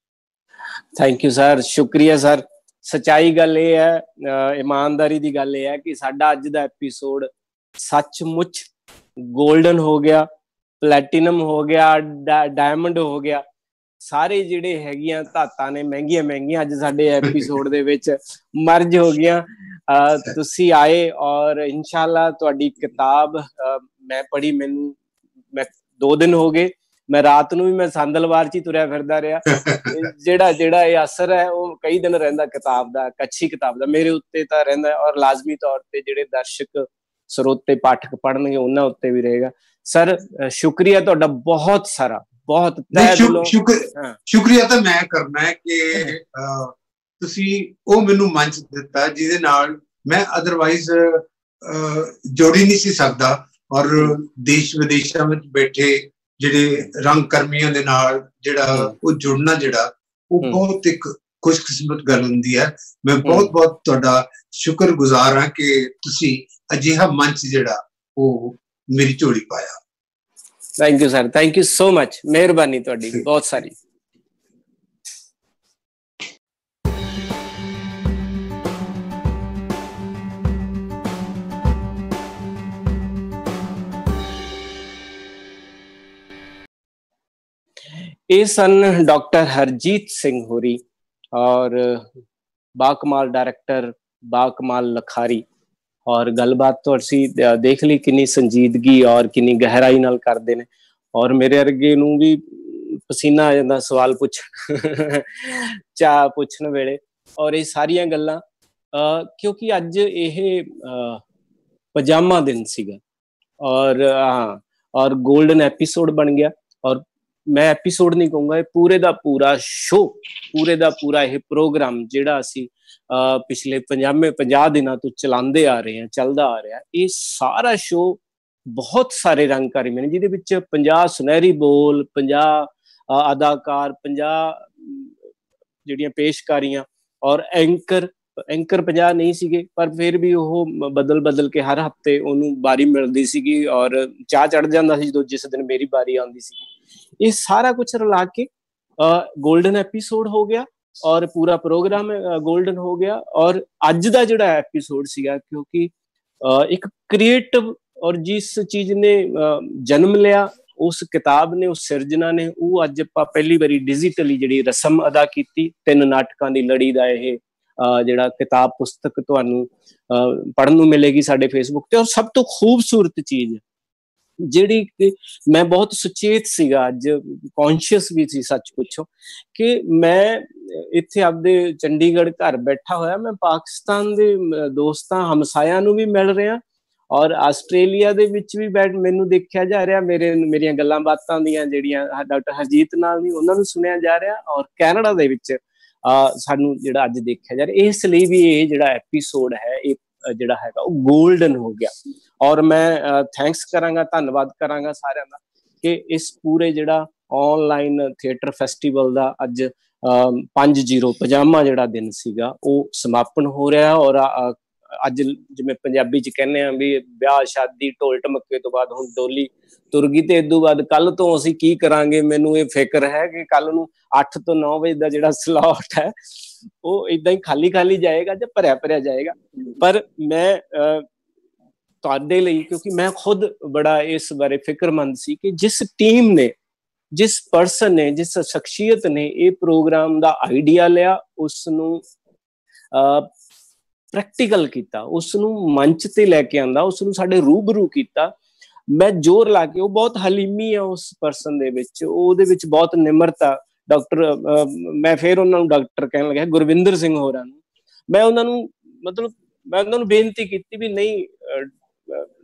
Thank you sir, ਸ਼ੁਕਰੀਆ ਸਰ। ਸੱਚਾਈ ਗੱਲ ਇਹ ਹੈ, ਇਮਾਨਦਾਰੀ ਦੀ ਗੱਲ ਇਹ ਹੈ ਕਿ ਸਾਡਾ ਅੱਜ ਦਾ ਐਪੀਸੋਡ ਸੱਚਮੁੱਚ ਗੋਲਡਨ ਹੋ ਗਿਆ, ਪਲੈਟੀਨਮ ਹੋ ਗਿਆ, ਡਾਇਮੰਡ ਹੋ ਗਿਆ। ਸਾਰੇ ਜਿਹੜੇ ਹੈਗੀਆਂ ਧਾਤਾਂ ਨੇ ਮਹਿੰਗੀਆਂ ਮਹਿੰਗੀਆਂ ਅੱਜ ਸਾਡੇ ਐਪੀਸੋਡ ਦੇ ਵਿੱਚ ਮਰਜ ਹੋ ਗਈਆਂ। ਤੁਸੀਂ ਆਏ ਔਰ ਇਨਸ਼ਾਅੱਲਾ ਤੁਹਾਡੀ ਕਿਤਾਬ ਮੈਂ ਪੜ੍ਹੀ, ਮੈਂ 2 ਦਿਨ ਹੋ ਗਏ, ਮੈਂ ਰਾਤ ਨੂੰ ਵੀ ਮੈਂ ਸੰਦਲਵਾਰ 'ਚ ਹੀ ਤੁਰਿਆ ਫਿਰਦਾ ਰਿਹਾ। ਜਿਹੜਾ ਇਹ ਅਸਰ ਹੈ ਉਹ ਕਈ ਦਿਨ ਰਹਿੰਦਾ ਕਿਤਾਬ ਦਾ, ਕੱਚੀ ਕਿਤਾਬ ਦਾ ਮੇਰੇ ਉੱਤੇ ਤਾਂ ਰਹਿੰਦਾ, ਔਰ ਲਾਜ਼ਮੀ ਤੌਰ ਤੇ ਜਿਹੜੇ ਦਰਸ਼ਕ ਸਰੋਤੇ ਪਾਠਕ ਪੜ੍ਹਨਗੇ ਉਹਨਾਂ ਉੱਤੇ ਵੀ ਰਹੇਗਾ। ਸਰ ਸ਼ੁਕਰੀਆ ਤੁਹਾਡਾ ਬਹੁਤ ਸਾਰਾ, ਬਹੁਤ ਸ਼ੁਕਰੀਆ ਤਾਂ ਮੈਂ ਕਰਨਾ ਹੈ ਕਿ ਤੁਸੀਂ ਉਹ ਮੈਨੂੰ ਮੰਚ ਦਿੱਤਾ ਜਿਹਦੇ ਨਾਲ ਮੈਂ ਅਦਰਵਾਈਜ਼ ਜੋੜੀ ਨਹੀਂ ਸੀ ਸਕਦਾ। ਔਰ ਦੇਸ਼ ਵਿਦੇਸ਼ਾਂ ਵਿੱਚ ਬੈਠੇ ਜਿਹੜੇ ਰੰਗ ਕਰਮੀਆਂ ਦੇ ਨਾਲ ਜਿਹੜਾ ਉਹ ਜੁੜਨਾ, ਜਿਹੜਾ ਉਹ ਬਹੁਤ ਇੱਕ ਖੁਸ਼ਕਿਸਮਤ ਗੱਲ ਹੁੰਦੀ ਹੈ। ਮੈਂ ਬਹੁਤ ਬਹੁਤ ਤੁਹਾਡਾ ਸ਼ੁਕਰਗੁਜ਼ਾਰ ਹਾਂ ਕਿ ਤੁਸੀਂ ਅਜਿਹਾ ਮੰਚ ਜਿਹੜਾ ਉਹ ਮੇਰੀ ਝੋਲੀ ਪਾਇਆ। Thank you sir, thank you so much, ਮਿਹਰਬਾਨੀ ਤੁਹਾਡੀ ਬਹੁਤ ਸਾਰੀ। ਇਹ ਸਨ ਡਾਕਟਰ ਹਰਜੀਤ ਸਿੰਘ ਹੋਰੀ ਔਰ ਬਾਕਮਾਲ ਡਾਇਰੈਕਟਰ, ਬਾਕਮਾਲ ਲਖਾਰੀ। ਔਰ ਗੱਲਬਾਤ ਤੁਸੀਂ ਦੇਖ ਲਈ ਕਿੰਨੀ ਸੰਜੀਦਗੀ ਔਰ ਕਿੰਨੀ ਗਹਿਰਾਈ ਨਾਲ ਕਰਦੇ ਨੇ। ਔਰ ਮੇਰੇ ਵਰਗੇ ਨੂੰ ਵੀ ਪਸੀਨਾ ਆ ਜਾਂਦਾ ਸਵਾਲ ਚਾਹ ਪੁੱਛਣ ਵੇਲੇ। ਔਰ ਇਹ ਸਾਰੀਆਂ ਗੱਲਾਂ ਕਿਉਂਕਿ ਅੱਜ ਇਹ ਪਜਾਮਾ ਦਿਨ ਸੀਗਾ ਔਰ ਗੋਲਡਨ ਐਪੀਸੋਡ ਬਣ ਗਿਆ। ਔਰ ਮੈਂ ਐਪੀਸੋਡ ਨਹੀਂ ਕਹੂੰਗਾ, ਇਹ ਪੂਰੇ ਦਾ ਪੂਰਾ ਸ਼ੋ, ਪੂਰੇ ਦਾ ਪੂਰਾ ਇਹ ਪ੍ਰੋਗਰਾਮ ਜਿਹੜਾ ਅਸੀਂ ਪਿਛਲੇ 50 ਦਿਨਾਂ ਤੋਂ ਚਲਾਉਂਦੇ ਆ ਰਹੇ ਹਾਂ, ਚੱਲਦਾ ਆ ਰਿਹਾ, ਇਹ ਸਾਰਾ ਸ਼ੋ ਬਹੁਤ ਸਾਰੇ ਰੰਗਕਾਰੀ ਨੇ, ਜਿਹਦੇ ਵਿੱਚ 50 ਸੁਨਹਿਰੀ ਬੋਲ, 50 ਅਦਾਕਾਰ, 50 ਜਿਹੜੀਆਂ ਪੇਸ਼ਕਾਰੀਆਂ ਔਰ ਐਂਕਰ 50 ਨਹੀਂ ਸੀਗੇ, ਪਰ ਫਿਰ ਵੀ ਉਹ ਬਦਲ ਕੇ ਹਰ ਹਫ਼ਤੇ ਉਹਨੂੰ ਬਾਰੀ ਮਿਲਦੀ ਸੀਗੀ ਔਰ ਚਾਹ ਚੜ ਜਾਂਦਾ ਸੀ ਜਦੋਂ ਜਿਸ ਦਿਨ ਮੇਰੀ ਬਾਰੀ ਆਉਂਦੀ ਸੀਗੀ। ਇਹ ਸਾਰਾ ਕੁਛ ਰਲਾ ਕੇ ਗੋਲਡਨ ਐਪੀਸੋਡ ਹੋ ਗਿਆ ਔਰ ਪੂਰਾ ਪ੍ਰੋਗਰਾਮ ਗੋਲਡਨ ਹੋ ਗਿਆ। ਔਰ ਅੱਜ ਦਾ ਜਿਹੜਾ ਐਪੀਸੋਡ ਸੀਗਾ, ਕਿਉਂਕਿ ਇੱਕ ਕ੍ਰੀਏਟਿਵ ਔਰ ਜਿਸ ਚੀਜ਼ ਨੇ ਜਨਮ ਲਿਆ, ਉਸ ਕਿਤਾਬ ਨੇ, ਉਸ ਸਿਰਜਣਾ ਨੇ, ਉਹ ਅੱਜ ਆਪਾਂ ਪਹਿਲੀ ਵਾਰੀ ਡਿਜੀਟਲੀ ਜਿਹੜੀ ਰਸਮ ਅਦਾ ਕੀਤੀ। 3 ਨਾਟਕਾਂ ਦੀ ਲੜੀ ਦਾ ਇਹ ਜਿਹੜਾ ਕਿਤਾਬ ਪੁਸਤਕ ਤੁਹਾਨੂੰ ਪੜ੍ਹਨ ਨੂੰ ਮਿਲੇਗੀ ਸਾਡੇ ਫੇਸਬੁੱਕ ਤੇ। ਔਰ ਸਭ ਤੋਂ ਖੂਬਸੂਰਤ ਚੀਜ਼ ਜਿਹੜੀ ਕਿ ਮੈਂ ਬਹੁਤ ਸੁਚੇਤ ਸੀਗਾ, ਅੱਜ ਕੌਨਸ਼ੀਅਸ ਵੀ ਸੀ ਸੱਚ ਪੁੱਛੋ, ਕਿ ਮੈਂ ਇੱਥੇ ਆਪਦੇ ਚੰਡੀਗੜ੍ਹ ਘਰ ਬੈਠਾ ਹੋਇਆ, ਮੈਂ ਪਾਕਿਸਤਾਨ ਦੇ ਦੋਸਤਾਂ ਹਮਸਾਇਆਂ ਨੂੰ ਵੀ ਮਿਲ ਰਿਹਾ ਔਰ ਆਸਟ੍ਰੇਲੀਆ ਦੇ ਵਿੱਚ ਵੀ ਮੈਨੂੰ ਦੇਖਿਆ ਜਾ ਰਿਹਾ, ਮੇਰੀਆਂ ਗੱਲਾਂ ਬਾਤਾਂ ਦੀਆਂ ਜਿਹੜੀਆਂ ਡਾਕਟਰ ਹਰਜੀਤ ਨਾਲ ਵੀ ਉਹਨਾਂ ਨੂੰ ਸੁਣਿਆ ਜਾ ਰਿਹਾ, ਔਰ ਕੈਨੇਡਾ ਦੇ ਵਿੱਚ ਸਾਨੂੰ ਜਿਹੜਾ ਅੱਜ ਦੇਖਿਆ ਜਾ ਰਿਹਾ। ਇਸ ਲਈ ਵੀ ਇਹ ਜਿਹੜਾ ਐਪੀਸੋਡ ਹੈ ਇਹ ਜਿਹੜਾ ਹੈਗਾ ਉਹ ਗੋਲਡਨ ਹੋ ਗਿਆ। ਔਰ ਮੈਂ ਥੈਂਕਸ ਕਰਾਂਗਾ, ਧੰਨਵਾਦ ਕਰਾਂਗਾ ਸਾਰਿਆਂ ਦਾ ਕਿ ਇਸ ਪੂਰੇ ਜਿਹੜਾ ਆਨਲਾਈਨ ਥੀਏਟਰ ਫੈਸਟੀਵਲ ਦਾ ਅੱਜ 50 ਪਜਾਮਾ ਜਿਹੜਾ ਦਿਨ ਸੀਗਾ ਉਹ ਸਮਾਪਨ ਹੋ ਰਿਹਾ। ਔਰ ਅੱਜ ਜਿਵੇਂ ਪੰਜਾਬੀ ਚ ਕਹਿੰਦੇ ਆ ਵੀ ਵਿਆਹ ਸ਼ਾਦੀ ਢੋਲ ਢਮੱਕੇ ਤੋਂ ਬਾਅਦ ਹੁਣ ਡੋਲੀ ਤੁਰ ਗਈ, ਤੇ ਇਦੋਂ ਬਾਅਦ ਕੱਲ ਤੋਂ ਅਸੀਂ ਕੀ ਕਰਾਂਗੇ, ਮੈਨੂੰ ਇਹ ਫਿਕਰ ਹੈ ਕਿ ਕੱਲ ਨੂੰ 8 ਤੋਂ 9 ਵਜੇ ਦਾ ਜਿਹੜਾ ਸਲੌਟ ਹੈ ਉਹ ਏਦਾਂ ਹੀ ਖਾਲੀ ਜਾਏਗਾ ਜਾਂ ਭਰਿਆ ਜਾਏਗਾ। ਪਰ ਮੈਂ ਤੁਹਾਡੇ ਲਈ, ਕਿਉਂਕਿ ਮੈਂ ਖੁਦ ਬੜਾ ਇਸ ਬਾਰੇ ਫਿਕਰਮੰਦ ਸੀ ਕਿ ਜਿਸ ਟੀਮ ਨੇ, ਜਿਸ ਪਰਸਨ ਨੇ, ਜਿਸ ਸ਼ਖਸੀਅਤ ਨੇ ਇਹ ਪ੍ਰੋਗਰਾਮ ਦਾ ਆਈਡੀਆ ਲਿਆ, ਉਸ ਨੂੰ ਪ੍ਰੈਕਟੀਕਲ ਕੀਤਾ, ਉਸ ਨੂੰ ਮੰਚ ਤੇ ਲੈ ਕੇ ਆਂਦਾ, ਉਸ ਨੂੰ ਸਾਡੇ ਰੂਬਰੂ ਕੀਤਾ। ਮੈਂ ਜ਼ੋਰ ਲਾ ਕੇ, ਉਹ ਬਹੁਤ ਹਲੀਮੀ ਆ ਉਸ ਪਰਸਨ ਦੇ ਵਿੱਚ, ਉਹਦੇ ਵਿੱਚ ਬਹੁਤ ਨਿਮਰਤਾ। ਡਾਕਟਰ ਮੈਂ ਫਿਰ ਉਹਨਾਂ ਨੂੰ ਡਾਕਟਰ ਕਹਿਣ ਲੱਗਿਆ, ਗੁਰਵਿੰਦਰ ਸਿੰਘ ਹੋਰਾਂ ਨੂੰ ਮੈਂ ਉਹਨਾਂ ਨੂੰ ਬੇਨਤੀ ਕੀਤੀ ਵੀ ਨਹੀਂ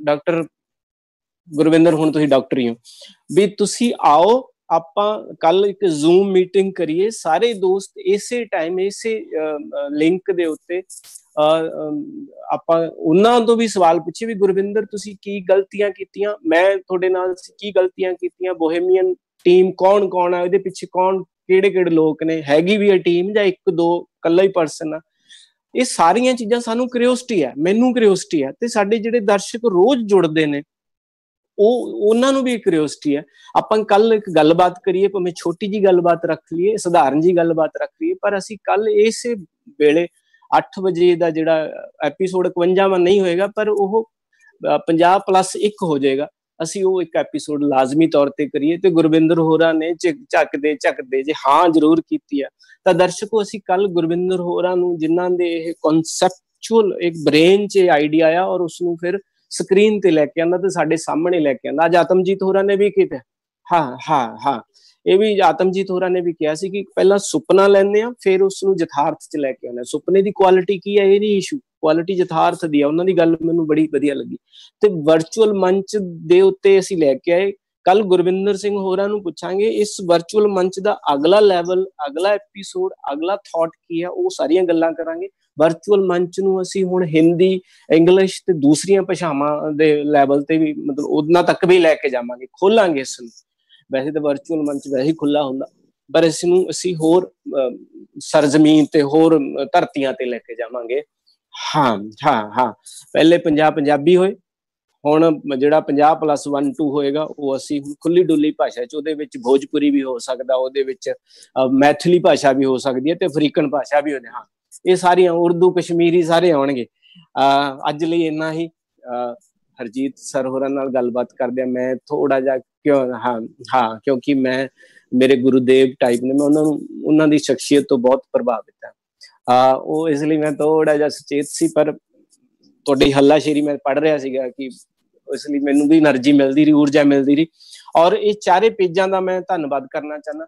ਡਾਕਟਰ ਗੁਰਵਿੰਦਰ, ਹੁਣ ਤੁਸੀਂ ਡਾਕਟਰ ਹੀ ਹੋ, ਵੀ ਤੁਸੀਂ ਆਓ, ਆਪਾਂ ਕੱਲ ਇੱਕ ਜ਼ੂਮ ਮੀਟਿੰਗ ਕਰੀਏ, ਸਾਰੇ ਦੋਸਤ ਇਸੇ ਟਾਈਮ ਇਸੇ ਲਿੰਕ ਦੇ ਉੱਤੇ ਆਪਾਂ ਉਹਨਾਂ ਤੋਂ ਵੀ ਸਵਾਲ ਪੁੱਛੇ ਵੀ ਗੁਰਵਿੰਦਰ ਤੁਸੀਂ ਕੀ ਗਲਤੀਆਂ ਕੀਤੀਆਂ, ਮੈਂ ਤੁਹਾਡੇ ਨਾਲ ਕੀ ਗਲਤੀਆਂ ਕੀਤੀਆਂ, ਬੋਹੇਮੀਅਨ ਟੀਮ ਕੌਣ ਆ, ਇਹਦੇ ਪਿੱਛੇ ਕਿਹੜੇ ਲੋਕ ਨੇ, ਹੈਗੀ ਵੀ ਹੈ ਟੀਮ ਜਾਂ 1-2 ਇਕੱਲਾ ਹੀ ਪਰਸਨ ਆ। ਇਹ ਸਾਰੀਆਂ ਚੀਜ਼ਾਂ ਸਾਨੂੰ ਕਰਿਓਸਿਟੀ ਹੈ, ਮੈਨੂੰ ਕਰਿਓਸਿਟੀ ਹੈ, ਤੇ ਸਾਡੇ ਜਿਹੜੇ ਦਰਸ਼ਕ ਰੋਜ਼ ਜੁੜਦੇ ਨੇ ਉਹਨਾਂ ਨੂੰ ਵੀ ਕਰਿਓਸਿਟੀ ਹੈ। ਆਪਾਂ ਕੱਲ ਇੱਕ ਗੱਲਬਾਤ ਕਰੀਏ, ਭਾਵੇਂ ਛੋਟੀ ਜੀ ਗੱਲਬਾਤ ਰੱਖ ਲਈਏ, ਸਧਾਰਨ ਜੀ ਗੱਲਬਾਤ ਰੱਖ ਲਈਏ, ਪਰ ਅਸੀਂ ਕੱਲ ਇਸੇ ਵੇਲੇ 8 ਵਜੇ ਦਾ ਜਿਹੜਾ ਐਪੀਸੋਡ 51ਵਾਂ ਨਹੀਂ ਹੋਏਗਾ, ਪਰ ਉਹ 50+1 ਹੋ ਜਾਏਗਾ। ਅਸੀਂ ਉਹ ਇੱਕ ਐਪੀਸੋਡ ਲਾਜ਼ਮੀ ਤੌਰ ਤੇ ਕਰੀਏ। ਤੇ ਗੁਰਵਿੰਦਰ ਹੋਰਾਂ ਨੇ ਝੱਕਦੇ ਜੇ ਹਾਂ ਜ਼ਰੂਰ ਕੀਤੀ ਹੈ, ਤਾਂ ਦਰਸ਼ਕੋ ਅਸੀਂ ਕੱਲ ਗੁਰਵਿੰਦਰ ਹੋਰਾਂ ਨੂੰ, ਜਿਨ੍ਹਾਂ ਦੇ ਇਹ ਕਨਸੈਪਚੁਅਲ ਇੱਕ ਬ੍ਰੇਨ 'ਚ ਆਈਡੀਆ ਆ ਔਰ ਉਸਨੂੰ ਫਿਰ ਸਕਰੀਨ ਤੇ ਲੈ ਕੇ ਆਉਂਦਾ ਤੇ ਸਾਡੇ ਸਾਹਮਣੇ ਲੈ ਕੇ ਆਉਂਦਾ। ਅੱਜ ਆਤਮਜੀਤ ਹੋਰਾਂ ਨੇ ਵੀ ਕੀਤਾ, ਹਾਂ ਇਹ ਵੀ ਆਤਮਜੀਤ ਹੋਰਾਂ ਨੇ ਵੀ ਕਿਹਾ ਸੀ ਕਿ ਪਹਿਲਾਂ ਸੁਪਨਾ ਲੈਂਦੇ ਆ, ਫਿਰ ਉਸਨੂੰ ਯਥਾਰਥ 'ਚ ਲੈ ਕੇ ਆਉਂਦੇ। ਸੁਪਨੇ ਦੀ ਕੁਆਲਿਟੀ ਕੀ ਹੈ, ਇਹ ਨਹੀਂ ਇਸ਼ੂ, ਕੁਆਲਿਟੀ ਯਥਾਰਥ ਦੀ ਆ। ਉਹਨਾਂ ਦੀ ਗੱਲ ਮੈਨੂੰ ਬੜੀ ਵਧੀਆ ਲੱਗੀ। ਤੇ ਵਰਚੁਅਲ ਮੰਚ ਦੇ ਉੱਤੇ ਅਸੀਂ ਲੈ ਕੇ ਆਏ। ਕੱਲ ਗੁਰਵਿੰਦਰ ਸਿੰਘ ਹੋਰਾਂ ਨੂੰ ਪੁੱਛਾਂਗੇ ਇਸ ਵਰਚੁਅਲ ਮੰਚ ਦਾ ਅਗਲਾ ਲੈਵਲ, ਅਗਲਾ ਐਪੀਸੋਡ, ਅਗਲਾ ਥਾਟ ਕੀ ਆ, ਉਹ ਸਾਰੀਆਂ ਗੱਲਾਂ ਕਰਾਂਗੇ। ਵਰਚੁਅਲ ਮੰਚ ਨੂੰ ਅਸੀਂ ਹੁਣ ਹਿੰਦੀ, ਇੰਗਲਿਸ਼ ਤੇ ਦੂਸਰੀਆਂ ਭਾਸ਼ਾਵਾਂ ਦੇ ਲੈਵਲ ਤੇ ਵੀ, ਮਤਲਬ ਉਹਨਾਂ ਤੱਕ ਵੀ ਲੈ ਕੇ ਜਾਵਾਂਗੇ, ਖੋਲਾਂਗੇ ਇਸ ਨੂੰ। ਵੈਸੇ ਤਾਂ ਵਰਚੁਅਲ ਮੰਚ ਵੈਸੇ ਹੀ ਖੁੱਲਾ ਹੁੰਦਾ, ਪਰ ਇਸ ਨੂੰ ਅਸੀਂ ਹੋਰ ਸਰਜ਼ਮੀਨ ਤੇ ਹੋਰ ਧਰਤੀਆਂ ਤੇ ਲੈ ਕੇ ਜਾਵਾਂਗੇ। ਹਾਂ ਪਹਿਲੇ ਪੰਜਾਬੀ ਹੋਏ, ਹੁਣ ਜਿਹੜਾ 50+1-2 ਹੋਏਗਾ ਉਹ ਅਸੀਂ ਖੁੱਲੀ ਡੁੱਲੀ ਭਾਸ਼ਾ 'ਚ, ਉਹਦੇ ਵਿੱਚ ਭੋਜਪੁਰੀ ਵੀ ਹੋ ਸਕਦਾ, ਉਹਦੇ ਵਿੱਚ ਮੈਥਲੀ ਭਾਸ਼ਾ ਵੀ ਹੋ ਸਕਦੀ ਹੈ ਤੇ ਅਫਰੀਕਨ ਭਾਸ਼ਾ ਵੀ ਹੋਣੀ। ਹਾਂ, ਇਹ ਸਾਰੀਆਂ, ਉਰਦੂ, ਕਸ਼ਮੀਰੀ ਸਾਰੇ ਆਉਣਗੇ। ਅੱਜ ਲਈ ਇੰਨਾ ਹੀ। ਹਰਜੀਤ ਸਰ ਹੋਰਾਂ ਨਾਲ ਗੱਲਬਾਤ ਕਰਦੇ ਆ। ਮੈਂ ਥੋੜਾ ਜਿਹਾ ਕਿਉਂਕਿ ਮੈਂ, ਮੇਰੇ ਗੁਰੂਦੇਵ ਟਾਈਪ ਨੇ, ਮੈਂ ਉਹਨਾਂ ਦੀ ਸ਼ਖਸੀਅਤ ਤੋਂ ਬਹੁਤ ਪ੍ਰਭਾਵਿਤ ਹਾਂ। ਉਹ ਇਸ ਲਈ ਮੈਂ ਥੋੜਾ ਜਿਹਾ ਸੁਚੇਤ ਸੀ, ਪਰ ਤੁਹਾਡੀ ਹੱਲਾਸ਼ੇਰੀ ਮੈਂ ਪੜ੍ਹ ਰਿਹਾ ਸੀਗਾ ਕਿ ਇਸ ਲਈ ਮੈਨੂੰ ਵੀ એનર્ਜੀ ਮਿਲਦੀ ਰਹੀ, ਊਰਜਾ ਮਿਲਦੀ ਰਹੀ। ਔਰ ਇਹ ਚਾਰੇ ਪੇਜਾਂ ਦਾ ਮੈਂ ਧੰਨਵਾਦ ਕਰਨਾ ਚਾਹੁੰਦਾ।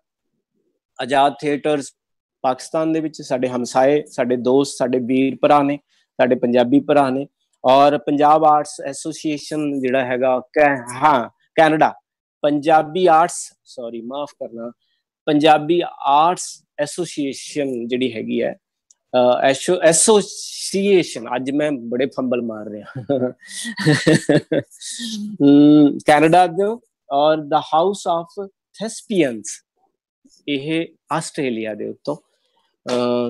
ਆਜ਼ਾਦ ਥੀਏਟਰਸ ਪਾਕਿਸਤਾਨ ਦੇ ਵਿੱਚ ਸਾਡੇ ਹਮਸਾਏ, ਸਾਡੇ ਦੋਸਤ, ਸਾਡੇ ਵੀਰ ਭਰਾ ਨੇ, ਸਾਡੇ ਪੰਜਾਬੀ ਭਰਾ ਨੇ। ਔਰ ਪੰਜਾਬ ਆਰਟਸ ਐਸੋਸੀਏਸ਼ਨ ਜਿਹੜਾ ਹੈਗਾ, ਕੈਨੇਡਾ, ਪੰਜਾਬੀ ਆਰਟਸ ਐਸੋਸੀਏਸ਼ਨ ਜਿਹੜੀ ਹੈਗੀ ਹੈ, ਐਸੋਸੀਏਸ਼ਨ, ਅੱਜ ਮੈਂ ਬੜੇ ਫੰਬਲ ਮਾਰ ਰਿਹਾ, ਕੈਨੇਡਾ ਦੇ। ਔਰ ਦਾ ਹਾਊਸ ਆਫ ਥੈਸਪੀਅਨਸ, ਇਹ ਆਸਟ੍ਰੇਲੀਆ ਦੇ ਉੱਤੋਂ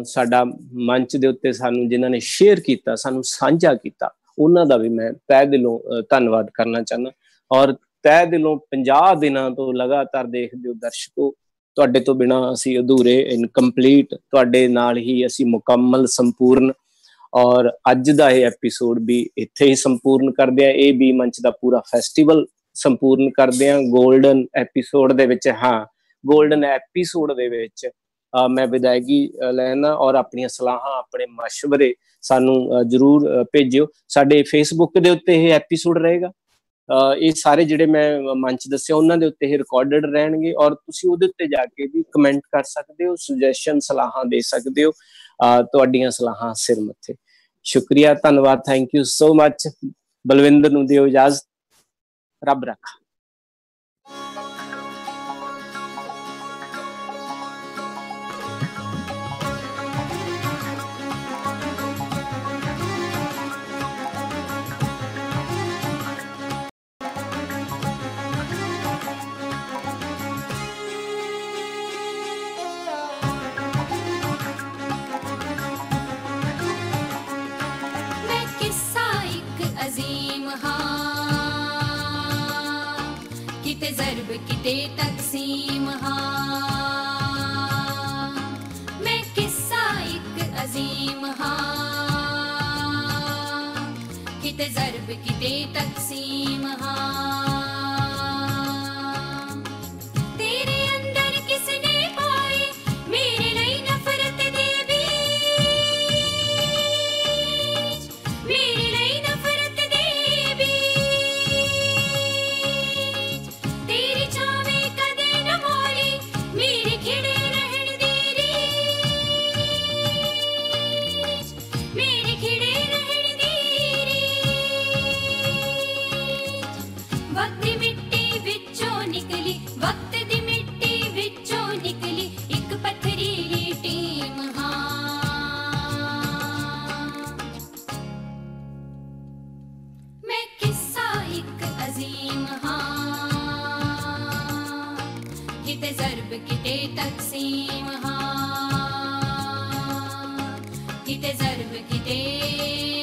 ਸਾਡਾ ਮੰਚ ਦੇ ਉੱਤੇ ਸਾਨੂੰ ਜਿਨ੍ਹਾਂ ਨੇ ਸ਼ੇਅਰ ਕੀਤਾ, ਸਾਨੂੰ ਸਾਂਝਾ ਕੀਤਾ, ਉਹਨਾਂ ਦਾ ਵੀ ਮੈਂ ਤਹਿ ਦਿਲੋਂ ਧੰਨਵਾਦ ਕਰਨਾ ਚਾਹੁੰਦਾ। ਔਰ ਤਹਿ ਦਿਲੋਂ 50 ਦਿਨਾਂ ਤੋਂ ਲਗਾਤਾਰ ਦੇਖਦੇ ਹੋ ਦਰਸ਼ਕੋ, ਤੁਹਾਡੇ ਤੋਂ ਬਿਨਾਂ ਅਸੀਂ ਅਧੂਰੇ, ਇਨਕੰਪਲੀਟ, ਤੁਹਾਡੇ ਨਾਲ ਹੀ ਅਸੀਂ ਮੁਕੰਮਲ, ਸੰਪੂਰਨ। ਔਰ ਅੱਜ ਦਾ ਇਹ ਐਪੀਸੋਡ ਵੀ ਇੱਥੇ ਹੀ ਸੰਪੂਰਨ ਕਰਦੇ ਆ। ਇਹ ਵੀ ਮੰਚ ਦਾ ਪੂਰਾ ਫੈਸਟੀਵਲ ਸੰਪੂਰਨ ਕਰਦੇ ਆ ਗੋਲਡਨ ਐਪੀਸੋਡ ਦੇ ਵਿੱਚ। ਗੋਲਡਨ ਐਪੀਸੋਡ ਦੇ ਵਿੱਚ ਮੈਂ ਵਿਦਾਇਗੀ ਲੈਣਾ। ਔਰ ਆਪਣੀਆਂ ਸਲਾਹਾਂ, ਆਪਣੇ ਮਸ਼ਵਰੇ ਸਾਨੂੰ ਜ਼ਰੂਰ ਭੇਜਿਓ। ਸਾਡੇ ਫੇਸਬੁੱਕ ਦੇ ਉੱਤੇ ਇਹ ਐਪੀਸੋਡ ਰਹੇਗਾ। ਇਹ ਸਾਰੇ ਜਿਹੜੇ ਮੈਂ ਮੰਚ ਦੱਸਿਆ ਉਹਨਾਂ ਦੇ ਉੱਤੇ ਇਹ ਰਿਕਾਰਡਡ ਰਹਿਣਗੇ, ਔਰ ਤੁਸੀਂ ਉਹਦੇ ਉੱਤੇ ਜਾ ਕੇ ਵੀ ਕਮੈਂਟ ਕਰ ਸਕਦੇ ਹੋ, ਸੁਜੈਸ਼ਨ, ਸਲਾਹਾਂ ਦੇ ਸਕਦੇ ਹੋ। ਤੁਹਾਡੀਆਂ ਸਲਾਹਾਂ ਸਿਰ ਮੱਥੇ। ਸ਼ੁਕਰੀਆ, ਧੰਨਵਾਦ, thank you so much. Balwinder ਨੂੰ ਦਿਓ ਇਜਾਜ਼ਤ। ਰੱਬ ਰੱਖਾ। किते तकसीम हाँ, मैं किस्सा एक अजीम हाँ, किते ज़र्ब किते तकसीम हाँ, तेरे अंदर किसने पाई मेरे लिए नफरत दे बीज, मेरे लिए नफरत दे बीज, तेरी छावे कदे न मोली मेरे खिड़े रहन दे रीज, मेरे खिड़े रहन दे रीज। वक्त दी मिट्टी विचों निकली, वक्त दी मिट्टी विचों निकली एक पत्थरीली टीम हाँ, मैं किस्सा एक अजीम हाँ, किते ज़र्ब किते तकसीम हाँ, किते ਤੇ ਜ਼ਰਬ ਕਿਤੇ